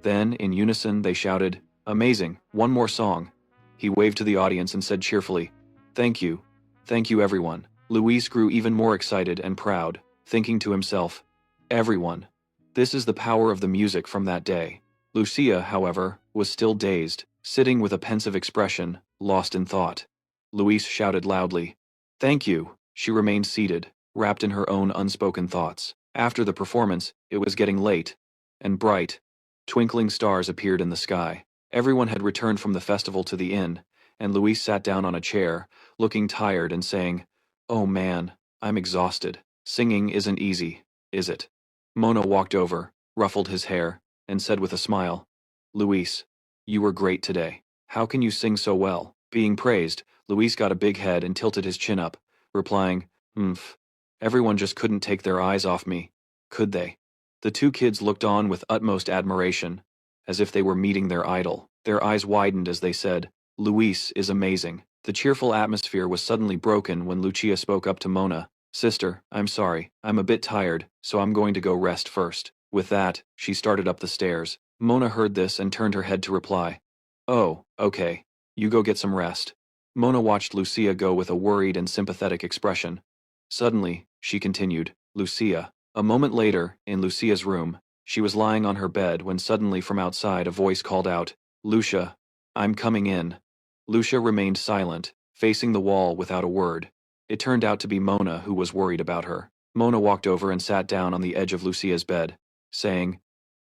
Then, in unison, they shouted, "Amazing, one more song." He waved to the audience and said cheerfully, "Thank you. Thank you, everyone." Luis grew even more excited and proud, thinking to himself, "Everyone. This is the power of the music from that day." Lucia, however, was still dazed, sitting with a pensive expression, lost in thought. Luis shouted loudly, "Thank you." She remained seated, wrapped in her own unspoken thoughts. After the performance, it was getting late and bright. Twinkling stars appeared in the sky. Everyone had returned from the festival to the inn, and Luis sat down on a chair, looking tired and saying, "Oh man, I'm exhausted. Singing isn't easy, is it?" Mona walked over, ruffled his hair, and said with a smile, "Luis, you were great today. How can you sing so well?" Being praised, Luis got a big head and tilted his chin up, replying, "Umph. Everyone just couldn't take their eyes off me, could they?" The two kids looked on with utmost admiration, as if they were meeting their idol. Their eyes widened as they said, "Luis is amazing." The cheerful atmosphere was suddenly broken when Lucia spoke up to Mona, "Sister, I'm sorry, I'm a bit tired, so I'm going to go rest first." With that, she started up the stairs. Mona heard this and turned her head to reply, "Oh, okay. You go get some rest." Mona watched Lucia go with a worried and sympathetic expression. Suddenly, she continued, "Lucia." A moment later, in Lucia's room, she was lying on her bed when suddenly from outside a voice called out, "Lucia, I'm coming in." Lucia remained silent, facing the wall without a word. It turned out to be Mona who was worried about her. Mona walked over and sat down on the edge of Lucia's bed, saying,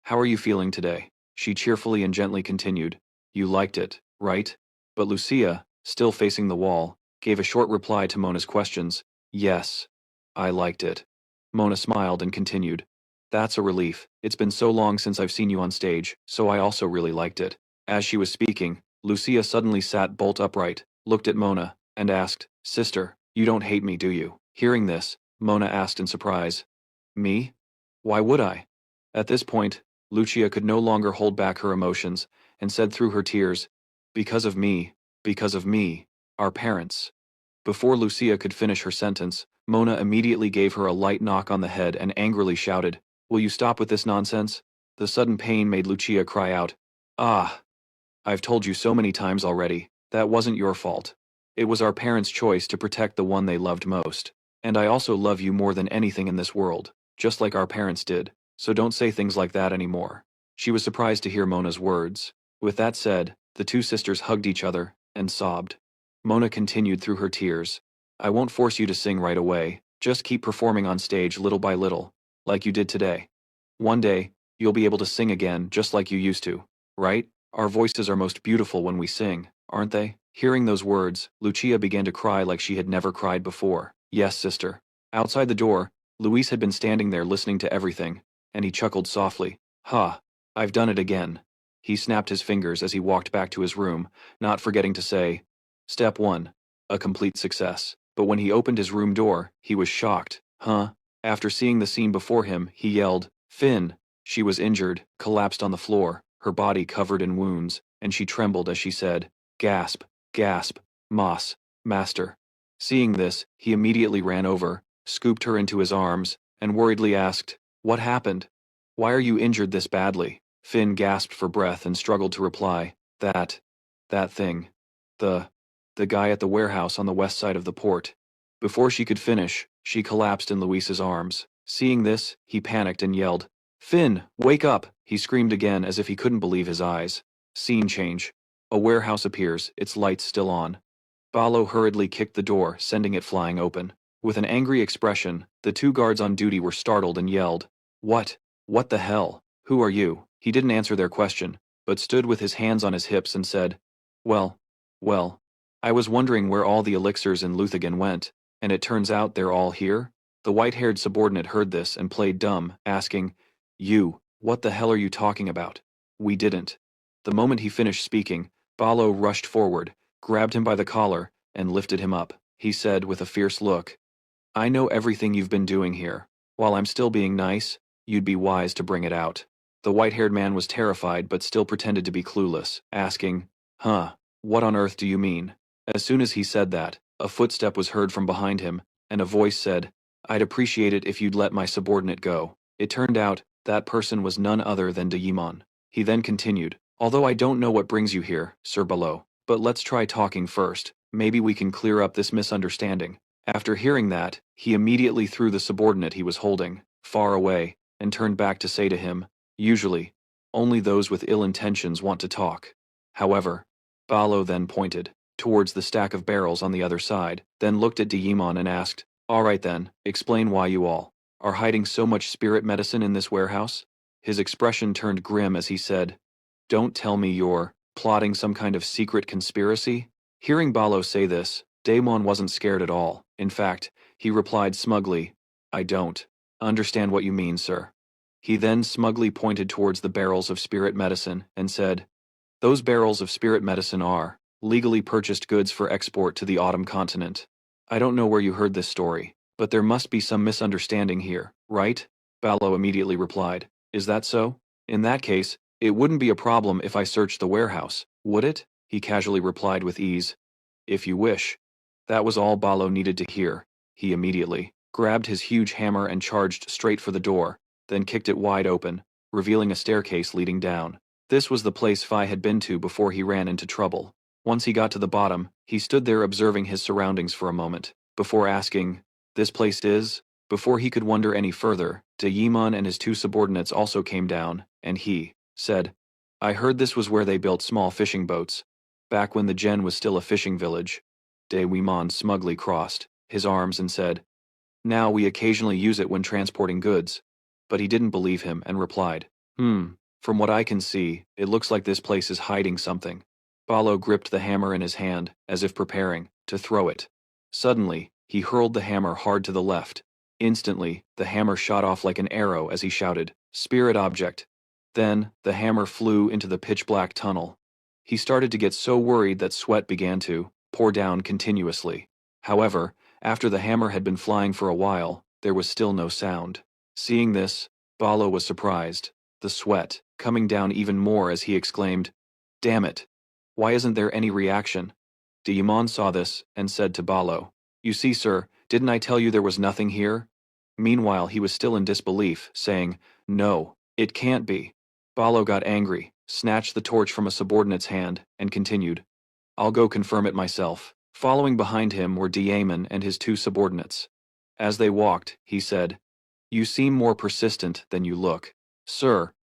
"How are you feeling today?" She cheerfully and gently continued, "You liked it, right?" But Lucia, still facing the wall, gave a short reply to Mona's questions, "Yes, I liked it." Mona smiled and continued, "That's a relief. It's been so long since I've seen you on stage, so I also really liked it." As she was speaking, Lucia suddenly sat bolt upright, looked at Mona, and asked, "Sister, you don't hate me, do you?" Hearing this, Mona asked in surprise, "Me? Why would I?" At this point, Lucia could no longer hold back her emotions, and said through her tears, because of me, our parents." Before Lucia could finish her sentence, Mona immediately gave her a light knock on the head and angrily shouted, "Will you stop with this nonsense?" The sudden pain made Lucia cry out, "Ah! I've told you so many times already, that wasn't your fault. It was our parents' choice to protect the one they loved most. And I also love you more than anything in this world, just like our parents did, so don't say things like that anymore." She was surprised to hear Mona's words. With that said, the two sisters hugged each other and sobbed. Mona continued through her tears, "I won't force you to sing right away, just keep performing on stage little by little, like you did today. One day, you'll be able to sing again just like you used to, right? Our voices are most beautiful when we sing, aren't they?" Hearing those words, Lucia began to cry like she had never cried before. "Yes, sister." Outside the door, Luis had been standing there listening to everything, and he chuckled softly. "Ha, I've done it again." He snapped his fingers as he walked back to his room, not forgetting to say, "Step 1. A complete success." But when he opened his room door, he was shocked. "Huh?" After seeing the scene before him, he yelled, "Finn!" She was injured, collapsed on the floor, her body covered in wounds, and she trembled as she said, "Gasp, gasp, Moss, master." Seeing this, he immediately ran over, scooped her into his arms, and worriedly asked, "What happened? Why are you injured this badly?" Finn gasped for breath and struggled to reply, That thing. The guy at the warehouse on the west side of the port." Before she could finish, she collapsed in Luis's arms. Seeing this, he panicked and yelled, "Finn, wake up!" He screamed again as if he couldn't believe his eyes. Scene change. A warehouse appears, its lights still on. Balo hurriedly kicked the door, sending it flying open. With an angry expression, the two guards on duty were startled and yelled, What the hell? Who are you?" He didn't answer their question, but stood with his hands on his hips and said, well, I was wondering where all the elixirs in Luthien went, And it turns out they're all here? The white-haired subordinate heard this and played dumb, asking, "You, what the hell are you talking about? We didn't." The moment he finished speaking, Balo rushed forward, grabbed him by the collar, and lifted him up. He said with a fierce look, "I know everything you've been doing here. While I'm still being nice, you'd be wise to bring it out." The white-haired man was terrified but still pretended to be clueless, asking, "Huh, what on earth do you mean?" As soon as he said that, a footstep was heard from behind him, and a voice said, "I'd appreciate it if you'd let my subordinate go." It turned out, that person was none other than D-Zhuren. He then continued, "Although I don't know what brings you here, Sir Below, but let's try talking first. Maybe we can clear up this misunderstanding." After hearing that, he immediately threw the subordinate he was holding far away, and turned back to say to him, "Usually, only those with ill intentions want to talk." However, Balo then pointed towards the stack of barrels on the other side, then looked at Diemon and asked, "All right then, explain why you all are hiding so much spirit medicine in this warehouse?" His expression turned grim as he said, "Don't tell me you're plotting some kind of secret conspiracy?" Hearing Balo say this, Daemon wasn't scared at all. In fact, he replied smugly, "I don't understand what you mean, sir." He then smugly pointed towards the barrels of spirit medicine and said, "Those barrels of spirit medicine are legally purchased goods for export to the Autumn continent. I don't know where you heard this story, but there must be some misunderstanding here, right?" Balo immediately replied, "Is that so? In that case, it wouldn't be a problem if I searched the warehouse, would it?" He casually replied with ease, "If you wish." That was all Balo needed to hear. He immediately grabbed his huge hammer and charged straight for the door, then kicked it wide open, revealing a staircase leading down. This was the place Phi had been to before he ran into trouble. Once he got to the bottom, he stood there observing his surroundings for a moment, before asking, "This place is?" Before he could wonder any further, Daemon and his two subordinates also came down, and he said, "I heard this was where they built small fishing boats, back when the Gen was still a fishing village." Daemon smugly crossed his arms and said, "Now we occasionally use it when transporting goods." But he didn't believe him and replied, From what I can see, it looks like this place is hiding something." Balo gripped the hammer in his hand, as if preparing to throw it. Suddenly, he hurled the hammer hard to the left. Instantly, the hammer shot off like an arrow as he shouted, "Spirit object." Then, the hammer flew into the pitch-black tunnel. He started to get so worried that sweat began to pour down continuously. However, after the hammer had been flying for a while, there was still no sound. Seeing this, Balo was surprised, the sweat coming down even more as he exclaimed, "Damn it! Why isn't there any reaction?" Diemon saw this and said to Balo, "You see, sir, didn't I tell you there was nothing here?" Meanwhile, he was still in disbelief, saying, "No, it can't be." Balo got angry, snatched the torch from a subordinate's hand, and continued, "I'll go confirm it myself." Following behind him were Diemon and his two subordinates. As they walked, he said, "You seem more persistent than you look, sir."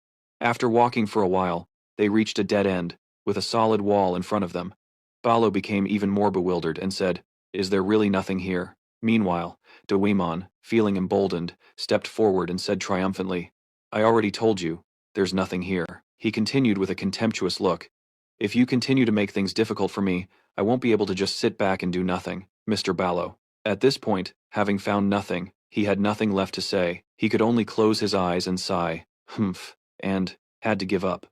After walking for a while, they reached a dead end, with a solid wall in front of them. Balo became even more bewildered and said, "Is there really nothing here?" Meanwhile, Daemon, feeling emboldened, stepped forward and said triumphantly, "I already told you, there's nothing here." He continued with a contemptuous look, "If you continue to make things difficult for me, I won't be able to just sit back and do nothing, Mr. Balo." At this point, having found nothing, he had nothing left to say. He could only close his eyes and sigh, "Humph," and had to give up.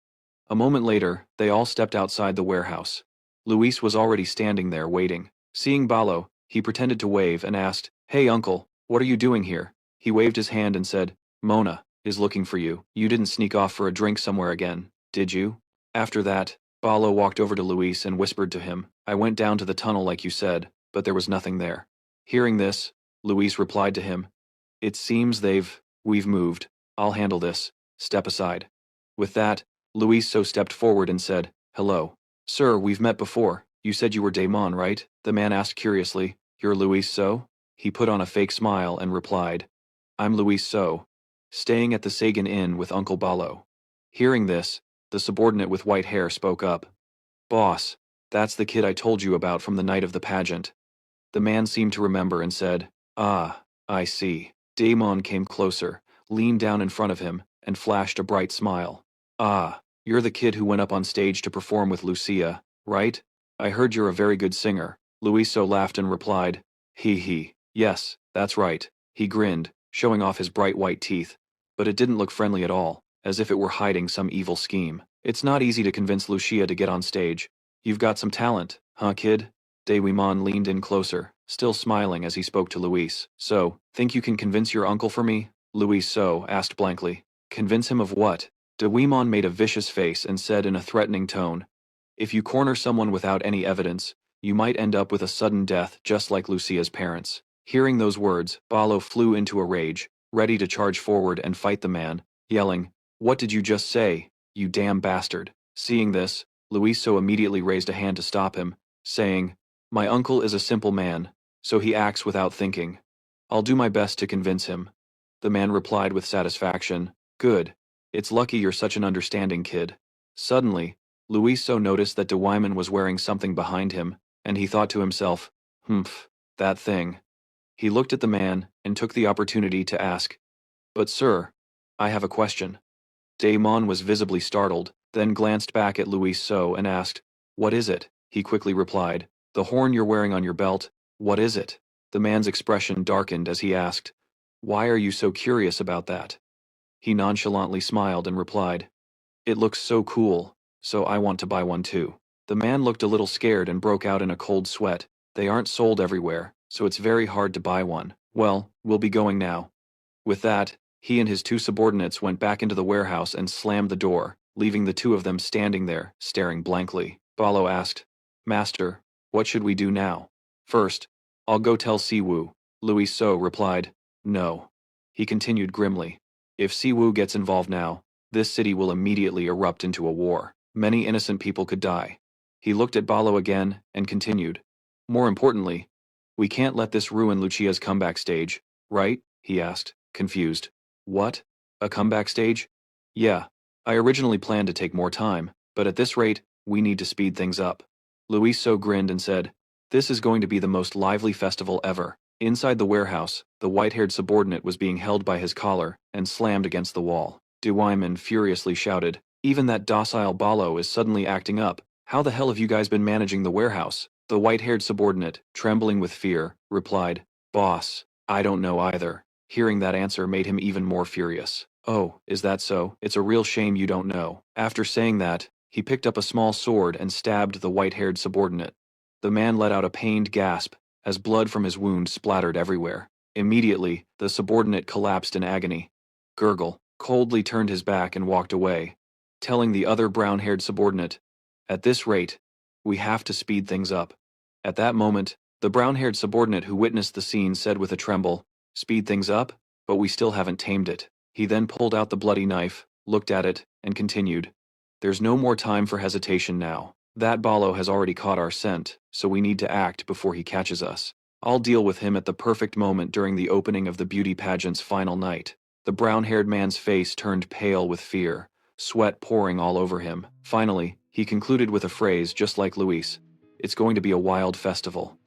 A moment later, they all stepped outside the warehouse. Luis was already standing there waiting. Seeing Balo, he pretended to wave and asked, "Hey uncle, what are you doing here?" He waved his hand and said, "Mona is looking for you. You didn't sneak off for a drink somewhere again, did you?" After that, Balo walked over to Luis and whispered to him, "I went down to the tunnel like you said, but there was nothing there." Hearing this, Luis replied to him, "It seems we've moved. I'll handle this. Step aside." With that, Luis stepped forward and said, "Hello. Sir, we've met before. You said you were Daemon, right?" The man asked curiously, "You're Luis So?" He put on a fake smile and replied, "I'm Luis So, staying at the Sagan Inn with Uncle Balo." Hearing this, the subordinate with white hair spoke up, "Boss, that's the kid I told you about from the night of the pageant." The man seemed to remember and said, "Ah, I see." Daemon came closer, leaned down in front of him, and flashed a bright smile. "Ah, you're the kid who went up on stage to perform with Lucia, right? I heard you're a very good singer." Luiso laughed and replied, "Hee hee, Yes, that's right. He grinned, showing off his bright white teeth. But it didn't look friendly at all, as if it were hiding some evil scheme. It's not easy to convince Lucia to get on stage. You've got some talent, huh, kid? Daewimon leaned in closer, still smiling as he spoke to Luis. So, think you can convince your uncle for me? Luis So asked blankly. Convince him of what? Daewimon made a vicious face and said in a threatening tone, if you corner someone without any evidence, you might end up with a sudden death just like Lucia's parents. Hearing those words, Balo flew into a rage, ready to charge forward and fight the man, yelling, what did you just say, you damn bastard? Seeing this, Luiso immediately raised a hand to stop him, saying, my uncle is a simple man, so he acts without thinking. I'll do my best to convince him. The man replied with satisfaction, good. It's lucky you're such an understanding kid. Suddenly, Luiso noticed that Daewimon was wearing something behind him, and he thought to himself, humph, that thing. He looked at the man and took the opportunity to ask, but sir, I have a question. Daemon was visibly startled, then glanced back at Luiso and asked, what is it? He quickly replied, the horn you're wearing on your belt, what is it? The man's expression darkened as he asked, why are you so curious about that? He nonchalantly smiled and replied, it looks so cool, so I want to buy one too. The man looked a little scared and broke out in a cold sweat. They aren't sold everywhere, so it's very hard to buy one. Well, we'll be going now. With that, he and his two subordinates went back into the warehouse and slammed the door, leaving the two of them standing there, staring blankly. Balo asked, Master, what should we do now? First, I'll go tell Siwoo. Louis So replied, no. He continued grimly, if Siwoo gets involved now, this city will immediately erupt into a war. Many innocent people could die. He looked at Balo again and continued, more importantly, we can't let this ruin Lucia's comeback stage, right? He asked, confused. What? A comeback stage? Yeah, I originally planned to take more time, but at this rate, we need to speed things up. Luiso grinned and said, this is going to be the most lively festival ever. Inside the warehouse, the white-haired subordinate was being held by his collar and slammed against the wall. Daewimon furiously shouted, even that docile Balo is suddenly acting up. How the hell have you guys been managing the warehouse? The white-haired subordinate, trembling with fear, replied, boss, I don't know either. Hearing that answer made him even more furious. Oh, is that so? It's a real shame you don't know. After saying that, he picked up a small sword and stabbed the white-haired subordinate. The man let out a pained gasp, as blood from his wound splattered everywhere. Immediately, the subordinate collapsed in agony. Gurgle coldly turned his back and walked away, telling the other brown-haired subordinate, at this rate, we have to speed things up. At that moment, the brown-haired subordinate who witnessed the scene said with a tremble, speed things up, but we still haven't tamed it. He then pulled out the bloody knife, looked at it, and continued, there's no more time for hesitation now. That Balo has already caught our scent, so we need to act before he catches us. I'll deal with him at the perfect moment during the opening of the beauty pageant's final night. The brown-haired man's face turned pale with fear, sweat pouring all over him. Finally, he concluded with a phrase just like Luis, it's going to be a wild festival.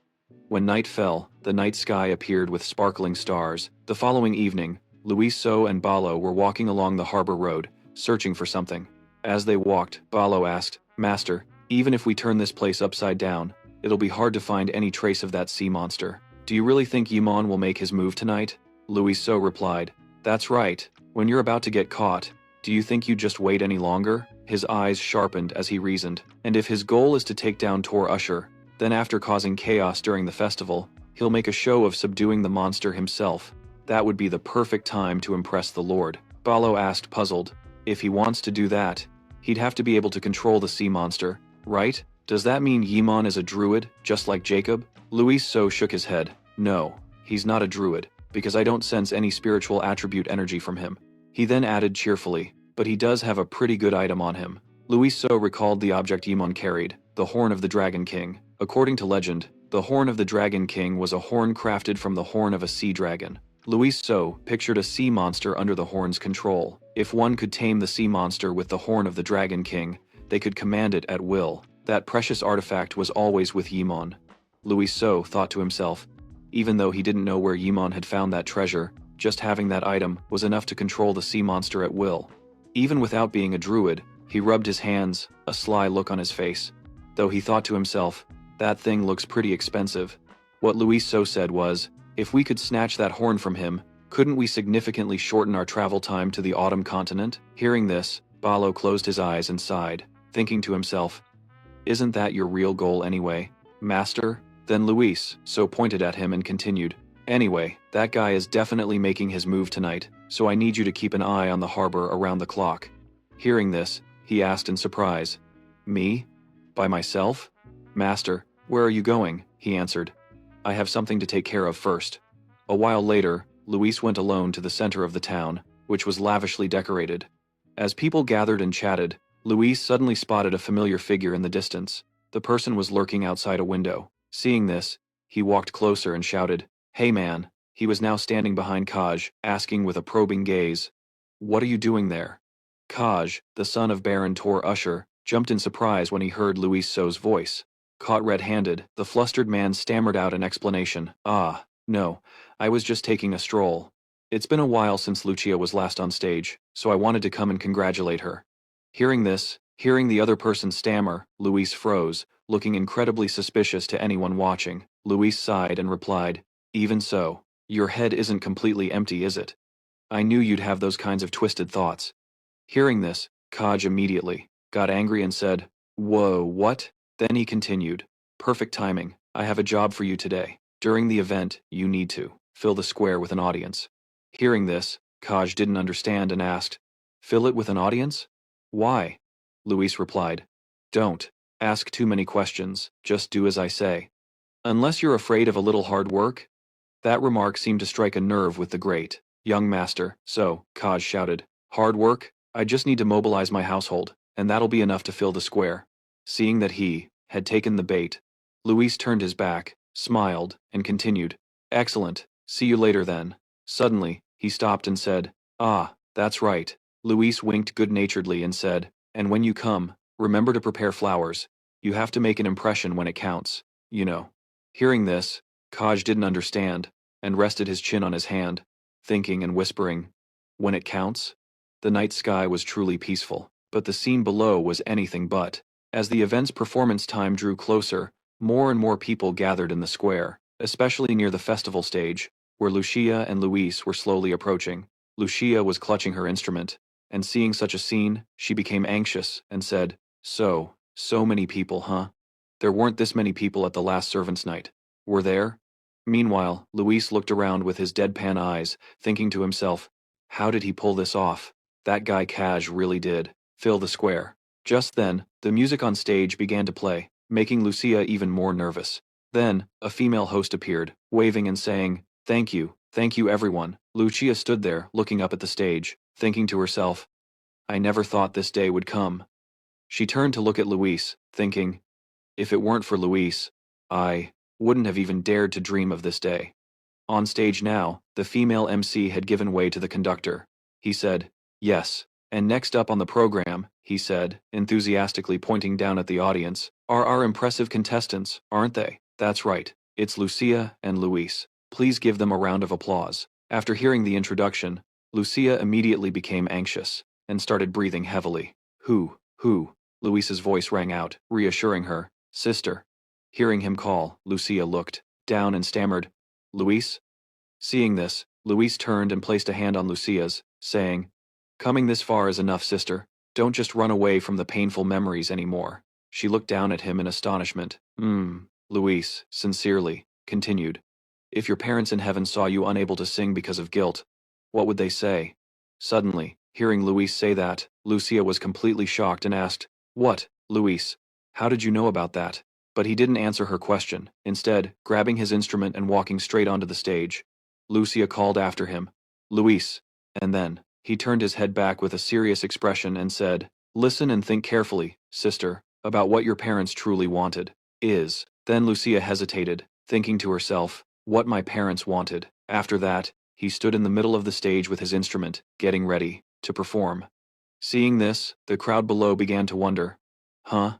When night fell, the night sky appeared with sparkling stars. The following evening, Luis So and Balo were walking along the harbor road, searching for something. As they walked, Balo asked, Master, even if we turn this place upside down, it'll be hard to find any trace of that sea monster. Do you really think Yimon will make his move tonight? Luis So replied, that's right. When you're about to get caught, do you think you'd just wait any longer? His eyes sharpened as he reasoned, and if his goal is to take down Tor Usher, then after causing chaos during the festival, he'll make a show of subduing the monster himself. That would be the perfect time to impress the Lord. Balo asked, puzzled, if he wants to do that, he'd have to be able to control the sea monster, right? Does that mean Yimon is a druid, just like Jacob? Luis So shook his head. No, he's not a druid, because I don't sense any spiritual attribute energy from him. He then added cheerfully, but he does have a pretty good item on him. Luis So recalled the object Yimon carried, the horn of the Dragon King. According to legend, the horn of the Dragon King was a horn crafted from the horn of a sea dragon. Luis So pictured a sea monster under the horn's control. If one could tame the sea monster with the horn of the Dragon King, they could command it at will. That precious artifact was always with Yimon. Luis So thought to himself, even though he didn't know where Yimon had found that treasure, just having that item was enough to control the sea monster at will. Even without being a druid, he rubbed his hands, a sly look on his face. Though he thought to himself, that thing looks pretty expensive. What Luis So said was, If we could snatch that horn from him, couldn't we significantly shorten our travel time to the autumn continent? Hearing this, Balo closed his eyes and sighed, thinking to himself, isn't that your real goal anyway, master? Then Luis so pointed at him and continued, anyway, that guy is definitely making his move tonight, so I need you to keep an eye on the harbor around the clock. Hearing this, he asked in surprise, me? By myself? Master, where are you going? He answered. I have something to take care of first. A while later, Luis went alone to the center of the town, which was lavishly decorated. As people gathered and chatted, Luis suddenly spotted a familiar figure in the distance. The person was lurking outside a window. Seeing this, he walked closer and shouted, hey man. He was now standing behind Kaj, asking with a probing gaze, what are you doing there? Kaj, the son of Baron Tor Usher, jumped in surprise when he heard Luis So's voice. Caught red-handed, the flustered man stammered out an explanation. Ah, no, I was just taking a stroll. It's been a while since Lucia was last on stage, so I wanted to come and congratulate her. Hearing this, hearing the other person stammer, Luis froze, looking incredibly suspicious to anyone watching. Luis sighed and replied, even so, your head isn't completely empty, is it? I knew you'd have those kinds of twisted thoughts. Hearing this, Kaj immediately got angry and said, whoa, what? Then he continued, perfect timing, I have a job for you today. During the event, you need to fill the square with an audience. Hearing this, Kaj didn't understand and asked, fill it with an audience? Why? Luis replied, don't ask too many questions, just do as I say. Unless you're afraid of a little hard work? That remark seemed to strike a nerve with the great young master, so, Kaj shouted, hard work? I just need to mobilize my household, and that'll be enough to fill the square. Seeing that he had taken the bait, Luis turned his back, smiled, and continued, excellent, see you later then. Suddenly, he stopped and said, ah, that's right. Luis winked good-naturedly and said, and when you come, remember to prepare flowers. You have to make an impression when it counts, you know. Hearing this, Kaj didn't understand, and rested his chin on his hand, thinking and whispering, when it counts? The night sky was truly peaceful, but the scene below was anything but. As the event's performance time drew closer, more and more people gathered in the square, especially near the festival stage, where Lucia and Luis were slowly approaching. Lucia was clutching her instrument, and seeing such a scene, she became anxious and said, so many people, huh? There weren't this many people at the last servants' night, were there? Meanwhile, Luis looked around with his deadpan eyes, thinking to himself, how did he pull this off? That guy Kaj really did fill the square. Just then, the music on stage began to play, making Lucia even more nervous. Then, a female host appeared, waving and saying, thank you everyone. Lucia stood there, looking up at the stage, thinking to herself, I never thought this day would come. She turned to look at Luis, thinking, if it weren't for Luis, I wouldn't have even dared to dream of this day. On stage now, the female MC had given way to the conductor. He said, yes, and next up on the program, he said, enthusiastically pointing down at the audience, are our impressive contestants, aren't they? That's right, it's Lucia and Luis. Please give them a round of applause. After hearing the introduction, Lucia immediately became anxious, and started breathing heavily. Who? Luis's voice rang out, reassuring her, sister. Hearing him call, Lucia looked down and stammered, Luis? Seeing this, Luis turned and placed a hand on Lucia's, saying, coming this far is enough, sister. Don't just run away from the painful memories anymore. She looked down at him in astonishment. Luis, sincerely, continued, if your parents in heaven saw you unable to sing because of guilt, what would they say? Suddenly, hearing Luis say that, Lucia was completely shocked and asked, what, Luis? How did you know about that? But he didn't answer her question, instead, grabbing his instrument and walking straight onto the stage. Lucia called after him, Luis, and then, he turned his head back with a serious expression and said, listen and think carefully, sister, about what your parents truly wanted. Then Lucia hesitated, thinking to herself, what my parents wanted. After that, he stood in the middle of the stage with his instrument, getting ready to perform. Seeing this, the crowd below began to wonder, huh?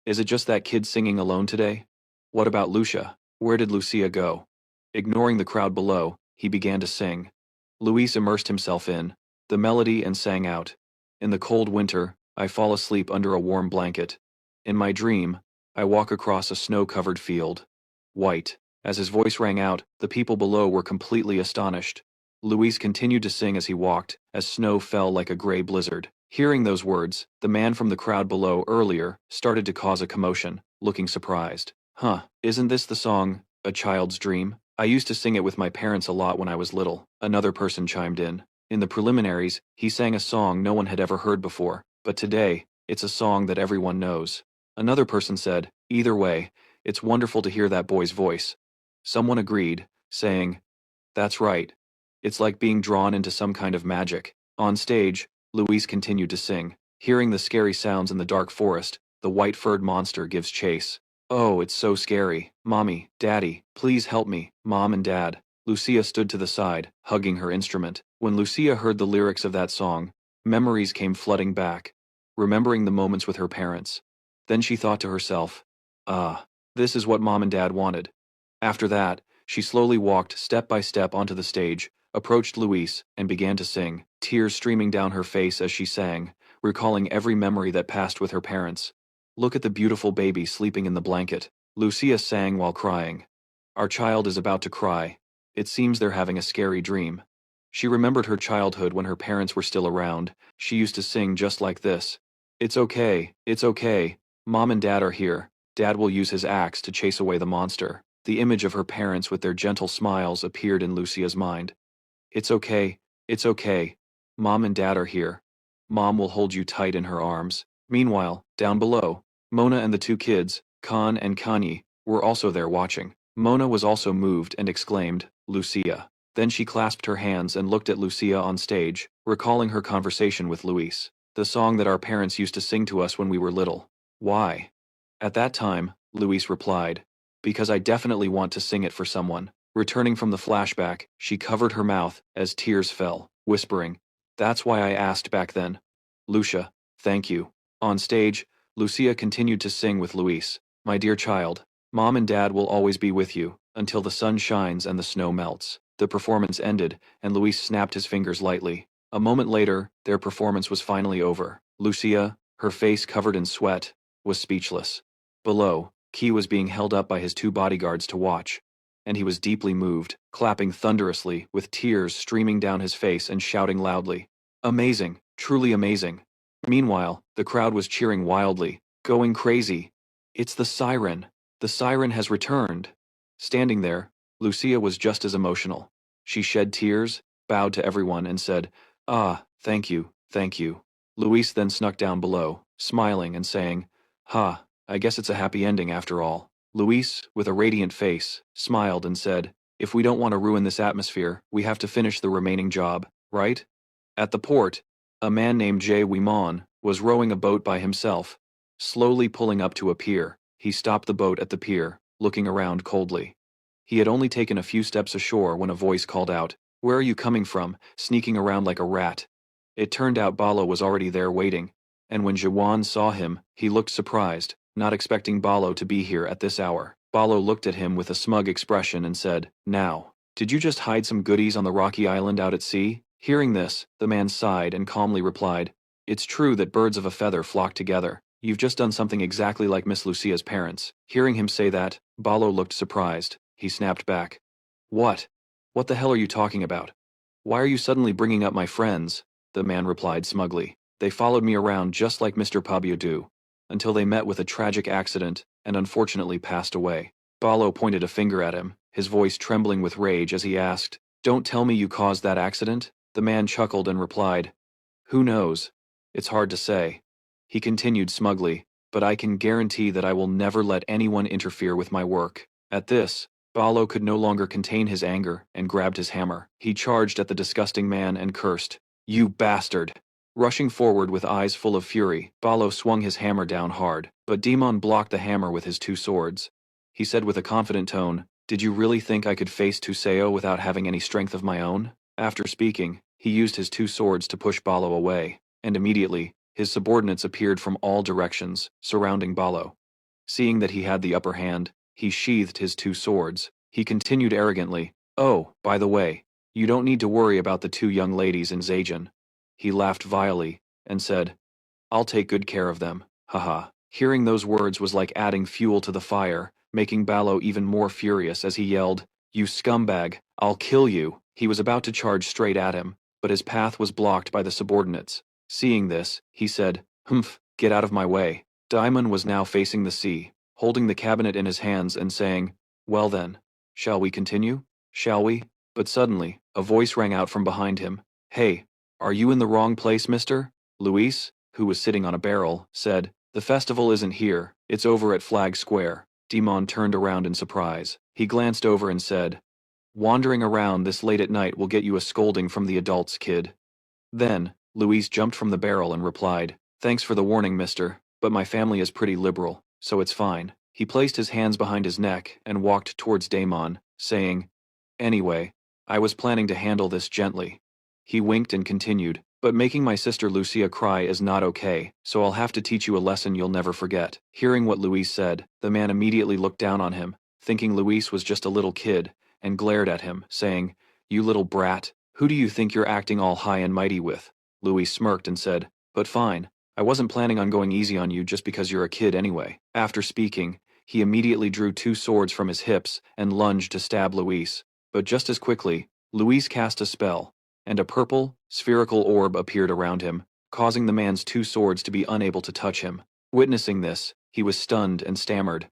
Is it just that kid singing alone today? What about Lucia? Where did Lucia go? Ignoring the crowd below, he began to sing. Luis immersed himself in the melody and sang out, in the cold winter, I fall asleep under a warm blanket. In my dream, I walk across a snow-covered field. White, As his voice rang out, the people below were completely astonished. Luis continued to sing as he walked, as snow fell like a gray blizzard. Hearing those words, the man from the crowd below earlier started to cause a commotion, looking surprised. Huh, isn't this the song, A Child's Dream? I used to sing it with my parents a lot when I was little, another person chimed in. In the preliminaries, he sang a song no one had ever heard before, but today, it's a song that everyone knows. Another person said, either way, it's wonderful to hear that boy's voice. Someone agreed, saying, that's right. It's like being drawn into some kind of magic. On stage, Luis continued to sing. Hearing the scary sounds in the dark forest, the white-furred monster gives chase. Oh, it's so scary. Mommy, Daddy, please help me. Mom and Dad. Lucia stood to the side, hugging her instrument. When Lucia heard the lyrics of that song, memories came flooding back, remembering the moments with her parents. Then she thought to herself, this is what Mom and Dad wanted. After that, she slowly walked step by step onto the stage, approached Luis, and began to sing, tears streaming down her face as she sang, recalling every memory that passed with her parents. Look at the beautiful baby sleeping in the blanket. Lucia sang while crying. Our child is about to cry. It seems they're having a scary dream. She remembered her childhood when her parents were still around. She used to sing just like this. It's okay, it's okay. Mom and Dad are here. Dad will use his axe to chase away the monster. The image of her parents with their gentle smiles appeared in Lucia's mind. It's okay, it's okay. Mom and Dad are here. Mom will hold you tight in her arms. Meanwhile, down below, Mona and the two kids, Khan and Kanye, were also there watching. Mona was also moved and exclaimed, Lucia. Then she clasped her hands and looked at Lucia on stage, recalling her conversation with Luis. The song that our parents used to sing to us when we were little. Why? At that time, Luis replied, because I definitely want to sing it for someone. Returning from the flashback, she covered her mouth as tears fell, whispering, that's why I asked back then. Lucia, thank you. On stage, Lucia continued to sing with Luis. My dear child, Mom and Dad will always be with you, until the sun shines and the snow melts. The performance ended, and Luis snapped his fingers lightly. A moment later, their performance was finally over. Lucia, her face covered in sweat, was speechless. Below, Key was being held up by his two bodyguards to watch, and he was deeply moved, clapping thunderously, with tears streaming down his face and shouting loudly, amazing, truly amazing. Meanwhile, the crowd was cheering wildly, going crazy. It's the siren. The siren has returned. Standing there, Lucia was just as emotional. She shed tears, bowed to everyone, and said, thank you, thank you. Luis then snuck down below, smiling and saying, I guess it's a happy ending after all. Luis, with a radiant face, smiled and said, if we don't want to ruin this atmosphere, we have to finish the remaining job, right? At the port, a man named Jay Wimon was rowing a boat by himself. Slowly pulling up to a pier, he stopped the boat at the pier, looking around coldly. He had only taken a few steps ashore when a voice called out, where are you coming from, sneaking around like a rat? It turned out Balo was already there waiting, and when Jawan saw him, he looked surprised, not expecting Balo to be here at this hour. Balo looked at him with a smug expression and said, now, did you just hide some goodies on the rocky island out at sea? Hearing this, the man sighed and calmly replied, it's true that birds of a feather flock together. You've just done something exactly like Miss Lucia's parents. Hearing him say that, Balo looked surprised. He snapped back. What? What the hell are you talking about? Why are you suddenly bringing up my friends? The man replied smugly. They followed me around just like Mr. Pabiodou, until they met with a tragic accident and unfortunately passed away. Balo pointed a finger at him, his voice trembling with rage as he asked, don't tell me you caused that accident? The man chuckled and replied, who knows? It's hard to say. He continued smugly, but I can guarantee that I will never let anyone interfere with my work. At this, Balo could no longer contain his anger and grabbed his hammer. He charged at the disgusting man and cursed, you bastard! Rushing forward with eyes full of fury, Balo swung his hammer down hard, but Demon blocked the hammer with his two swords. He said with a confident tone, did you really think I could face Tuseo without having any strength of my own? After speaking, he used his two swords to push Balo away, and immediately, his subordinates appeared from all directions, surrounding Balo. Seeing that he had the upper hand, he sheathed his two swords. He continued arrogantly, oh, by the way, you don't need to worry about the two young ladies in Zajan. He laughed vilely, and said, I'll take good care of them, haha. Hearing those words was like adding fuel to the fire, making Ballo even more furious as he yelled, "You scumbag, I'll kill you!" He was about to charge straight at him, but his path was blocked by the subordinates. Seeing this, he said, "Humph, get out of my way." Daimon was now facing the sea, holding the cabinet in his hands and saying, "Well then, shall we continue? Shall we?" But suddenly, a voice rang out from behind him. "Hey, are you in the wrong place, mister?" Luis, who was sitting on a barrel, said, "The festival isn't here, it's over at Flag Square." Daimon turned around in surprise. He glanced over and said, "Wandering around this late at night will get you a scolding from the adults, kid." Then, Luis jumped from the barrel and replied, "Thanks for the warning, mister, but my family is pretty liberal, so it's fine." He placed his hands behind his neck and walked towards Daimon, saying, "Anyway, I was planning to handle this gently." He winked and continued, "But making my sister Lucia cry is not okay, so I'll have to teach you a lesson you'll never forget." Hearing what Luis said, the man immediately looked down on him, thinking Luis was just a little kid, and glared at him, saying, "You little brat, who do you think you're acting all high and mighty with?" Luis smirked and said, "But fine, I wasn't planning on going easy on you just because you're a kid anyway." After speaking, he immediately drew 2 swords from his hips and lunged to stab Luis. But just as quickly, Luis cast a spell, and a purple, spherical orb appeared around him, causing the man's 2 swords to be unable to touch him. Witnessing this, he was stunned and stammered,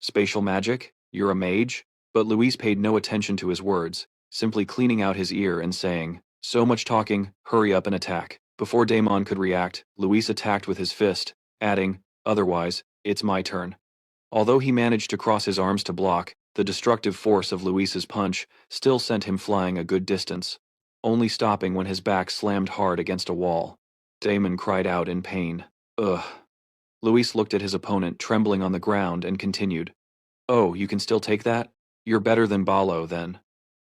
Spatial magic? You're a mage?" But Luis paid no attention to his words, simply cleaning out his ear and saying, "So much talking, hurry up and attack." Before Daimon could react, Luis attacked with his fist, adding, "Otherwise, it's my turn." Although he managed to cross his arms to block, the destructive force of Luis's punch still sent him flying a good distance, only stopping when his back slammed hard against a wall. Daimon cried out in pain. "Ugh." Luis looked at his opponent trembling on the ground and continued, "Oh, you can still take that? You're better than Ballo, then."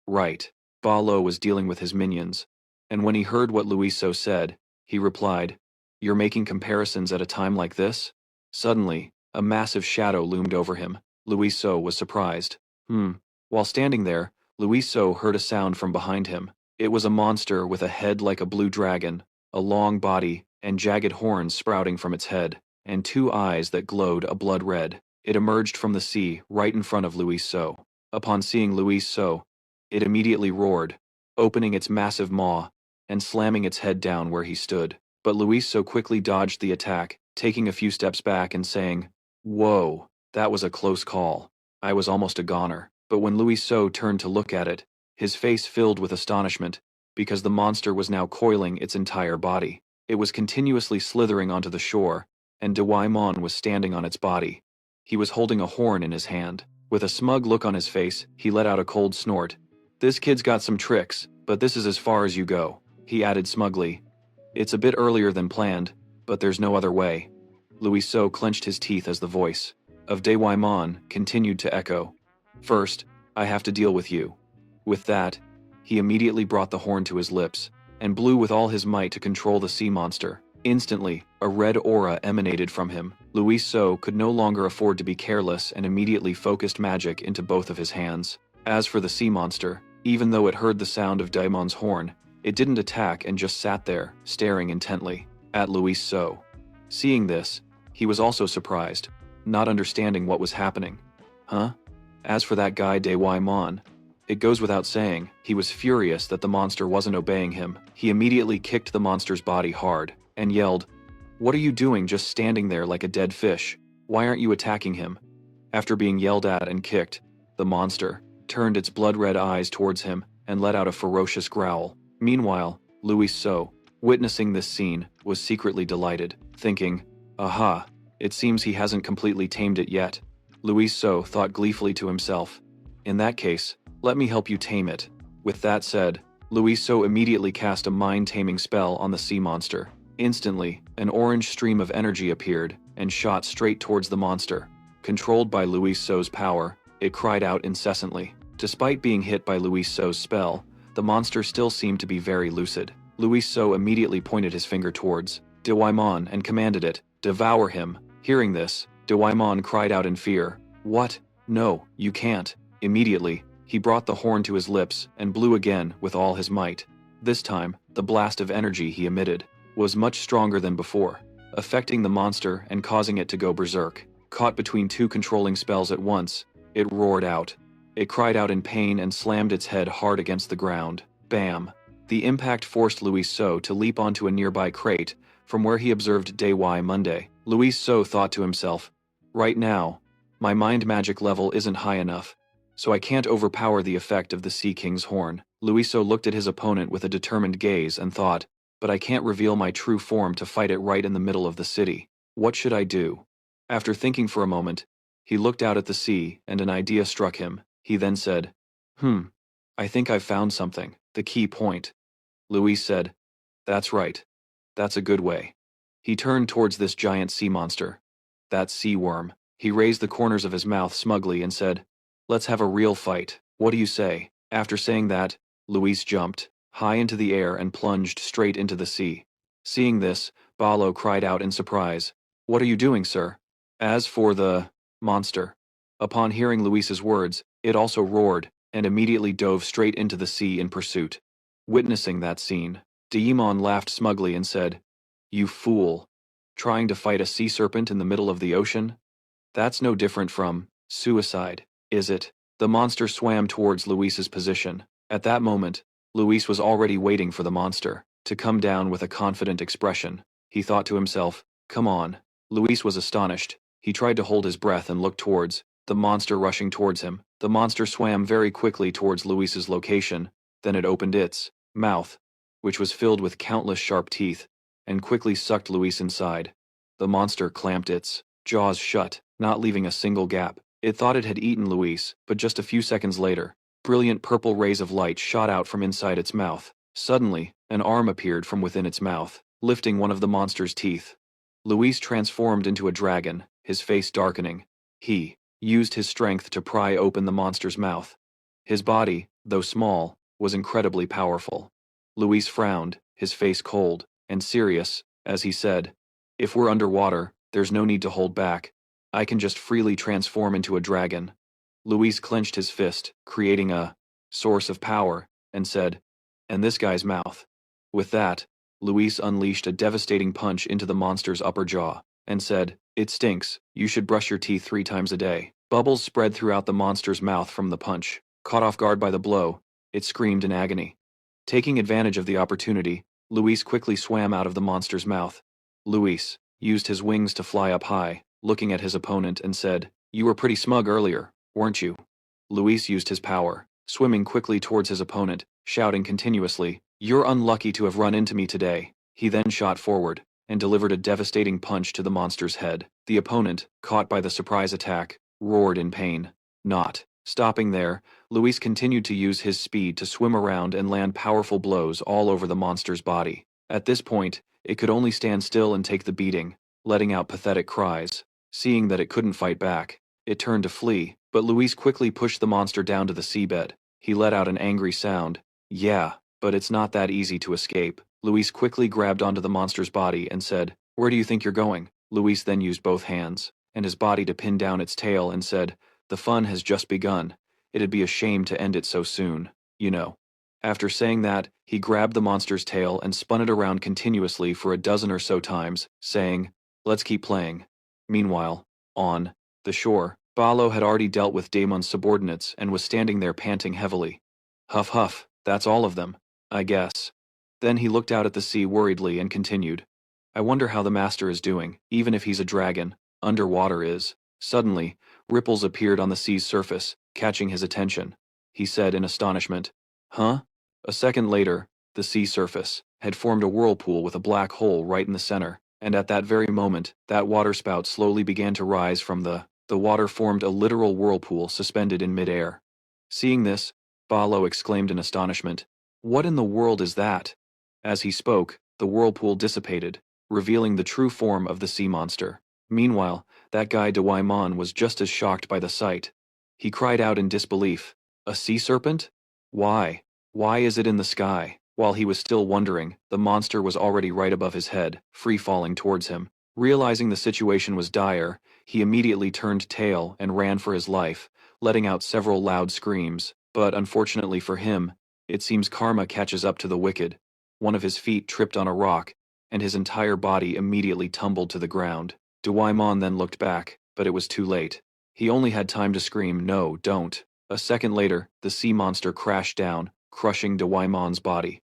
Right. Ballo was dealing with his minions, and when he heard what Luiso said, he replied, "You're making comparisons at a time like this?" Suddenly, a massive shadow loomed over him. Luiso was surprised. While standing there, Luiso heard a sound from behind him. It was a monster with a head like a blue dragon, a long body, and jagged horns sprouting from its head, and 2 eyes that glowed a blood red. It emerged from the sea right in front of Luiso. Upon seeing Luiso, it immediately roared, opening its massive maw and slamming its head down where he stood. But Luiso quickly dodged the attack, taking a few steps back and saying, "Whoa, that was a close call. I was almost a goner." But when Luiso turned to look at it, his face filled with astonishment, because the monster was now coiling its entire body. It was continuously slithering onto the shore, and Daimon was standing on its body. He was holding a horn in his hand. With a smug look on his face, he let out a cold snort. "This kid's got some tricks, but this is as far as you go," he added smugly. "It's a bit earlier than planned, but there's no other way." Luiso clenched his teeth as the voice of Daimon continued to echo. "First, I have to deal with you." With that, he immediately brought the horn to his lips, and blew with all his might to control the sea monster. Instantly, a red aura emanated from him. Luiso could no longer afford to be careless and immediately focused magic into both of his hands. As for the sea monster, even though it heard the sound of Daimon's horn, it didn't attack and just sat there, staring intently at Luiso. Seeing this, he was also surprised, not understanding what was happening. Huh? As for that guy Daimon, it goes without saying, he was furious that the monster wasn't obeying him. He immediately kicked the monster's body hard, and yelled, "What are you doing just standing there like a dead fish? Why aren't you attacking him?" After being yelled at and kicked, the monster turned its blood-red eyes towards him and let out a ferocious growl. Meanwhile, Luiso, witnessing this scene, was secretly delighted, thinking, "Aha, it seems he hasn't completely tamed it yet." Luiso thought gleefully to himself, "In that case, let me help you tame it." With that said, Luiso immediately cast a mind-taming spell on the sea monster. Instantly, an orange stream of energy appeared and shot straight towards the monster. Controlled by Luiso's power, it cried out incessantly. Despite being hit by Luiso's spell, the monster still seemed to be very lucid. Luiso immediately pointed his finger towards Daimon and commanded it, "Devour him." Hearing this, Daimon cried out in fear, "What? No, you can't." Immediately, he brought the horn to his lips and blew again with all his might. This time, the blast of energy he emitted was much stronger than before, affecting the monster and causing it to go berserk. Caught between two controlling spells at once, it roared out. It cried out in pain and slammed its head hard against the ground. Bam! The impact forced Luis So to leap onto a nearby crate, from where he observed Day Y Monday. Luis So thought to himself, right now, my mind magic level isn't high enough, so I can't overpower the effect of the Sea King's horn. Luis So looked at his opponent with a determined gaze and thought, but I can't reveal my true form to fight it right in the middle of the city. What should I do? After thinking for a moment, he looked out at the sea and an idea struck him. He then said, I think I've found something, the key point. Luis said, that's right. That's a good way. He turned towards this giant sea monster. That sea worm. He raised the corners of his mouth smugly and said, let's have a real fight. What do you say? After saying that, Luis jumped high into the air and plunged straight into the sea. Seeing this, Balo cried out in surprise. What are you doing, sir? As for the monster. Upon hearing Luis's words, it also roared, and immediately dove straight into the sea in pursuit. Witnessing that scene, Daemon laughed smugly and said, you fool. Trying to fight a sea serpent in the middle of the ocean? That's no different from suicide, is it? The monster swam towards Luis's position. At that moment, Luis was already waiting for the monster to come down with a confident expression. He thought to himself, come on. Luis was astonished. He tried to hold his breath and look towards the monster rushing towards him. The monster swam very quickly towards Luis's location, then it opened its mouth, which was filled with countless sharp teeth, and quickly sucked Luis inside. The monster clamped its jaws shut, not leaving a single gap. It thought it had eaten Luis, but just a few seconds later, brilliant purple rays of light shot out from inside its mouth. Suddenly, an arm appeared from within its mouth, lifting one of the monster's teeth. Luis transformed into a dragon, his face darkening. He used his strength to pry open the monster's mouth. His body, though small, was incredibly powerful. Luis frowned, his face cold and serious, as he said, if we're underwater, there's no need to hold back. I can just freely transform into a dragon. Luis clenched his fist, creating a source of power, and said, and this guy's mouth. With that, Luis unleashed a devastating punch into the monster's upper jaw, and said, it stinks, you should brush your teeth 3 times a day. Bubbles spread throughout the monster's mouth from the punch. Caught off guard by the blow, it screamed in agony. Taking advantage of the opportunity, Luis quickly swam out of the monster's mouth. Luis used his wings to fly up high, looking at his opponent and said, you were pretty smug earlier, weren't you? Luis used his power, swimming quickly towards his opponent, shouting continuously, you're unlucky to have run into me today. He then shot forward, and delivered a devastating punch to the monster's head. The opponent, caught by the surprise attack, roared in pain. Not stopping there, Luis continued to use his speed to swim around and land powerful blows all over the monster's body. At this point, it could only stand still and take the beating, letting out pathetic cries. Seeing that it couldn't fight back, it turned to flee, but Luis quickly pushed the monster down to the seabed. He let out an angry sound. Yeah, but it's not that easy to escape. Luis quickly grabbed onto the monster's body and said, where do you think you're going? Luis then used both hands and his body to pin down its tail and said, the fun has just begun. It'd be a shame to end it so soon, you know. After saying that, he grabbed the monster's tail and spun it around continuously for a dozen or so times, saying, let's keep playing. Meanwhile, on the shore, Balo had already dealt with Daemon's subordinates and was standing there panting heavily. Huff huff, that's all of them, I guess. Then he looked out at the sea worriedly and continued, I wonder how the master is doing, even if he's a dragon, underwater is. Suddenly, ripples appeared on the sea's surface, catching his attention. He said in astonishment, huh? A second later, the sea surface had formed a whirlpool with a black hole right in the center, and at that very moment, that waterspout slowly began to rise from the water formed a literal whirlpool suspended in midair. Seeing this, Balo exclaimed in astonishment, what in the world is that? As he spoke, the whirlpool dissipated, revealing the true form of the sea monster. Meanwhile, that guy Dawaimon was just as shocked by the sight. He cried out in disbelief, a sea serpent? Why? Why is it in the sky? While he was still wondering, the monster was already right above his head, free-falling towards him. Realizing the situation was dire, he immediately turned tail and ran for his life, letting out several loud screams. But unfortunately for him, it seems karma catches up to the wicked. One of his feet tripped on a rock, and his entire body immediately tumbled to the ground. Dawaimon then looked back, but it was too late. He only had time to scream, "No, don't." A second later, the sea monster crashed down, crushing Dwaymon's body.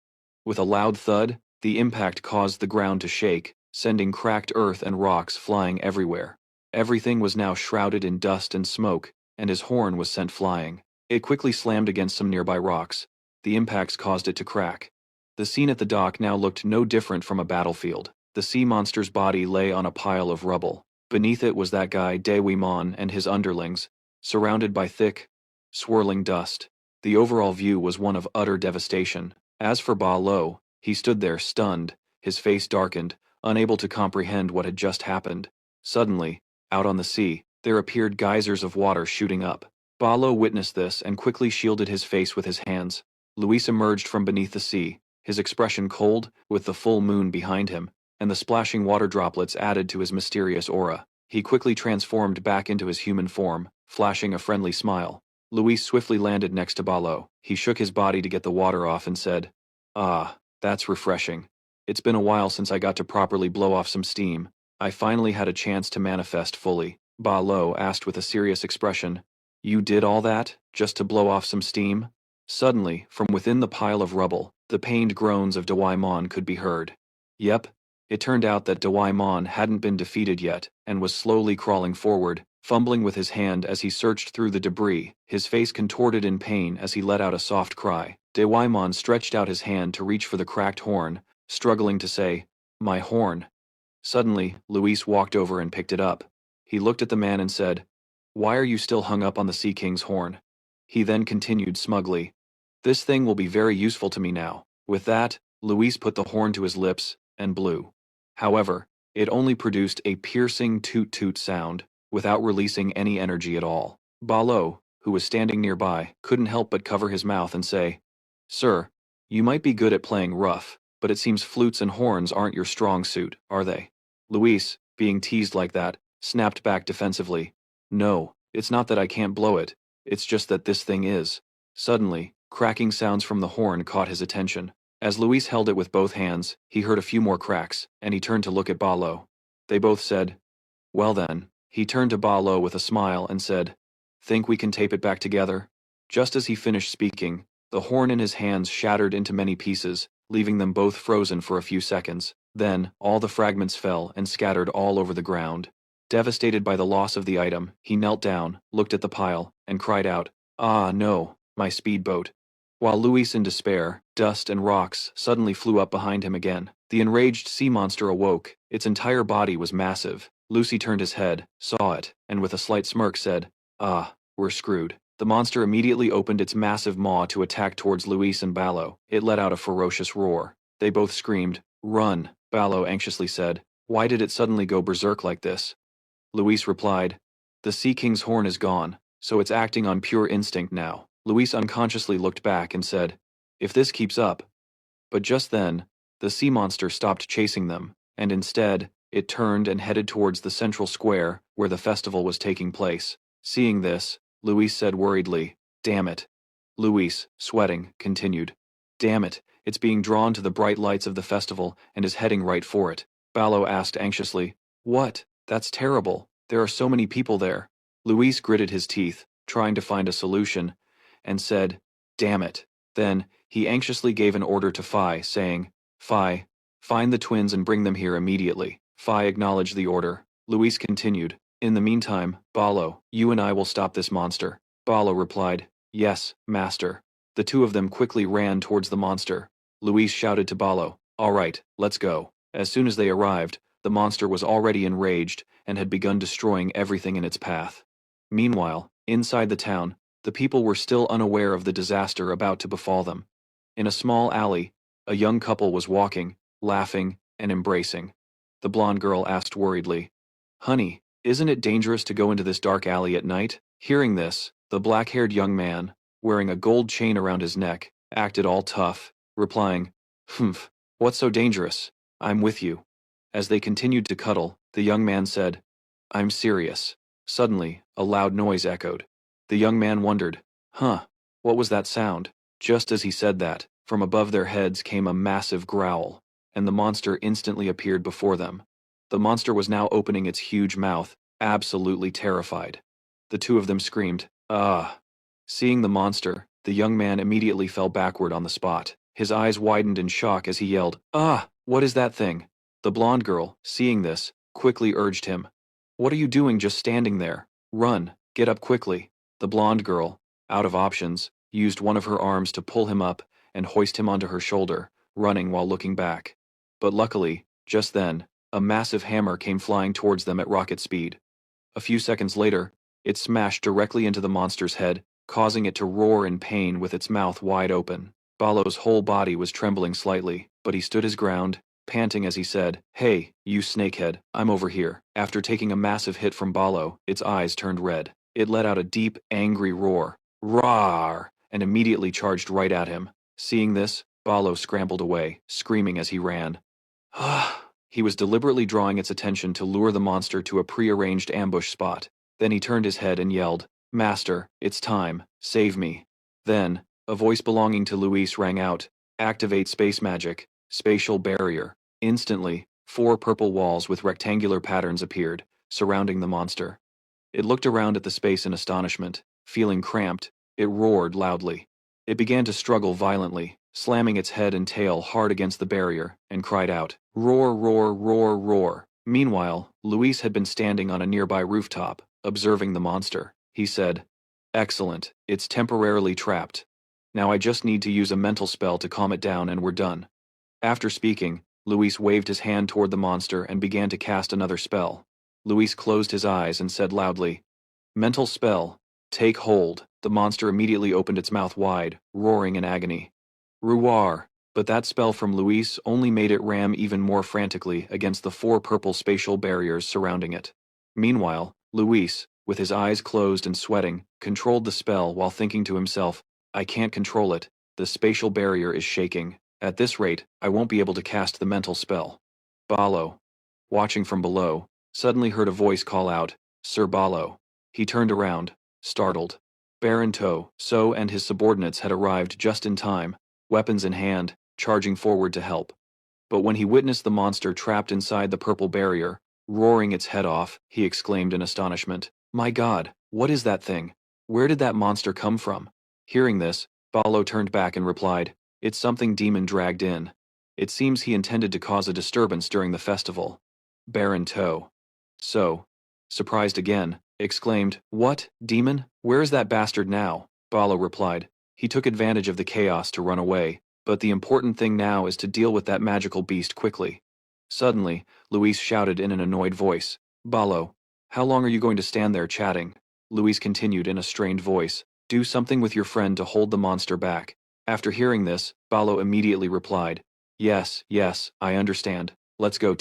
With a loud thud, the impact caused the ground to shake, sending cracked earth and rocks flying everywhere. Everything was now shrouded in dust and smoke, and his horn was sent flying. It quickly slammed against some nearby rocks. The impacts caused it to crack. The scene at the dock now looked no different from a battlefield. The sea monster's body lay on a pile of rubble. Beneath it was that guy Dwayman and his underlings, surrounded by thick, swirling dust. The overall view was one of utter devastation. As for Ba Lo, he stood there stunned, his face darkened, unable to comprehend what had just happened. Suddenly, out on the sea, there appeared geysers of water shooting up. Ba Lo witnessed this and quickly shielded his face with his hands. Luis emerged from beneath the sea, his expression cold, with the full moon behind him, and the splashing water droplets added to his mysterious aura. He quickly transformed back into his human form, flashing a friendly smile. Luis swiftly landed next to Ba Lo. He shook his body to get the water off and said, "Ah, that's refreshing. It's been a while since I got to properly blow off some steam. I finally had a chance to manifest fully." Ba Lo asked with a serious expression, "You did all that, just to blow off some steam?" Suddenly, from within the pile of rubble, the pained groans of Dwayman could be heard. Yep, it turned out that Dwayman hadn't been defeated yet, and was slowly crawling forward, fumbling with his hand as he searched through the debris, his face contorted in pain as he let out a soft cry. Dwayman stretched out his hand to reach for the cracked horn, struggling to say, "My horn." Suddenly, Luis walked over and picked it up. He looked at the man and said, "Why are you still hung up on the Sea King's horn?" He then continued smugly, "This thing will be very useful to me now." With that, Luis put the horn to his lips and blew. However, it only produced a piercing toot-toot sound, without releasing any energy at all. Ba Lo, who was standing nearby, couldn't help but cover his mouth and say, "Sir, you might be good at playing rough, but it seems flutes and horns aren't your strong suit, are they?" Luis, being teased like that, snapped back defensively, "No, it's not that I can't blow it, it's just that this thing is." Suddenly, cracking sounds from the horn caught his attention. As Luis held it with both hands, he heard a few more cracks, and he turned to look at Ba Lo. They both said, "Well then." He turned to Ba Lo with a smile and said, "Think we can tape it back together?" Just as he finished speaking, the horn in his hands shattered into many pieces, leaving them both frozen for a few seconds. Then, all the fragments fell and scattered all over the ground. Devastated by the loss of the item, he knelt down, looked at the pile, and cried out, "Ah, no, my speedboat." While Luis in despair, dust and rocks suddenly flew up behind him again. The enraged sea monster awoke. Its entire body was massive. Lucy turned his head, saw it, and with a slight smirk said, "Ah, we're screwed." The monster immediately opened its massive maw to attack towards Luis and Ba Lo. It let out a ferocious roar. They both screamed, "Run," Ba Lo anxiously said. "Why did it suddenly go berserk like this?" Luis replied, "The Sea King's horn is gone, so it's acting on pure instinct now." Luis unconsciously looked back and said, "If this keeps up." But just then, the sea monster stopped chasing them, and instead, it turned and headed towards the central square where the festival was taking place. Seeing this, Luis said worriedly, "Damn it." Luis, sweating, continued, "Damn it, it's being drawn to the bright lights of the festival and is heading right for it." Ba Lo asked anxiously, "What? That's terrible. There are so many people there." Luis gritted his teeth, trying to find a solution, and said, "Damn it." Then, he anxiously gave an order to Phi, saying, "Phi, find the twins and bring them here immediately." Phi acknowledged the order. Luis continued, "In the meantime, Ba Lo, you and I will stop this monster." Ba Lo replied, "Yes, master." The two of them quickly ran towards the monster. Luis shouted to Ba Lo, "All right, let's go." As soon as they arrived, the monster was already enraged and had begun destroying everything in its path. Meanwhile, inside the town, the people were still unaware of the disaster about to befall them. In a small alley, a young couple was walking, laughing, and embracing. The blonde girl asked worriedly, "Honey, isn't it dangerous to go into this dark alley at night?" Hearing this, the black-haired young man, wearing a gold chain around his neck, acted all tough, replying, "Humph, what's so dangerous? I'm with you." As they continued to cuddle, the young man said, "I'm serious." Suddenly, a loud noise echoed. The young man wondered, "Huh, what was that sound?" Just as he said that, from above their heads came a massive growl, and the monster instantly appeared before them. The monster was now opening its huge mouth, absolutely terrified. The two of them screamed, "Ah!" Seeing the monster, the young man immediately fell backward on the spot. His eyes widened in shock as he yelled, "Ah! What is that thing?" The blonde girl, seeing this, quickly urged him, "What are you doing just standing there? Run, get up quickly." The blonde girl, out of options, used one of her arms to pull him up and hoist him onto her shoulder, running while looking back. But luckily, just then, a massive hammer came flying towards them at rocket speed. A few seconds later, it smashed directly into the monster's head, causing it to roar in pain with its mouth wide open. Balo's whole body was trembling slightly, but he stood his ground, panting as he said, "Hey, you snakehead, I'm over here." After taking a massive hit from Balo, its eyes turned red. It let out a deep, angry roar, "Roar!" and immediately charged right at him. Seeing this, Balo scrambled away, screaming as he ran. He was deliberately drawing its attention to lure the monster to a pre-arranged ambush spot. Then he turned his head and yelled, "Master, it's time, save me." Then, a voice belonging to Luis rang out, "Activate space magic, spatial barrier." Instantly, 4 purple walls with rectangular patterns appeared, surrounding the monster. It looked around at the space in astonishment. Feeling cramped, it roared loudly. It began to struggle violently, slamming its head and tail hard against the barrier, and cried out, "Roar, roar, roar, roar." Meanwhile, Luis had been standing on a nearby rooftop, observing the monster. He said, "Excellent, it's temporarily trapped. Now I just need to use a mental spell to calm it down and we're done." After speaking, Luis waved his hand toward the monster and began to cast another spell. Luis closed his eyes and said loudly, "Mental spell, take hold." The monster immediately opened its mouth wide, roaring in agony. Ruar, but that spell from Luis only made it ram even more frantically against the 4 purple spatial barriers surrounding it. Meanwhile, Luis, with his eyes closed and sweating, controlled the spell while thinking to himself, "I can't control it, the spatial barrier is shaking. At this rate, I won't be able to cast the mental spell." Balo, watching from below, suddenly heard a voice call out, "Sir Balo." He turned around, startled. Baron So and his subordinates had arrived just in time, weapons in hand, charging forward to help. But when he witnessed the monster trapped inside the purple barrier, roaring its head off, he exclaimed in astonishment, "My God, what is that thing? Where did that monster come from?" Hearing this, Balo turned back and replied, "It's something demon dragged in. It seems he intended to cause a disturbance during the festival." Baron So, surprised again, exclaimed, "What, demon? Where is that bastard now?" Balo replied, "He took advantage of the chaos to run away, but the important thing now is to deal with that magical beast quickly." Suddenly, Luis shouted in an annoyed voice, "Balo, how long are you going to stand there chatting?" Luis continued in a strained voice, "Do something with your friend to hold the monster back." After hearing this, Balo immediately replied, "Yes, yes, I understand. Let's go,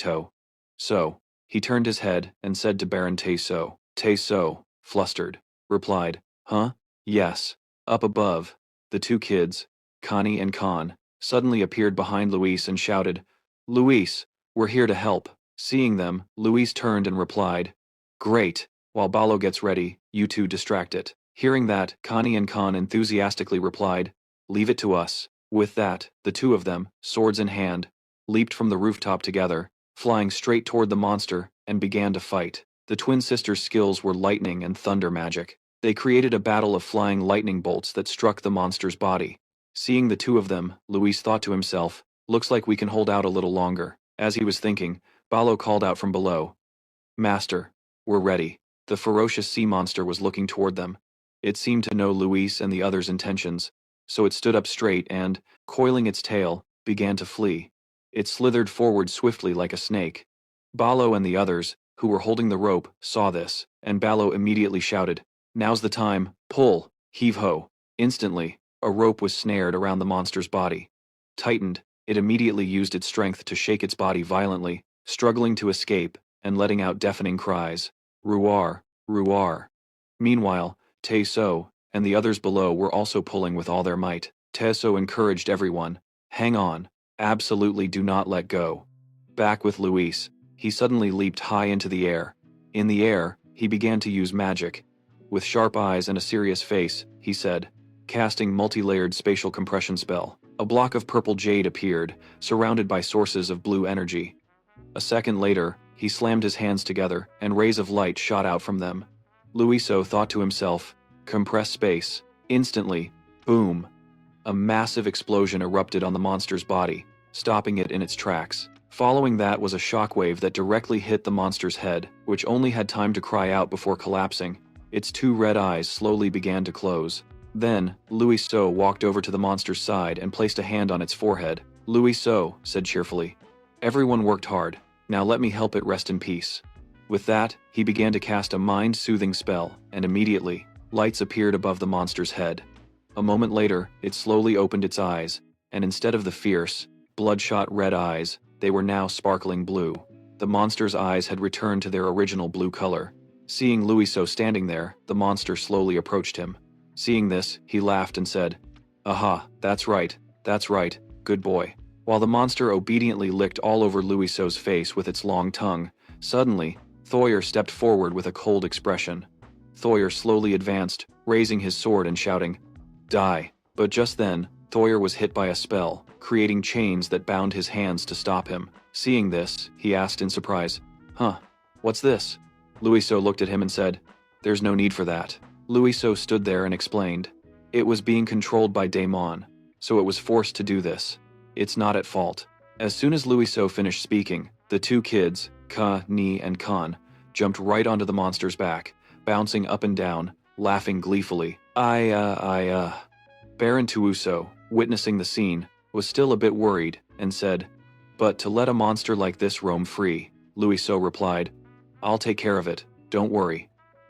So, he turned his head and said to Baron So. So, flustered, replied, "Huh? Yes." Up above, the 2 kids, Connie and Khan, suddenly appeared behind Luis and shouted, "Luis, we're here to help." Seeing them, Luis turned and replied, "Great, while Balo gets ready, you 2 distract it." Hearing that, Connie and Khan enthusiastically replied, "Leave it to us." With that, the 2 of them, swords in hand, leaped from the rooftop together, flying straight toward the monster, and began to fight. The twin sisters' skills were lightning and thunder magic. They created a battle of flying lightning bolts that struck the monster's body. Seeing the 2 of them, Luis thought to himself, "Looks like we can hold out a little longer." As he was thinking, Balo called out from below, "Master, we're ready." The ferocious sea monster was looking toward them. It seemed to know Luis and the others' intentions, so it stood up straight and, coiling its tail, began to flee. It slithered forward swiftly like a snake. Balo and the others, who were holding the rope, saw this, and Balo immediately shouted, "Now's the time, pull, heave-ho." Instantly, a rope was snared around the monster's body. Tightened, it immediately used its strength to shake its body violently, struggling to escape, and letting out deafening cries, "Ruar, ruar." Meanwhile, So and the others below were also pulling with all their might. So encouraged everyone, "Hang on, absolutely do not let go." Back with Luis, he suddenly leaped high into the air. In the air, he began to use magic. With sharp eyes and a serious face, he said, casting multi-layered spatial compression spell. A block of purple jade appeared, surrounded by sources of blue energy. A second later, He slammed his hands together, and rays of light shot out from them. Luiso thought to himself, compress space. Instantly, boom! A massive explosion erupted on the monster's body, stopping it in its tracks. Following that was a shockwave that directly hit the monster's head, which only had time to cry out before collapsing. Its two red eyes slowly began to close. Then, Luiso walked over to the monster's side and placed a hand on its forehead. Luiso said cheerfully, "Everyone worked hard. Now let me help it rest in peace." With that, he began to cast a mind-soothing spell, and immediately, lights appeared above the monster's head. A moment later, it slowly opened its eyes, and instead of the fierce, bloodshot red eyes, they were now sparkling blue. The monster's eyes had returned to their original blue color. Seeing Luiso standing there, the monster slowly approached him. Seeing this, he laughed and said, "Aha, that's right, good boy." While the monster obediently licked all over Luiso's face with its long tongue, suddenly, Thoyer stepped forward with a cold expression. Thoyer slowly advanced, raising his sword and shouting, "Die!" But just then, Thoyer was hit by a spell, creating chains that bound his hands to stop him. Seeing this, he asked in surprise, "Huh, what's this?" Luiso looked at him and said, "There's no need for that." Luiso stood there and explained, "It was being controlled by Daemon, so it was forced to do this. It's not at fault." As soon as Luiso finished speaking, the two kids, Ka, Ni, and Kan, jumped right onto the monster's back, bouncing up and down, laughing gleefully. Baron Tuuso, witnessing the scene, was still a bit worried, and said, "But to let a monster like this roam free," Luiso replied, "I'll take care of it, don't worry."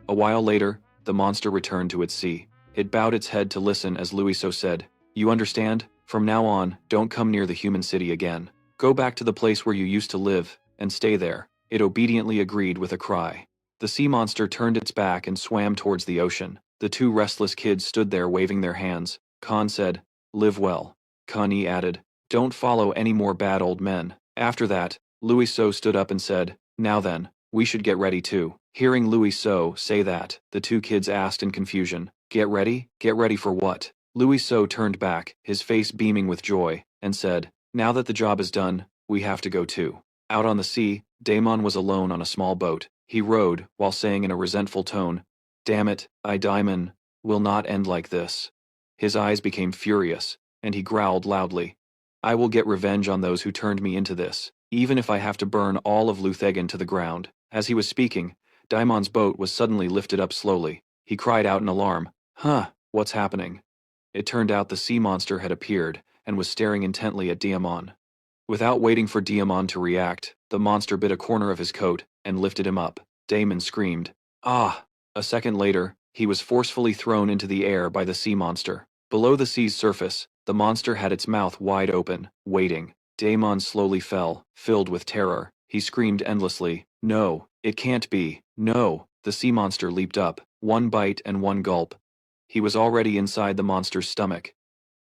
A while later, the monster returned to its sea. It bowed its head to listen as Luiso said, "You understand? From now on, don't come near the human city again. Go back to the place where you used to live, and stay there." It obediently agreed with a cry. The sea monster turned its back and swam towards the ocean. The two restless kids stood there waving their hands. Khan said, "Live well." Kani added, "Don't follow any more bad old men." After that, Luiso stood up and said, "Now then, we should get ready too." Hearing Luiso say that, the two kids asked in confusion, "Get ready? Get ready for what?" Luiso turned back, his face beaming with joy, and said, "Now that the job is done, we have to go too." Out on the sea, Daemon was alone on a small boat. He rowed, while saying in a resentful tone, "Damn it, Daemon will not end like this." His eyes became furious, and he growled loudly, "I will get revenge on those who turned me into this, even if I have to burn all of Luthegen to the ground." As he was speaking, Daimon's boat was suddenly lifted up slowly. He cried out in alarm, "Huh, what's happening?" It turned out the sea monster had appeared, and was staring intently at Daemon. Without waiting for Daemon to react, the monster bit a corner of his coat, and lifted him up. Daemon screamed, "Ah!" A second later, he was forcefully thrown into the air by the sea monster. Below the sea's surface, the monster had its mouth wide open, waiting. Daemon slowly fell, filled with terror. He screamed endlessly, "No, it can't be, no!" The sea monster leaped up, one bite and one gulp. He was already inside the monster's stomach.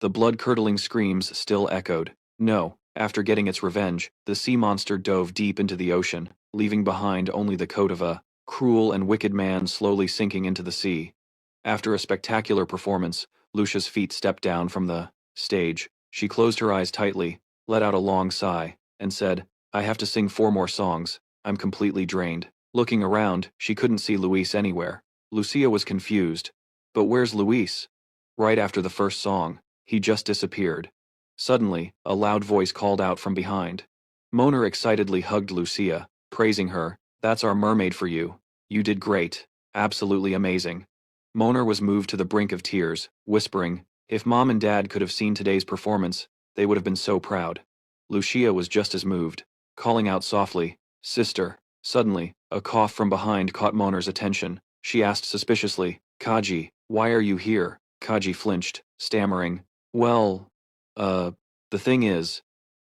The blood-curdling screams still echoed. No, after getting its revenge, the sea monster dove deep into the ocean, leaving behind only the coat of a cruel and wicked man slowly sinking into the sea. After a spectacular performance, Lucia's feet stepped down from the stage. She closed her eyes tightly, let out a long sigh, and said, "I have to sing 4 more songs. I'm completely drained." Looking around, she couldn't see Luis anywhere. Lucia was confused. But where's Luis? Right after the first song, he just disappeared. Suddenly, a loud voice called out from behind. Moner excitedly hugged Lucia, praising her. "That's our mermaid for you. You did great. Absolutely amazing." Moner was moved to the brink of tears, whispering, "If Mom and Dad could have seen today's performance, they would have been so proud." Lucia was just as moved, calling out softly, "Sister." Suddenly, a cough from behind caught Moner's attention. She asked suspiciously, "Kaji, why are you here?" Kaji flinched, stammering, "Well, the thing is..."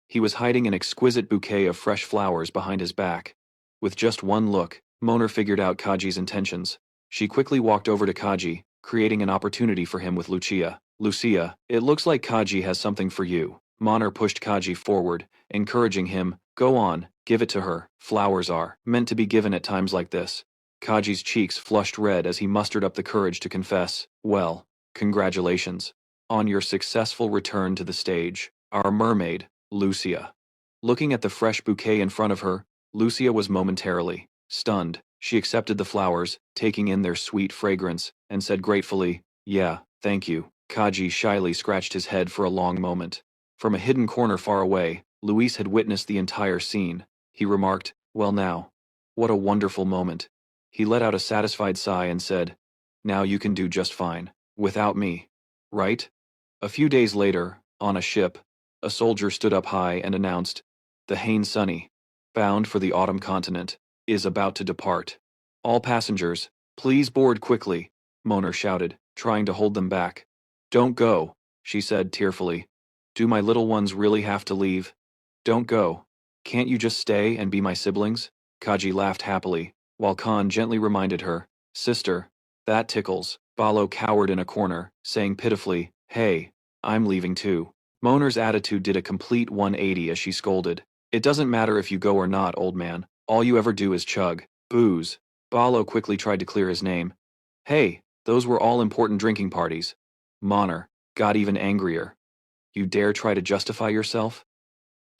He was hiding an exquisite bouquet of fresh flowers behind his back. With just one look, Moner figured out Kaji's intentions. She quickly walked over to Kaji, creating an opportunity for him with Lucia. "Lucia, it looks like Kaji has something for you." Moner pushed Kaji forward, encouraging him, "Go on, give it to her. Flowers are meant to be given at times like this." Kaji's cheeks flushed red as he mustered up the courage to confess, "Well, congratulations on your successful return to the stage, our mermaid, Lucia." Looking at the fresh bouquet in front of her, Lucia was momentarily stunned. She accepted the flowers, taking in their sweet fragrance, and said gratefully, "Yeah, thank you." Kaji shyly scratched his head for a long moment. From a hidden corner far away, Luis had witnessed the entire scene. He remarked, "Well now. What a wonderful moment." He let out a satisfied sigh and said, "Now you can do just fine. Without me. Right?" A few days later, on a ship, a soldier stood up high and announced, "The Hain Sunny, bound for the autumn continent, is about to depart. All passengers, please board quickly," Moner shouted, trying to hold them back. "Don't go," she said tearfully. "Do my little ones really have to leave? Don't go. Can't you just stay and be my siblings?" Kaji laughed happily, while Khan gently reminded her, "Sister, that tickles." Balo cowered in a corner, saying pitifully, "Hey, I'm leaving too." Moner's attitude did a complete 180 as she scolded. "It doesn't matter if you go or not, old man. All you ever do is chug booze." Balo quickly tried to clear his name. "Hey, those were all important drinking parties." Moner got even angrier. "You dare try to justify yourself?"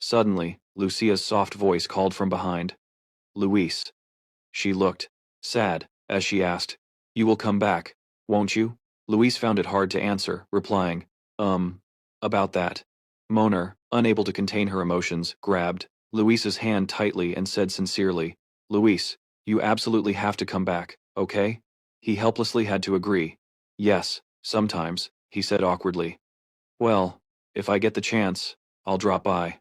Suddenly, Lucia's soft voice called from behind. "Luis." She looked sad as she asked, "You will come back, won't you?" Luis found it hard to answer, replying, about that." Moner, unable to contain her emotions, grabbed Luis's hand tightly and said sincerely, "Luis, you absolutely have to come back, okay?" He helplessly had to agree. "Yes, sometimes," he said awkwardly. "Well, if I get the chance, I'll drop by."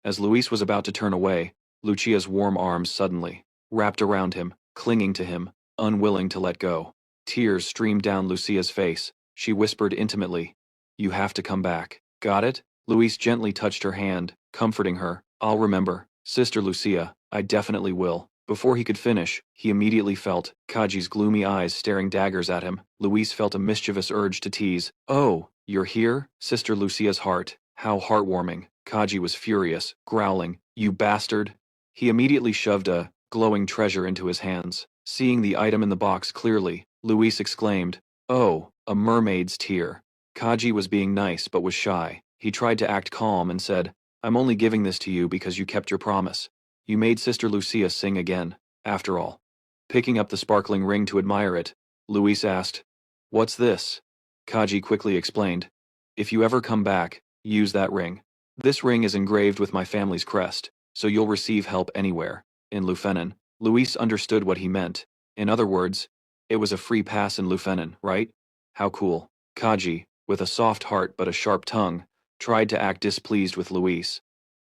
As Luis was about to turn away, Lucia's warm arms suddenly wrapped around him, clinging to him, unwilling to let go. Tears streamed down Lucia's face. She whispered intimately, "You have to come back. Got it?" Luis gently touched her hand, comforting her. "I'll remember, Sister Lucia, I definitely will." Before he could finish, he immediately felt Kaji's gloomy eyes staring daggers at him. Luis felt a mischievous urge to tease. "Oh, you're here, Sister Lucia's heart. How heartwarming." Kaji was furious, growling, "You bastard." He immediately shoved a glowing treasure into his hands. Seeing the item in the box clearly, Luis exclaimed, "Oh, a mermaid's tear." Kaji was being nice but was shy. He tried to act calm and said, "I'm only giving this to you because you kept your promise. You made Sister Lucia sing again, after all." Picking up the sparkling ring to admire it, Luis asked, "What's this?" Kaji quickly explained, "If you ever come back, use that ring. This ring is engraved with my family's crest, so you'll receive help anywhere." In Lufenin, Luis understood what he meant. In other words, it was a free pass in Lufenin, right? How cool. Kaji, with a soft heart but a sharp tongue, tried to act displeased with Luis.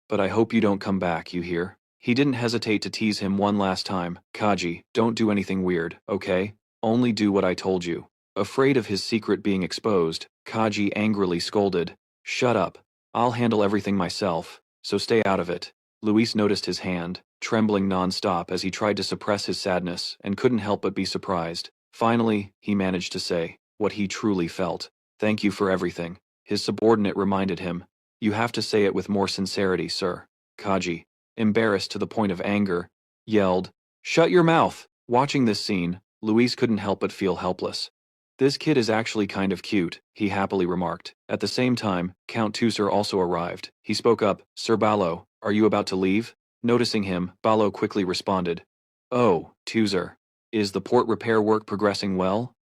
"But I hope you don't come back, you hear?" He didn't hesitate to tease him one last time. "Kaji, don't do anything weird, okay? Only do what I told you." Afraid of his secret being exposed, Kaji angrily scolded, "Shut up. I'll handle everything myself, so stay out of it." Luis noticed his hand, trembling non-stop as he tried to suppress his sadness and couldn't help but be surprised. Finally, he managed to say what he truly felt. "Thank you for everything." His subordinate reminded him, "You have to say it with more sincerity, sir." Kaji, embarrassed to the point of anger, yelled, "Shut your mouth!" Watching this scene, Luis couldn't help but feel helpless. "This kid is actually kind of cute," he happily remarked. At the same time, Count Tusser also arrived. He spoke up, "Sir Balo, are you about to leave?" Noticing him, Balo quickly responded, "Oh, Tusser. Is the port repair work progressing well?"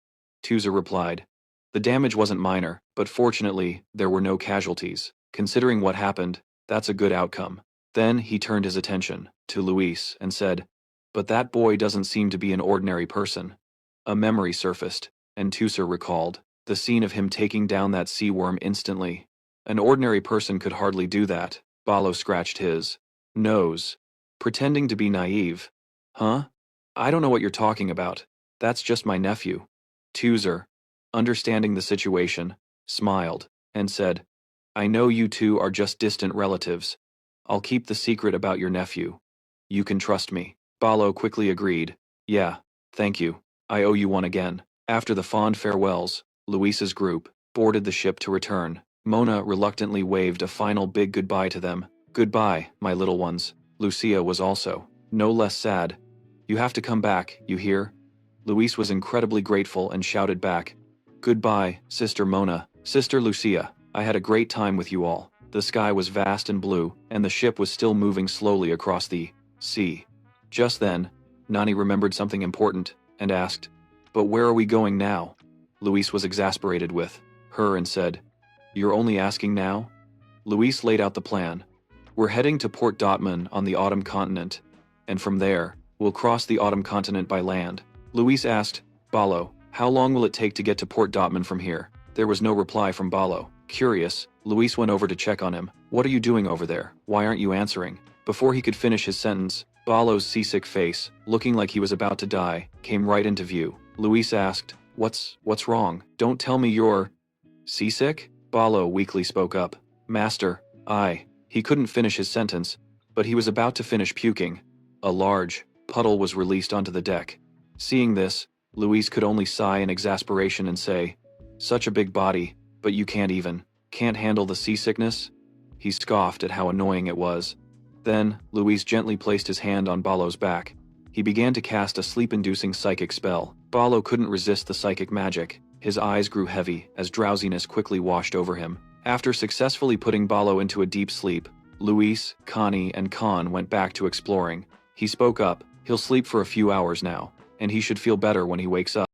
Tusser replied, "The damage wasn't minor, but fortunately, there were no casualties. Considering what happened, that's a good outcome." Then he turned his attention to Luis and said, "But that boy doesn't seem to be an ordinary person." A memory surfaced, and Tusser recalled the scene of him taking down that sea worm instantly. An ordinary person could hardly do that. Balo scratched his nose, pretending to be naive. "Huh? I don't know what you're talking about. That's just my nephew." Tusser, understanding the situation, smiled, and said, "I know you two are just distant relatives. I'll keep the secret about your nephew. You can trust me." Balo quickly agreed, "Yeah, thank you. I owe you one again." After the fond farewells, Luis's group boarded the ship to return. Mona reluctantly waved a final big goodbye to them. "Goodbye, my little ones." Lucia was also no less sad. "You have to come back, you hear?" Luis was incredibly grateful and shouted back, "Goodbye, Sister Mona. Sister Lucia, I had a great time with you all." The sky was vast and blue, and the ship was still moving slowly across the sea. Just then, Nani remembered something important and asked, "But where are we going now?" Luis was exasperated with her and said, "You're only asking now?" Luis laid out the plan. "We're heading to Port Dotman on the Autumn Continent, and from there, we'll cross the Autumn Continent by land." Luis asked, "Balo, how long will it take to get to Port Dotman from here?" There was no reply from Balo. Curious, Luis went over to check on him. "What are you doing over there? Why aren't you answering?" Before he could finish his sentence, Balo's seasick face, looking like he was about to die, came right into view. Luis asked, What's wrong? Don't tell me you're seasick?" Balo weakly spoke up. "Master, He couldn't finish his sentence, but he was about to finish puking. A large puddle was released onto the deck. Seeing this, Luis could only sigh in exasperation and say, "Such a big body, but you can't handle the seasickness?" He scoffed at how annoying it was. Then, Luis gently placed his hand on Balo's back. He began to cast a sleep-inducing psychic spell. Balo couldn't resist the psychic magic. His eyes grew heavy as drowsiness quickly washed over him. After successfully putting Balo into a deep sleep, Luis, Connie, and Khan went back to exploring. He spoke up, "He'll sleep for a few hours now, and he should feel better when he wakes up."